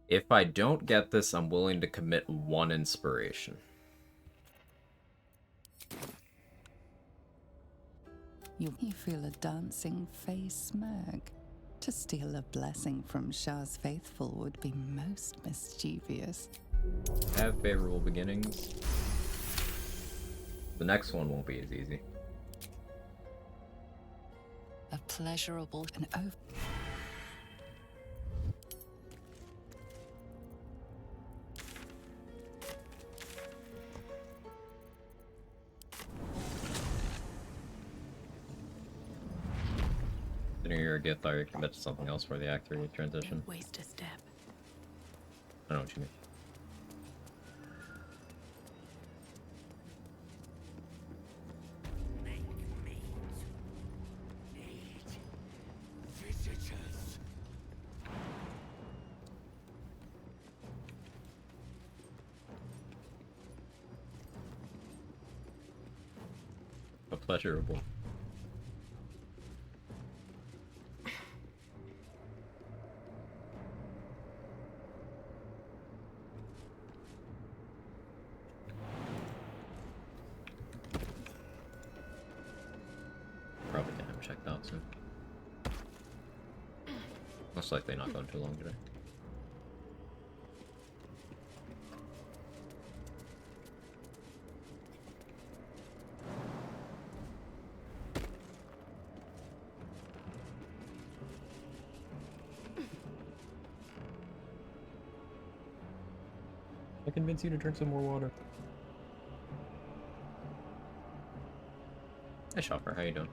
If I don't get this, I'm willing to commit 1 inspiration. You feel a dancing face smirk. To steal a blessing from Shah's faithful would be most mischievous. Have favorable beginnings. The next one won't be as easy. A pleasurable and You're a gift, or you commit to something else for the Act 3 transition. Waste a step. I know what you mean. A pleasurable. Probably get him checked out soon. Most likely not going too long today. I convince you to drink some more water. Hey Shopper, how you doing?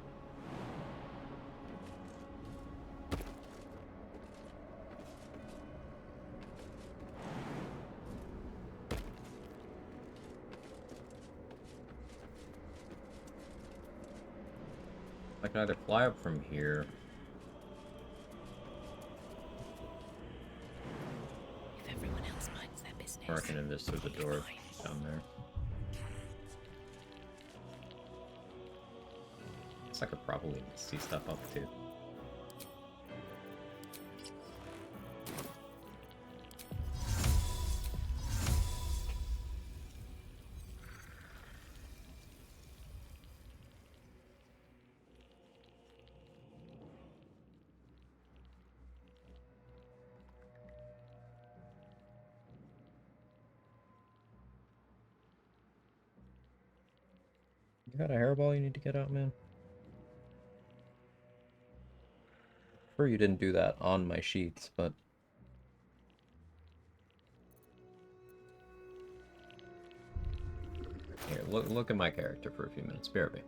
I can either fly up from here. If everyone else minds their business. Or I can invest through the door down there. Guess I could probably see stuff up too. You got a hairball you need to get out, man? prefer you didn't do that on my sheets, but... Here, look at my character for a few minutes. Bear with me.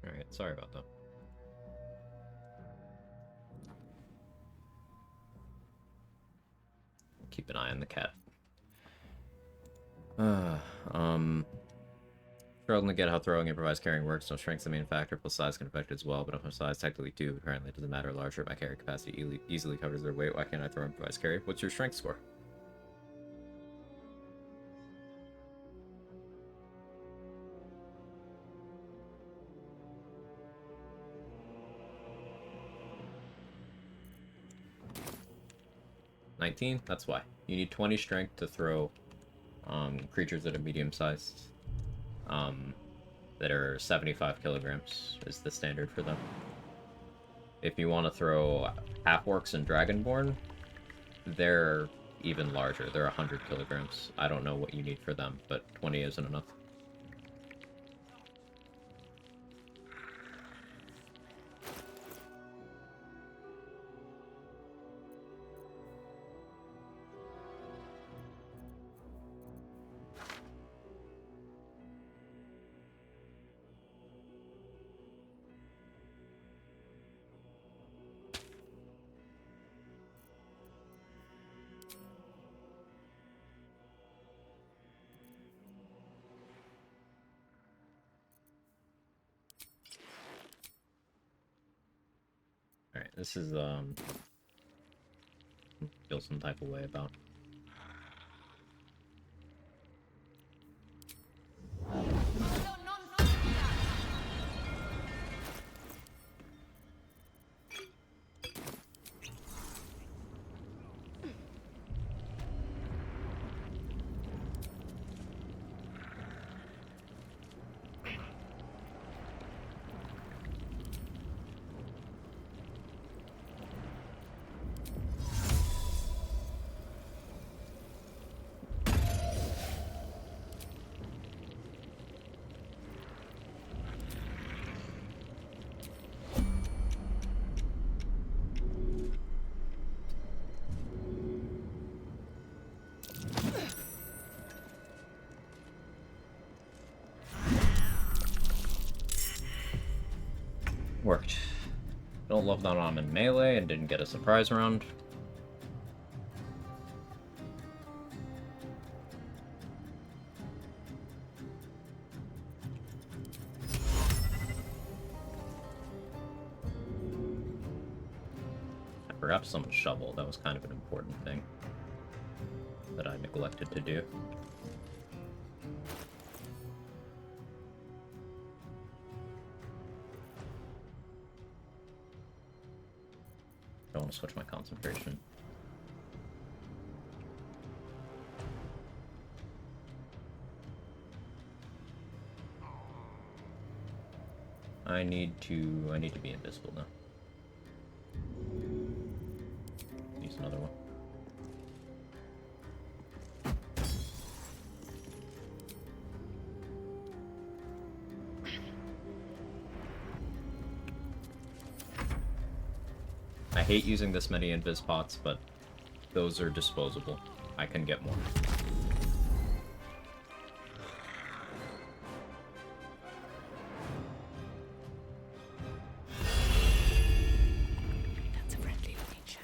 Alright, sorry about that. Keep an eye on the cat. Struggling to get how throwing improvised carrying works. No strength's the main factor, plus size can affect it as well, but if my size technically too, apparently it doesn't matter. Larger, my carry capacity easily covers their weight. Why can't I throw improvised carry? What's your strength score? $19? That's why. You need 20 strength to throw creatures that are medium-sized. That are 75 kilograms is the standard for them. If you want to throw half-orcs and dragonborn, they're even larger. They're 100 kilograms. I don't know what you need for them, but 20 isn't enough. Alright, this is, feel some type of way about. Don't love that I'm in melee and didn't get a surprise round. I forgot to summon Shovel. That was kind of an important thing that I neglected to do. I don't want to switch my concentration. I need to be invisible now. Use another one. I hate using this many invis pots, but those are disposable. I can get more. That's a friendly looking shadow.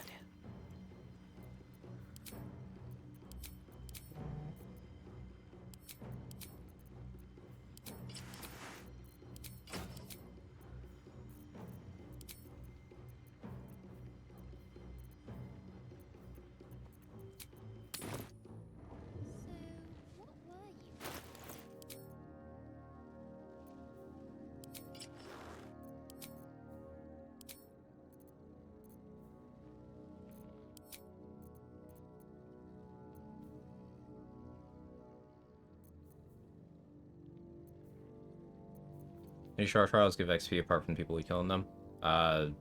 Any shard trials give XP apart from people we kill in them? The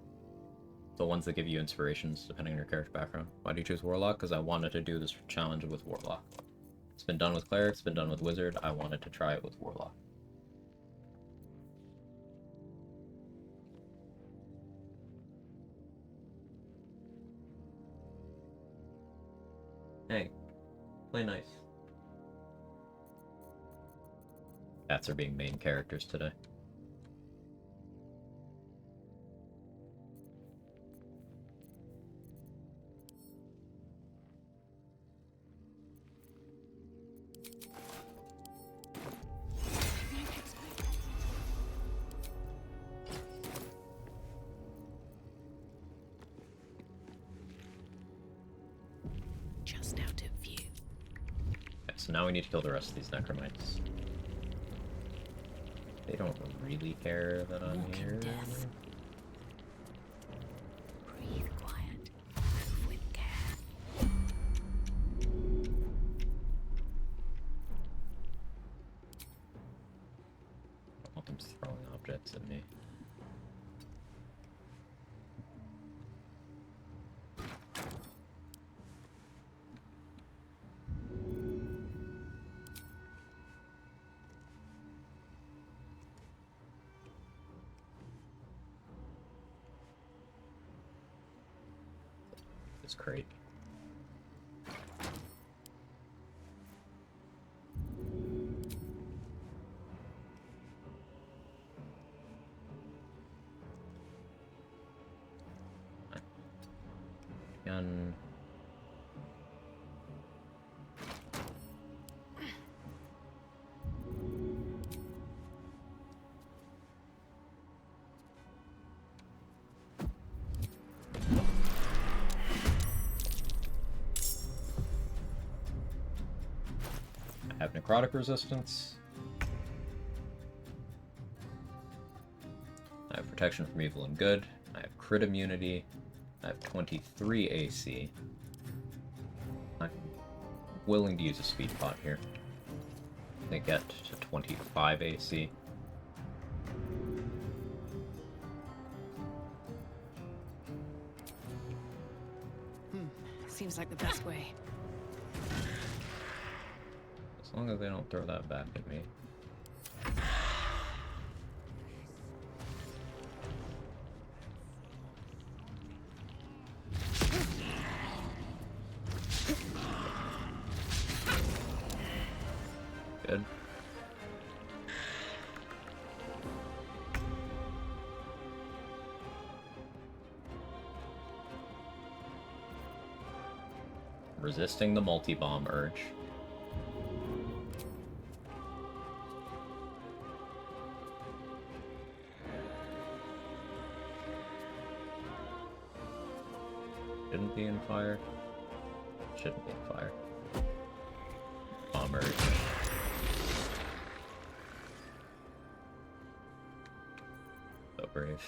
ones that give you inspirations, depending on your character background. Why do you choose Warlock? Because I wanted to do this challenge with Warlock. It's been done with Cleric, it's been done with Wizard, I wanted to try it with Warlock. Hey, play nice. Cats are being main characters today. Just out of view. Okay, so now we need to kill the rest of these Necromites. They don't really care that I'm here. Death. Breathe quiet. Move with care. I don't want them throwing objects at me. This crate. Gun. I have necrotic resistance. I have protection from evil and good. I have crit immunity. I have 23 AC. I'm willing to use a speed pot here. They get to 25 AC. Seems like the best way. As long as they don't throw that back at me. Good. Resisting the multi-bomb urge. Shouldn't be in fire. Shouldn't be in fire. Bomb urge. So brave.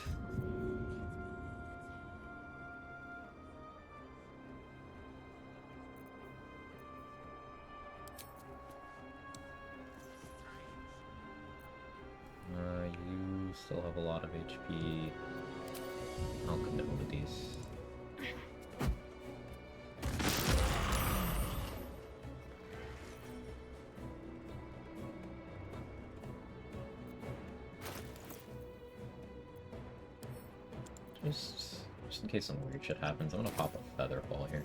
You still have a lot of HP. I'll commit one of these. Just in case some weird shit happens, I'm gonna pop a feather fall here.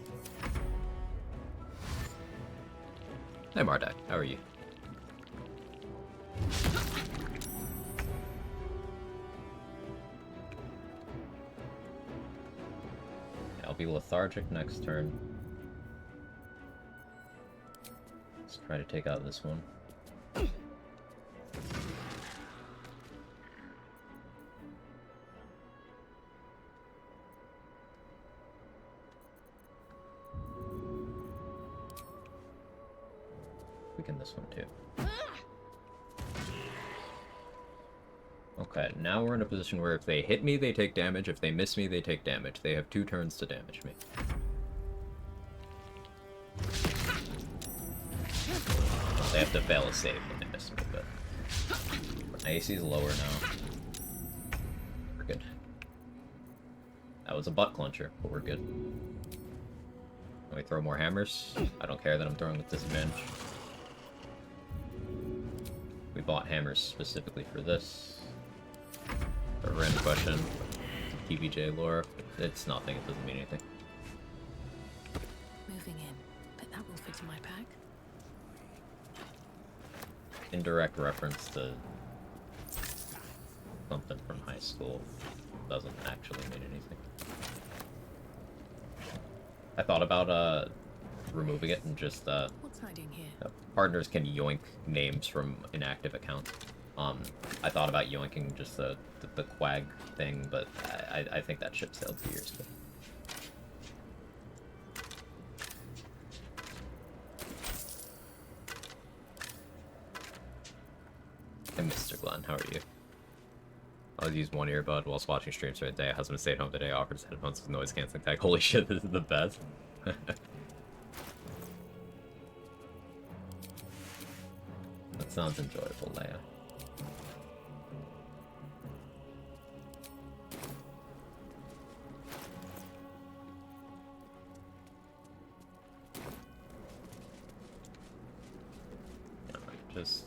Hey Marduk, how are you? I'll be lethargic next turn. Let's try to take out this one. Weaken this one too. Okay, now we're in a position where if they hit me, they take damage. If they miss me, they take damage. They have 2 turns to damage me. They have to fail a save when they miss me, but my AC is lower now. We're good. That was a butt clencher, but we're good. Let me throw more hammers. I don't care that I'm throwing with disadvantage. We bought hammers specifically for this. A random question. PBJ lore. It's nothing, it doesn't mean anything. Moving in, but that will fit in my pack. Indirect reference to something from high school. Doesn't actually mean anything. I thought about removing it and just What's hiding here? Partners can yoink names from inactive accounts. I thought about yoinking just the Quag thing, but I think that ship sailed 2 years ago. Hey, Mr. Glenn, how are you? I'll use one earbud whilst watching streams for a day. Husband stayed home today, offers headphones with noise canceling tech. Holy shit, this is the best. That sounds enjoyable, Leia. Just,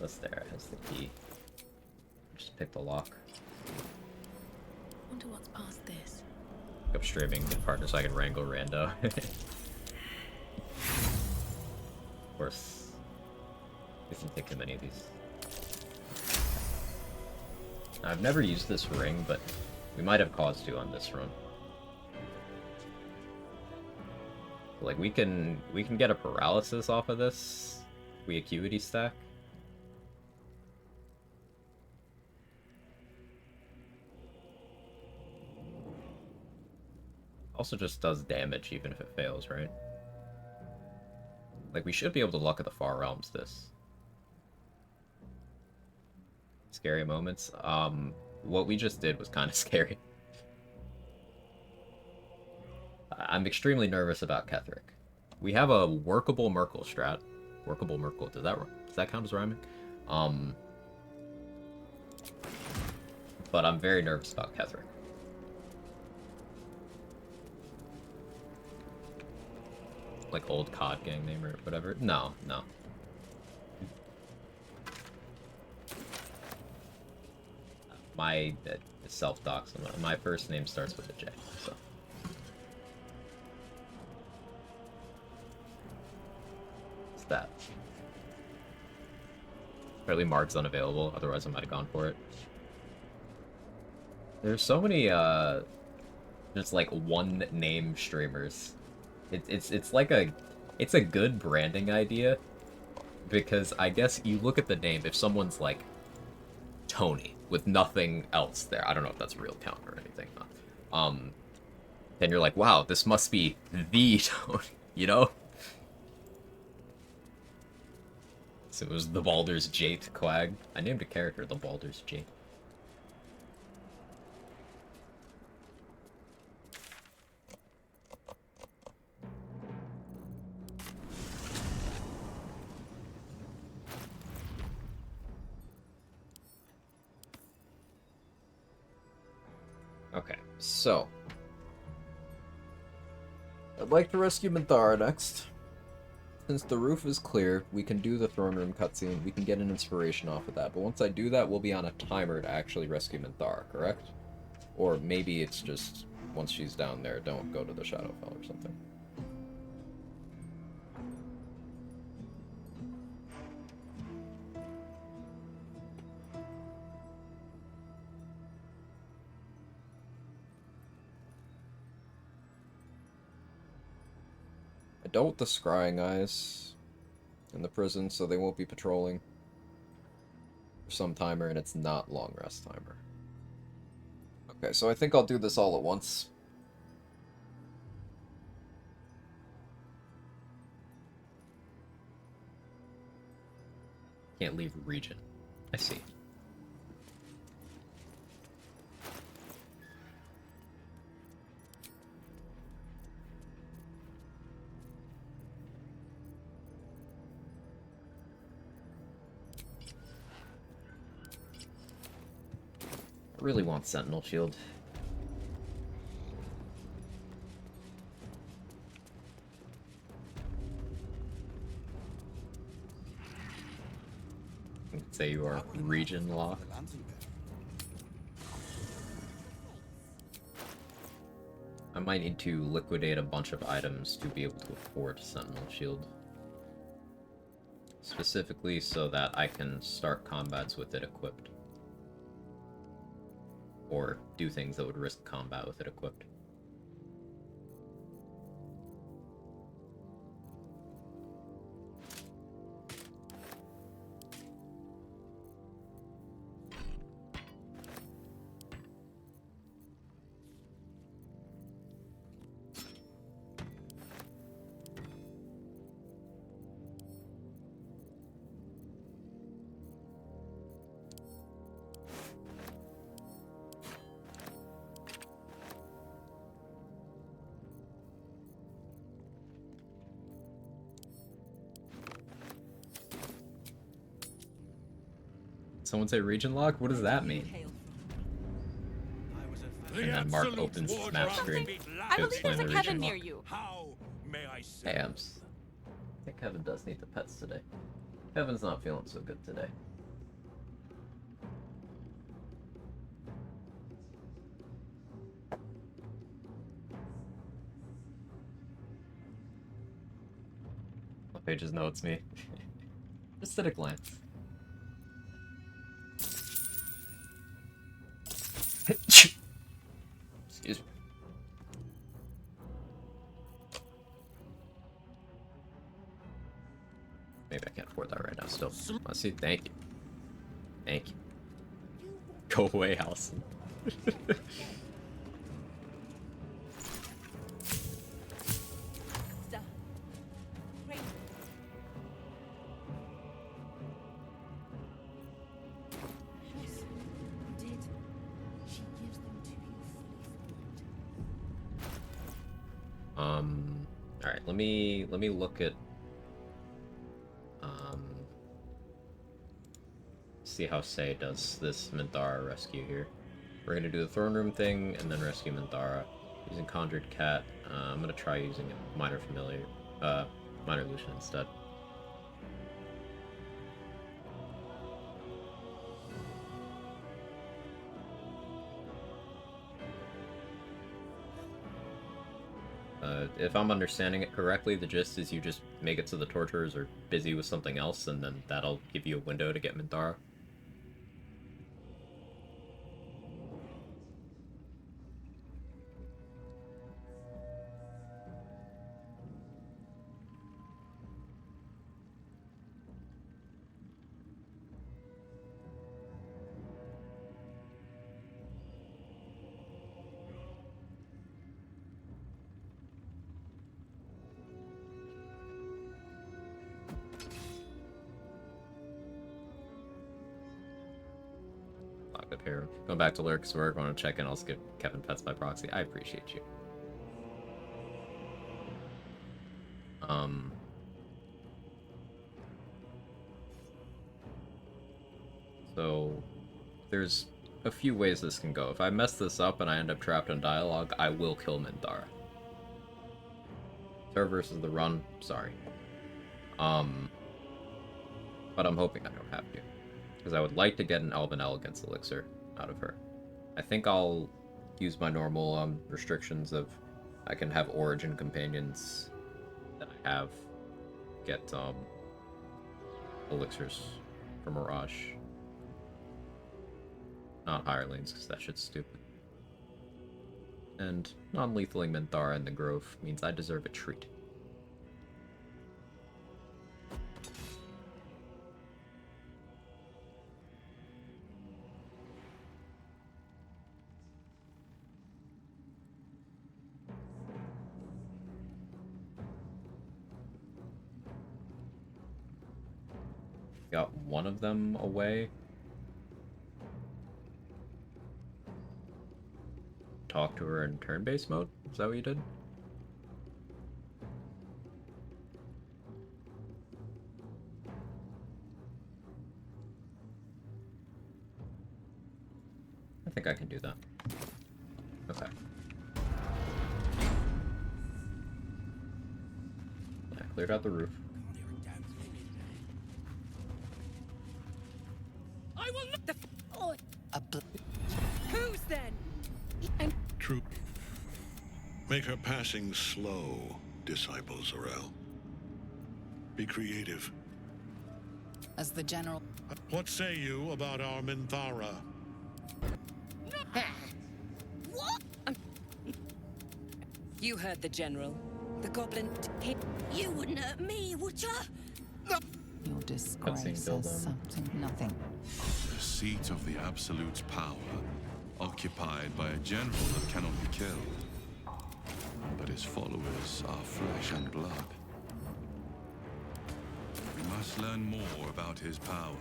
that's there, has the key. Just pick the lock. Wonder what's past this. Up streaming, good partner so I can wrangle rando. Of course. Doesn't take too many of these. I've never used this ring, but we might have cause to on this run. Like we can get a paralysis off of this. We acuity stack. Also just does damage even if it fails, right? Like we should be able to luck at the far realms this. Scary moments. What we just did was kind of scary. I'm extremely nervous about Ketherick. We have a workable Merkle strat. Workable Merkle. Does that count as rhyming? But I'm very nervous about Ketherick. Like old COD gang name or whatever. No. My self-docs. My first name starts with a J, so. What's that? Apparently Mark's unavailable, otherwise I might have gone for it. There's so many, just like one name streamers It's like it's a good branding idea, because I guess you look at the name, if someone's like Tony with nothing else there, I don't know if that's a real count or anything, then you're like, wow, this must be the Tony, you know? So it was the Baldur's Gate Quag. I named a character the Baldur's Gate. Okay, so I'd like to rescue Minthara next. Since the roof is clear, we can do the throne room cutscene. We can get an inspiration off of that. But once I do that, we'll be on a timer to actually rescue Minthara, correct? Or maybe it's just once she's down there, don't go to the Shadowfell or something. I don't want the scrying eyes in the prison, so they won't be patrolling for some timer, and it's not long rest timer. Okay, so I think I'll do this all at once. Can't leave region. I see. I really want Sentinel Shield. You could say you are region locked. I might need to liquidate a bunch of items to be able to afford Sentinel Shield. Specifically so that I can start combats with it equipped. Or do things that would risk combat with it equipped. Someone say region lock? What does that mean? And then Mark opens his map screen. I believe there's a Kevin near you. Hey, I think Kevin does need the pets today. Kevin's not feeling so good today. What pages know it's me? Just at a glance. Excuse me. Maybe I can't afford that right now still. I see. Thank you. Thank you. Go away, Allison. Alright, let me look at see how Say does this Minthara rescue here. We're gonna do the throne room thing and then rescue Minthara using Conjured Cat. I'm gonna try using a Minor Familiar, Minor Lucian instead. If I'm understanding it correctly, the gist is you just make it so the torturers are busy with something else, and then that'll give you a window to get Minthara. here. Going back to Lurk's work, want to check in, I'll skip Kevin Pets by proxy. I appreciate you. So, there's a few ways this can go. If I mess this up and I end up trapped in dialogue, I will kill Minthara. Her versus the run, sorry. But I'm hoping I don't have to. Because I would like to get an Elven Elegance Elixir out of her. I think I'll use my normal restrictions of I can have Origin Companions that I have get elixirs for Mirage. Not hirelings, because that shit's stupid. And non-lethaling Minthara in the Grove means I deserve a treat. Got one of them away. Talk to her in turn-based mode? Is that what you did? I think I can do that. Okay. I cleared out the roof. I will not. Who's then? True. Make her passing slow, disciple Zarel. Be creative. As the general. What say you about our Minthara? What? You heard the general. The goblin. You wouldn't hurt me, would ya? Your disgrace is something nothing. The seat of the Absolute's power, occupied by a general that cannot be killed. But his followers are flesh and blood. We must learn more about his power.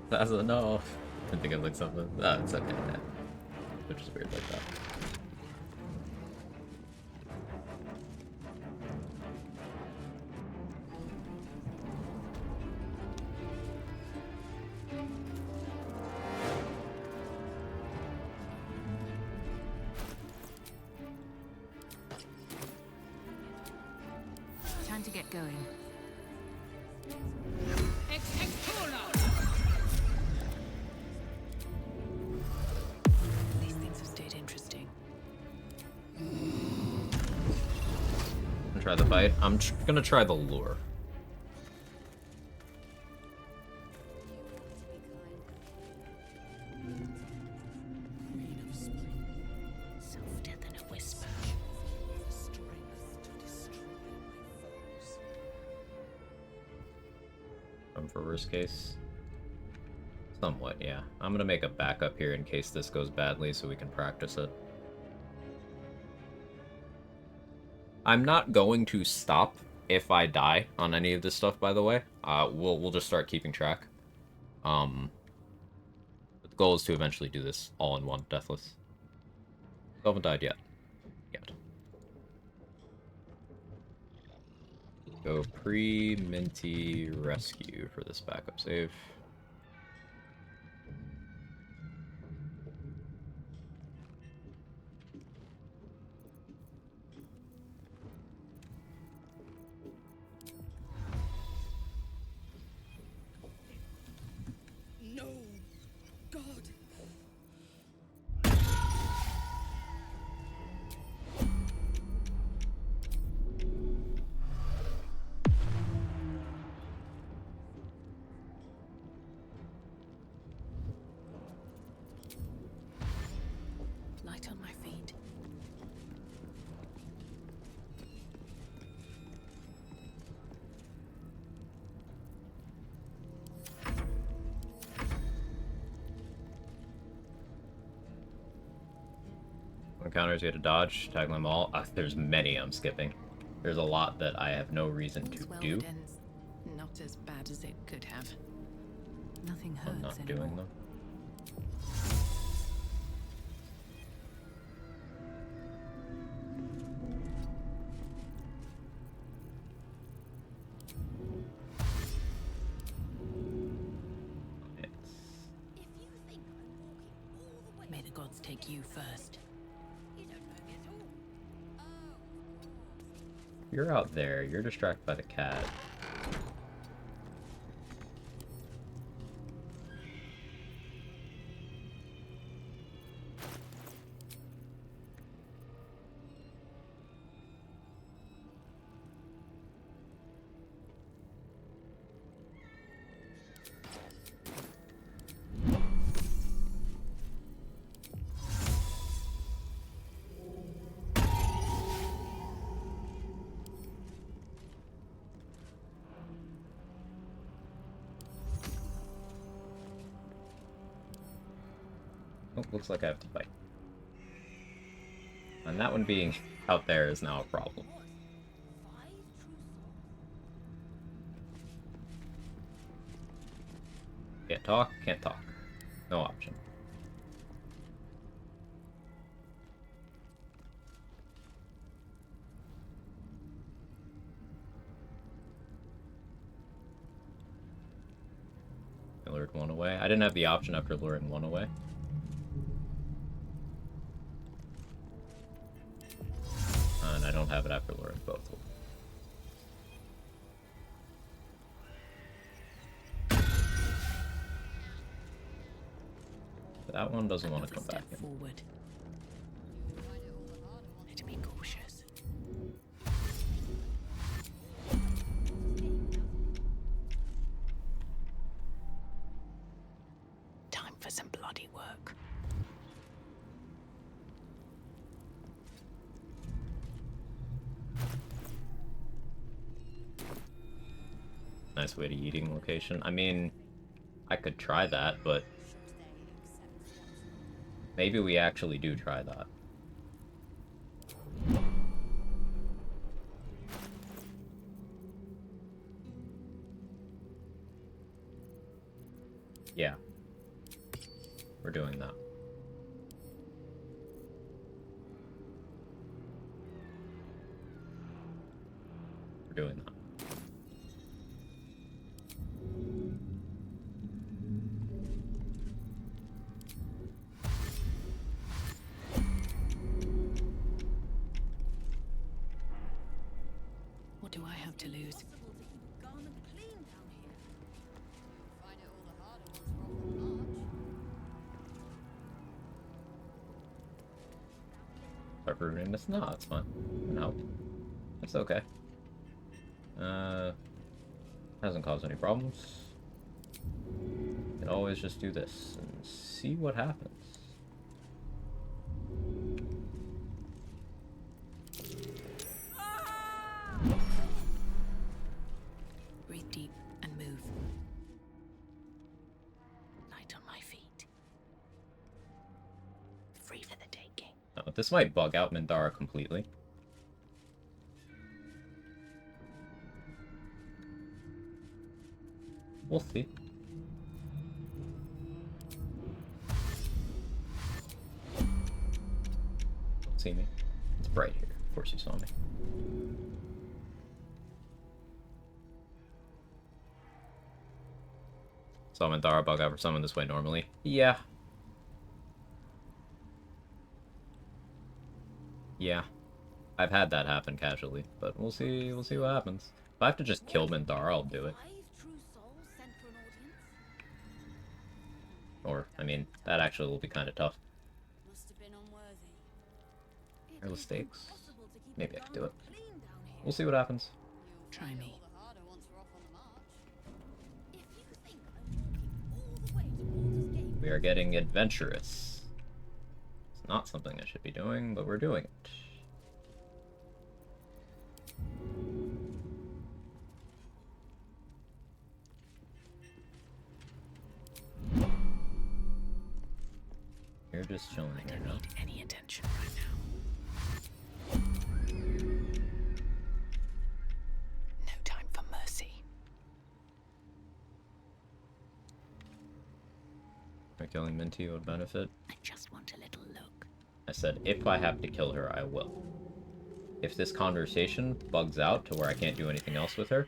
That's enough. I think I looked something. Ah, it's okay. They're just weird like that. Time to get going. These things have stayed interesting. Gonna try the bite. I'm gonna try the lure. Softer than a whisper. For worst case. Somewhat, yeah. I'm gonna make a backup here in case this goes badly so we can practice it. I'm not going to stop if I die on any of this stuff, by the way. We'll just start keeping track. But the goal is to eventually do this all in one, deathless. Still haven't died yet. Go pre-minty rescue for this backup save. No, God. Light on my feet. Encounters you had to dodge, tackle them all. There's many I'm skipping. There's a lot that I have no reason to do. It ends not as bad as it could have. Nothing hurts I'm not anymore. doing them. May the gods take you first. You're out there. You're distracted by the cat. Oh, looks like I have to fight. And that one being out there is now a problem. Can't talk, can't talk. No option. I lured one away. I didn't have the option after luring one away. And I don't have it after luring both away. That one doesn't want to come back in. Forward. Better be cautious. Time for some bloody work. Nice way to eating location. I mean, I could try that, but maybe we actually do try that. Yeah. We're doing that. We're doing that. What do I have to lose? Start ruining this? No, it's fine. No. It's okay. Hasn't caused any problems. Can always just do this and see what happens. Breathe deep and move. Light on my feet. Free for the taking. Oh, this might bug out Mindara completely. We'll see. Don't see me. It's bright here. Of course you saw me. Saw Mindara bug out for someone this way normally. Yeah. Yeah. I've had that happen casually, but we'll see what happens. If I have to just kill Mindara, I'll do it. Or, I mean, that actually will be kind of tough. Careless stakes? Maybe I could do it. We'll see what happens. Try me. We are getting adventurous. It's not something I should be doing, but we're doing it. You're just chilling here now. Need any attention right now. Or killing Minty would benefit. I just want a little look. I said, if I have to kill her, I will. If this conversation bugs out to where I can't do anything else with her,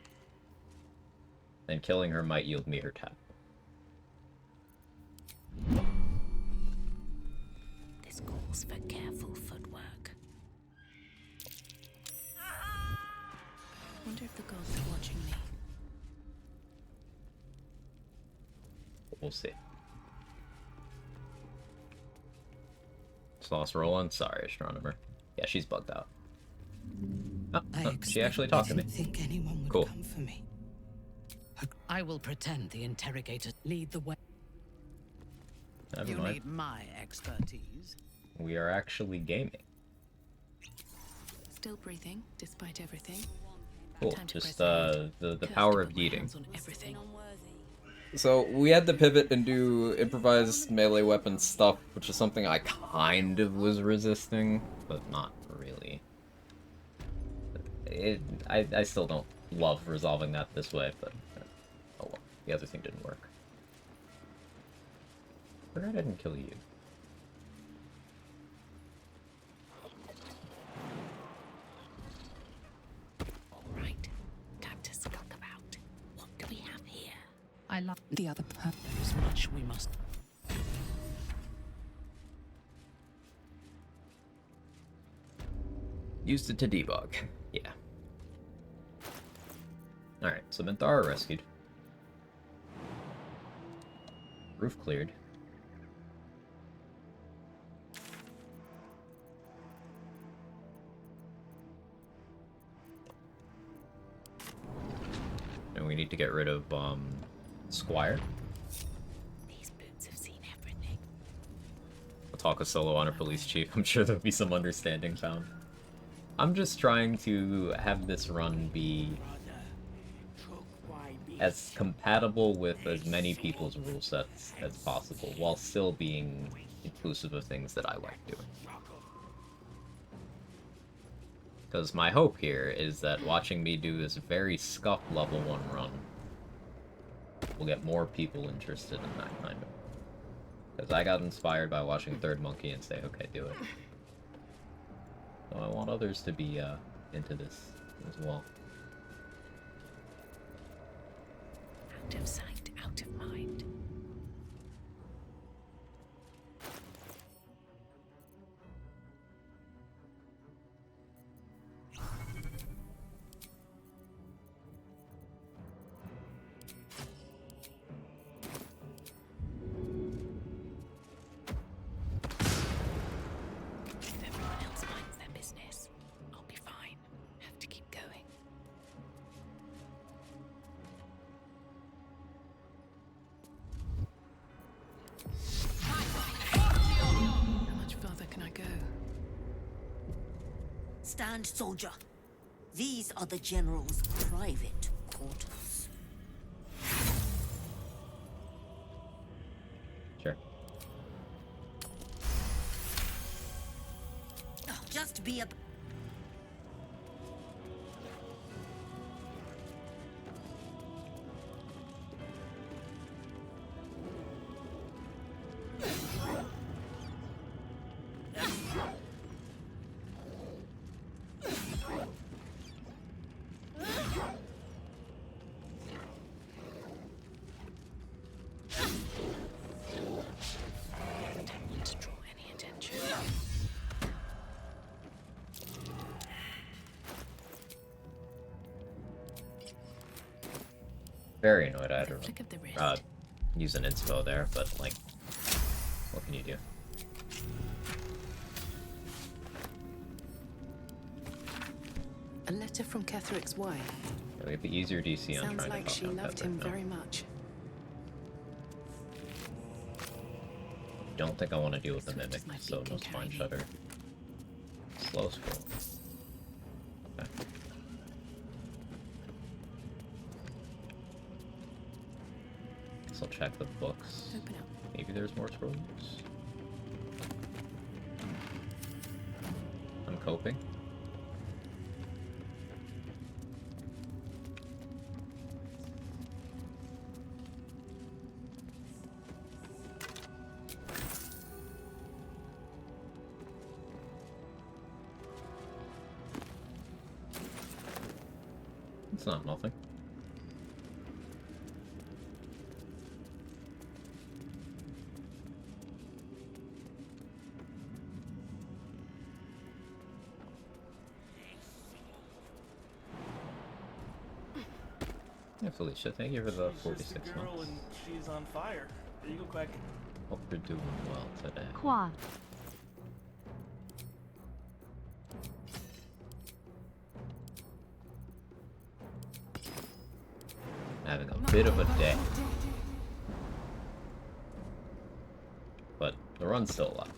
then killing her might yield me her tap. This calls for careful footwork. Wonder if the gods are watching me. We'll see. Just lost Roland? Sorry, astronomer. Yeah, she's bugged out. Oh, she actually talked to me. I didn't think anyone would Cool. come for me. I will pretend the interrogator lead the way. Never You mind. need my expertise. We are actually gaming. Still breathing, despite everything. Cool. Time to Just press the power of yeeting. hands on everything. So we had to pivot and do improvised melee weapon stuff, which is something I kind of was resisting, but not really. I still don't love resolving that this way, but oh well. The other thing didn't work. But I didn't kill you. Right. Time to skulk about. What do we have here? I love the other person. There's much we must. Used it to debug. Yeah. Alright, so Minthara rescued. Roof cleared. And we need to get rid of, Squire. These boots have seen everything. We'll talk with Solo on a police chief. I'm sure there'll be some understanding found. I'm just trying to have this run be as compatible with as many people's rule sets as possible, while still being inclusive of things that I like doing. Because my hope here is that watching me do this very scuffed level 1 run will get more people interested in that kind of. Because I got inspired by watching Third Monkey and say, okay, do it. So I want others to be into this as well. Out of sight, out of mind. If everyone else minds their business, I'll be fine. Have to keep going. How much further can I go? Stand, soldier. These are the General's private quarters. Sure. Just be a... Don't want to draw any attention. Very annoyed I had to Flick of the wrist. use an inspo there, but like, what can you do? A letter from Ketheric's wife. We have the easier DC on Sounds trying like to she talk loved him very much. Don't think I want to deal with the Swift mimic, as my so feet no can spine carry me. shutter. Slow scroll. Okay. Guess I'll check the books. Open up. Maybe there's more scrolls. I'm coping. It's not nothing. Yeah, Felicia, thank you for the 46 girl months. and she's on fire. There you go, Quag. Hope you're doing well today. Quag. Having a bit of a day. But the run's still alive.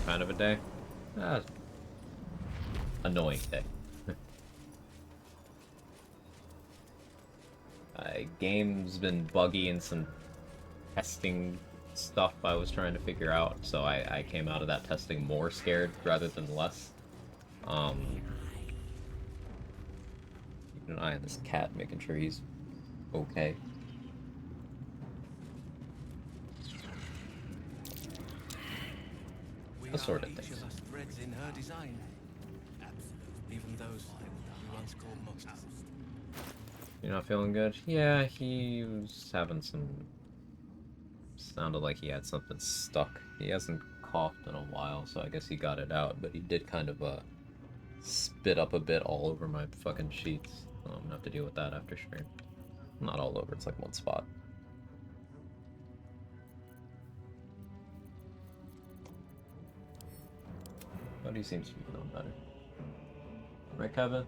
Kind of a day. Annoying day. Game's been buggy and some testing stuff I was trying to figure out, so I came out of that testing more scared rather than less. Keeping an eye on this cat, making sure he's okay. That sort of thing. Threads in her design. Even those we once called monsters. You're not feeling good? Yeah, he was having some... Sounded like he had something stuck. He hasn't coughed in a while, so I guess he got it out, but he did kind of, spit up a bit all over my fucking sheets. So I'm gonna have to deal with that after stream. Not all over, it's like one spot. But he seems to be feeling better. Right, Kevin?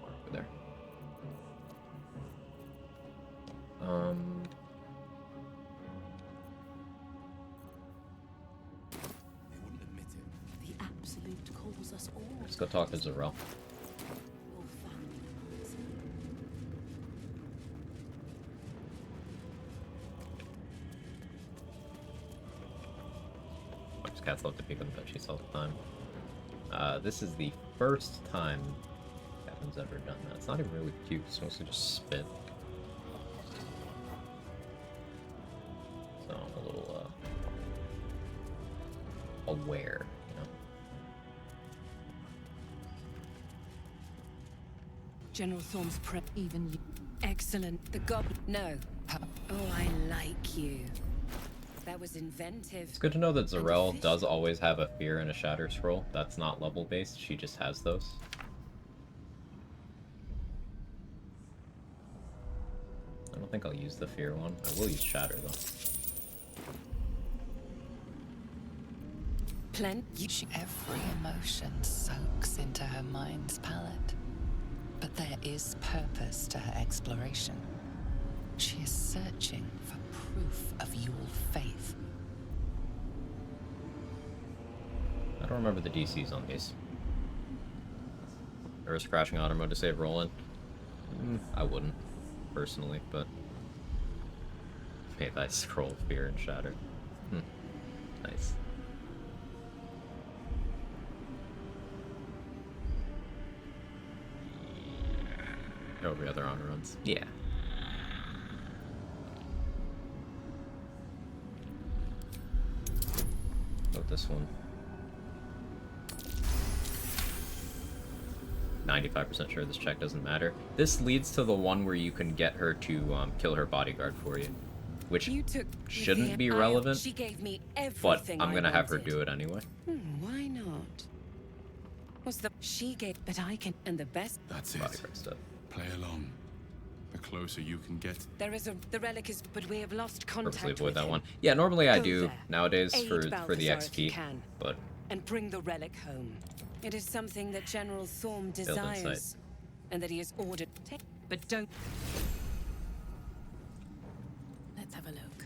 Over there. They wouldn't admit it. The Absolute calls us all. Let's go talk to Zarel. Cats love to pick on the bed sheets all the time. This is the first time Kevin's ever done that. It's not even really cute, it's mostly just spit. So I'm a little, aware, you know? General Thorm's prep, even you. Excellent. The goblin. No. Oh, I like you. That was inventive. It's good to know that Zarel does always have a fear and a shatter scroll. That's not level based, she just has those. I don't think I'll use the fear one. I will use shatter though. Every emotion soaks into her mind's palette. But there is purpose to her exploration. She is searching for proof of your faith. I don't remember the DCs on these. There was crashing auto mode to save Roland. I wouldn't, personally, but maybe I scroll fear and shatter. Nice. Every other honor runs. Yeah. What this one? 95% sure this check doesn't matter. This leads to the one where you can get her to kill her bodyguard for you, which shouldn't be relevant, She gave me but everything I'm gonna I have her wanted. do it anyway. Why not? Was the she gave, but I can, and the best. That's it. Bodyguard stuff. Play along. The closer you can get. There is the relic is, but we have lost Purposely contact avoid with that him. one. Yeah, normally I Go do there. nowadays Aid for the Balthazar if you XP, can, but and bring the relic home. It is something that General Thorm insight. desires, and that he has ordered. But don't. Let's have a look.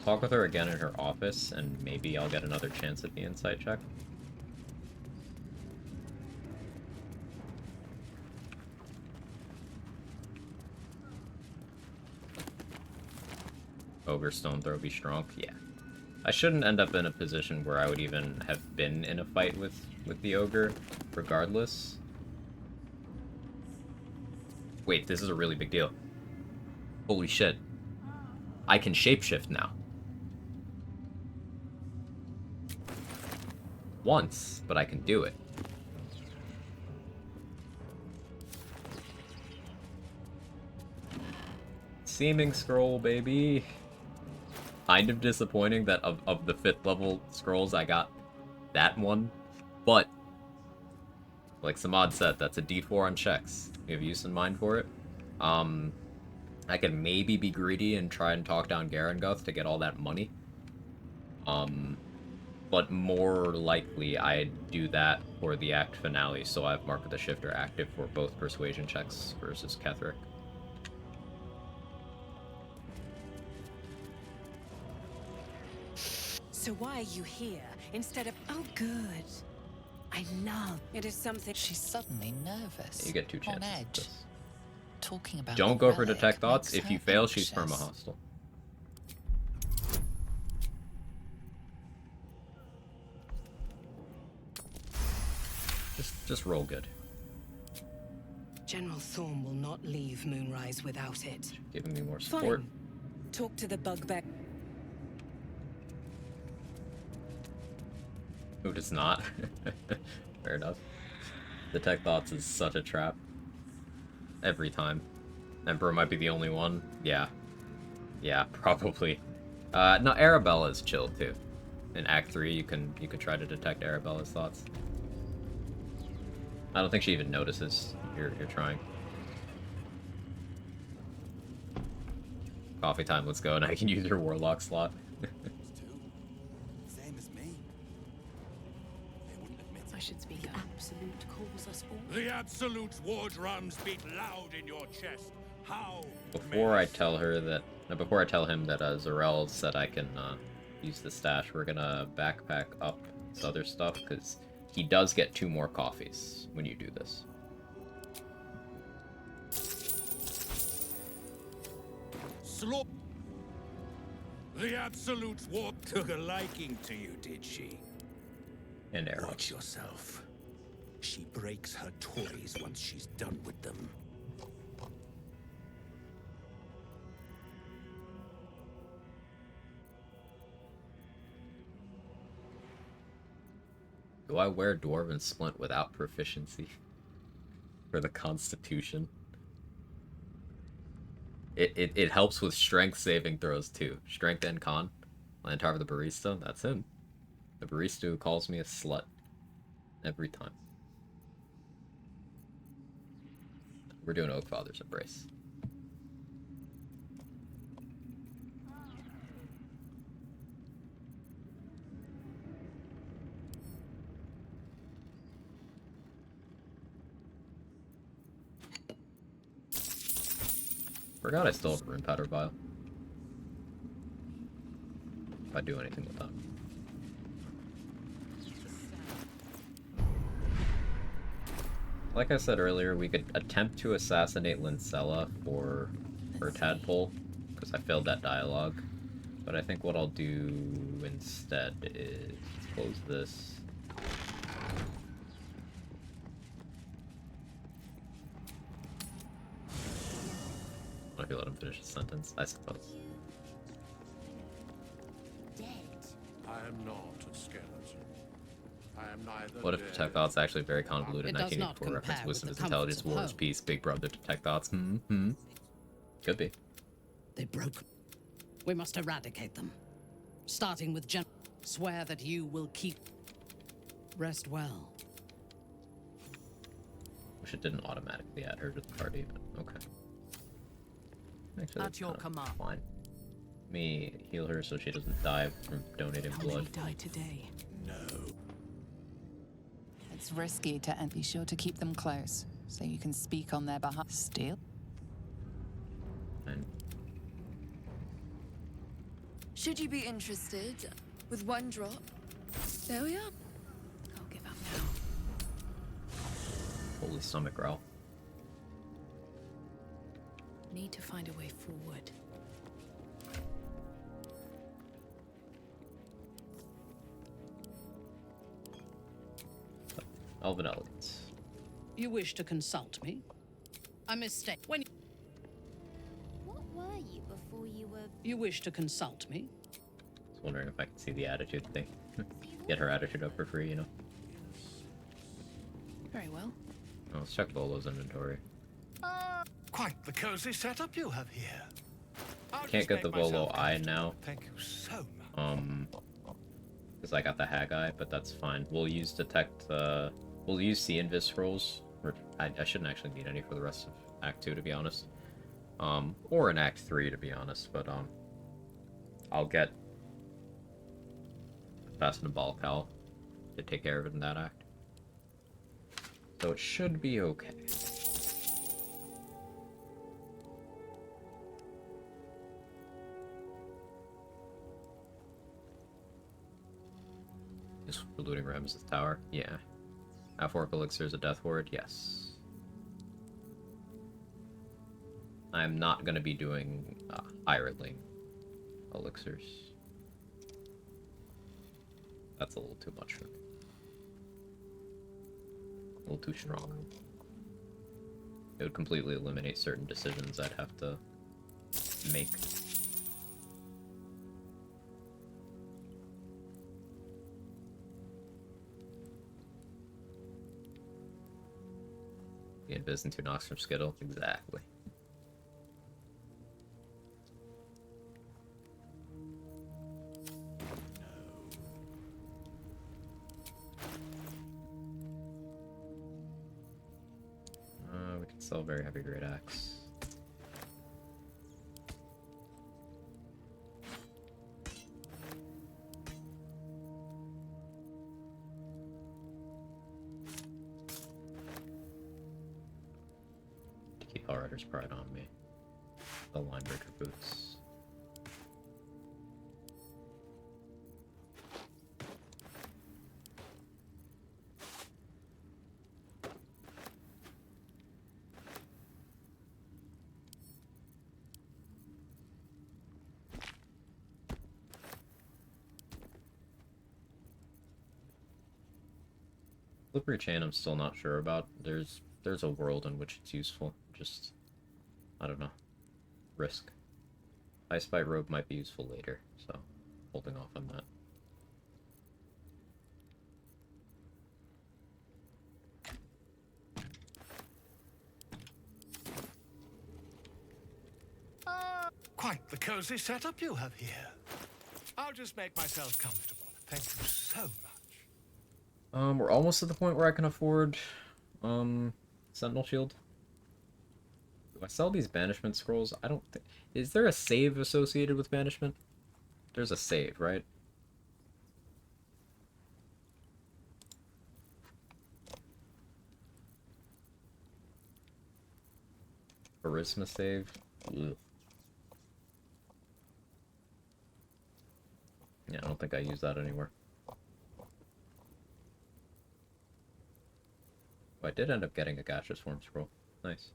talk with her again in her office, and maybe I'll get another chance at the insight check. Ogre Stone Throw be strong? Yeah. I shouldn't end up in a position where I would even have been in a fight with the Ogre, regardless. Wait, this is a really big deal. Holy shit. I can shapeshift now. Once, but I can do it. Seeming scroll, baby. Kind of disappointing that of the 5th level scrolls I got that one, but like Samad said, that's a D4 on checks. You have use in mind for it. I can maybe be greedy and try and talk down Garangoth to get all that money. But more likely I'd do that for the act finale, so I have Mark of the Shifter active for both persuasion checks versus Ketheric. So why are you here instead of... Oh, good. I love... It is something... She's suddenly nervous. You get 2 chances. On edge. Talking about Don't go for detect Relic thoughts. makes If you her fail, she's anxious. perma-hostile. Just roll good. General Thorm will not leave Moonrise without it. Giving me more support. Fine. Talk to the bugbear. Who does not? Fair enough. Detect thoughts is such a trap. Every time. Emperor might be the only one. Yeah. Yeah, probably. No, Arabella's chill too. In Act 3, you can try to detect Arabella's thoughts. I don't think she even notices you're trying. Coffee time, let's go, and I can use your Warlock slot. Same as me. They wouldn't admit I should speak up. Absolute calls us all. The Absolute's war drums beat loud in your chest. How? Before I tell her that, before I tell him that Zarel said I can use the stash, we're gonna backpack up this other stuff because he does get 2 more coffees when you do this. Slop. The Absolute's war took a liking to you, did she? And arrows. Watch yourself. She breaks her toys once she's done with them. Do I wear Dwarven Splint without proficiency? For the Constitution? It helps with strength saving throws too. Strength and con. Lantar the Barista, that's him. The barista who calls me a slut. Every time. We're doing Oakfather's Embrace. Forgot I still have a rune powder vial. If I do anything with that. Like I said earlier, we could attempt to assassinate Lincella for Tadpole, because I failed that dialogue. But I think what I'll do instead is close this. What if you let him finish his sentence? I suppose. I am not a skeleton. I am neither. What if Detect Thoughts actually very convoluted? It does not 1984 reference, compare wisdom with is the intelligence, comforts of war is home. peace, big brother, Detect Thoughts. Could be. They broke. We must eradicate them. Starting with swear that you will keep. Rest well. Wish it didn't automatically add her to the party, but okay. Actually, At that's your kinda command. fine. Let me heal her so she doesn't die from donating How blood. many died today? No. It's risky to and be sure to keep them close, so you can speak on their behalf. Still? Fine. Should you be interested, with 1 drop, there we are. I'll give up now. Holy stomach growl. Need to find a way forward. Elven Elegance. You wish to consult me? A mistake. When What were you before you were... you wish to consult me? I was wondering if I could see the attitude thing. Get her attitude up for free, you know. Very well. Oh, let's check Volo's inventory. Quite the cozy setup you have here. Can't get the Volo eye now. Thank you so much. Because I got the Hag Eye, but that's fine. We'll use detect. We'll use See Invis scrolls. I shouldn't actually need any for the rest of Act 2, to be honest. Or in Act 3, to be honest. But I'll get Fasten and Balcal to take care of it in that act. So it should be okay. Is looting Ram's tower? Yeah. Half-orc elixirs a death ward? Yes. I'm not going to be doing Iritling elixirs. That's a little too much for me. A little too strong. It would completely eliminate certain decisions I'd have to make. The Invis and 2 knocks from Skittle? Exactly. We can sell very heavy great axe. To keep Hellrider's pride on me. The Linebreaker boots. Slippery Chain I'm still not sure about. There's a world in which it's useful. Just, I don't know. Risk. Ice Bite Robe might be useful later, so holding off on that. Quite the cozy setup you have here. I'll just make myself comfortable. Thank you so much. We're almost at the point where I can afford, Sentinel Shield. Do I sell these Banishment Scrolls? I don't think... Is there a save associated with Banishment? There's a save, right? Charisma save? Ugh. Yeah, I don't think I use that anywhere. Oh, I did end up getting a Gaseous Form Scroll. Nice.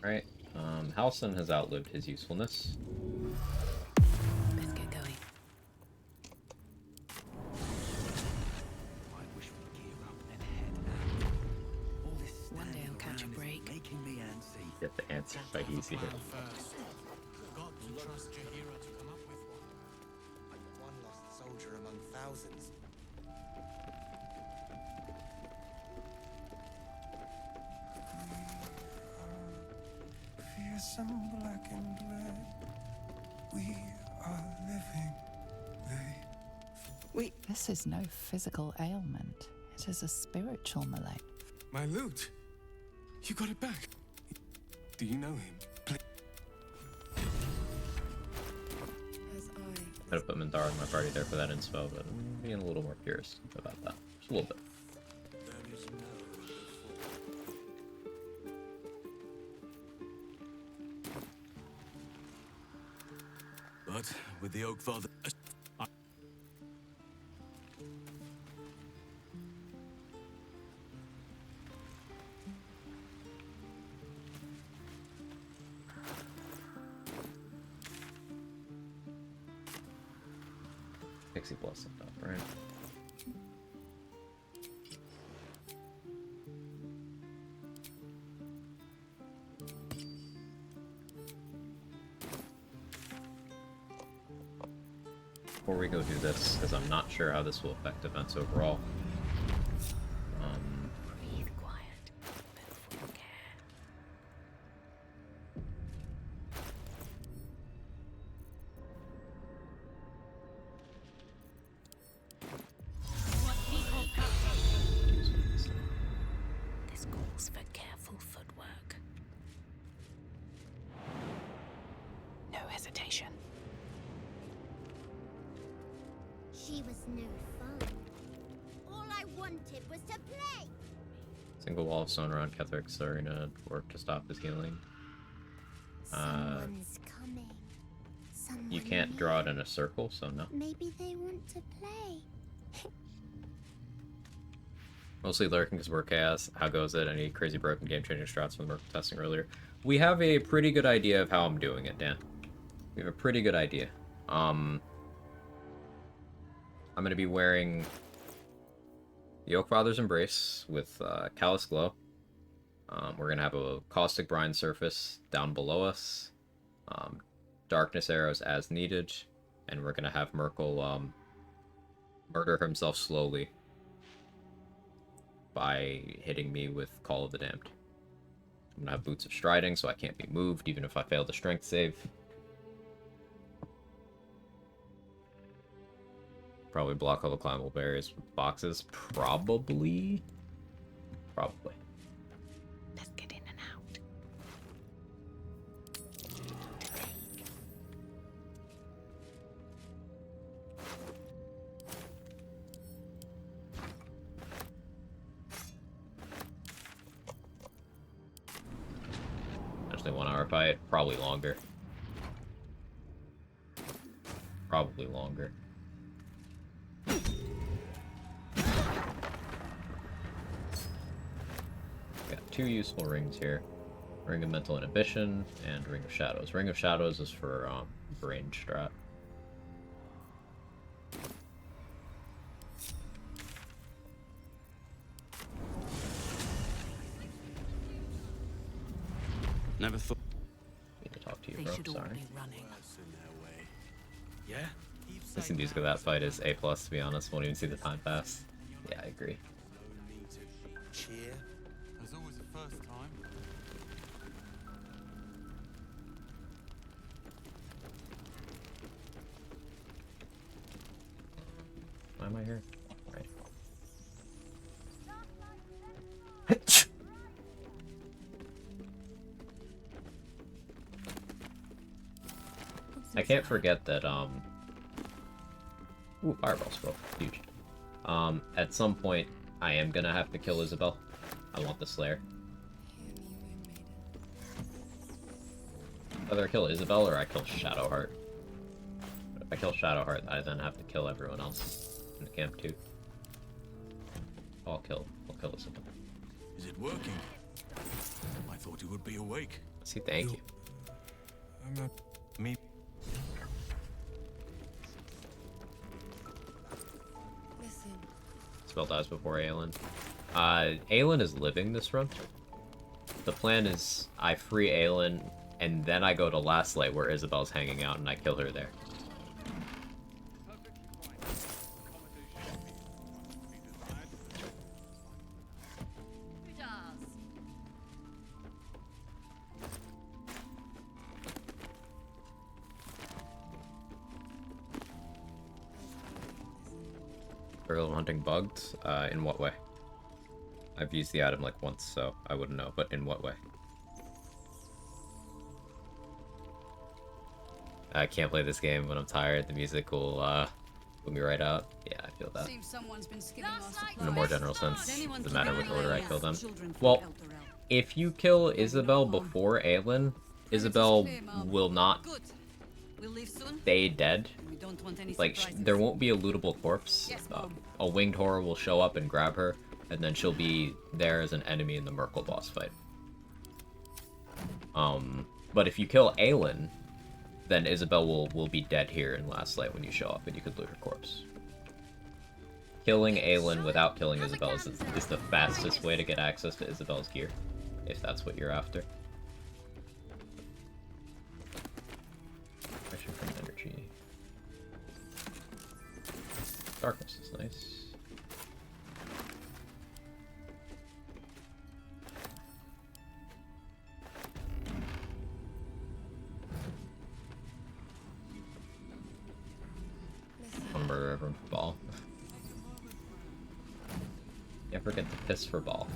Alright, Halson has outlived his usefulness. Let's get going. I wish we'd gear up and head out. All this One day I'll catch a break. making me antsy. Get the answer by easy here. God will trust your hero to come up with one. One lost soldier among thousands. Fearsome black and red, we are living. This is no physical ailment. It is a spiritual malady. My loot. You got it back. Do you know him? Could have put Mindara in my party there for that inspo, but I'm being a little more purist about that. Just a little bit. But with the Oak Father... Pixie Blossom up, right? Before we go do this, because I'm not sure how this will affect events overall. Breathe quiet. Move with care. This calls for careful footwork. No hesitation. She was no fun. All I wanted was to play. Single wall of stone around Ketheric's arena work to stop his healing. Someone's coming. Someone You can't draw it in a circle, so no. Maybe they want to play. Mostly lurking because we're chaos. How goes it? Any crazy broken game-changing strats from the Merc testing earlier? We have a pretty good idea of how I'm doing it, Dan. We have a pretty good idea. I'm going to be wearing the Oakfather's Embrace with Callous Glow. We're going to have a Caustic Brine surface down below us. Darkness arrows as needed. And we're going to have Merkel murder himself slowly by hitting me with Call of the Damned. I'm going to have Boots of Striding so I can't be moved even if I fail the strength save. Probably block all the climbable barriers with boxes. Probably. Let's get in and out. Actually 1 hour fight. Probably longer. Probably longer. Got 2 useful rings here. Ring of Mental Inhibition and Ring of Shadows. Ring of Shadows is for brain strat. Never thought... Need to talk to you, They bro. should all Sorry. be running. Yeah? The music of that fight is A+, to be honest. Won't even see the time pass. Yeah, I agree. Cheer. There's always a first time. Why am I here? Right. I can't forget that, Ooh, fireball spell. Huge. At some point, I am gonna have to kill Isabel. I want the Slayer. Whether I kill Isabel or I kill Shadowheart. But if I kill Shadowheart, I then have to kill everyone else in the camp too. I'll kill Isabel. Is it working? I thought you would be awake. See, thank you. I'm not... Me... Listen. Spell dies before Aelin. Aelin is living this run. The plan is I free Aelin, and then I go to Last Light where Isabel's hanging out, and I kill her there. Barrel hunting bugged? In what way? I've used the item like once, so I wouldn't know, but in what way? I can't play this game when I'm tired. The music will put me right out. Yeah, I feel that. Seems someone's been skipping our supplies. In a more general sense, Anyone doesn't matter which order I kill them. Children from Well, Elder Elf. if you kill Isabel before Aelin, Isabel will not We'll leave soon. stay dead. We don't want any Like, surprises. there won't be a lootable corpse. Yes, Mom. A winged horror will show up and grab her, and then she'll be there as an enemy in the Merkle boss fight. But if you kill Aelin, then Isabel will be dead here in Last Light when you show up, and you could loot her corpse. Killing Aelin without killing Isabel is the fastest way to get access to Isabel's gear, if that's what you're after. Pressure from energy. Darkness is nice. I'll murder everyone for Ball. You ever get the piss for Ball?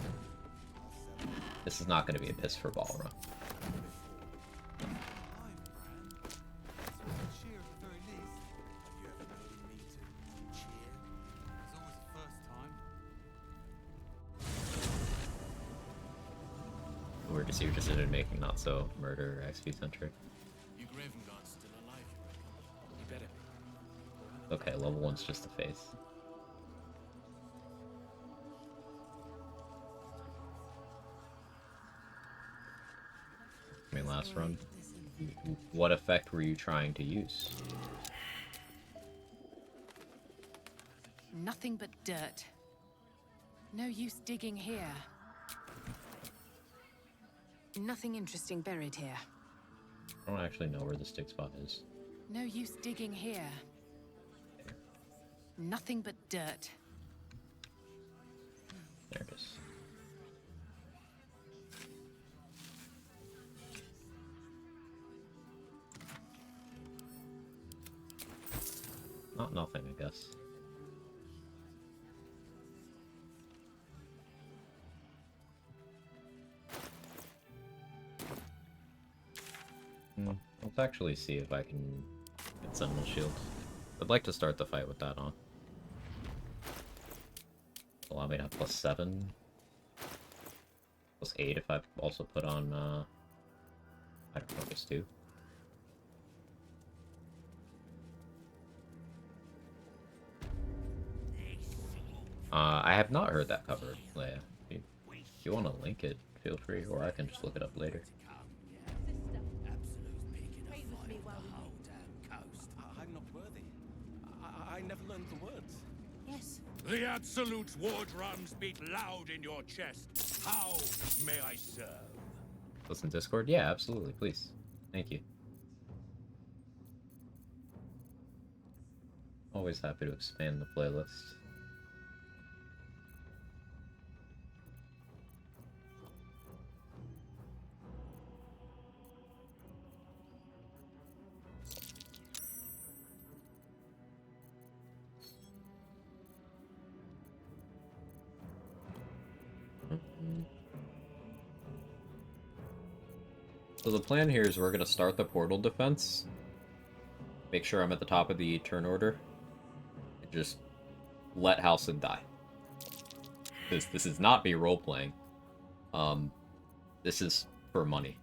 This is not going to be a piss for Ball run. We're just interested in making not so murder XP centric. You Graven Guard's still alive, you reckon? You better be. Okay, level 1's just a face. I mean, last run. What effect were you trying to use? Nothing but dirt. No use digging here. Nothing interesting buried here. I don't actually know where the stick spot is. No use digging here. Nothing but dirt. There it is. Not nothing, I guess. Let's actually see if I can get Sentinel Shield. I'd like to start the fight with that on. Allow me to have +7. +8 if I also put on, I don't know, +2. I have not heard that cover, Leia. If you want to link it, feel free, or I can just look it up later. I'm not worthy. I never learned the words. Yes. The Absolute's war drums beat loud in your chest. How may I serve? Listen, Discord? Yeah, absolutely, please. Thank you. Always happy to expand the playlist. So the plan here is we're going to start the portal defense. Make sure I'm at the top of the turn order. And just let Halcyon die. This is not me role-playing. This is for money.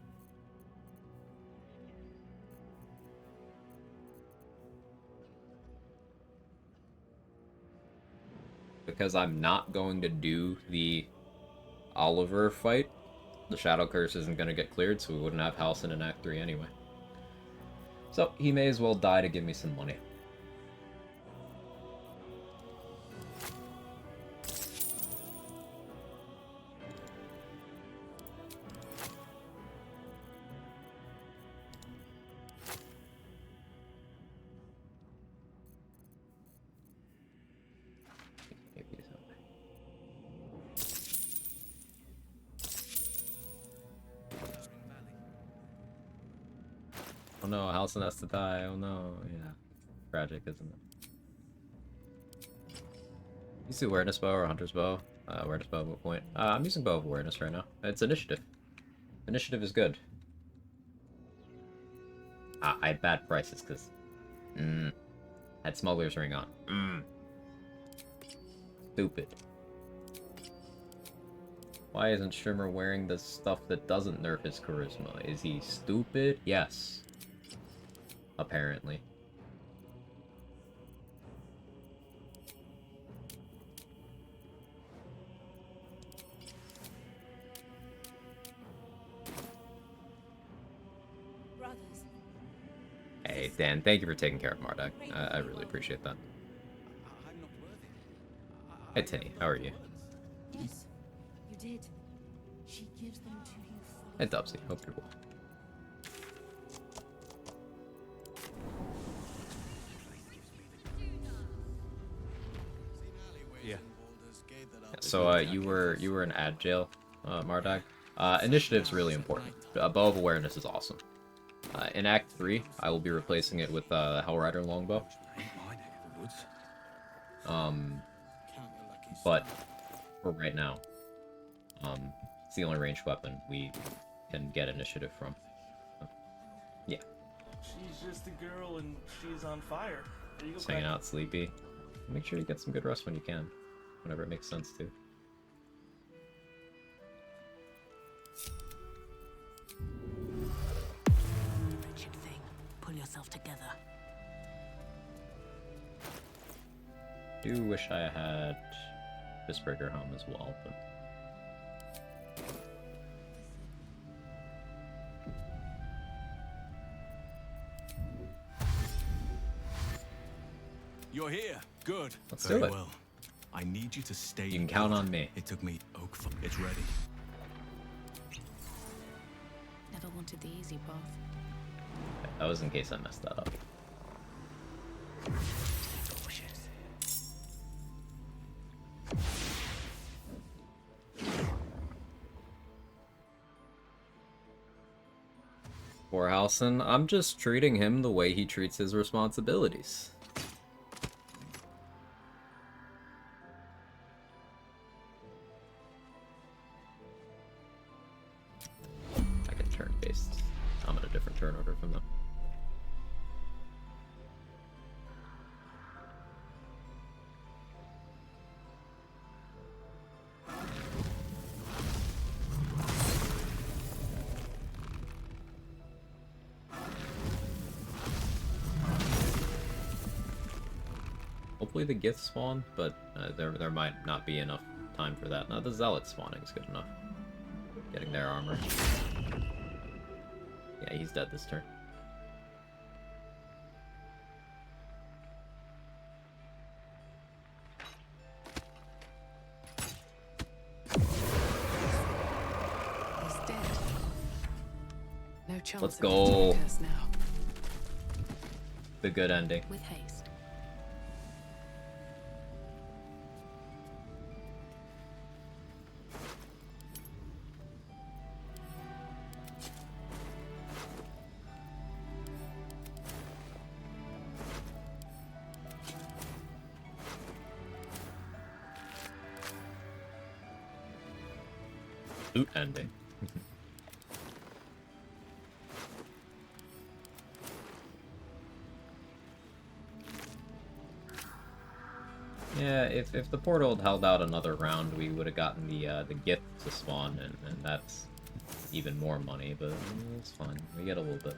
Because I'm not going to do the Oliver fight, the Shadow Curse isn't going to get cleared, so we wouldn't have Halcyon in Act 3 anyway. So, he may as well die to give me some money. Oh no, Halcyon has to die. Oh no, yeah. Tragic, isn't it? Use the awareness bow or hunter's bow. Awareness bow at what point? I'm using bow of awareness right now. It's initiative. Initiative is good. I had bad prices because had smuggler's ring on. Stupid. Why isn't Shimmer wearing the stuff that doesn't nerf his charisma? Is he stupid? Yes. apparently. Brothers, Hey, Dan, thank you for taking care of Marduk. I really appreciate that. I'm not worthy. Hey, Tinny, how are you? yes, you did. She gives them to you fully. Hey, Dubsy, hope you're well. Yeah. So, you were in ad jail, Marduk. Initiative's really important. Bow of Awareness is awesome. In Act 3, I will be replacing it with Hellrider Longbow. But for right now, it's the only ranged weapon we can get initiative from. Yeah. She's just a girl and she's on fire. There you go, Just hanging Quag. out, sleepy. Make sure you get some good rest when you can, whenever it makes sense to. Wretched thing. Pull yourself together. Do wish I had Fistbreaker Helm as well, but You're here. Good. Let's Very do it. well. I need you to stay. You can count on me. It took me oak. It's ready. Never wanted the easy path. that was in case I messed that up. Warhausen, I'm just treating him the way he treats his responsibilities. I can turn based. I'm in a different turn order from them. Hopefully the Gith spawn, but there might not be enough time for that. Now the Zealot spawning is good enough. Getting their armor. Yeah, he's dead this turn. He's dead. No chance. Let's of go. protecting us now. The good ending. With haste. Loot ending. Yeah, if the portal had held out another round, we would have gotten the gift to spawn, and that's even more money, but it's fine. We get a little bit.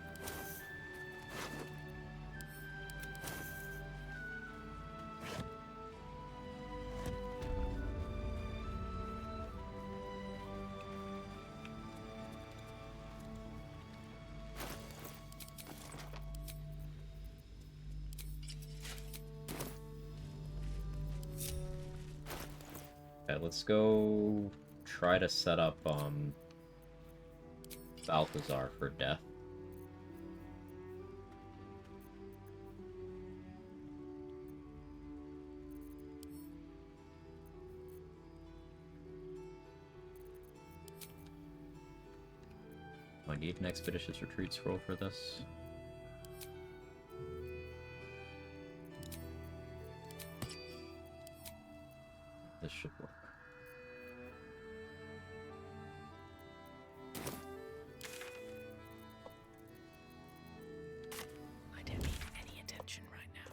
Okay, let's go try to set up Balthazar for death. Do I need an expeditious retreat scroll for this? This should work. I don't need any attention right now.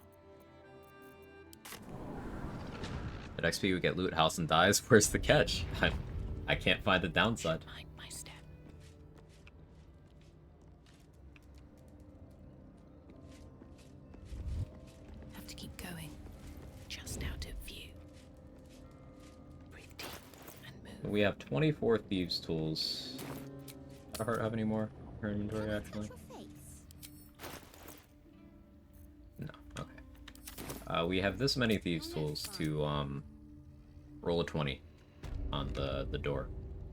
At XP we get loot, house, and dies. Where's the catch? I can't find the downside. Mind my step. We have 24 thieves' tools. Does Heart have any more in her inventory, actually? No, okay. We have this many thieves' tools to, roll a 20 on the door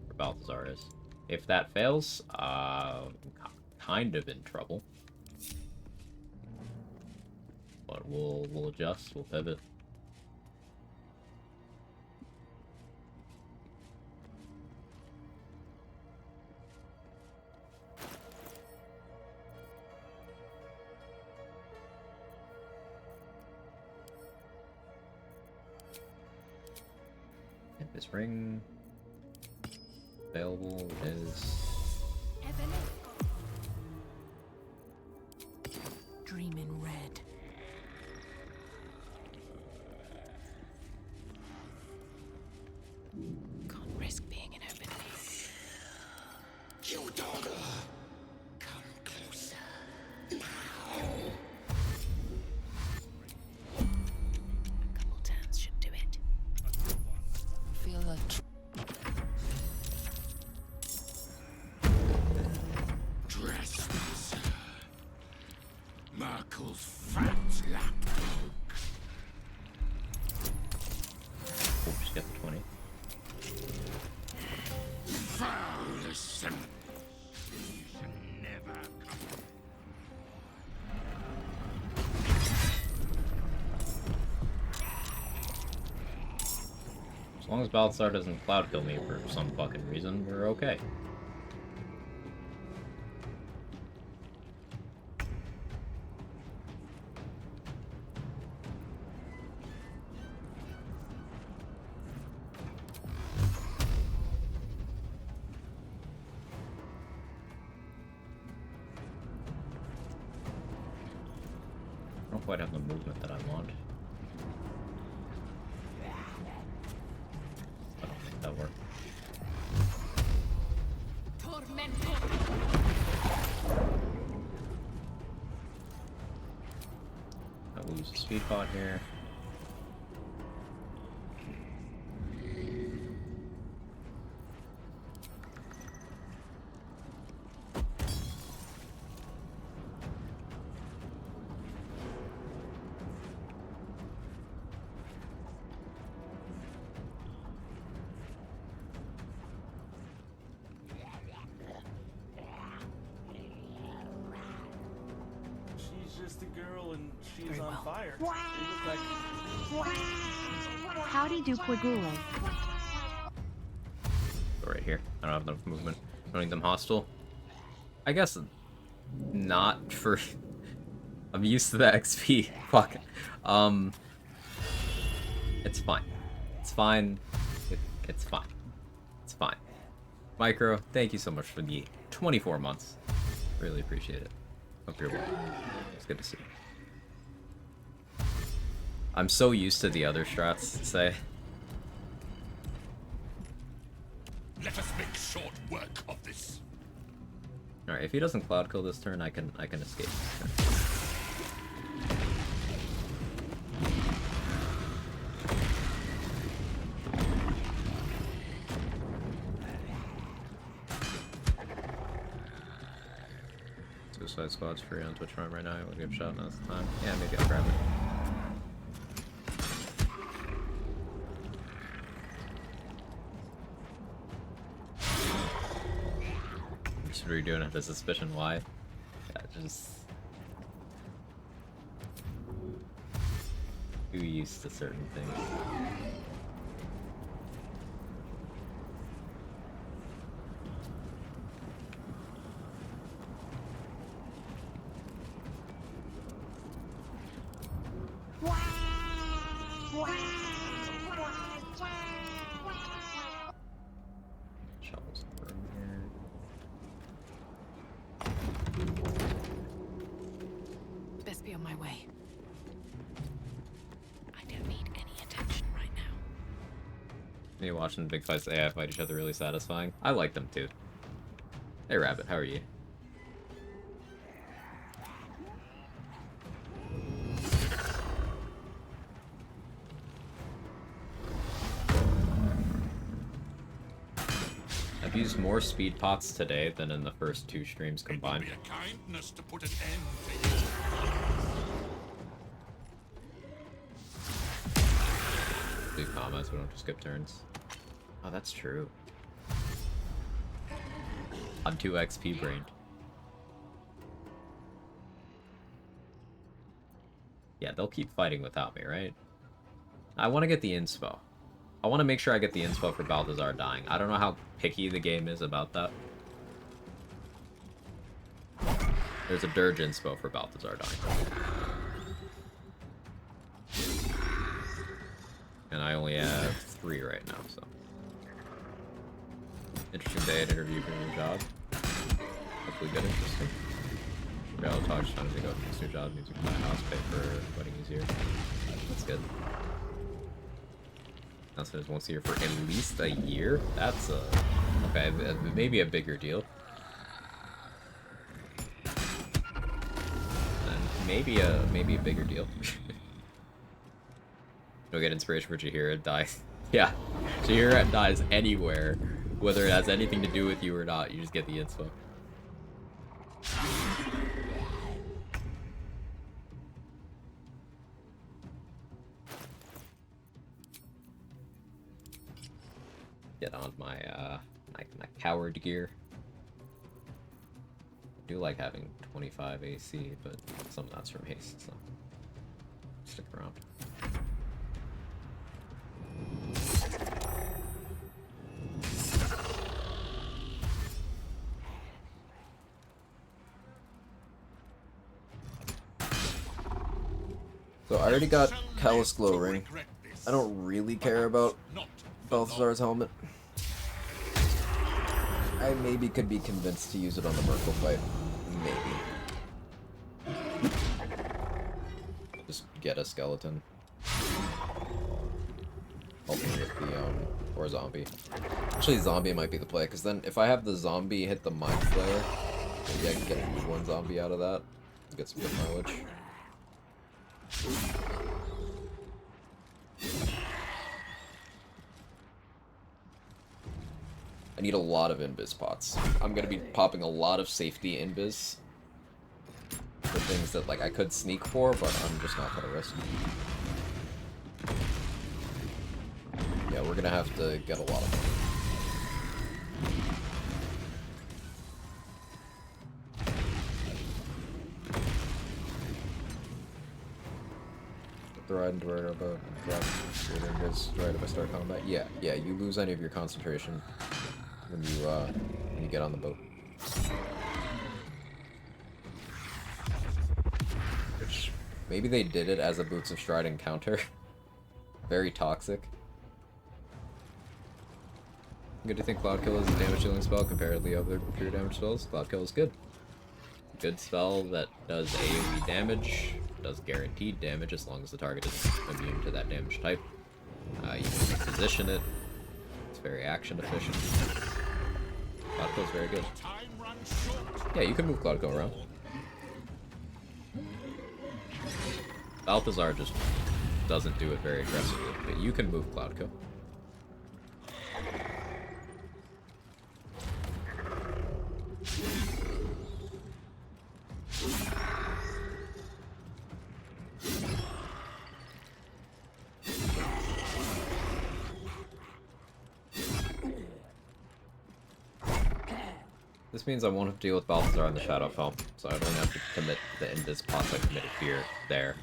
where Balthazar is. If that fails, kind of in trouble. But we'll adjust, we'll pivot. This ring available is Dream in red. Can't risk being an open lead. You dog! Come closer. A couple turns should do it. Feel a Dressmaker. Merkel's fat lap. we'll just get the 20. Listen. You should never come. As long as Balthazar doesn't cloud kill me for some fucking reason, we're okay. I don't quite have the movement that I want. I don't think that worked. I will use a speed pod here. She's just a girl and she's on fire. You look like... Howdy do Quagula. Go right here. I don't have enough movement. Don't need them hostile. I guess not for... I'm used to that XP. Fuck. It's fine. It's fine. It's fine. It's fine. Micro, thank you so much for the 24 months. Really appreciate it. Hope you're well. It's good to see you. I'm so used to the other strats to say. Let us make short work of this. Alright, if he doesn't cloud kill this turn, I can escape this turn. Suicide Squad's free on Twitch Prime right now. I want to give a shot. Now's the time. Yeah, maybe I'll grab it. Just redoing it. The suspicion why? Yeah, just too used to certain things. Shovels through here. Best be on my way. I don't need any attention right now. Me watching the big fights AI fight each other really satisfying. I like them too. Hey Rabbit, how are you? I've used more speed pots today than in the first 2 streams combined. Kindness to put an end to you. Leave comments, we don't just skip turns. Oh, that's true. I'm too XP brained. Yeah, they'll keep fighting without me, right? I want to get the inspo. I want to make sure I get the inspo for Balthazar dying. I don't know how picky the game is about that. There's a dirge inspo for Balthazar dying. And I only have 3 right now, so. Interesting day at interview for your job. Hopefully good, interesting. I'll talk just trying to go to this new job, means you can buy a house, pay for wedding easier. That's good. Now says won't see her for at least a year? That's okay, maybe a bigger deal. And maybe a bigger deal. You'll get inspiration for Jahira dies. Yeah, Jahira dies anywhere, whether it has anything to do with you or not. You just get the info. Get on my my coward gear. I do like having 25 AC, but some of that's from haste, so stick around. So I already got Callous Glow Ring. I don't really care about Balthazar's helmet. I maybe could be convinced to use it on the Merkle fight. Maybe. Just get a skeleton. Help me with the, or zombie. Actually, zombie might be the play, because then if I have the zombie hit the Mind Flayer, maybe I can get a one zombie out of that. Get some good mileage. I need a lot of invis pots. I'm gonna be popping a lot of safety invis for things that like I could sneak for, but I'm just not gonna risk. Yeah, we're gonna have to get a lot of money. The ride into our boat and drop invis right if I start combat. Yeah, you lose any of your concentration when you get on the boat. Which maybe they did it as a Boots of Stride encounter. Very toxic. Good to think Cloud Kill is a damage dealing spell compared to the other pure damage spells. Cloud Kill is good. Good spell that does AoE damage, does guaranteed damage as long as the target is immune to that damage type. You can position it. It's very action efficient. Cloud Kill is very good. Yeah, you can move Cloud Kill around. Balthazar just doesn't do it very aggressively, but you can move Cloud Kill. This means I won't have to deal with Balthazar and the Shadow of Helm, so I don't have to commit the invis pots I committed there.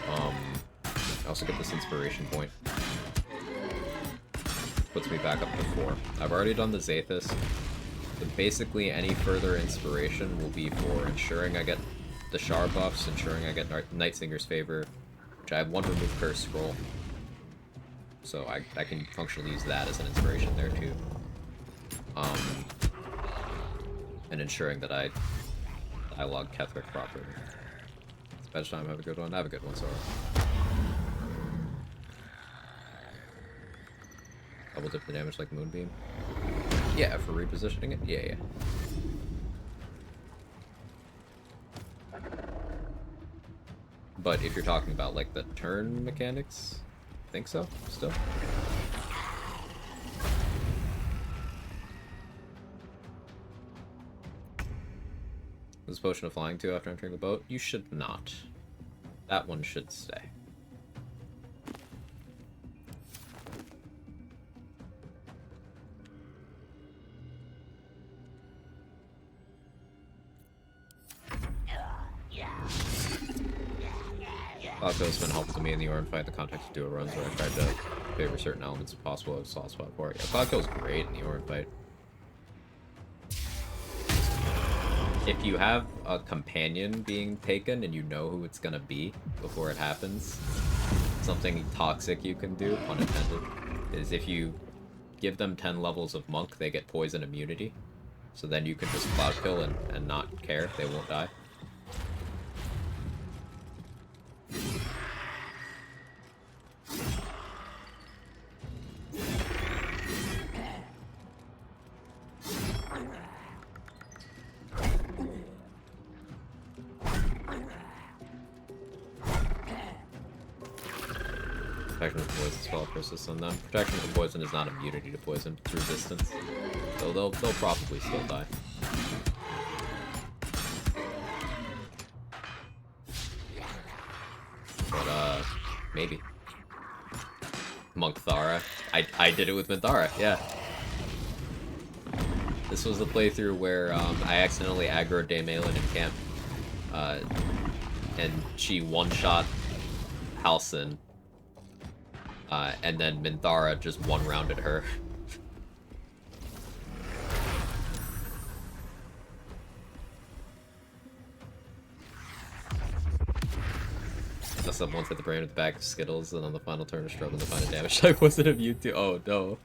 I also get this inspiration point. Puts me back up to 4. I've already done the Zathis, so basically any further inspiration will be for ensuring I get the Shar buffs, ensuring I get Nightsinger's Favor, which I have 1 remove curse scroll, so I can functionally use that as an inspiration there too. And ensuring that I log Ketheric properly. It's bench time, have a good one. Have a good one, Sora. Double dip the damage like Moonbeam. Yeah, for repositioning it? Yeah. But if you're talking about like the turn mechanics, I think so, still. Lose potion of flying too after entering the boat? You should not. That one should stay. Cloudkill's been helpful to me in the Orin fight in the context of duo runs where I tried to favor certain elements if possible as soft spot for it. Yeah, Cloudkill's great in the Orin fight. If you have a companion being taken and you know who it's gonna be before it happens, something toxic you can do, pun intended, is if you give them 10 levels of monk, they get poison immunity. So then you can just Cloudkill and not care, they won't die. Protection from poison spell persists on them. Protection from poison is not immunity to poison, it's resistance. So they'll probably still die. But maybe. Monk Thara. I did it with Minthara, yeah. This was the playthrough where I accidentally aggroed Daemalin in camp. And she one-shot Halcyon. And then Minthara just one-rounded her. Messed up once hit the brain with the bag of Skittles, and on the final turn, struggling to find a damage type wasn't immune to. Oh no.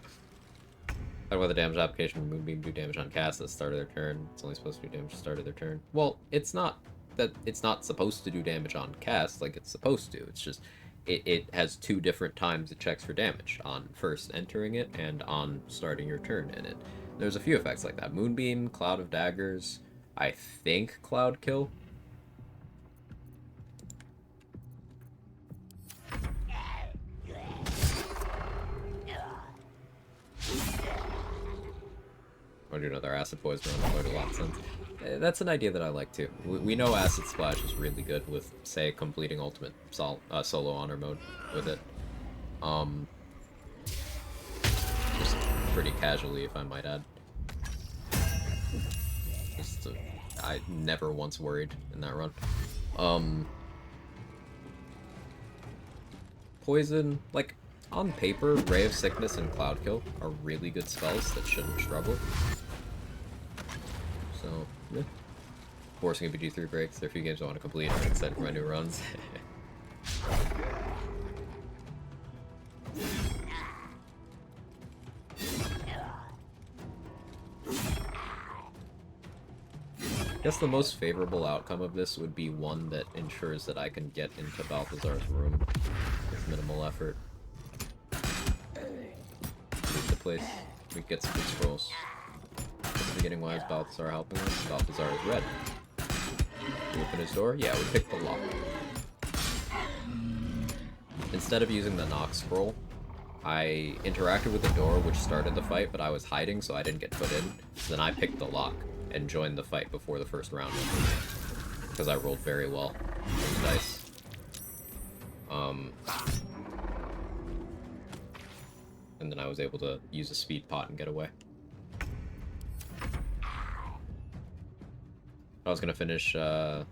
Talk about the damage application when Moonbeam do damage on cast at the start of their turn. It's only supposed to do damage at the start of their turn. Well, it's not that it's not supposed to do damage on cast like it's supposed to. It's just it has two different times it checks for damage, on first entering it and on starting your turn in it. There's a few effects like that. Moonbeam, Cloud of Daggers, I think Cloudkill. Or do another acid poison on the board a lot of sense. That's an idea that I like too. We know Acid Splash is really good with, say, completing ultimate solo honor mode with it. Just pretty casually, if I might add. Just I never once worried in that run. Poison, like, on paper, Ray of Sickness and Cloudkill are really good spells that shouldn't struggle. So, yeah. Forcing a BG3 breaks. There are a few games I want to complete instead for my new runs. I guess the most favorable outcome of this would be one that ensures that I can get into Balthazar's room with minimal effort. Leave the place. We get some good scrolls. Beginning wise, Balthazar helping us. Balthazar is red. We open his door? Yeah, we pick the lock. Instead of using the knock scroll, I interacted with the door which started the fight, but I was hiding so I didn't get put in. So then I picked the lock and joined the fight before the first round ended. Because I rolled very well with the dice. And then I was able to use a speed pot and get away. I was gonna finish, I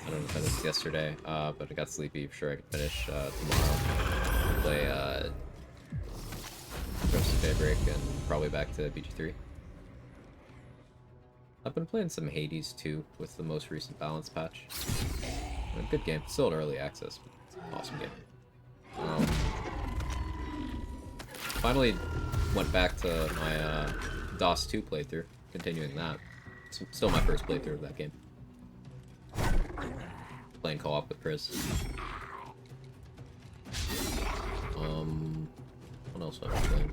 don't know if I did this yesterday, but I got sleepy. For sure I could finish tomorrow. Play rest of Daybreak and probably back to BG3. I've been playing some Hades too with the most recent balance patch. A good game. Still in early access, but it's an awesome game. Finally went back to my DOS 2 playthrough, continuing that. It's still my first playthrough of that game. Playing co-op with Chris. What else have I been playing?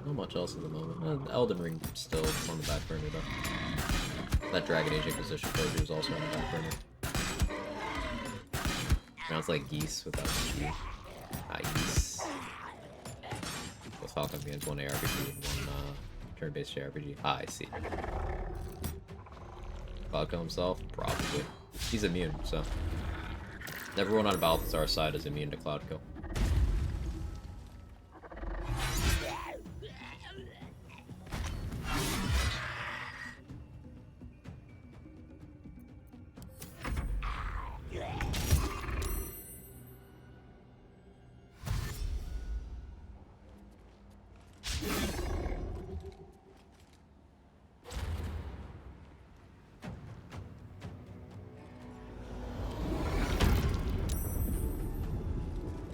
Not much else at the moment. Elden Ring still on the back burner though. That Dragon Age Inquisition playthrough is also on the back burner. Sounds like geese without the G. Geese. Falcon games, one ARPG and one turn-based JRPG. Ah, I see. Cloud Kill himself? Probably. He's immune, so. Everyone on Balthazar's side is immune to Cloud Kill.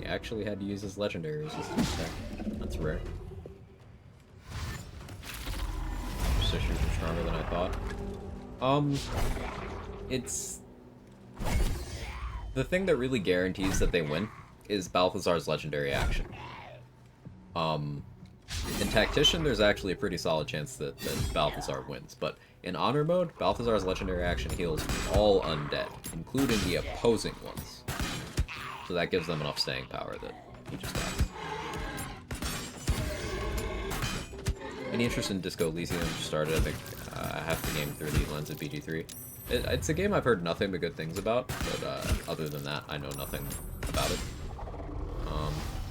Actually had to use his legendary resistance attack. That's rare. Sisters are stronger than I thought. It's... The thing that really guarantees that they win is Balthazar's legendary action. In Tactician, there's actually a pretty solid chance that Balthazar wins, but in Honor mode, Balthazar's legendary action heals all undead, including the opposing ones. So that gives them enough staying power that he just has. Any interest in Disco Elysium? Started, I think, half the game through the lens of BG3. It's a game I've heard nothing but good things about, but other than that, I know nothing about it.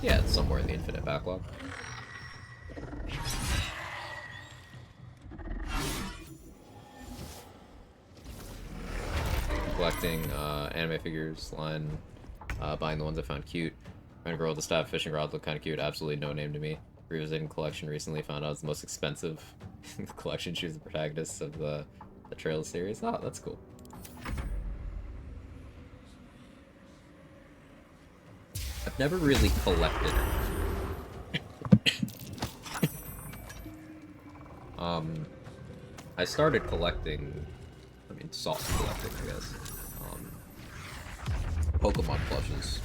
Yeah, it's somewhere in the infinite backlog. Collecting anime figures line. Buying the ones I found cute. Trying to grow the staff fishing rod look kind of cute. Absolutely no name to me. Revisiting collection recently. Found out it's the most expensive collection. Choose the protagonists of the Trails series. Oh, that's cool. I've never really collected. I started collecting. I mean, soft collecting, I guess. Pokemon plushes.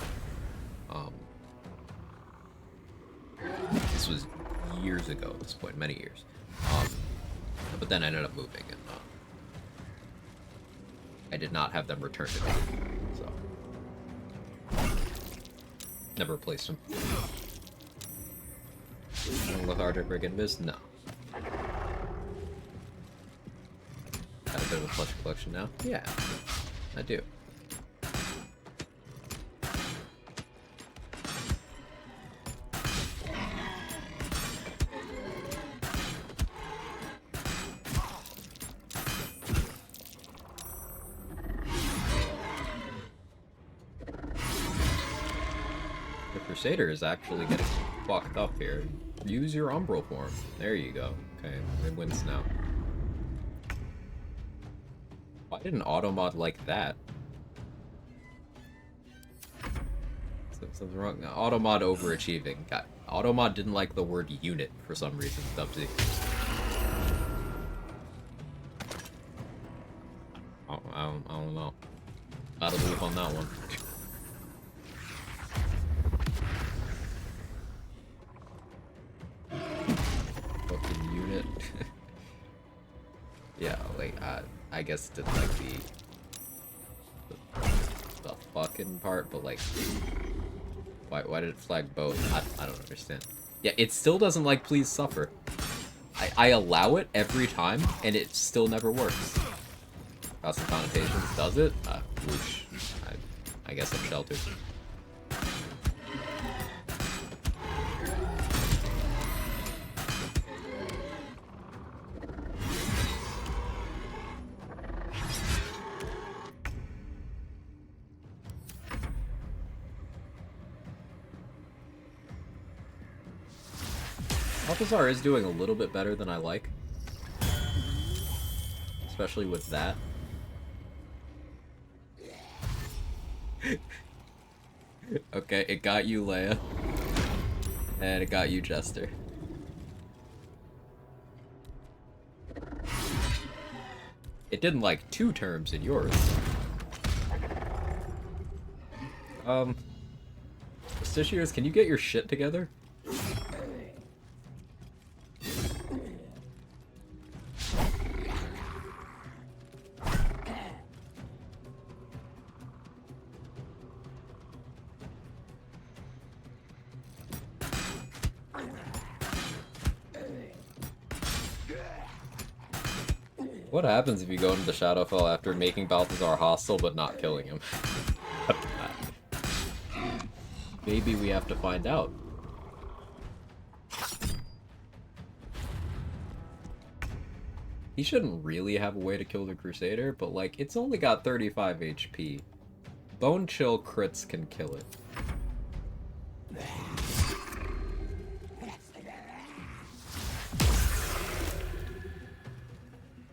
This was years ago at this point, many years. But then I ended up moving, and I did not have them returned to me, so never replaced them. Lethargic Rig and Miz? No. Got a bit of a plush collection now? Yeah, I do. Crusader is actually getting fucked up here. Use your Umbral form. There you go. Okay, it wins now. Why didn't Automod like that? Something's wrong. Automod overachieving. God, Automod didn't like the word unit for some reason, Dubsy. I don't know. Out of the loop on that one. Yeah, like, I guess didn't like the fucking part, but like, why did it flag both? I don't understand. Yeah, it still doesn't like please suffer. I allow it every time, and it still never works. Crossing connotations does it? Whoosh. I guess I'm sheltered. Balthazar is doing a little bit better than I like. Especially with that. Okay, it got you, Leia. And it got you, Jester. It didn't like 2 terms in yours. Justiciars, can you get your shit together? What happens if you go into Shadowfell after making Balthazar hostile but not killing him? Maybe we have to find out. He shouldn't really have a way to kill the Crusader, but like, it's only got 35 HP. Bone Chill crits can kill it.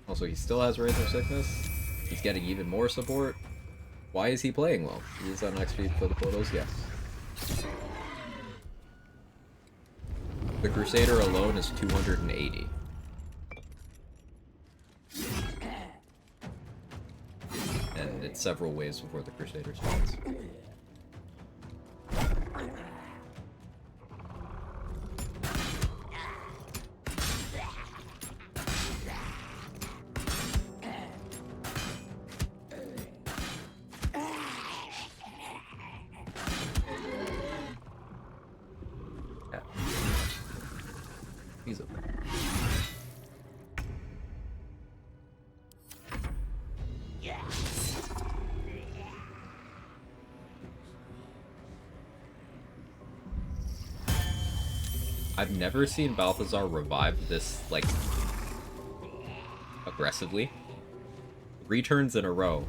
Also, he still has Razor Sickness. He's getting even more support. Why is he playing well? He is on XP for the portals, yes. The Crusader alone is 280. And it's several ways before the Crusader spawns. He's okay. I've never seen Balthazar revive this, like, aggressively. 3 turns in a row.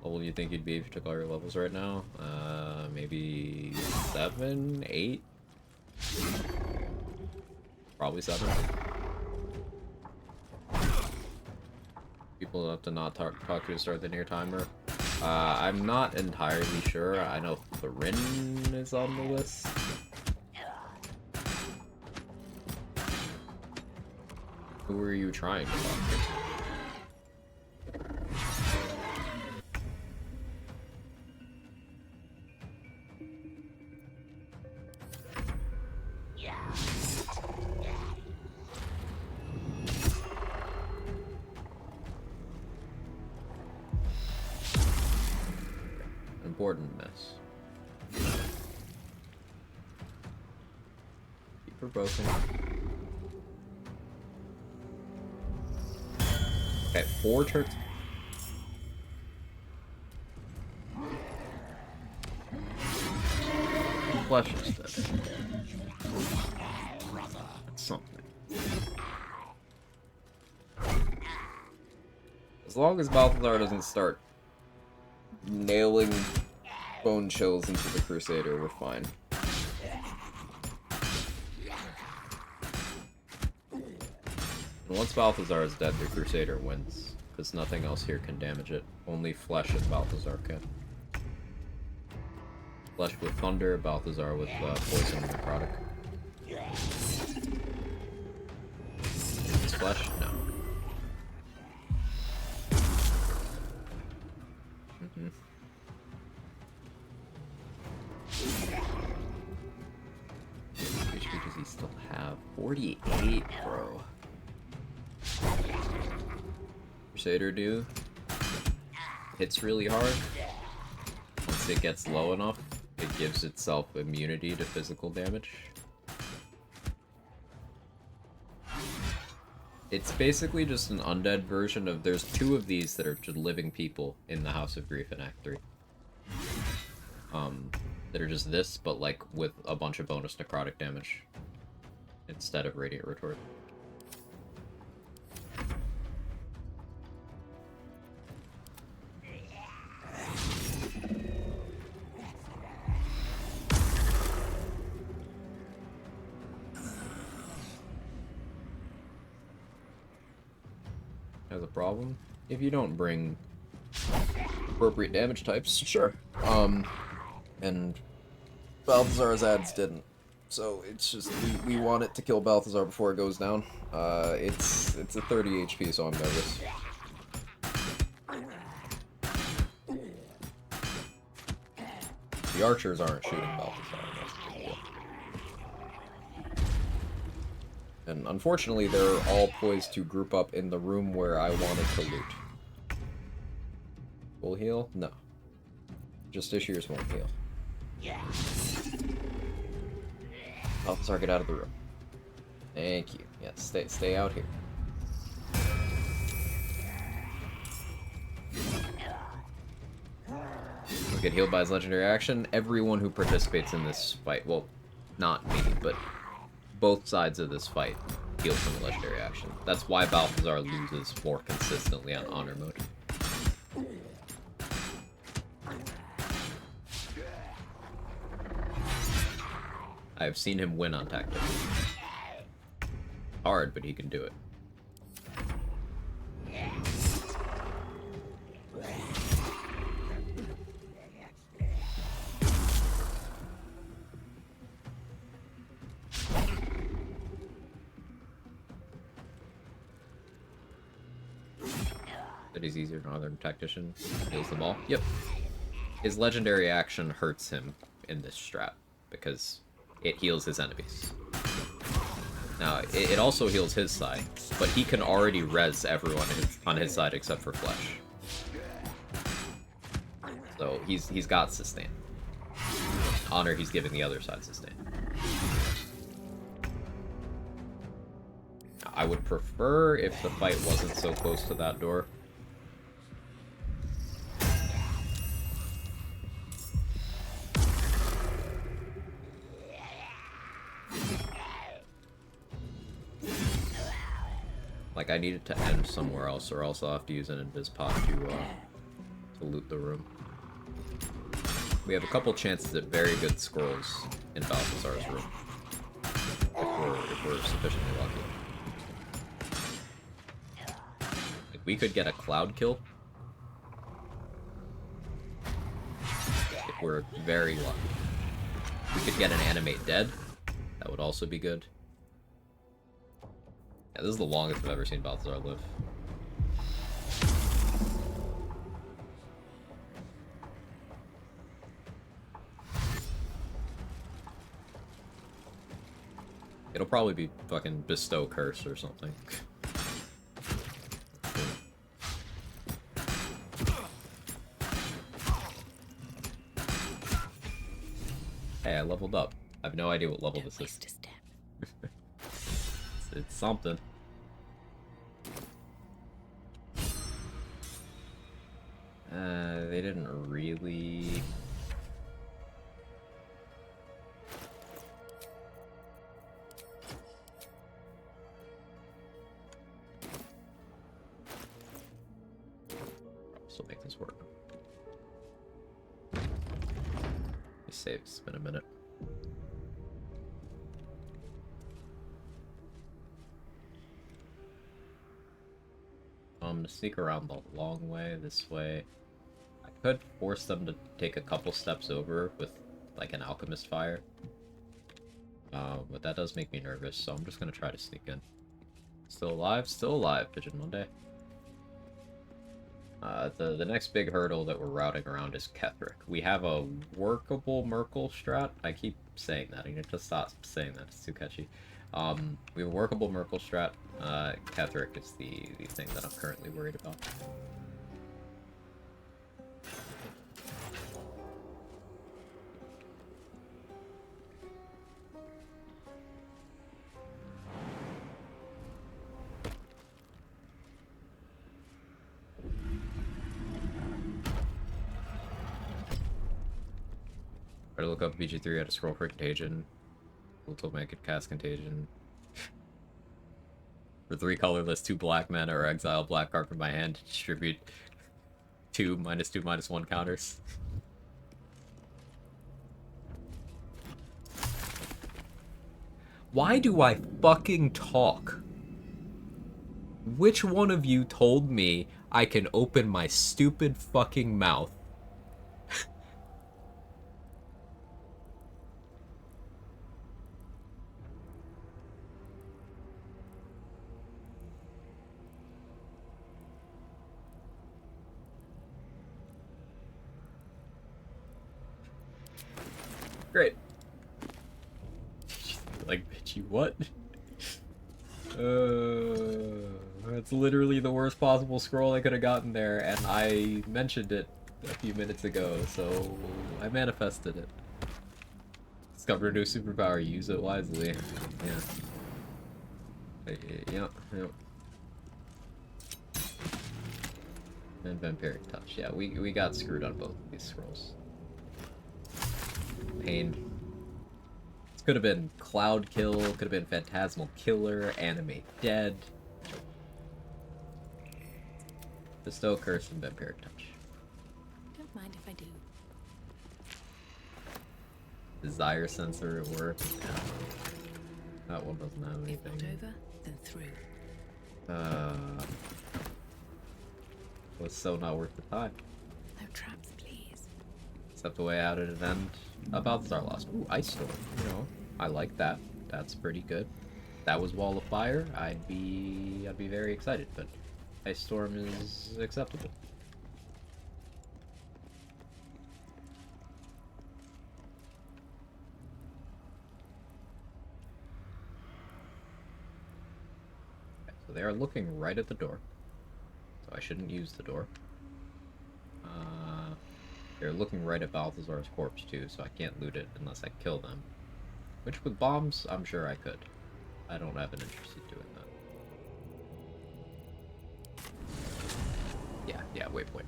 What will you think you'd be if you took all your levels right now? Maybe 7, 8? Probably 7. People have to not talk to to start the near timer. I'm not entirely sure. I know Thrin is on the list. Who are you trying to talk to? Important mess. Keep her broken. Okay, 4 turns. Flesh is dead. That's something. As long as Balthazar doesn't start nailing bone chills into the Crusader, we're fine. And once Balthazar is dead, the Crusader wins, because nothing else here can damage it. Only Flesh and Balthazar can. Flesh with Thunder, Balthazar with Poison and Necrotic. Is Flesh? No. HP does he still have? 48, bro. Crusader do. Hits really hard. Once it gets low enough, it gives itself immunity to physical damage. It's basically just an undead version of... There's 2 of these that are just living people in the House of Grief in Act 3. That are just this, but like with a bunch of bonus necrotic damage instead of Radiant Retort. Has a problem? If you don't bring appropriate damage types, sure. And Balthazar's ads didn't. So it's just, we want it to kill Balthazar before it goes down. It's a 30 HP, so I'm nervous. The archers aren't shooting Balthazar. And unfortunately, they're all poised to group up in the room where I wanted to loot. Full heal? No. Just Ishir's won't heal. Balthazar, get out of the room. Thank you. Yeah, stay out here. We'll get healed by his legendary action. Everyone who participates in this fight, well, not me, but both sides of this fight heals from a legendary action. That's why Balthazar loses more consistently on honor mode. I have seen him win on tactics. Hard, but he can do it. That he's easier than other tactician. Heals them all. Yep. His legendary action hurts him in this strat because it heals his enemies. Now, it also heals his side, but he can already res everyone on his side except for Flesh. So he's got sustain. Honor, he's giving the other side sustain. I would prefer if the fight wasn't so close to that door. Like, I need it to end somewhere else, or else I'll have to use an invis pod to loot the room. We have a couple chances at very good scrolls in Balthazar's room. If we're sufficiently lucky. Like, we could get a cloud kill. If we're very lucky. We could get an animate dead. That would also be good. Yeah, this is the longest I've ever seen Balthazar live. It'll probably be fucking Bestow Curse or something. Hey, I leveled up. I have no idea what level this is. It's something. They didn't really... Still make this work. Let me save, it's been a minute. I'm gonna sneak around the long way, this way. I could force them to take a couple steps over with, like, an alchemist fire. But that does make me nervous, so I'm just gonna try to sneak in. Still alive? Still alive, Pigeon Monday. The next big hurdle that we're routing around is Ketheric. We have a workable Merkle strat. I keep saying that. I need to stop saying that. It's too catchy. We have a workable Merkle strat. Ketheric is the thing that I'm currently worried about. Try to look up BG3 at a scroll for Contagion. Told me I could cast Contagion. For 3 colorless, 2 black mana, or exile black card from my hand to distribute 2 -2/-1 counters. Why do I fucking talk? Which one of you told me I can open my stupid fucking mouth? Great. Like, bitch, you what? That's literally the worst possible scroll I could have gotten there, and I mentioned it a few minutes ago, so I manifested it. Discover a new superpower, use it wisely. Yeah. Yep. And Vampiric Touch. Yeah, we got screwed on both of these scrolls. Pain. This could have been Cloud Kill, could have been Phantasmal Killer, Animate Dead. Bestow Curse and Vampiric Touch. Don't mind if I do. Desire Sensor at work. Yeah. That one doesn't have anything. If not over, then through. Was so not worth the time. No traps, please. Except the way out at an end. Balthazar lost. Ooh, Ice Storm. You know, I like that. That's pretty good. That was Wall of Fire. I'd be very excited, but Ice Storm is acceptable. Okay, so they are looking right at the door. So I shouldn't use the door. They're looking right at Balthazar's corpse too, so I can't loot it unless I kill them. Which with bombs, I'm sure I could. I don't have an interest in doing that. Yeah, waypoint.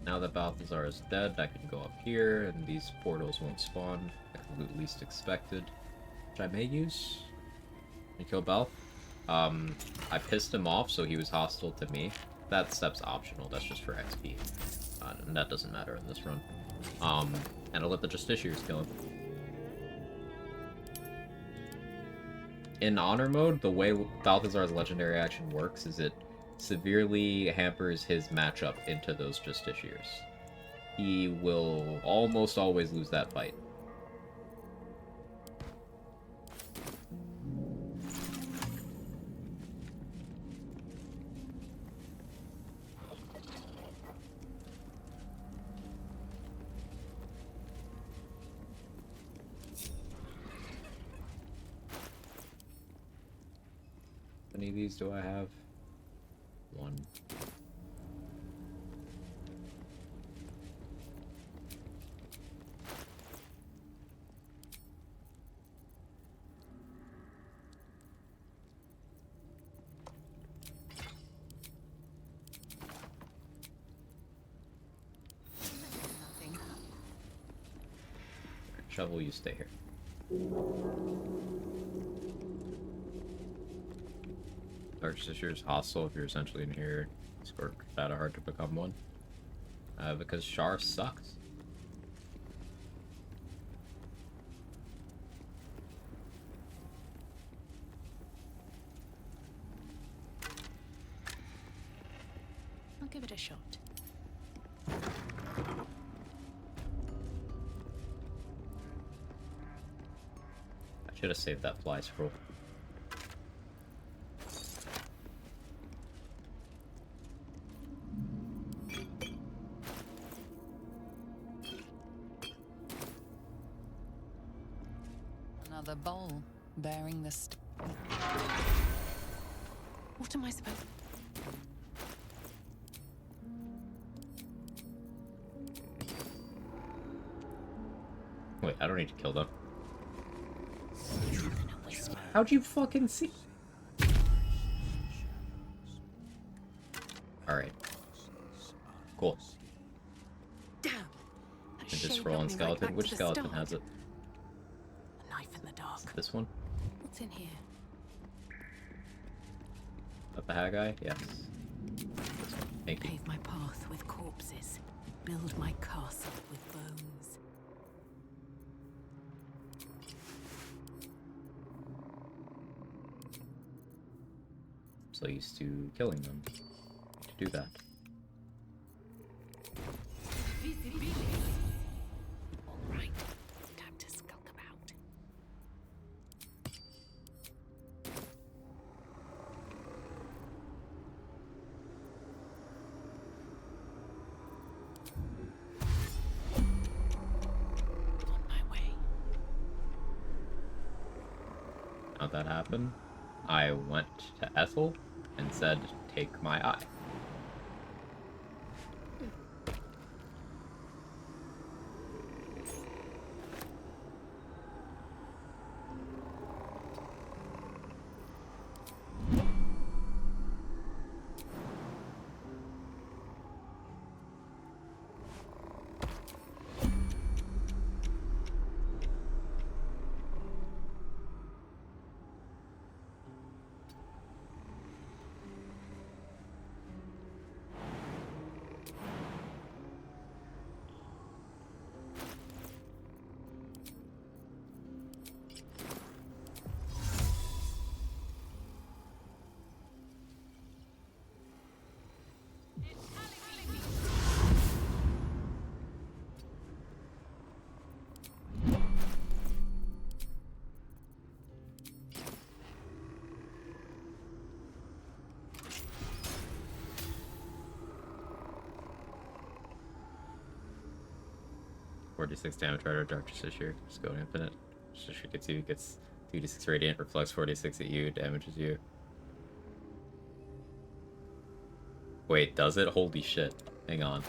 Now that Balthazar is dead, I can go up here, and these portals won't spawn. I can loot least expected, which I may use. And kill Balth. I pissed him off, so he was hostile to me. That step's optional, that's just for XP. And that doesn't matter in this run. And I'll let the Justiciars kill him. In Honor mode, the way Balthazar's legendary action works is it severely hampers his matchup into those Justiciars. He will almost always lose that fight. How many of these do I have? One. Shovel, you stay here. Dark Sister is hostile if you're essentially in here. Score data hard to become one. Because Char sucks. I'll give it a shot. I should have saved that fly scroll. Another bowl bearing the What am I supposed to... Wait, I don't need to kill them. How'd you fucking see? Alright. Cool. Damn! And just scroll on skeleton. Which skeleton has it? A knife in the dark. This one? What's in here? That the Haggai? Yes. This one. Thank you. Pave my path with corpses. Build my castle with bones. So used to killing them to do that. Alright, time to skulk about. On my way. How'd that happen? I went to Ethel and said, take my eye. 46 damage right out Dark Justiciar. Just go infinite. Justiciar gets 2d6 radiant, reflects 46 at you, damages you. Wait, does it? Holy shit. Hang on.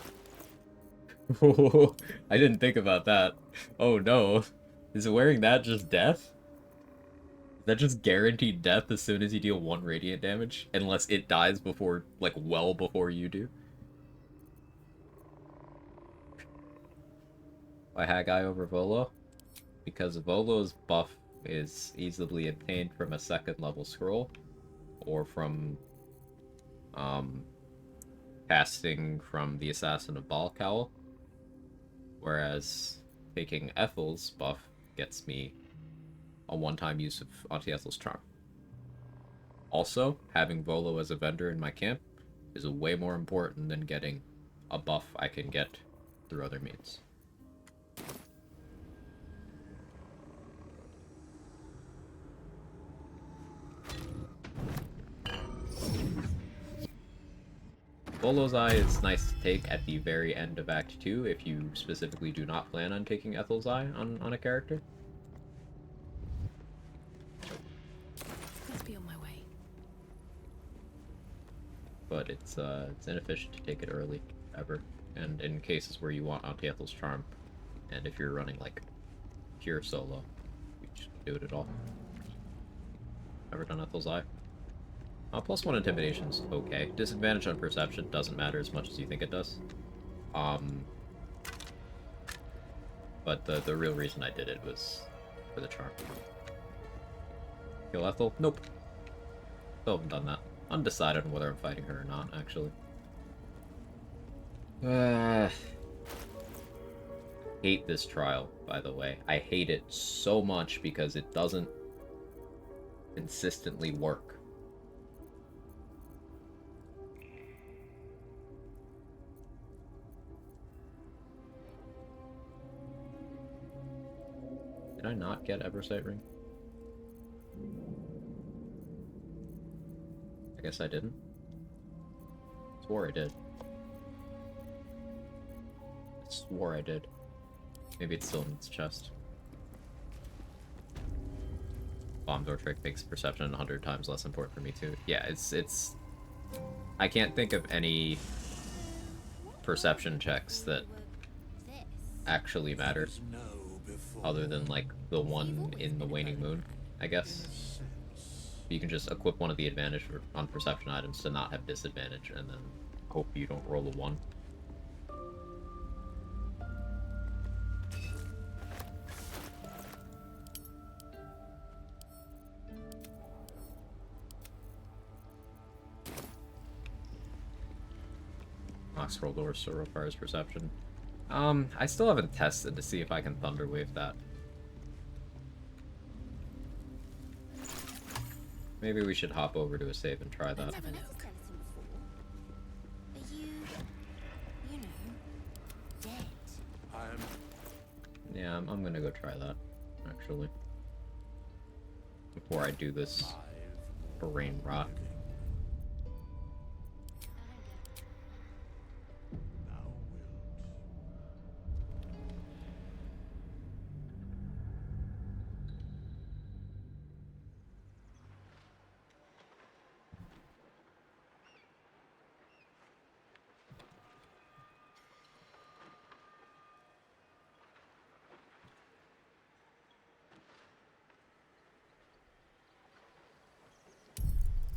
I didn't think about that. Oh no. Is wearing that just death? Is that just guaranteed death as soon as you deal 1 radiant damage? Unless it dies before, like, well before you do? Why Haggai over Volo? Because Volo's buff is easily obtained from a 2nd level scroll, or from, casting from the Assassin of Balcowl, whereas taking Ethel's buff gets me a one-time use of Auntie Ethel's Charm. Also, having Volo as a vendor in my camp is way more important than getting a buff I can get through other means. Volo's Eye is nice to take at the very end of Act 2 if you specifically do not plan on taking Ethel's Eye on a character. Let's be on my way. But it's inefficient to take it early, ever. And in cases where you want Auntie Ethel's Charm, and if you're running, like, pure solo, you just do it at all. Ever done Ethel's Eye? +1 Intimidation's okay. Disadvantage on Perception doesn't matter as much as you think it does. But the real reason I did it was for the charm. Kill Ethel? Nope. Still haven't done that. Undecided on whether I'm fighting her or not, actually. Hate this trial, by the way. I hate it so much because it doesn't consistently work. Did I not get Eversight Ring? I guess I didn't. Swore I did. Swore I did. Maybe it's still in its chest. Bomb door trick makes perception 100 times less important for me too. Yeah, it's... I can't think of any perception checks that actually matter. Other than, like, the one in the Waning Moon, I guess. You can just equip one of the advantage on perception items to not have disadvantage, and then hope you don't roll a 1. Scroll door still requires perception. I still haven't tested to see if I can Thunderwave that. Maybe we should hop over to a save and try that. Yeah, I'm gonna go try that, actually. Before I do this brain rot.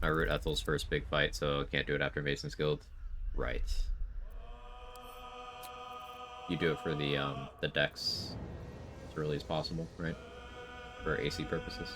I root Ethel's first big fight, so can't do it after Mason's Guild. Right. You do it for the dex as early as possible, right? For AC purposes.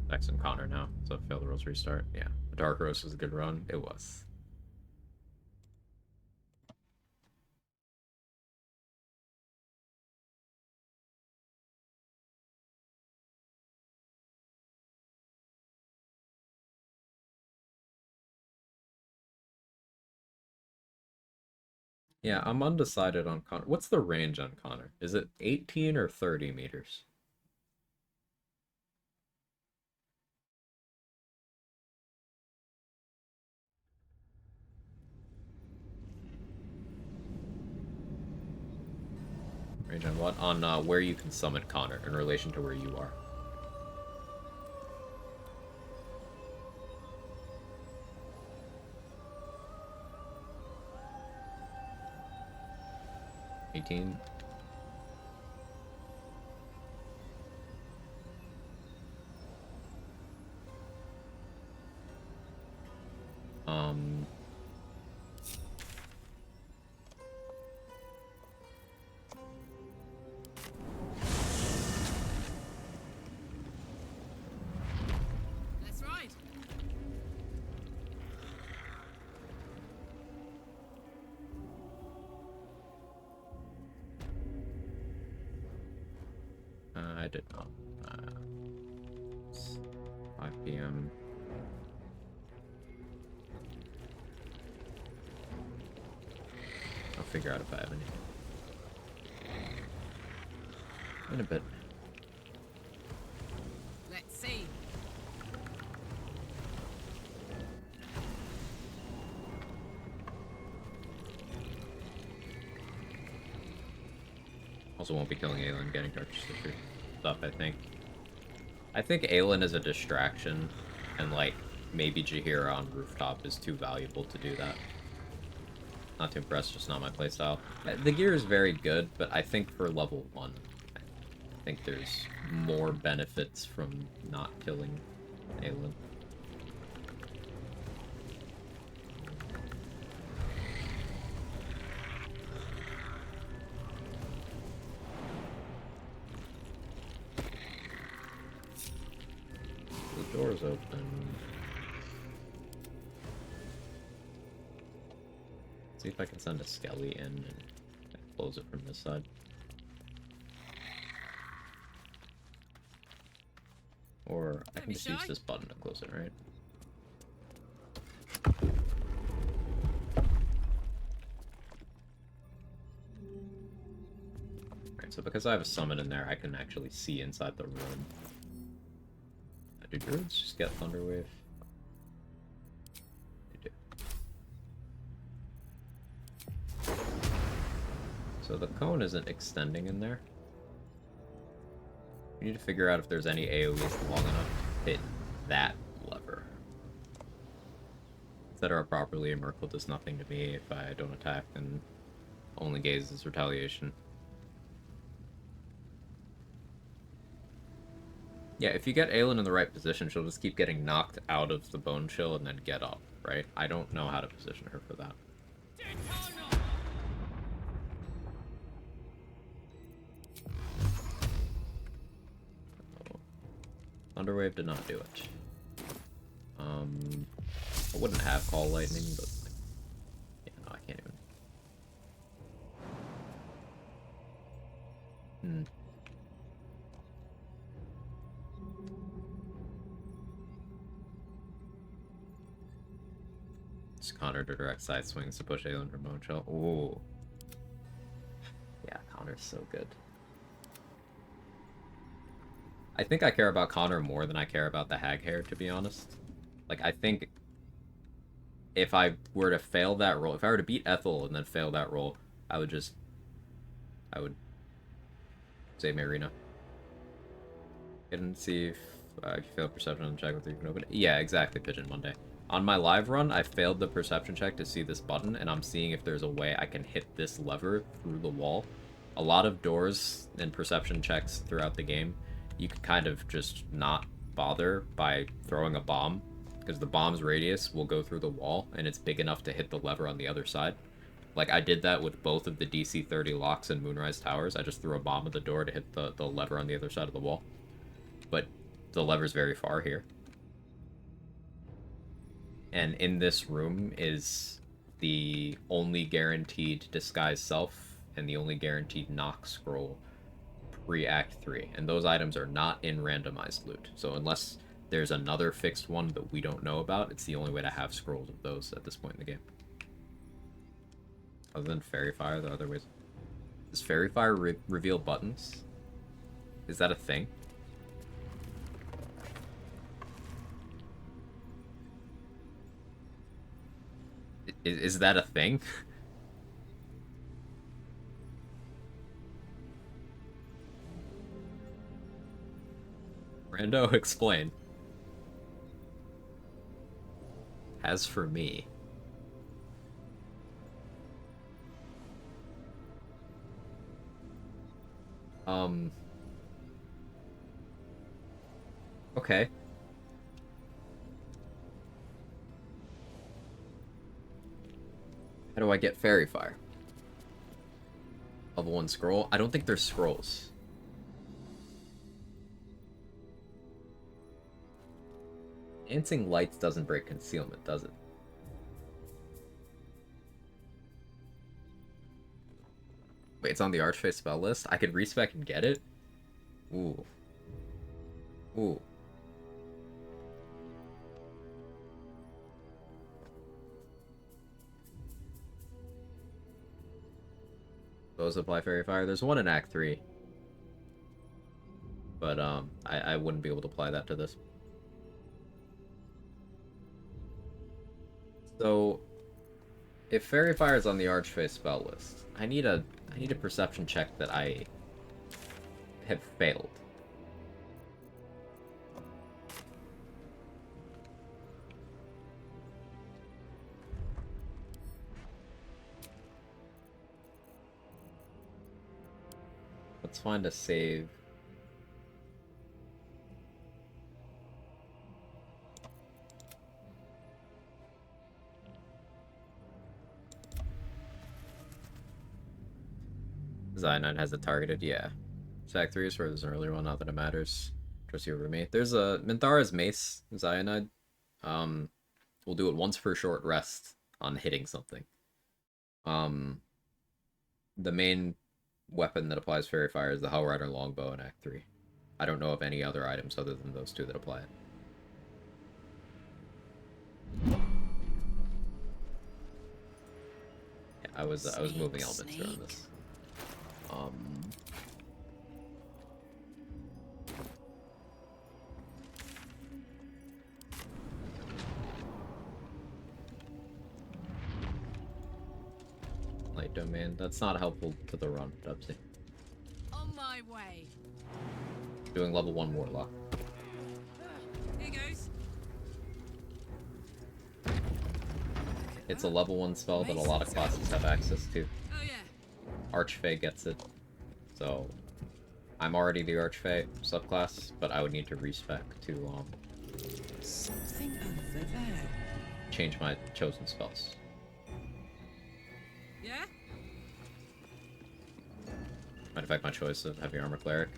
Dex and Connor now, so fail the rules restart. Yeah, the Dark Rose was a good run. It was. Yeah, I'm undecided on Connor. What's the range on Connor? Is it 18 or 30 meters? Range on what? On where you can summon Connor in relation to where you are. $18. Um... Let's ride. I did not. It's 5 p.m. I'll figure out if I have any. In a bit. Let's see. Also won't be killing Aelin, getting Dark Sister stuff, I think. I think Aelin is a distraction, and like, maybe Jaheira on rooftop is too valuable to do that. Not too impressed, just not my playstyle. The gear is very good, but I think for level 1, I think there's more benefits from not killing Aelin. The door's open. See if I can send a Skelly in and close it from this side. Or I can just use this button to close it, right? Alright, so because I have a summon in there, I can actually see inside the room. Do druids just get Thunderwave? They do. So the cone isn't extending in there. We need to figure out if there's any AoEs long enough to hit that lever. Set her up properly, and Merkle does nothing to me if I don't attack, and only gazes retaliation. Yeah, if you get Aelin in the right position, she'll just keep getting knocked out of the bone chill and then get up, right? I don't know how to position her for that. Oh. Thunderwave did not do it. I wouldn't have Call Lightning, but yeah, no, I can't even. Just Connor to direct side swings to push Aelin from bone chill. Ooh. Yeah, Connor's so good. I think I care about Connor more than I care about the hag hair, to be honest. Like, I think if I were to fail that roll, if I were to beat Ethel and then fail that roll, I would save Marina. And see if you fail perception on the check with you can open it. Yeah, exactly, Pigeon Monday. On my live run, I failed the perception check to see this button, and I'm seeing if there's a way I can hit this lever through the wall. A lot of doors and perception checks throughout the game, you can kind of just not bother by throwing a bomb, because the bomb's radius will go through the wall, and it's big enough to hit the lever on the other side. Like, I did that with both of the DC 30 locks and Moonrise Towers. I just threw a bomb at the door to hit the lever on the other side of the wall. But the lever's very far here. And in this room is the only guaranteed Disguise Self and the only guaranteed Knock Scroll pre-Act 3. And those items are not in randomized loot. So unless there's another fixed one that we don't know about, it's the only way to have scrolls of those at this point in the game. Other than Fairy Fire, there are other ways. Does Fairy Fire reveal buttons? Is that a thing? Is that a thing? Rando, explain. As for me... Okay. How do I get Fairy Fire? Level 1 scroll? I don't think there's scrolls. Dancing Lights doesn't break concealment, does it? Wait, it's on the Archfey spell list? I could respec and get it? Ooh. Ooh. Those apply Fairy Fire. There's one in Act 3. But, I wouldn't be able to apply that to this. So, if Fairy Fire is on the Archfey spell list, I need a perception check that I have failed. Let's find a save. Cyanide has it targeted, yeah. Sack 3 is where there's an earlier one, not that it matters. Trust you over me. There's a Minthara's Mace, Cyanide. We'll do it once per short rest on hitting something. The main weapon that applies Fairy Fire is the Hellrider Longbow in Act 3. I don't know of any other items other than those two that apply it. Yeah, I was moving elements around this. Light Domain. That's not helpful to the run, Dubsy. On my way. Doing level 1 Warlock. Here goes. It's a level 1 spell that a lot of classes have access to. Oh yeah. Archfey gets it. So, I'm already the Archfey subclass, but I would need to respec to, Something over there. change my chosen spells. Yeah? Might affect my choice of Heavy Armor Cleric.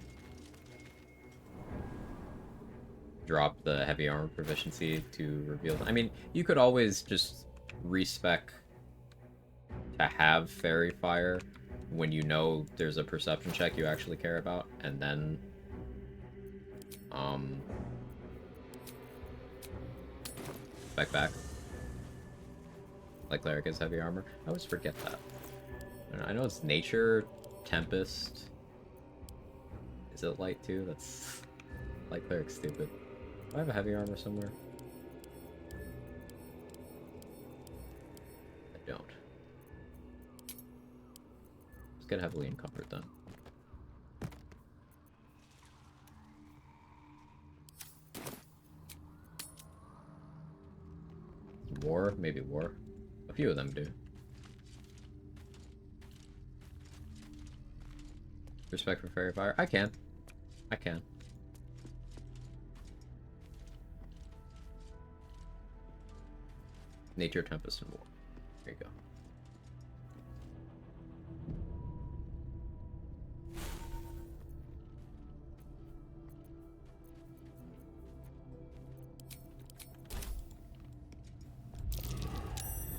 Drop the Heavy Armor proficiency to reveal... I mean, you could always just respec to have Fairy Fire when you know there's a perception check you actually care about, and then back. Like Cleric is Heavy Armor. I always forget that. I know it's Nature, Tempest. Is it Light too? That's... Light Cleric's stupid. Do I have a Heavy Armor somewhere? I don't. Let's get heavily encumbered then. War? Maybe War. A few of them do. Respect for Fairy Fire? I can. Nature, Tempest, and War. There you go.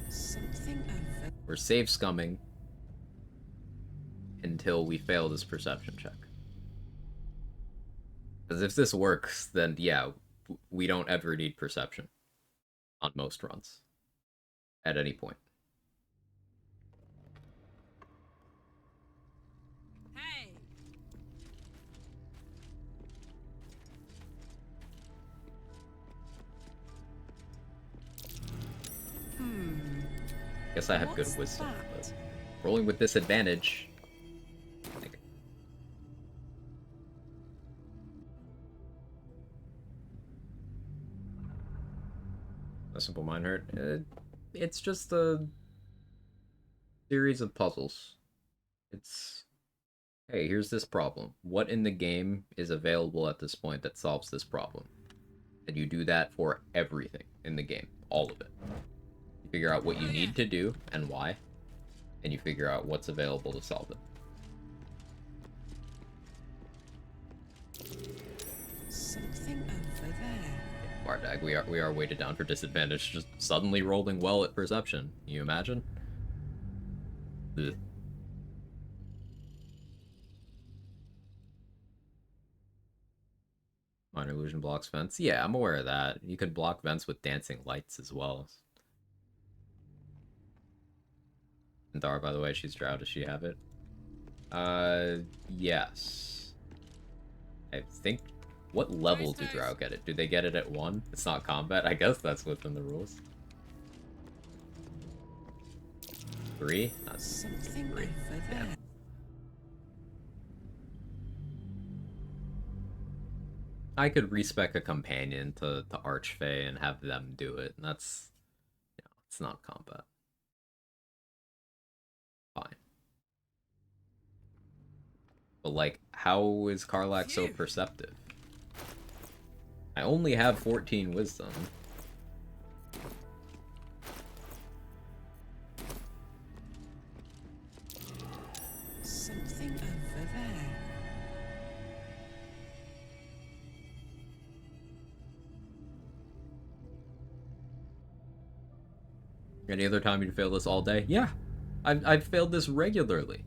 Something over. We're save scumming until we fail this perception check. Because if this works, then yeah, we don't ever need perception on most runs. At any point. Guess I have good wisdom, but rolling with disadvantage. A simple mind hurt. It's just a series of puzzles. It's, hey, here's this problem. What in the game is available at this point that solves this problem? And you do that for everything in the game. All of it. You figure out what you need to do and why, and you figure out what's available to solve it. Something over there. Bardag, we are weighted down for disadvantage. Just suddenly rolling well at perception. Can you imagine? Ugh. Minor illusion blocks vents. Yeah, I'm aware of that. You could block vents with dancing lights as well. And Dara, by the way, she's drow. Does she have it? Yes. I think... What level do drow get it? Do they get it at 1? It's not combat? I guess that's within the rules. 3? Not something 3. over there. I could respec a companion to Archfey and have them do it. And that's... You know, it's not combat. Fine. But, like, how is Karlach so perceptive? I only have 14 wisdom. Something over there. Any other time you'd fail this all day? Yeah. I've failed this regularly.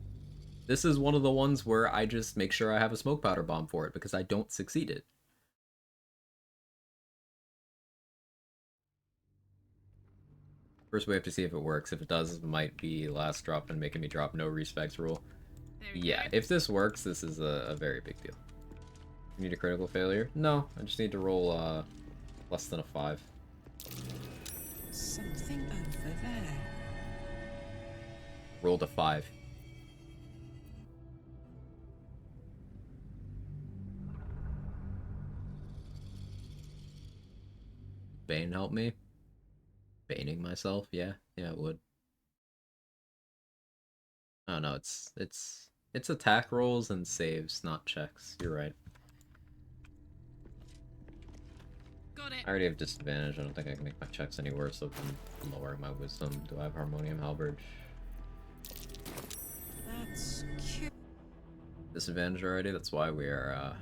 This is one of the ones where I just make sure I have a smoke powder bomb for it because I don't succeed it. First we have to see if it works. If it does, it might be last drop and making me drop no Respecs rule. Yeah, if this works, this is a very big deal. You need a critical failure? No, I just need to roll less than a 5. Something over there. Rolled a 5. Bane help me? Baning myself? Yeah, it would. Oh no, it's attack rolls and saves, not checks. You're right. Got it. I already have disadvantage. I don't think I can make my checks any worse other than lowering my wisdom. Do I have Harmonium Halberd? That's cute. Disadvantage already? That's why we are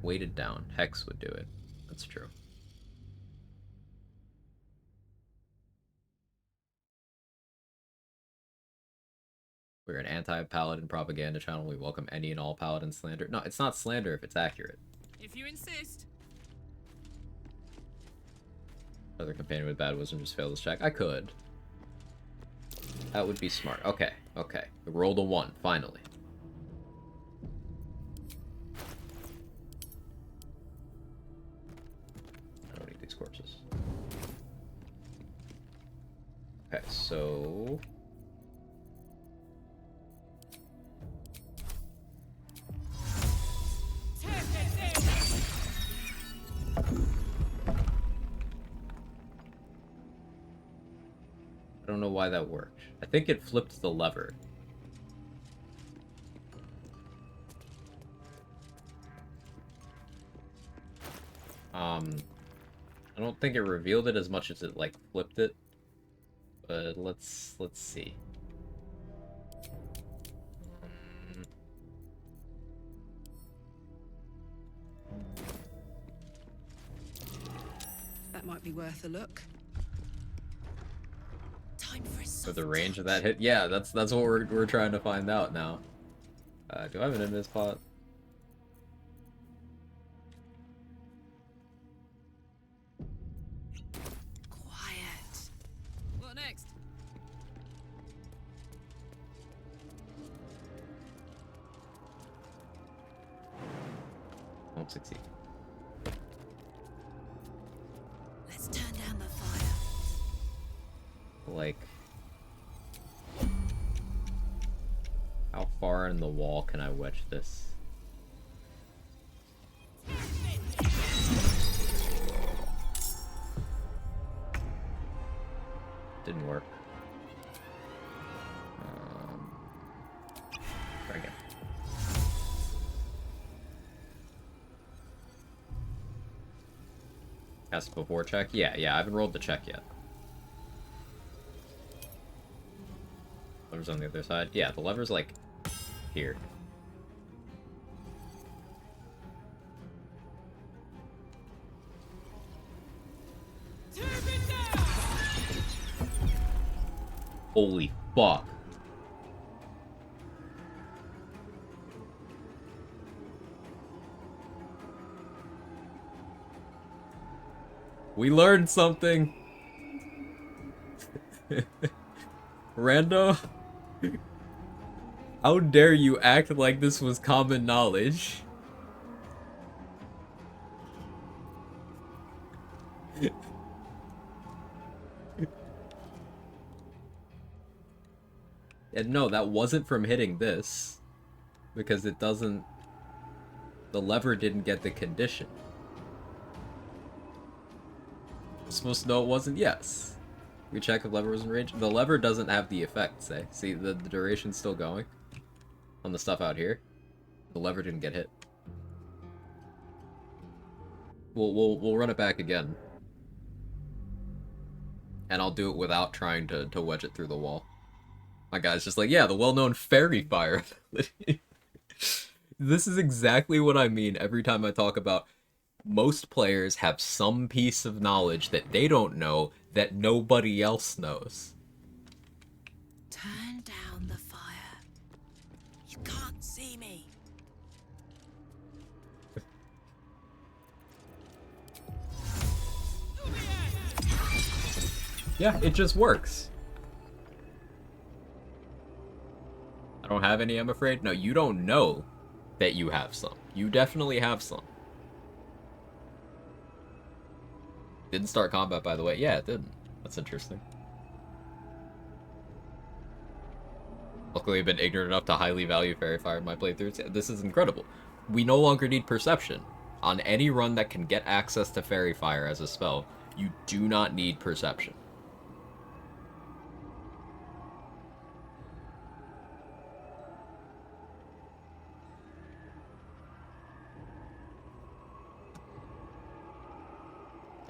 weighted down. Hex would do it. That's true. We're an anti-paladin propaganda channel. We welcome any and all paladin slander. No, it's not slander if it's accurate. If you insist. Other companion with bad wisdom just failed this check. I could. That would be smart. Okay, okay. We rolled a 1, finally. I don't need these corpses. Okay, so... I don't know why that worked. I think it flipped the lever. I don't think it revealed it as much as it, like, flipped it. But let's see. That might be worth a look. For the range of that hit? Yeah, that's what we're trying to find out now. Do I have an invis pot? Quiet. What next? Won't succeed. Let's turn down the fire. Like, far in the wall can I wedge this? Didn't work. Try again. Cast before check? Yeah, I haven't rolled the check yet. Lever's on the other side. Yeah, the lever's like here. Holy fuck. We learned something. Rando, how dare you act like this was common knowledge? And no, that wasn't from hitting this. Because it doesn't... The lever didn't get the condition. I'm supposed to know it wasn't? Yes. We check if lever was in range. The lever doesn't have the effect, say. See, the duration's still going. On the stuff out here. The lever didn't get hit. We'll run it back again. And I'll do it without trying to wedge it through the wall. My guy's just like, yeah, the well-known fairy fire ability. This is exactly what I mean every time I talk about most players have some piece of knowledge that they don't know that nobody else knows. Turn down the fire. You can't see me. Yeah, it just works. I don't have any, I'm afraid. No, you don't know that you have some. You definitely have some. Didn't start combat, by the way. Yeah, it didn't. That's interesting. Luckily, I've been ignorant enough to highly value Fairy Fire in my playthroughs. This is incredible. We no longer need Perception. On any run that can get access to Fairy Fire as a spell, you do not need Perception.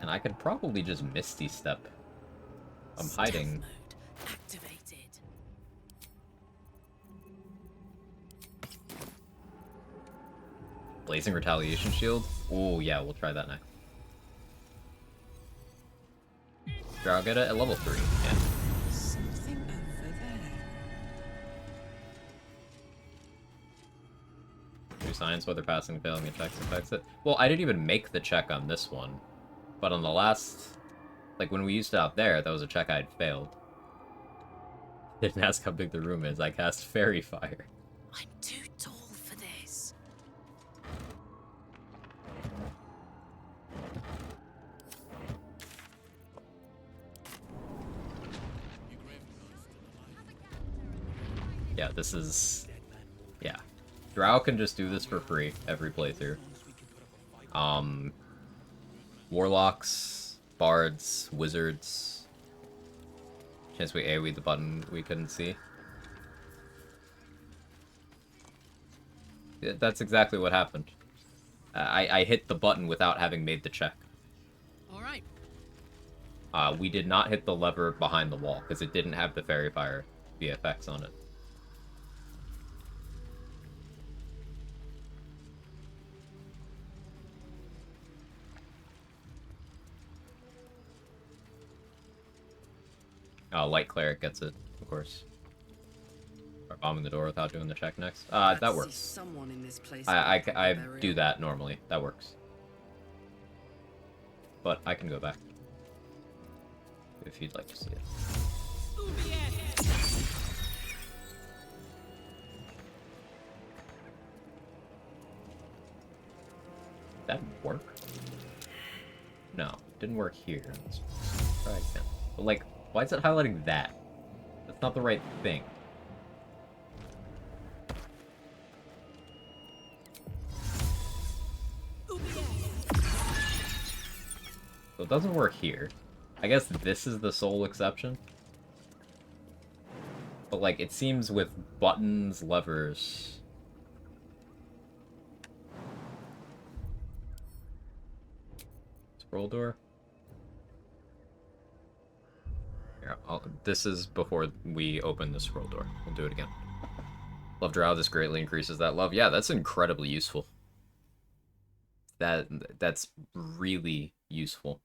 And I could probably just Misty Step. I'm hiding. Activated. Blazing Retaliation Shield? Oh yeah, we'll try that next. Sure, I'll get it at level 3. Yeah. Something over there. Do science whether passing and failing the checks affects it. Well, I didn't even make the check on this one. But on the last, like when we used it out there, that was a check I'd failed. Didn't ask how big the room is. I cast Fairy Fire. I'm too tall for this. Yeah, this is... Yeah. Drow can just do this for free every playthrough. Warlocks, bards, wizards. Chance we AoE the button we couldn't see. Yeah, that's exactly what happened. I hit the button without having made the check. Alright. We did not hit the lever behind the wall, because it didn't have the Fairy Fire VFX on it. Light Cleric gets it, of course. Or bombing the door without doing the check next. That works. Someone in this place I do that normally. That works. But I can go back. If you'd like to see it. That work? No, didn't work here. Let's try again. But like, why is it highlighting that? That's not the right thing. So it doesn't work here. I guess this is the sole exception. But, like, it seems with buttons, levers... Scroll door? Here, this is before we open the scroll door. We'll do it again. Love Drow, this greatly increases that love. Yeah, that's incredibly useful. That's really useful.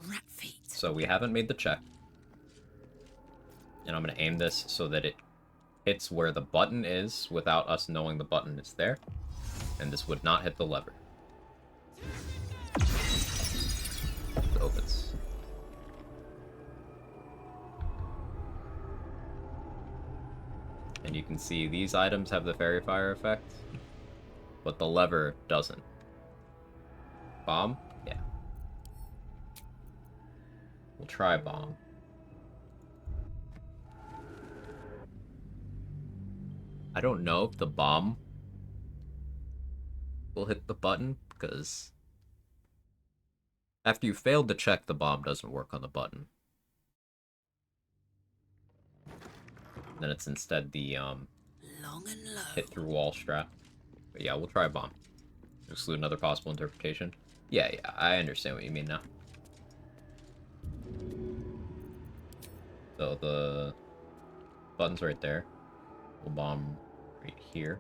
Rat feet. So we haven't made the check. And I'm going to aim this so that it hits where the button is without us knowing the button is there. And this would not hit the lever. It opens. And you can see these items have the fairy fire effect, but the lever doesn't. Bomb? Yeah. We'll try bomb. I don't know if the bomb will hit the button, because after you failed to check, the bomb doesn't work on the button. Then it's instead the hit through wall strat. But yeah, we'll try bomb. Exclude another possible interpretation. Yeah, I understand what you mean now. So the button's right there. We'll bomb right here.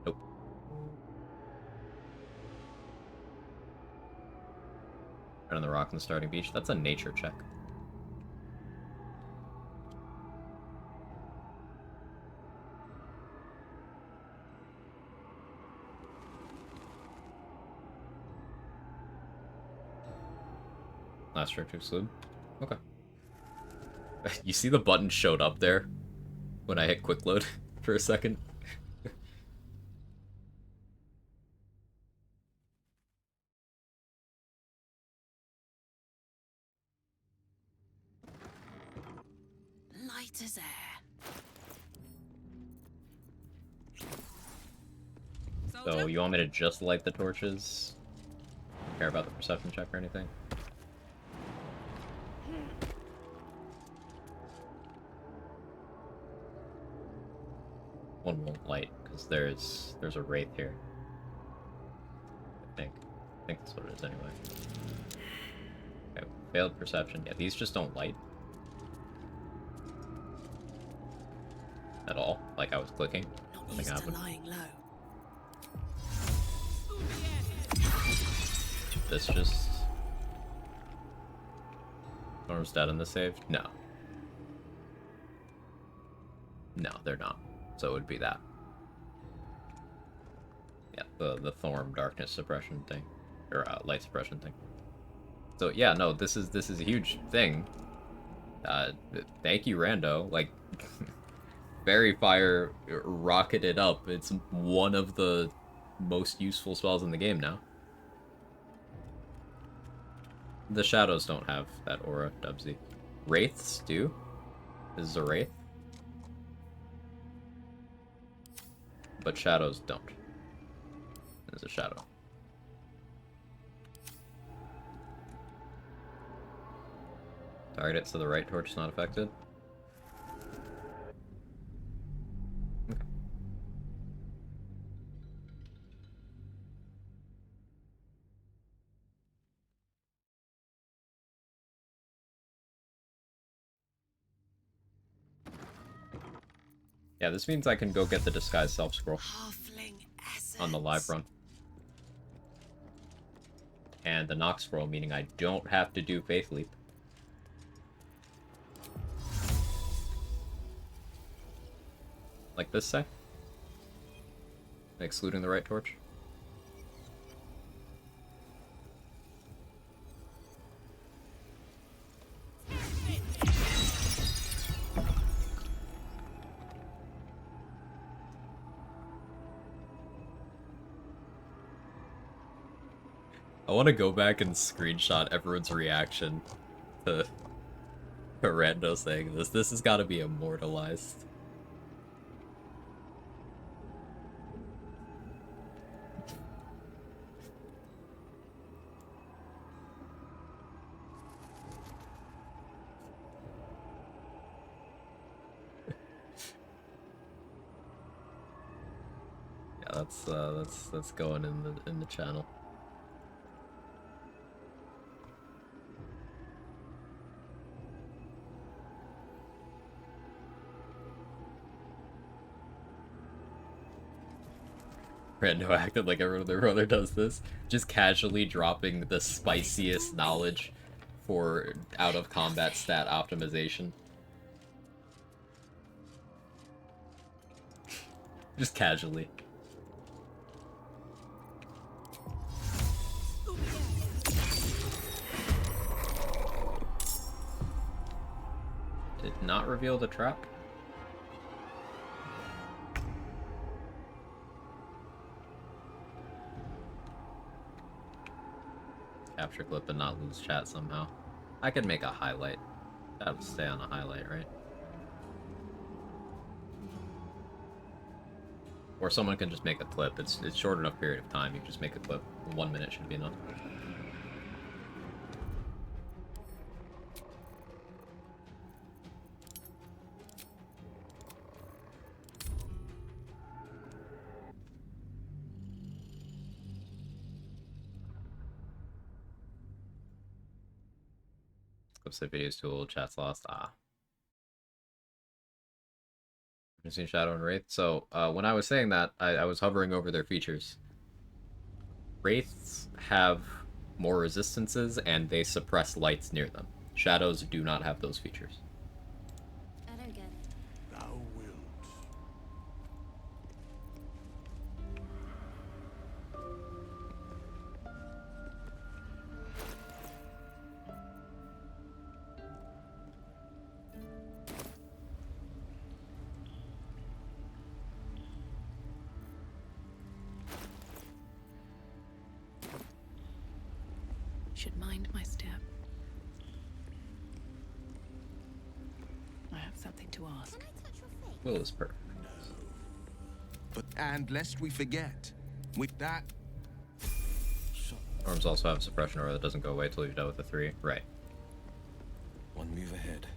Nope. Right on the rock in the starting beach. That's a nature check. Last trick to exclude. Okay. You see the button showed up there when I hit quick load for a second? Light as air. So you want me to just light the torches? Care about the perception check or anything? One won't light because there's a wraith here. I think that's what it is anyway. Okay, failed perception. Yeah, these just don't light at all. Like I was clicking, nothing happened. This just... Storm's dead in the save? No. No, they're not. So it would be that. Yeah, the Thorm darkness suppression thing. Or light suppression thing. So yeah, no, this is a huge thing. Thank you, Rando. Like, Fairy Fire rocketed up. It's one of the most useful spells in the game now. The shadows don't have that aura, Dubsy. Wraiths do. This is a wraith. But shadows don't. There's a shadow. Target it so the right torch is not affected. Okay. Yeah, this means I can go get the disguised self scroll on the live run. And the knock scroll, meaning I don't have to do Faith Leap. Like this say? Excluding the right torch. I want to go back and screenshot everyone's reaction to Rando saying this. This has got to be immortalized. Yeah, that's going in the channel. Rando acted like everyone and their brother does this, just casually dropping the spiciest knowledge for out of combat stat optimization. Just casually. Did not reveal the trap. Capture clip and not lose chat somehow. I could make a highlight. That would stay on a highlight, right? Or someone can just make a clip. It's short enough period of time. You can just make a clip. 1 minute should be enough. Website videos tool, chat's lost. I've seen Shadow and Wraith. So when I was saying that, I was hovering over their features. Wraiths have more resistances and they suppress lights near them. Shadows do not have those features. I don't get it. Thou wilt. Should mind my step. I have something to ask. Can I touch your face? Will is perfect. But and lest we forget, with that. Arms also have suppression aura that doesn't go away till you're done with the 3. Right. One move ahead.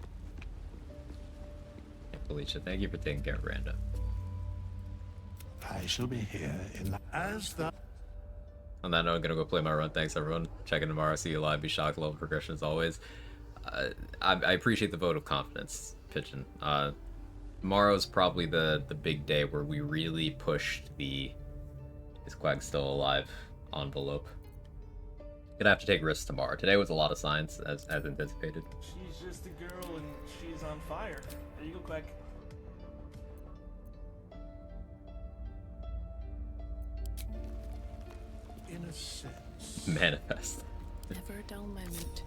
Felicia, thank you for taking care of Randa. I shall be here in the... As the... On that note, I'm gonna go play my run. Thanks, everyone. Check in tomorrow. See you live. Be shocked. Level progression as always. I appreciate the vote of confidence, Pigeon. Tomorrow's probably the big day where we really pushed the "is Quag still alive" envelope. Gonna have to take risks tomorrow. Today was a lot of science, as anticipated. She's just a girl and she's on fire. There you go, Quack. In a sense. Manifest. Never a dull moment.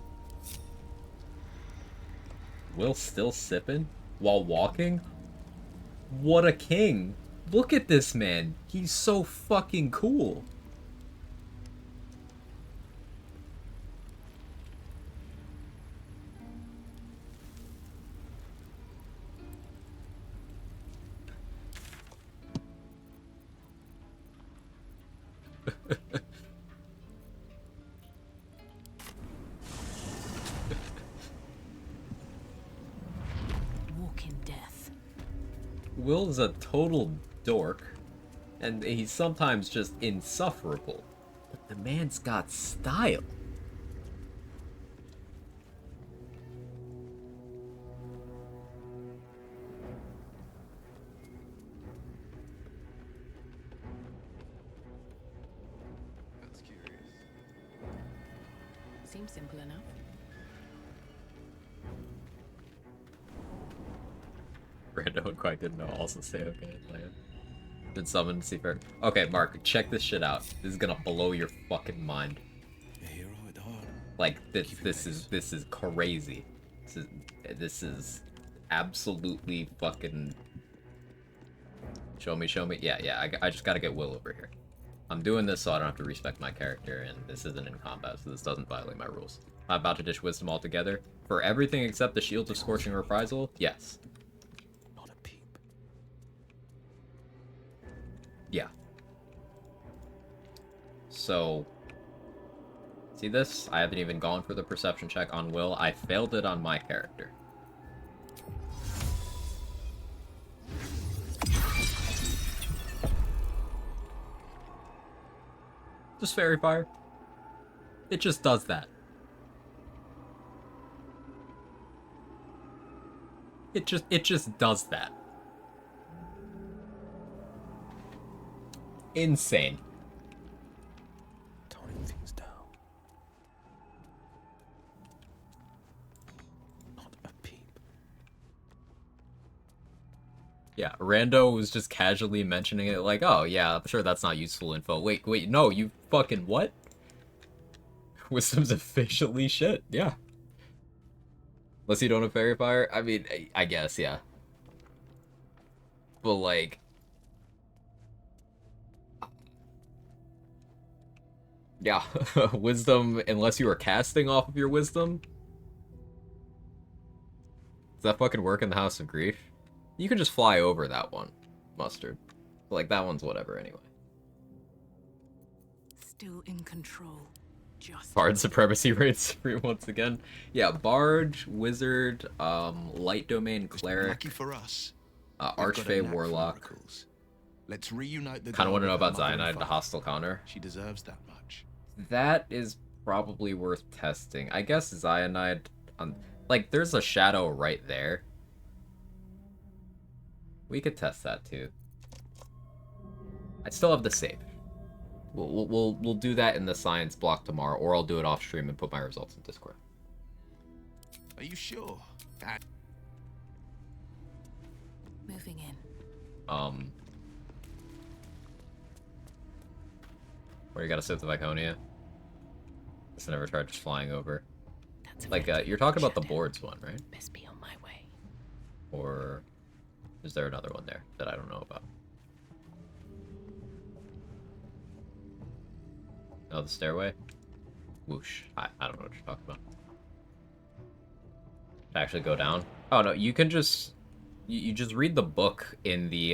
Will still sipping while walking? What a king! Look at this man. He's so fucking cool. Walking death. Will is a total dork, and he's sometimes just insufferable. But the man's got style. That's curious. Seems simple enough. Rando and Quag didn't know. Also say okay. Land. Been summoned to see fair. Okay, Mark, check this shit out. This is gonna blow your fucking mind. A hero at heart. Like this is crazy. This is absolutely fucking. Show me. Yeah. I just gotta get Will over here. I'm doing this so I don't have to respect my character, and this isn't in combat, so this doesn't violate my rules. I'm about to dish wisdom altogether. For everything except the Shield of Scorching Reprisal, yes. Not a peep. Yeah. So, see this? I haven't even gone for the perception check on Will. I failed it on my character. Just Fairy Fire. It just does that. It just does that. Insane. Toning things down. Not a peep. Yeah, Rando was just casually mentioning it like, oh yeah, I'm sure that's not useful info. Wait, no, you fucking what? Wisdom's officially shit, yeah. Unless you don't have Fairy Fire? I mean, I guess, yeah. But like... Yeah, Wisdom, unless you are casting off of your Wisdom? Does that fucking work in the House of Grief? You can just fly over that one, Mustard. Like, that one's whatever anyway. Still in control. Just Bard Supremacy rates once again. Yeah, Bard, Wizard, Light Domain, Cleric. Lucky for us. Archfey, Warlock. Let's reunite the Kind of want to know about Mother and Cyanide, the Father. hostile counter. She deserves that much. That is probably worth testing. I guess Cyanide on like there's a shadow right there. We could test that too. I still have the save. We'll do that in the science block tomorrow, or I'll do it off stream and put my results in Discord. Are you sure? moving in. Where you gotta sit the Viconia? Just never tried just flying over. Like, you're talking about the boards one, right? Best be on my way. Or is there another one there that I don't know about? Oh, the stairway? Whoosh. I don't know what you're talking about. To actually go down? Oh, no, you can just... You just read the book in the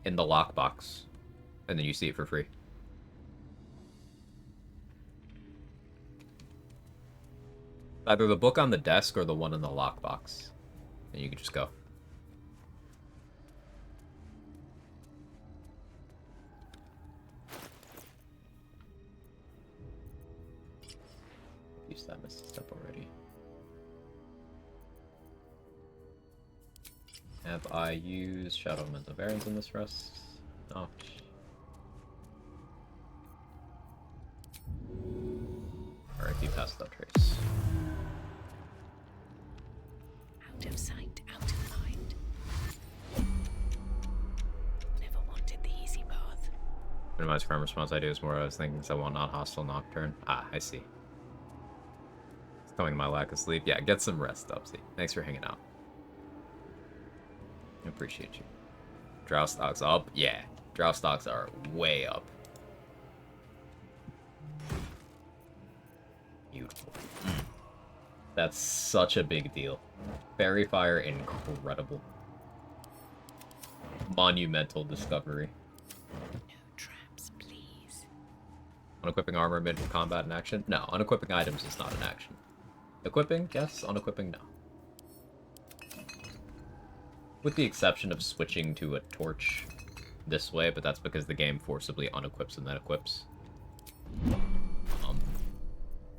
lockbox. And then you see it for free. Either the book on the desk or the one in the lockbox. And you can just go. Use that missed step already. Have I used Shadow Mental Barons in this rest? No. Alright, you passed that trace. Out of sight, out of mind. Never wanted the easy path. Minimize crime response I do is more I was thinking someone not hostile nocturne. Ah, I see. It's coming my lack of sleep. Yeah, get some rest, Upsy. Thanks for hanging out. I appreciate you. Drow stocks up? Yeah. Drow stocks are way up. Beautiful. That's such a big deal. Fairy Fire, incredible. Monumental discovery. No traps, please. Unequipping armor mid-combat in action? No, unequipping items is not an action. Equipping? Yes. Unequipping? No. With the exception of switching to a torch this way, but that's because the game forcibly unequips and then equips.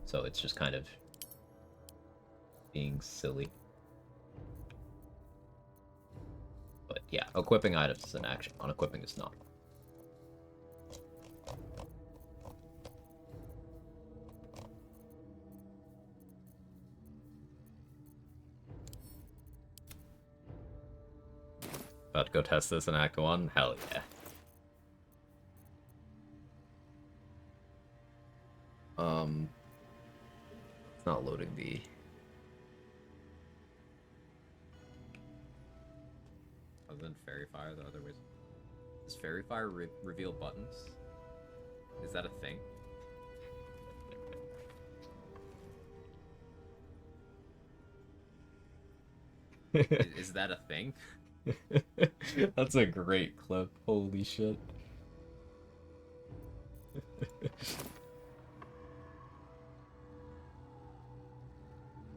So it's just kind of being silly. But yeah, equipping items is an action. Unequipping is not. About to go test this in Act 1? Hell yeah. It's not loading the... Other than Fairy Fire, the other ways... Does Fairy Fire reveal buttons? Is that a thing? Is that a thing? That's a great clip. Holy shit.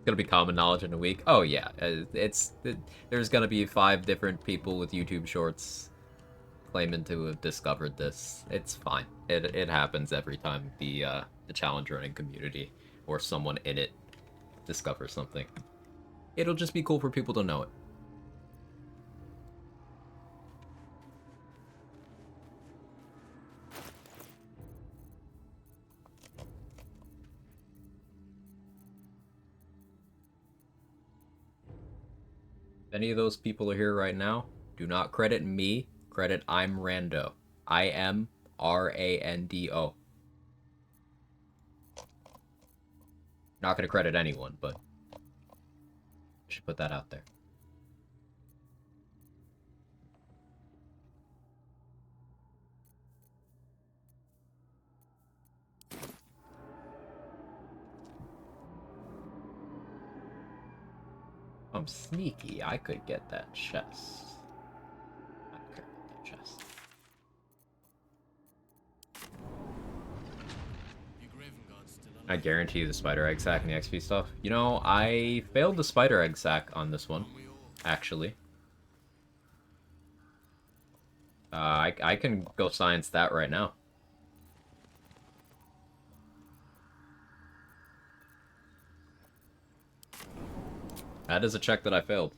Gonna be common knowledge in a week. Oh yeah, there's gonna be 5 different people with YouTube shorts claiming to have discovered this. It's fine. It happens every time the challenge running community or someone in it discovers something. It'll just be cool for people to know it. If any of those people are here right now, do not credit me, credit I'm Rando. I am R-A-N-D-O. Not gonna credit anyone, but I should put that out there. I'm sneaky. I could get that chest. I could get that chest. I guarantee you the spider egg sack and the XP stuff. You know, I failed the spider egg sack on this one, actually. I can go science that right now. That is a check that I failed.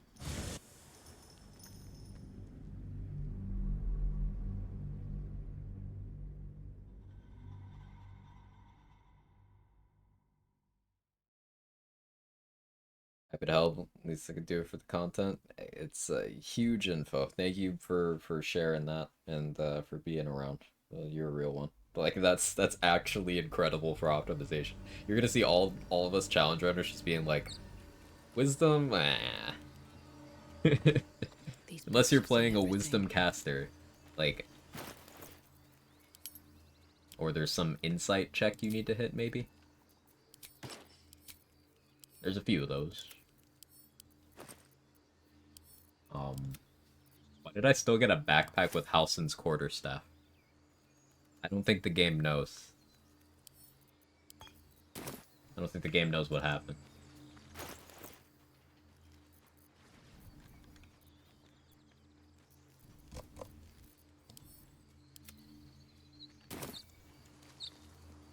Happy to help. At least I could do it for the content. It's huge info. Thank you for sharing that and for being around. You're a real one. Like that's actually incredible for optimization. You're gonna see all of us challenge runners just being like, wisdom. Unless you're playing a wisdom caster, like, or there's some insight check you need to hit maybe. There's a few of those. Why did I still get a backpack with Halsin's quarterstaff? I don't think the game knows. I don't think the game knows what happened.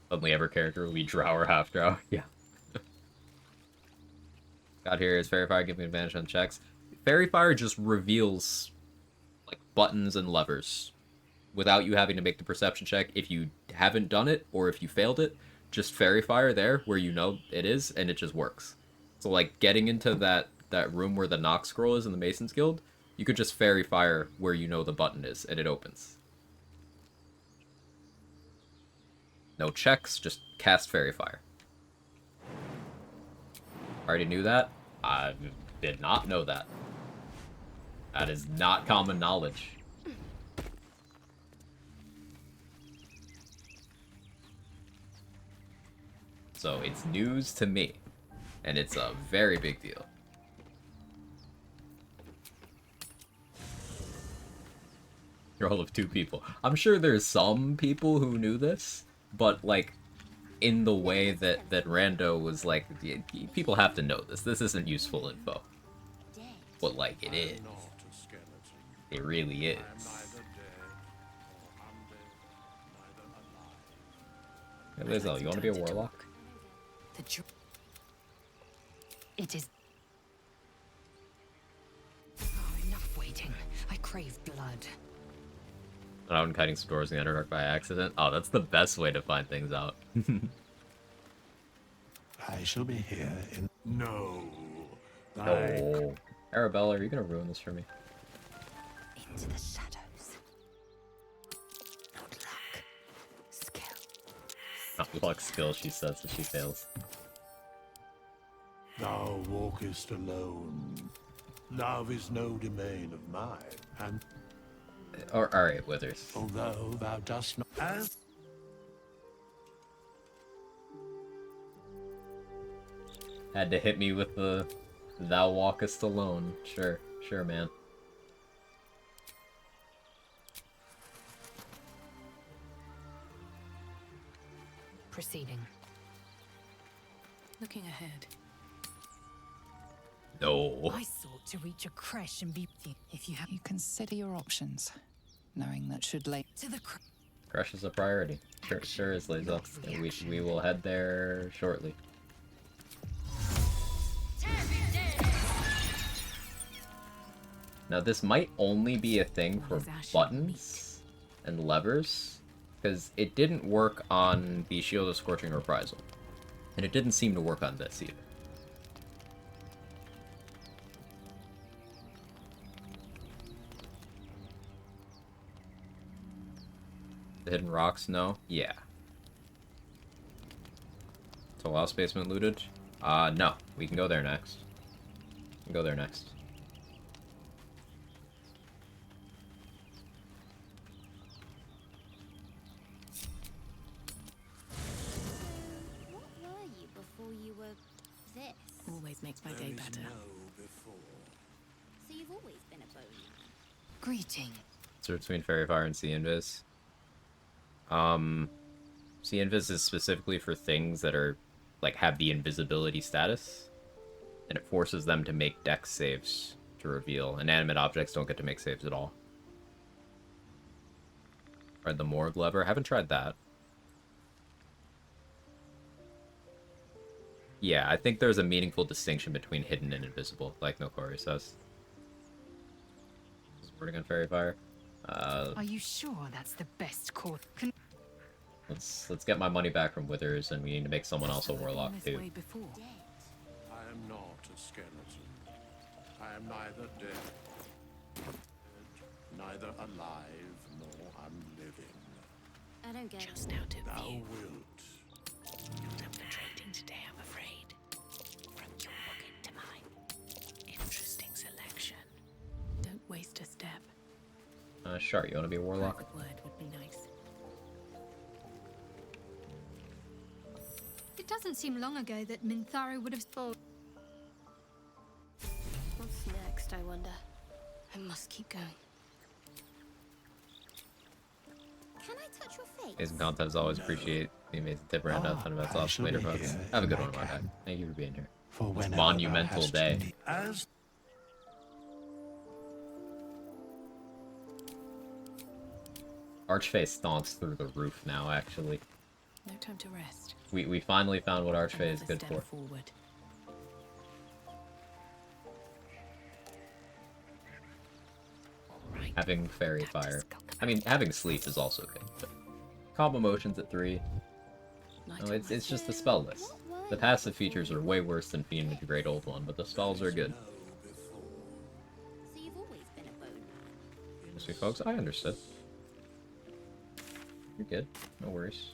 Suddenly every character will be drow or half drow. Yeah. Got here is Fairy Fire giving advantage on checks. Fairy Fire just reveals like buttons and levers without you having to make the perception check if you haven't done it or if you failed it. Just Fairy Fire there where you know it is and it just works. So like getting into that room where the knock scroll is in the Mason's Guild, you could just Fairy Fire where you know the button is and it opens. No checks, just cast Fairy Fire. Already knew that? I did not know that. That is not common knowledge. So it's news to me, and it's a very big deal. Roll of 2 people. I'm sure there's some people who knew this, but like in the way that Rando was like, people have to know this. This isn't useful info. But like it is. It really is. Hey Lizzo, you want to be a warlock? It is. Oh, enough waiting. I crave blood. Out and kiting some doors in the Underdark by accident. Oh, that's the best way to find things out. I shall be here in... No. Oh. Arabella, are you gonna ruin this for me? Into the shadows. Not luck. Skill. Not luck, skill, she says as she fails. Thou walkest alone. Love is no domain of mine, and... Alright, Withers. Although thou dost not... As... Had to hit me with the Thou walkest alone. Sure, sure, man. Proceeding. Looking ahead. No. I sought to reach a crash and be if you have. You consider your options, knowing that should lay to the Crush is a priority. Sure is, Laser. We will head there shortly. Now this might only be a thing for buttons and levers, because it didn't work on the Shield of Scorching Reprisal. And it didn't seem to work on this either. The hidden rocks, no? Yeah. So last basement looted? No. We can go there next. We can go there next. What were you before you were this? Always makes my day better. So you've always been a bone man. greeting. So between Fairy Fire and Sea Invis. Sea Invis is specifically for things that are, like, have the invisibility status. And it forces them to make dex saves to reveal. Inanimate objects don't get to make saves at all. Tried the Morgue lever. Haven't tried that. Yeah, I think there's a meaningful distinction between hidden and invisible, like Nokori says. Wording on Fairy Fire. Are you sure that's the best course? Let's get my money back from Withers, and we need to make someone else a Warlock too. I am not a skeleton. I am neither dead, neither alive nor unliving. I don't get just out of Thou view. wilt. Not infiltrating today, I'm afraid. From your pocket to mine. Interesting selection. Don't waste a step. Sure, you want to be a Warlock? Private word would be nice. It doesn't seem long ago that Minthara would have thought. What's next, I wonder? I must keep going. Can I touch your face? Amazing content as always. Appreciate the amazing tip around fun events. Awesome later, folks. Have a good one, my guy. Thank you for being here. For This whenever monumental thou hast day. need. As Archface stonks through the roof now, actually. No time to rest. We finally found what Archface is good Step for. forward. Having Fairy Fire. I mean, having Sleep is also good, but combo motions at 3. No, it's just the spell list. The passive features are way worse than Fiend with the Great Old One, but the spells are good. So you've always been a bone man. Sweet folks, I understood. You're good. No worries.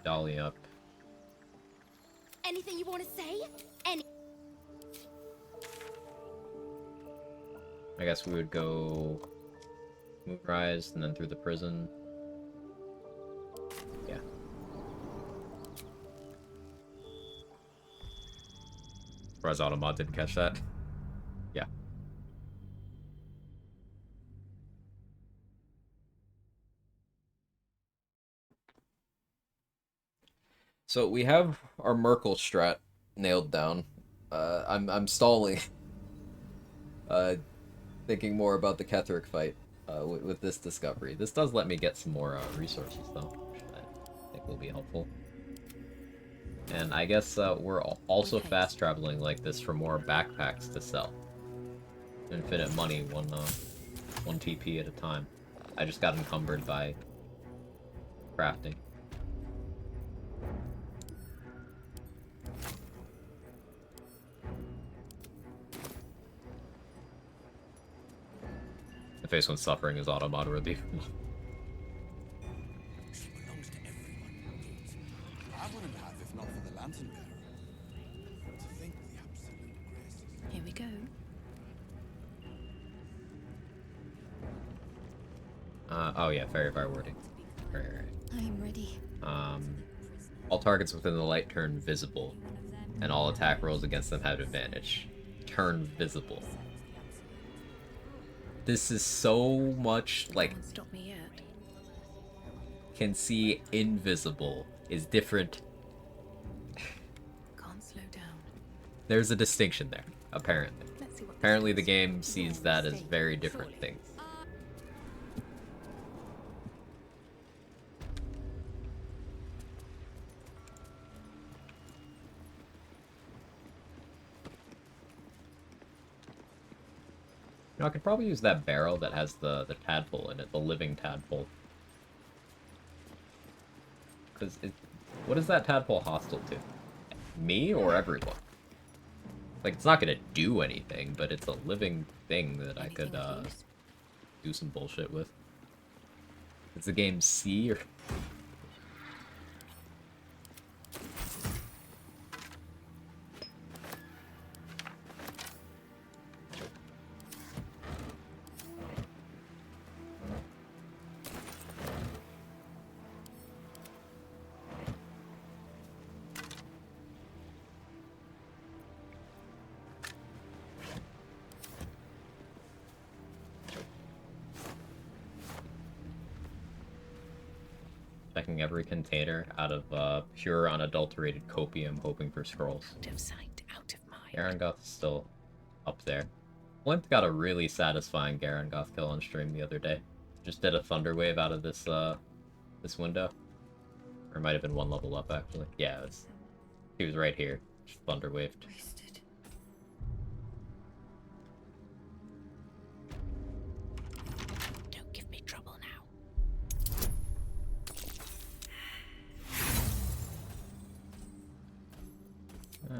Dolly up. Anything you want to say? I guess we would go Moonrise and then through the prison. Yeah. Surprised Automod didn't catch that. Yeah. So we have our Merkle strat nailed down. I'm stalling. Thinking more about the Ketheric fight with this discovery. This does let me get some more resources, though, which I think will be helpful. And I guess we're also fast traveling like this for more backpacks to sell. Infinite money, one TP at a time. I just got encumbered by crafting. The face when suffering is auto-mod relief. She belongs to everyone. I wouldn't have if not for the lantern bearer. To think the absolute grace. Here we go. Oh yeah, Fairy Fire wording. Right. I am ready. All targets within the light turn visible, and all attack rolls against them have advantage. Turn visible. This is so much like... Won't stop me yet. Can see invisible is different. Can't slow down. There's a distinction there, apparently. Apparently the game sees that as very different things. You know, I could probably use that barrel that has the tadpole in it, the living tadpole. Because what is that tadpole hostile to? Me or everyone? Like, it's not gonna do anything, but it's a living thing that I could do some bullshit with. Is the game C or... Checking every container out of pure unadulterated copium, hoping for scrolls. Out of sight, out of mind. Garangoth is still up there. Flint got a really satisfying Garangoth kill on stream the other day. Just did a thunder wave out of this this window. Or it might have been one level up actually. Yeah, he was right here. Just thunder waved. Don't give me trouble now.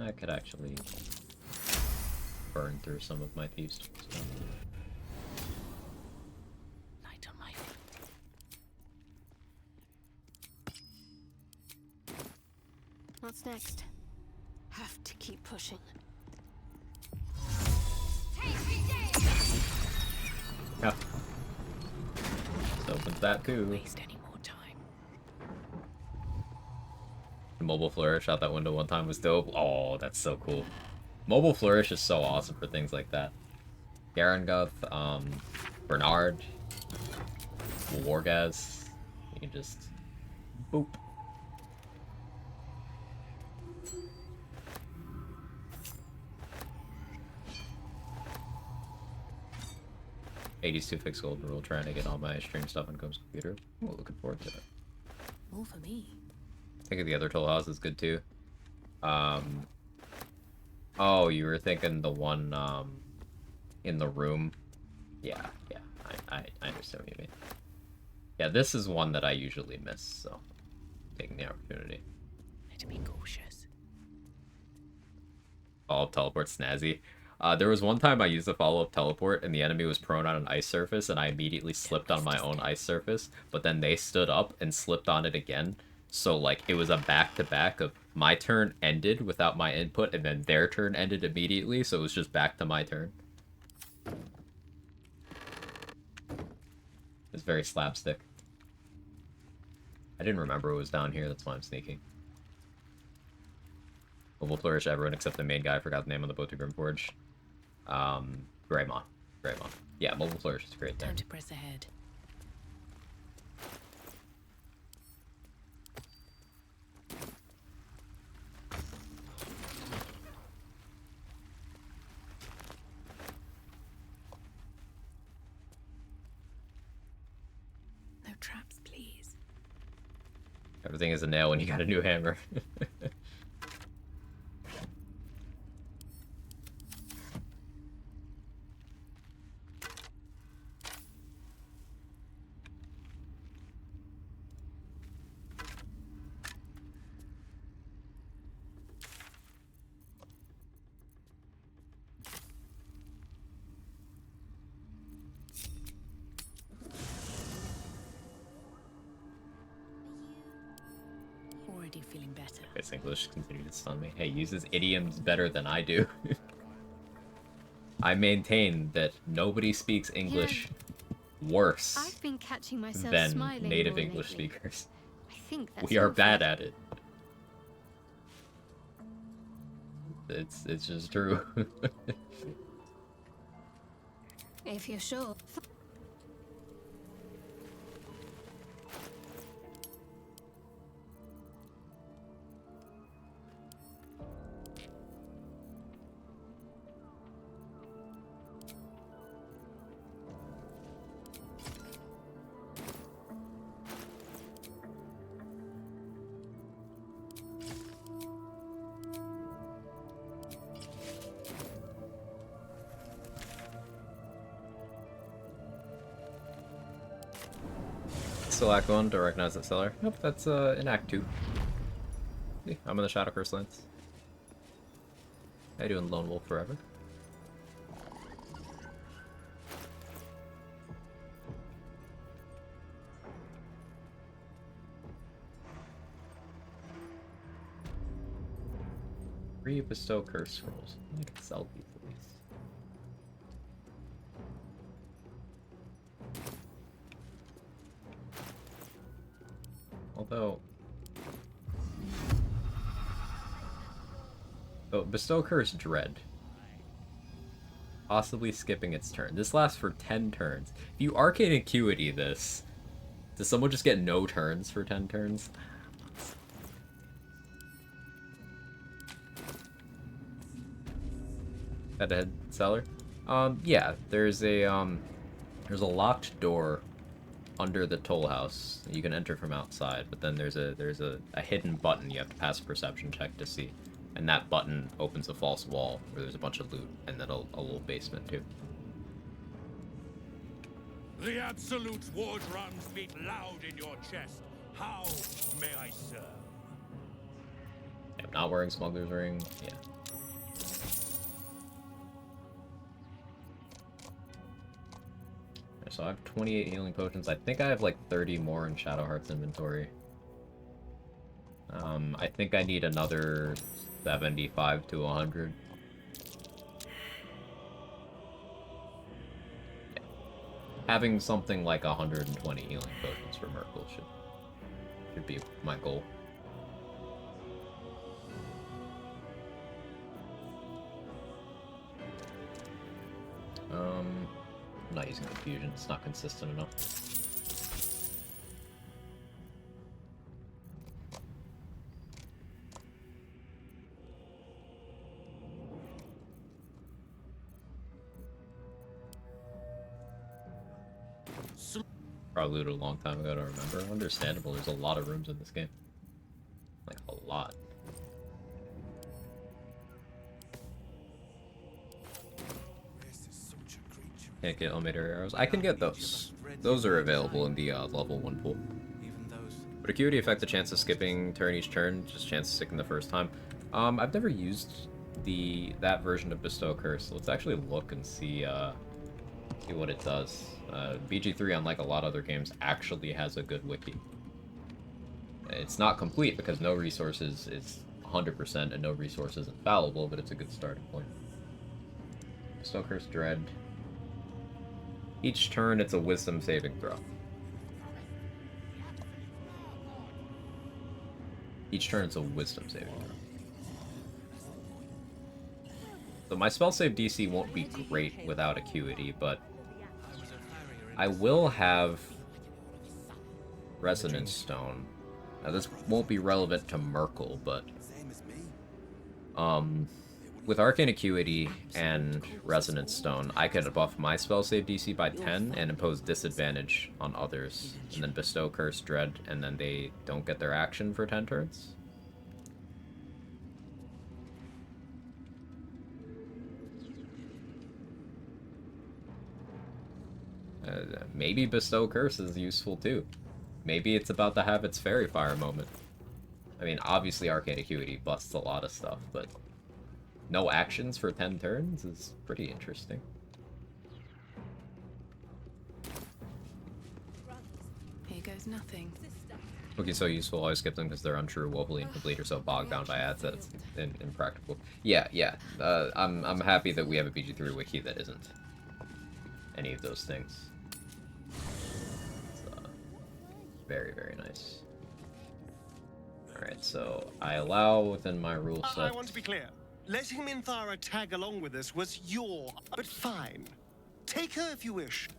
I could actually burn through some of my thieves' stuff. Light on my feet. What's next? Have to keep pushing. Yeah. Just opens that too. Waste any more time. Mobile Flourish out that window one time was dope. Oh, that's so cool. Mobile Flourish is so awesome for things like that. Garangoth, Bernard, Wargaz. You can just boop. $82 fixed gold rule, trying to get all my stream stuff on Combs' computer. Oh, looking forward to it. More for me. I think the other Toll House is good too. Oh, you were thinking the one in the room? Yeah, I understand what you mean. Yeah, this is one that I usually miss, so taking the opportunity. Better be cautious. Follow-up teleport snazzy. There was one time I used a follow-up teleport and the enemy was prone on an ice surface and I immediately slipped on my own ice surface, but then they stood up and slipped on it again. So, like, it was a back-to-back of my turn ended without my input and then their turn ended immediately, so it was just back to my turn. It's very slapstick. I didn't remember it was down here, that's why I'm sneaking. Mobile Flourish, everyone except the main guy. I forgot the name of the boat to Grimforge. Greymon. Yeah, Mobile Flourish is great there. Time to press ahead. No traps, please. Everything is a nail when you got a new hammer. Already feeling better. Guess English continued to stun me. Hey, uses idioms better than I do. I maintain that nobody speaks English worse I've been catching myself than smiling native more English lately. speakers. I think that's We are helpful. bad at it. It's just true. If you're sure. Still Act 1, to recognize that seller. Nope, that's in Act 2. See, I'm in the Shadow Curse Lands. How you doing, Lone Wolf Forever? Free Bestow Curse Scrolls. I can sell these at least. Although... Oh, Bestow Curse Dread. Possibly skipping its turn. This lasts for 10 turns. If you Arcane Acuity this, does someone just get no turns for 10 turns? Head-to-head seller? Yeah, there's a locked door under the toll house. You can enter from outside, but then there's a hidden button you have to pass a perception check to see. And that button opens a false wall where there's a bunch of loot and then a little basement too. The Absolute's war drums beat loud in your chest. How may I serve? I'm not wearing Smuggler's Ring. Yeah. So I have 28 healing potions. I think I have like 30 more in Shadowheart's inventory. I think I need another 75 to 100. Yeah. Having something like 120 healing potions for Merkle should be my goal. I'm not using Confusion, it's not consistent enough. Probably looted a long time ago to remember. Understandable, there's a lot of rooms in this game. Like, a lot. Can't get elevator arrows. I can get those. Those are available in the level 1 pool. Would Acuity affect the chance of skipping turn each turn? Just chance of sticking the first time? I've never used that version of Bestow Curse. So let's actually look and see what it does. BG3, unlike a lot of other games, actually has a good wiki. It's not complete because no resources is 100% and no resource is infallible, but it's a good starting point. Bestow Curse Dread. Each turn, it's a Wisdom saving throw. Each turn, it's a Wisdom saving throw. So my spell save DC won't be great without Acuity, but I will have Resonance Stone. Now this won't be relevant to Merkle, but with Arcane Acuity and Resonance Stone, I could buff my spell save DC by 10 and impose disadvantage on others, and then bestow Curse Dread, and then they don't get their action for 10 turns. Maybe Bestow Curse is useful too. Maybe it's about to have its Fairy Fire moment. I mean, obviously Arcane Acuity busts a lot of stuff, but no actions for 10 turns is pretty interesting. Here goes nothing. Wookiee's so useful, always skip them because they're untrue, wobbly, incomplete, or so bogged down by ads that it's impractical. Yeah. I'm happy that we have a BG3 wiki that isn't any of those things. It's very, very nice. Alright, so I allow within my rule set. I want to be clear. letting Minthara tag along with us was but fine. Take her if you wish.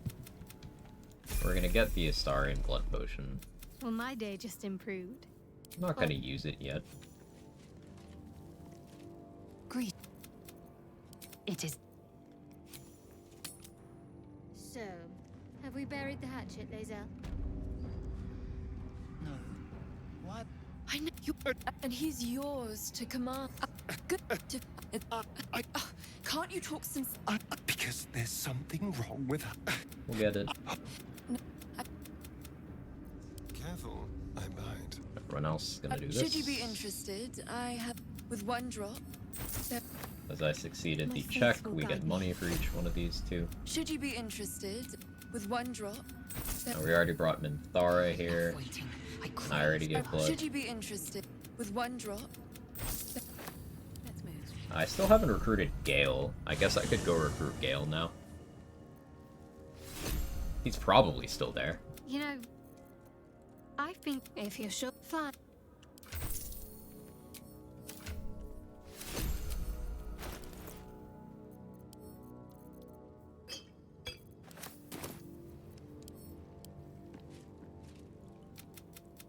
We're gonna get the Astarian blood potion. Well, my day just improved. I'm not gonna use it yet. Great. It is. So, have we buried the hatchet, Lae'zel? No. What? I know you, and he's yours to command. Good. Can't you talk some? Because there's something wrong with her. We'll get it. Careful, I'm behind. Everyone else is gonna do this. Should you be interested, I have with one drop. As I succeeded the check, we get money for each one of these two. Should you be interested, with one drop. Now, we already brought Minthara here. And I already get blood. Should you be interested, with one drop. I still haven't recruited Gale. I guess I could go recruit Gale now. He's probably still there. You know, I think if you're sure, fine.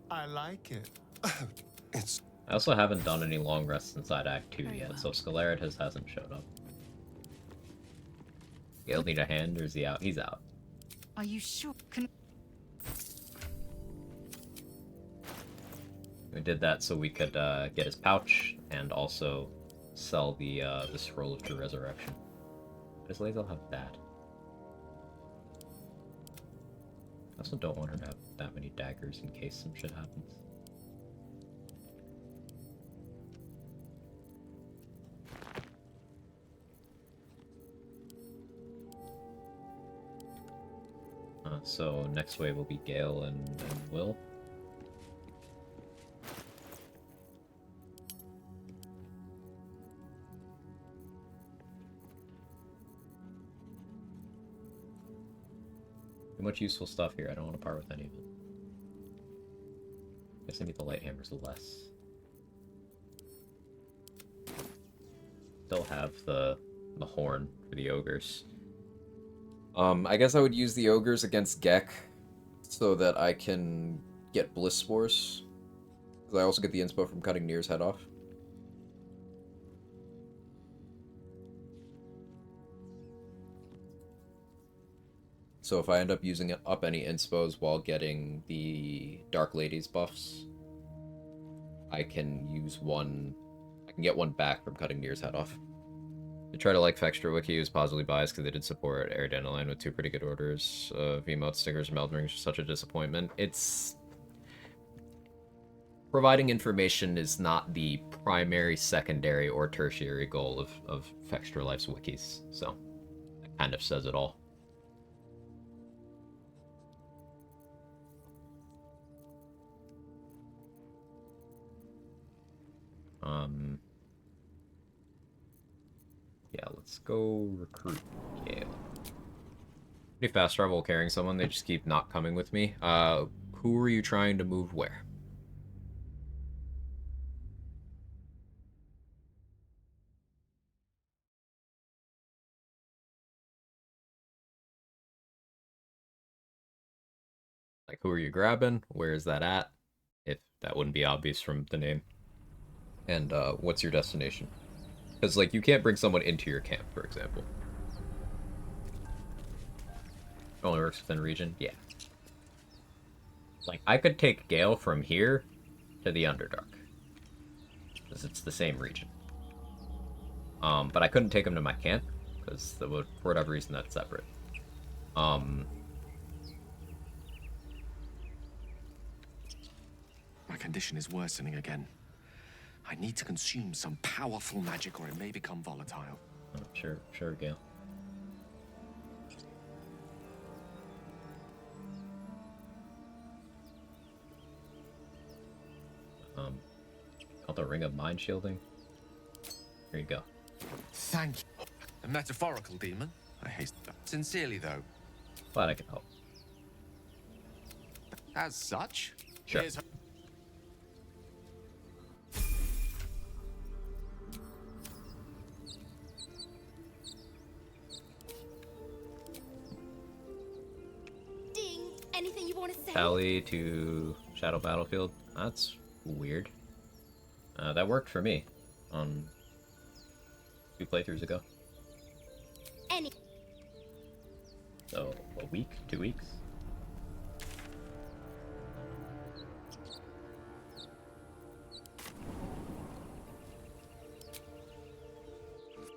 I like it. It's. I also haven't done any long rests inside Act 2 yet, so Scalaritas hasn't showed up. Gale need a hand, or is he out? He's out. Are you sure? We did that so we could get his pouch and also sell the scroll of true resurrection. Does Lae'zel have that? I also don't want her to have that many daggers in case some shit happens. So next wave will be Gale and Will. Too much useful stuff here. I don't want to part with any of it. Guess I need the light hammers less. Still have the horn for the ogres. I guess I would use the ogres against Gek so that I can get bliss spores. Because I also get the inspo from cutting Nir's head off. So if I end up using up any inspos while getting the Dark Ladies buffs, I can use one. I can get one back from cutting Nir's head off. I try to like Fextra Wiki was positively biased because they did support Air Dandelion with 2 pretty good orders. V-Mode stickers and Melden Rings are such a disappointment. It's... Providing information is not the primary, secondary, or tertiary goal of Fextra Life's wikis, so that kind of says it all. Yeah, let's go recruit Gale. Pretty fast travel carrying someone, they just keep not coming with me. Who are you trying to move where? Like, who are you grabbing? Where is that at? If that wouldn't be obvious from the name. And, what's your destination? Because, like, you can't bring someone into your camp, for example. Only works within region? Yeah. Like, I could take Gale from here to the Underdark. Because it's the same region. But I couldn't take him to my camp, because for whatever reason that's separate. My condition is worsening again. I need to consume some powerful magic or it may become volatile. Oh, sure, Gale. Called the Ring of Mind Shielding. Here you go. Thank you. A metaphorical demon? I hate that. Sincerely, though. Glad I can help. As such, sure. Here's Tally to Shadow Battlefield. That's weird. That worked for me on 2 playthroughs ago. So, a week? 2 weeks?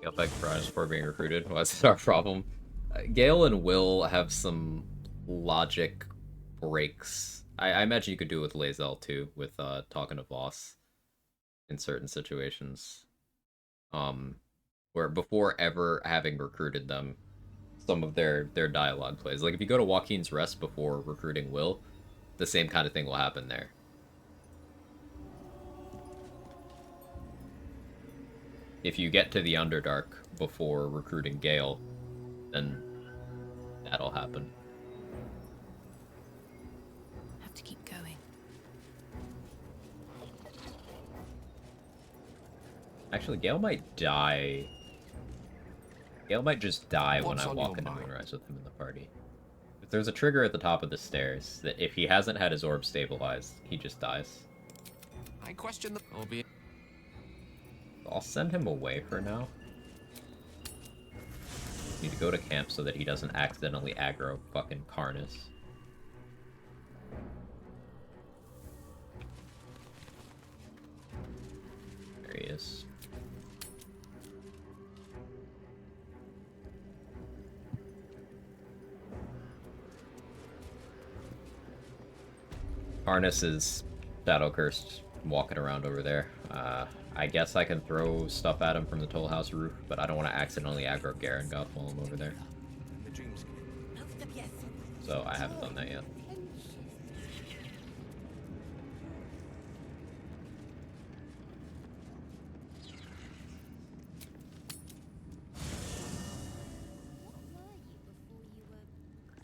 Got back prize before being recruited. What's our problem? Gale and Will have some logic breaks. I imagine you could do it with Lae'zel too, with talking to Voss in certain situations. Where before ever having recruited them, some of their dialogue plays. Like if you go to Joaquin's Rest before recruiting Will, the same kind of thing will happen there. If you get to the Underdark before recruiting Gale, then that'll happen. Have to keep going. Actually, Gale might die. Gale might just die when I walk into Moonrise with him in the party. If there's a trigger at the top of the stairs, that if he hasn't had his orb stabilized, he just dies. I question the... I'll send him away for now. Need to go to camp so that he doesn't accidentally aggro fucking Karnas. There he is. Karnas is shadow cursed, walking around over there. I guess I can throw stuff at him from the Toll House roof, but I don't want to accidentally aggro Garen God while I'm over there. So I haven't done that yet.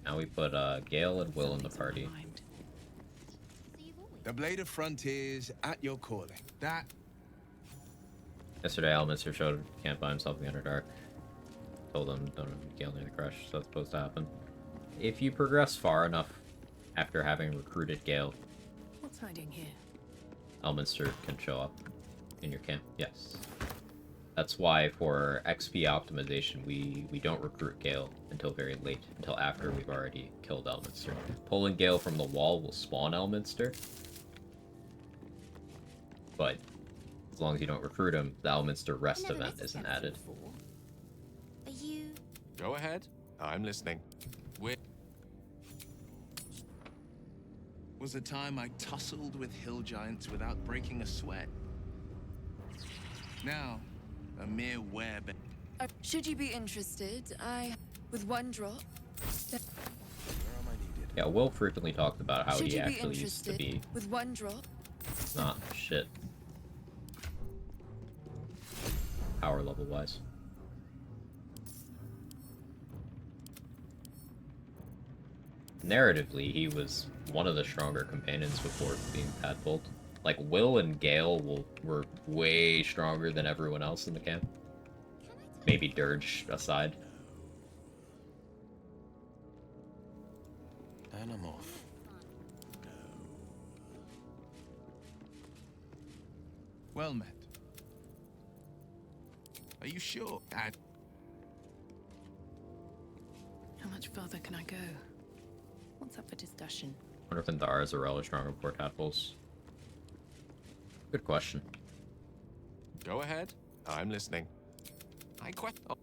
Now we put Gale and Will in the party. The Blade of Frontiers at your calling. That... Yesterday, Elminster showed can't by himself in the Underdark. Told him don't have Gale near the crush, so that's supposed to happen. If you progress far enough after having recruited Gale, What's hiding here? Elminster can show up in your camp. Yes. That's why for XP optimization, we don't recruit Gale until very late, until after we've already killed Elminster. Pulling Gale from the wall will spawn Elminster, but as long as you don't recruit him, the Elminster rest event isn't added. Are you... Go ahead. I'm listening. Was a time I tussled with hill giants without breaking a sweat. Now, a mere web. Should you be interested, with 1 drop... Yeah, Will frequently talked about how Should he you be actually used to be with 1 drop? not shit. Power level wise. Narratively, he was one of the stronger companions before being Padfold. Like, Will and Gale were way stronger than everyone else in the camp. Maybe Dirge aside. And I'm off. Well met. Are you sure? How much further can I go? What's up for discussion? I wonder if Indara is a relic stronger before Tadpoles. Good question. Go ahead. I'm listening. I question... Oh.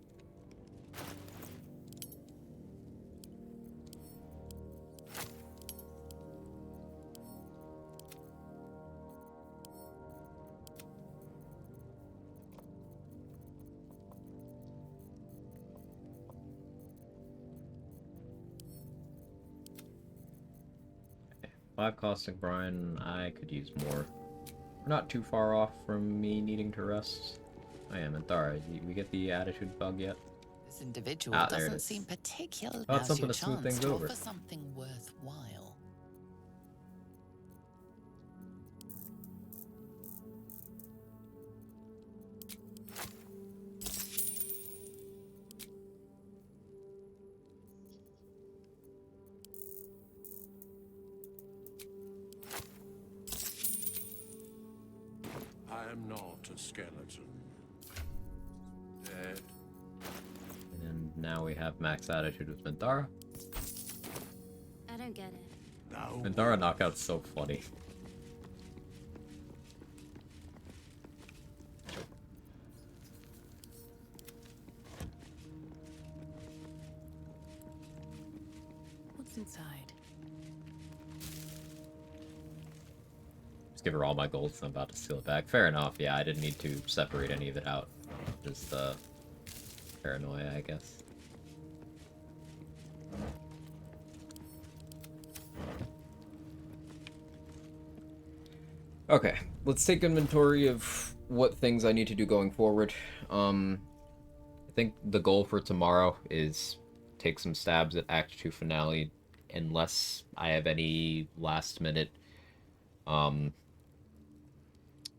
Okay. 5 caustic brine, I could use more. We're not too far off from me needing to rest. I am in Thara. We get the attitude bug yet? This individual there it doesn't is. seem particular. Oh, Now's it's something your to smooth chance things to over. offer something worthwhile. not a skeleton. Dead. And now we have max attitude with Minthara. I don't get it. No. Minthara knockout's so funny. What's inside? Just give her all my gold, so I'm about to steal it back. Fair enough, yeah, I didn't need to separate any of it out. Just, paranoia, I guess. Okay, let's take inventory of what things I need to do going forward. I think the goal for tomorrow is take some stabs at Act 2 finale, unless I have any last-minute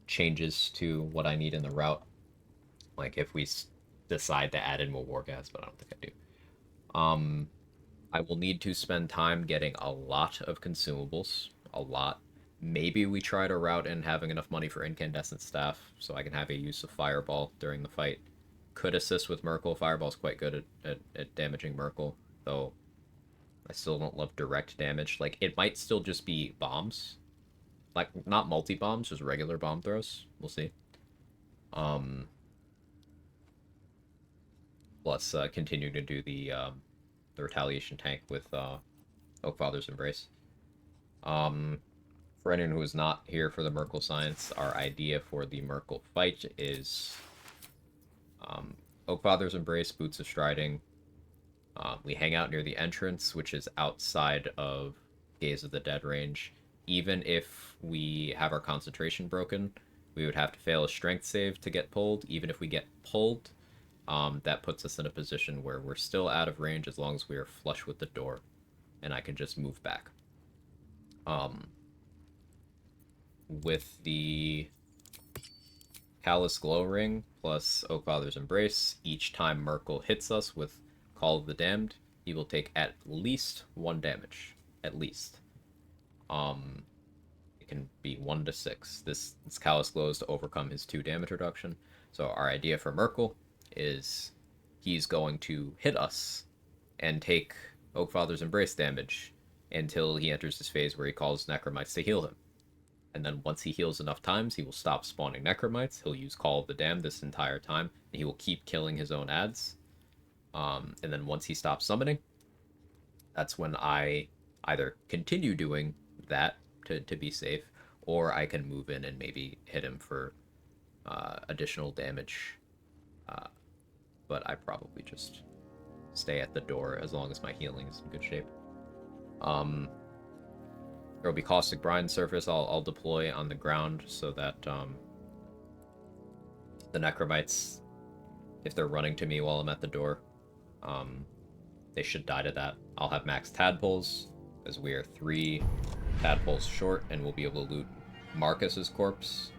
changes to what I need in the route. Like if we decide to add in more Wargas, but I don't think I do. I will need to spend time getting a lot of consumables. A lot. Maybe we try to route in having enough money for incandescent staff, so I can have a use of Fireball during the fight. Could assist with Merkle. Fireball's quite good at damaging Merkle, though I still don't love direct damage. Like, it might still just be bombs. Like, not multi-bombs, just regular bomb throws. We'll see. Plus, continue to do the retaliation tank with Oakfather's Embrace. For anyone who is not here for the Merkle Science, our idea for the Merkle fight is Oakfather's Embrace, Boots of Striding. We hang out near the entrance, which is outside of Gaze of the Dead range. Even if we have our concentration broken, we would have to fail a strength save to get pulled. Even if we get pulled, that puts us in a position where we're still out of range as long as we are flush with the door, and I can just move back. With the Callous Glow Ring plus Oakfather's Embrace, each time Merkle hits us with Call of the Damned, he will take at least 1 damage. At least. It can be 1 to 6. This Callous Glow is to overcome his 2 damage reduction. So our idea for Merkle is he's going to hit us and take Oakfather's Embrace damage until he enters his phase where he calls Necromites to heal him. And then once he heals enough times, he will stop spawning Necromites. He'll use Call of the Damned this entire time, and he will keep killing his own ads. And then once he stops summoning, that's when I either continue doing that to be safe, or I can move in and maybe hit him for additional damage. But I probably just stay at the door as long as my healing is in good shape. There will be Caustic Brine surface I'll deploy on the ground so that the Necromites, if they're running to me while I'm at the door, they should die to that. I'll have max tadpoles, as we are 3 tadpoles short, and we'll be able to loot Marcus's corpse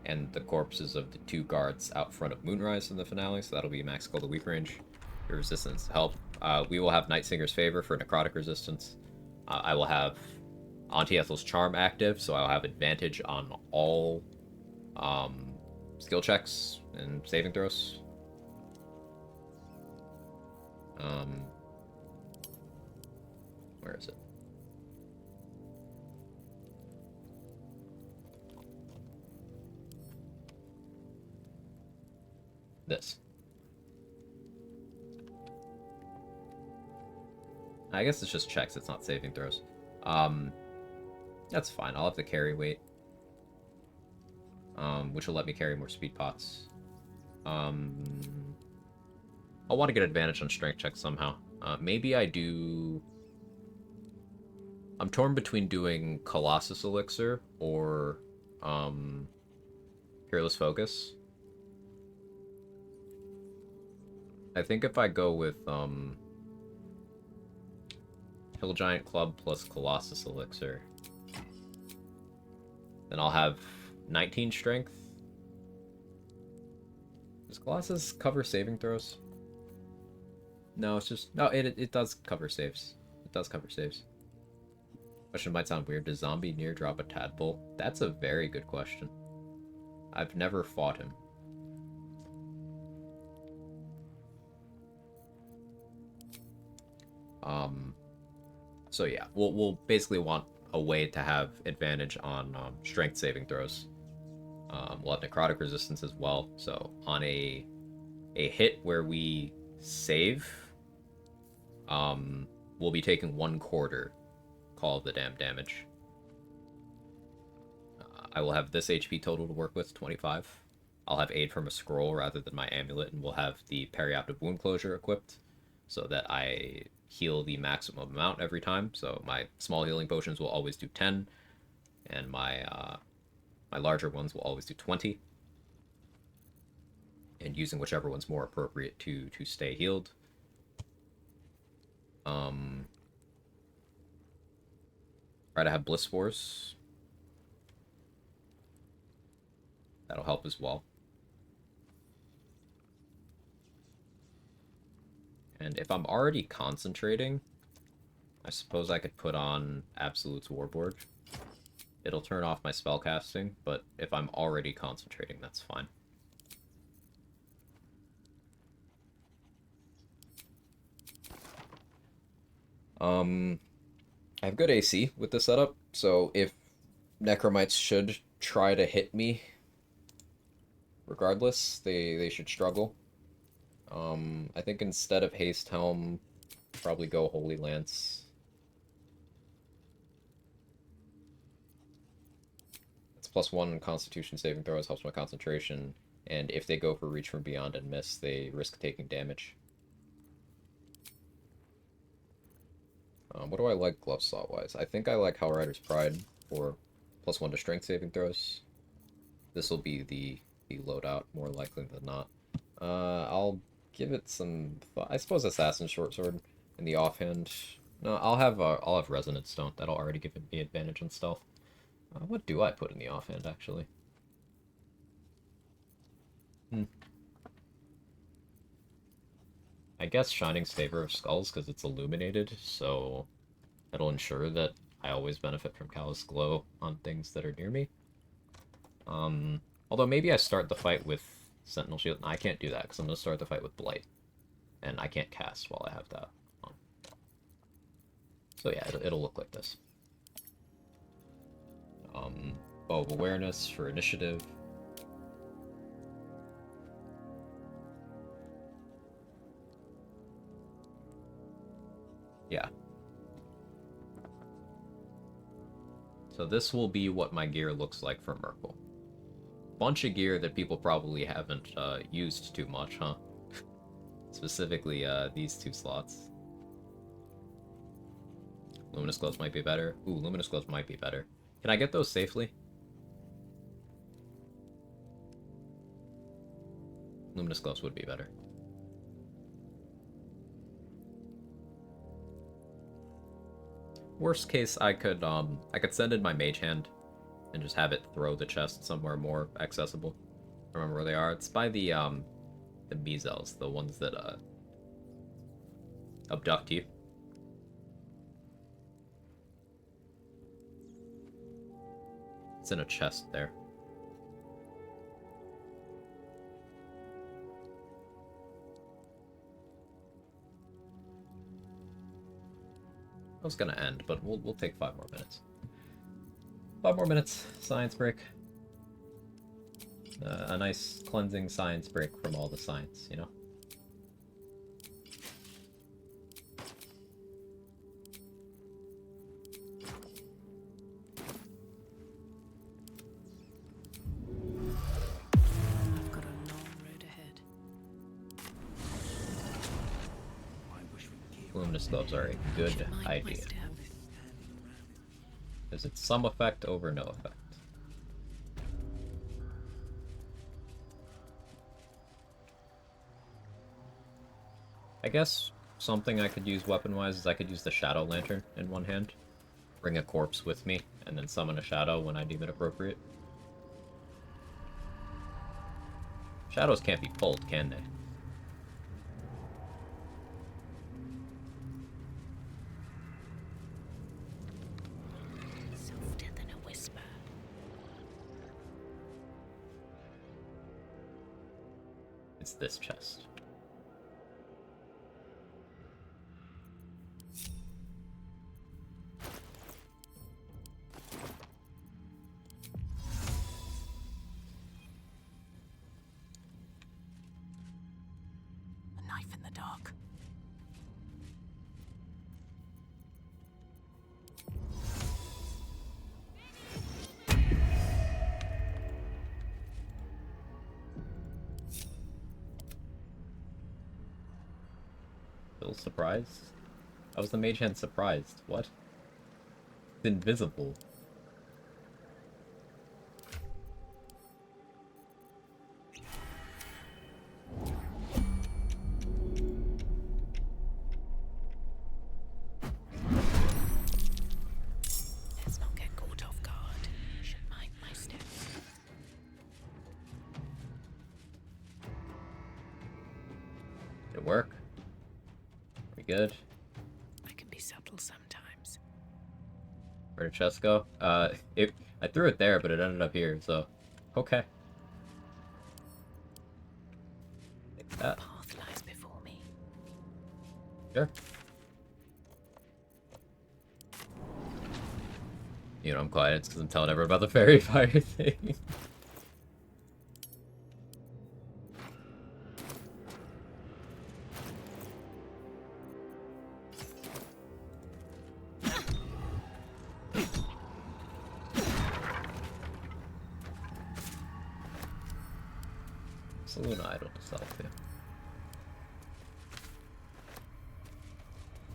and the corpses of the 2 guards out front of Moonrise in the finale, so that'll be max Cold of Weak range. Your resistance help. We will have Nightsinger's Favor for necrotic resistance. I will have Auntie Ethel's Charm active, so I'll have advantage on all skill checks and saving throws. Where is it? This. I guess it's just checks, it's not saving throws. That's fine. I'll have the carry weight, which will let me carry more speed pots. I'll want to get advantage on strength checks somehow. Maybe I do... I'm torn between doing Colossus Elixir or Peerless Focus. I think if I go with Hill Giant Club plus Colossus Elixir, then I'll have 19 strength. Does Colossus cover saving throws? No, it's just... No, it does cover saves. It does cover saves. Question might sound weird. Does Zombie near drop a tadpole? That's a very good question. I've never fought him. So yeah, we'll basically want a way to have advantage on strength saving throws. We'll have necrotic resistance as well. So on a hit where we save, we'll be taking 1/4 call of the damn damage. I will have this HP total to work with, 25. I'll have aid from a scroll rather than my amulet, and we'll have the periaptive wound closure equipped so that I heal the maximum amount every time. So my small healing potions will always do 10, and my larger ones will always do 20. And using whichever one's more appropriate to stay healed. Try to have Bliss Force. That'll help as well. And if I'm already concentrating, I suppose I could put on Absolute's Warboard. It'll turn off my spellcasting, but if I'm already concentrating, that's fine. I have good AC with this setup, so if Necromites should try to hit me, regardless, they should struggle. I think instead of Haste Helm, probably go Holy Lance. It's +1 Constitution saving throws, helps my concentration, and if they go for Reach from Beyond and miss, they risk taking damage. What do I like glove slot-wise? I think I like Hellrider's Pride for +1 to strength saving throws. This will be the loadout, more likely than not. I'll give it some... I suppose Assassin's Short Sword in the offhand. No, I'll have Resonant Stone. That'll already give me advantage on stealth. What do I put in the offhand, actually? I guess Shining Staver of Skulls, because it's illuminated, so it'll ensure that I always benefit from Callous Glow on things that are near me. Although maybe I start the fight with Sentinel Shield. I can't do that, because I'm going to start the fight with Blight. And I can't cast while I have that on. So yeah, it'll look like this. Bow of Awareness for initiative. Yeah. So this will be what my gear looks like for Merkle. Bunch of gear that people probably haven't used too much, huh? Specifically, these 2 slots. Luminous Gloves might be better. Ooh, Luminous Gloves might be better. Can I get those safely? Luminous Gloves would be better. Worst case, I could send in my Mage Hand and just have it throw the chest somewhere more accessible. I remember where they are. It's by the Bezels, the ones that abduct you. It's in a chest there. I was gonna end, but we'll take 5 more minutes. 5 more minutes. Science break. A nice cleansing science break from all the science, you know? I've got a long road ahead. Luminous Gloves are a good idea. Is it some effect over no effect? I guess something I could use weapon-wise is I could use the Shadow Lantern in one hand, bring a corpse with me, and then summon a shadow when I deem it appropriate. Shadows can't be pulled, can they? Softer than a whisper. this chest. A knife in the dark. Still surprised? How was the mage hand surprised? What? It's invisible. Let's not get caught off guard. Should mind my step. Did it work? Are we good? I can be subtle sometimes. Where did chest go? I threw it there, but it ended up here, so... Okay. Take that. Path lies before me. Sure. You know, I'm quiet. It's because I'm telling everyone about the fairy fire thing. Saloon idol to sell to.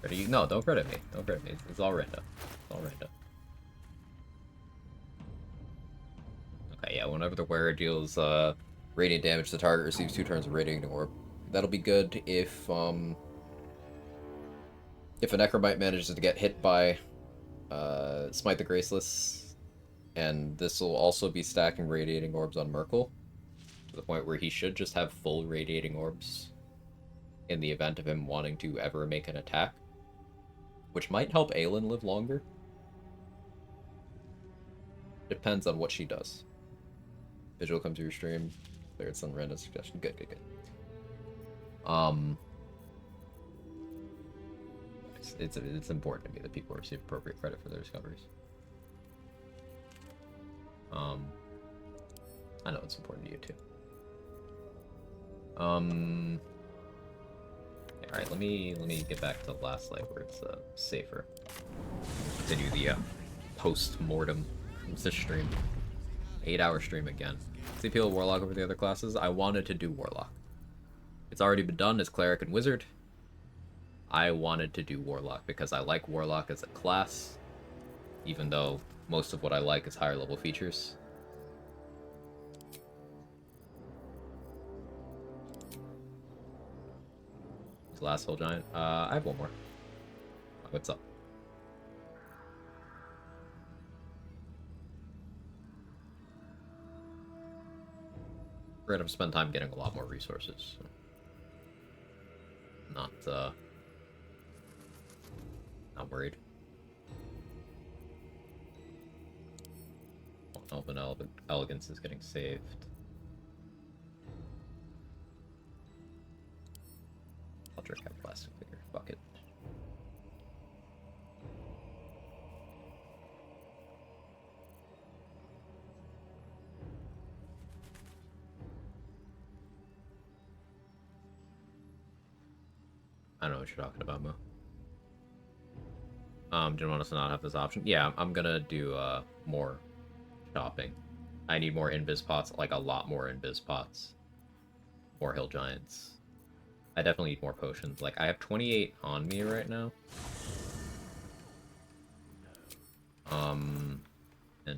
Credit you? No, don't credit me. Don't credit me. It's all random. It's all random. Okay, yeah, whenever the wearer deals radiant damage, the target receives 2 turns of radiating orb. That'll be good if a Necromite manages to get hit by Smite the Graceless, and this will also be stacking radiating orbs on Merkel, to the point where he should just have full radiating orbs in the event of him wanting to ever make an attack, which might help Aelin live longer. Depends on what she does. Visual come to your stream. There's some random suggestion. Good, good, good. It's important to me that people receive appropriate credit for their discoveries. I know it's important to you too. Alright, let me get back to last light where it's safer. Continue the post-mortem from this stream. 8-hour stream again. CPL Warlock over the other classes. I wanted to do Warlock. It's already been done as Cleric and Wizard. I wanted to do Warlock because I like Warlock as a class, even though most of what I like is higher level features. Last Hill Giant. I have one more. What's up? We're gonna spend time getting a lot more resources. Not worried. Elven Elegance is getting saved. I'll drink out plastic figure. Fuck it. I don't know what you're talking about, Mo. Do you want us to not have this option? Yeah, I'm gonna do more shopping. I need more invis pots, like a lot more invis pots. More hill giants. I definitely need more potions. Like, I have 28 on me right now. And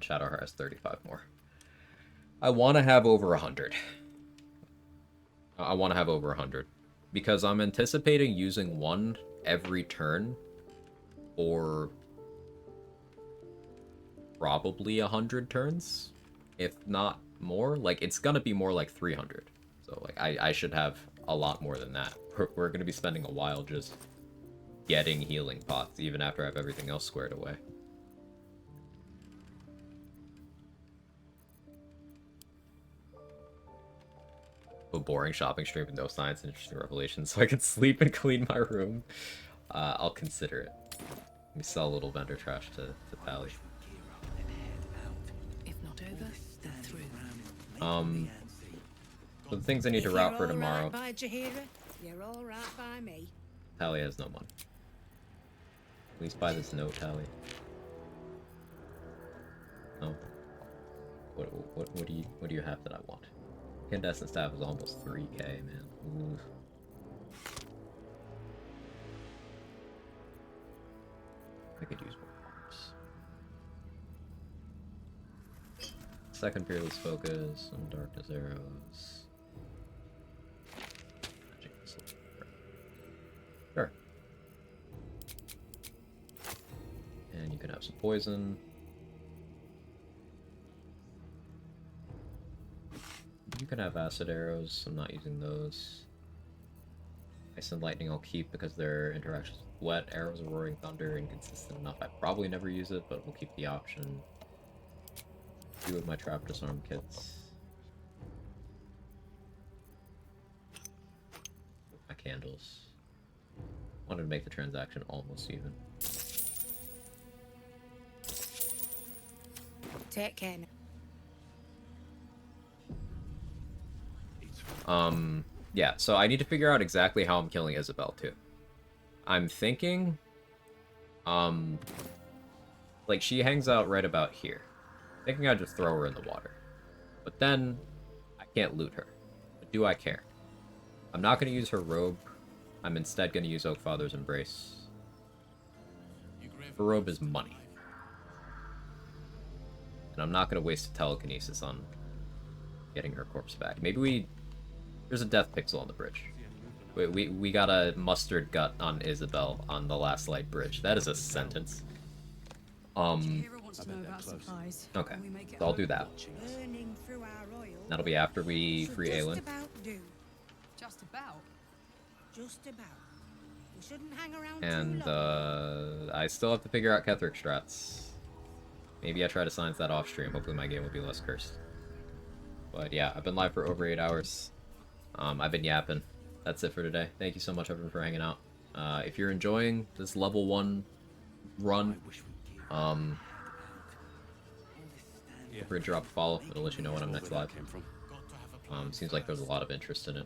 Shadowheart has 35 more. I want to have over 100. I want to have over 100. Because I'm anticipating using one every turn for probably 100 turns, if not more. Like, it's gonna be more like 300. So, like, I should have a lot more than that. We're gonna be spending a while just getting healing pots, even after I have everything else squared away. a boring shopping stream with no science and interesting revelations so I can sleep and clean my room, I'll consider it. Let me sell a little vendor trash to Pally. If not over, then through. So the things I need to route for tomorrow. By Jahira, you're all right by me. Tally has no money. Please buy this note, Tally. Oh. What do you have that I want? Incandescent staff is almost 3k, man. Ooh. I could use more parts. Second Fearless Focus, some Darkness Arrows. Magic Missile. Sure. And you can have some poison. You can have acid arrows, I'm not using those. Ice and lightning I'll keep because their interactions with wet. Arrows of roaring thunder inconsistent enough. I probably never use it, but we'll keep the option. Few of my trap disarm kits. My candles. Wanted to make the transaction almost even. Take care now. Yeah, so I need to figure out exactly how I'm killing Isabel, too. I'm thinking, like, she hangs out right about here. Thinking I'd just throw her in the water. But then, I can't loot her. But do I care? I'm not going to use her robe. I'm instead going to use Oakfather's Embrace. Her robe is money. And I'm not going to waste a telekinesis on getting her corpse back. Maybe we... There's a death pixel on the bridge. We got a mustard gut on Isabel on the last light bridge. That is a sentence. Okay, so I'll do that. That'll be after we free Aelin. Just about. Just about. We shouldn't hang around And too long. I still have to figure out Ketheric strats. Maybe I try to science that off stream. Hopefully my game will be less cursed. But yeah, I've been live for over 8 hours. I've been yapping. That's it for today. Thank you so much, everyone, for hanging out. If you're enjoying this level 1 run, feel free to drop a follow. It'll let you know when I'm next live. Seems like there's a lot of interest in it.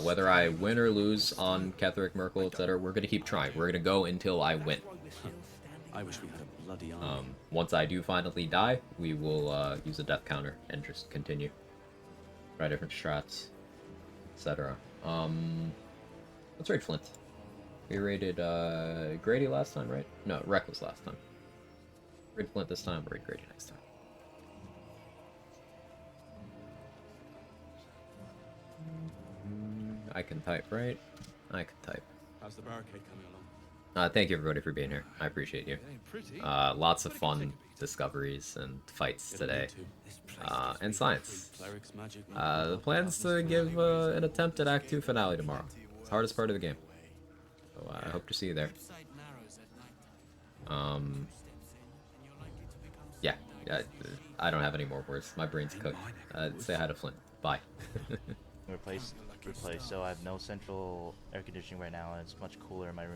Whether I win or lose on Ketheric, Merkel, etc., we're gonna keep trying. We're gonna go until I win. I wish we had a bloody army. Once I do finally die, we will use a death counter and just continue. Try different strats, etc. Let's raid Flint. We raided Grady last time, right? No, Reckless last time. Raid Flint this time, raid Grady next time. I can type, right? I can type. How's the barricade coming along? Thank you everybody for being here. I appreciate you. Lots of fun discoveries and fights today. And science. The plan's to give an attempt at Act 2 finale tomorrow. It's the hardest part of the game. So I hope to see you there. Yeah, I don't have any more words. My brain's cooked. Say hi to Flint. Bye. Replace. So I have no central air conditioning right now, and it's much cooler in my room.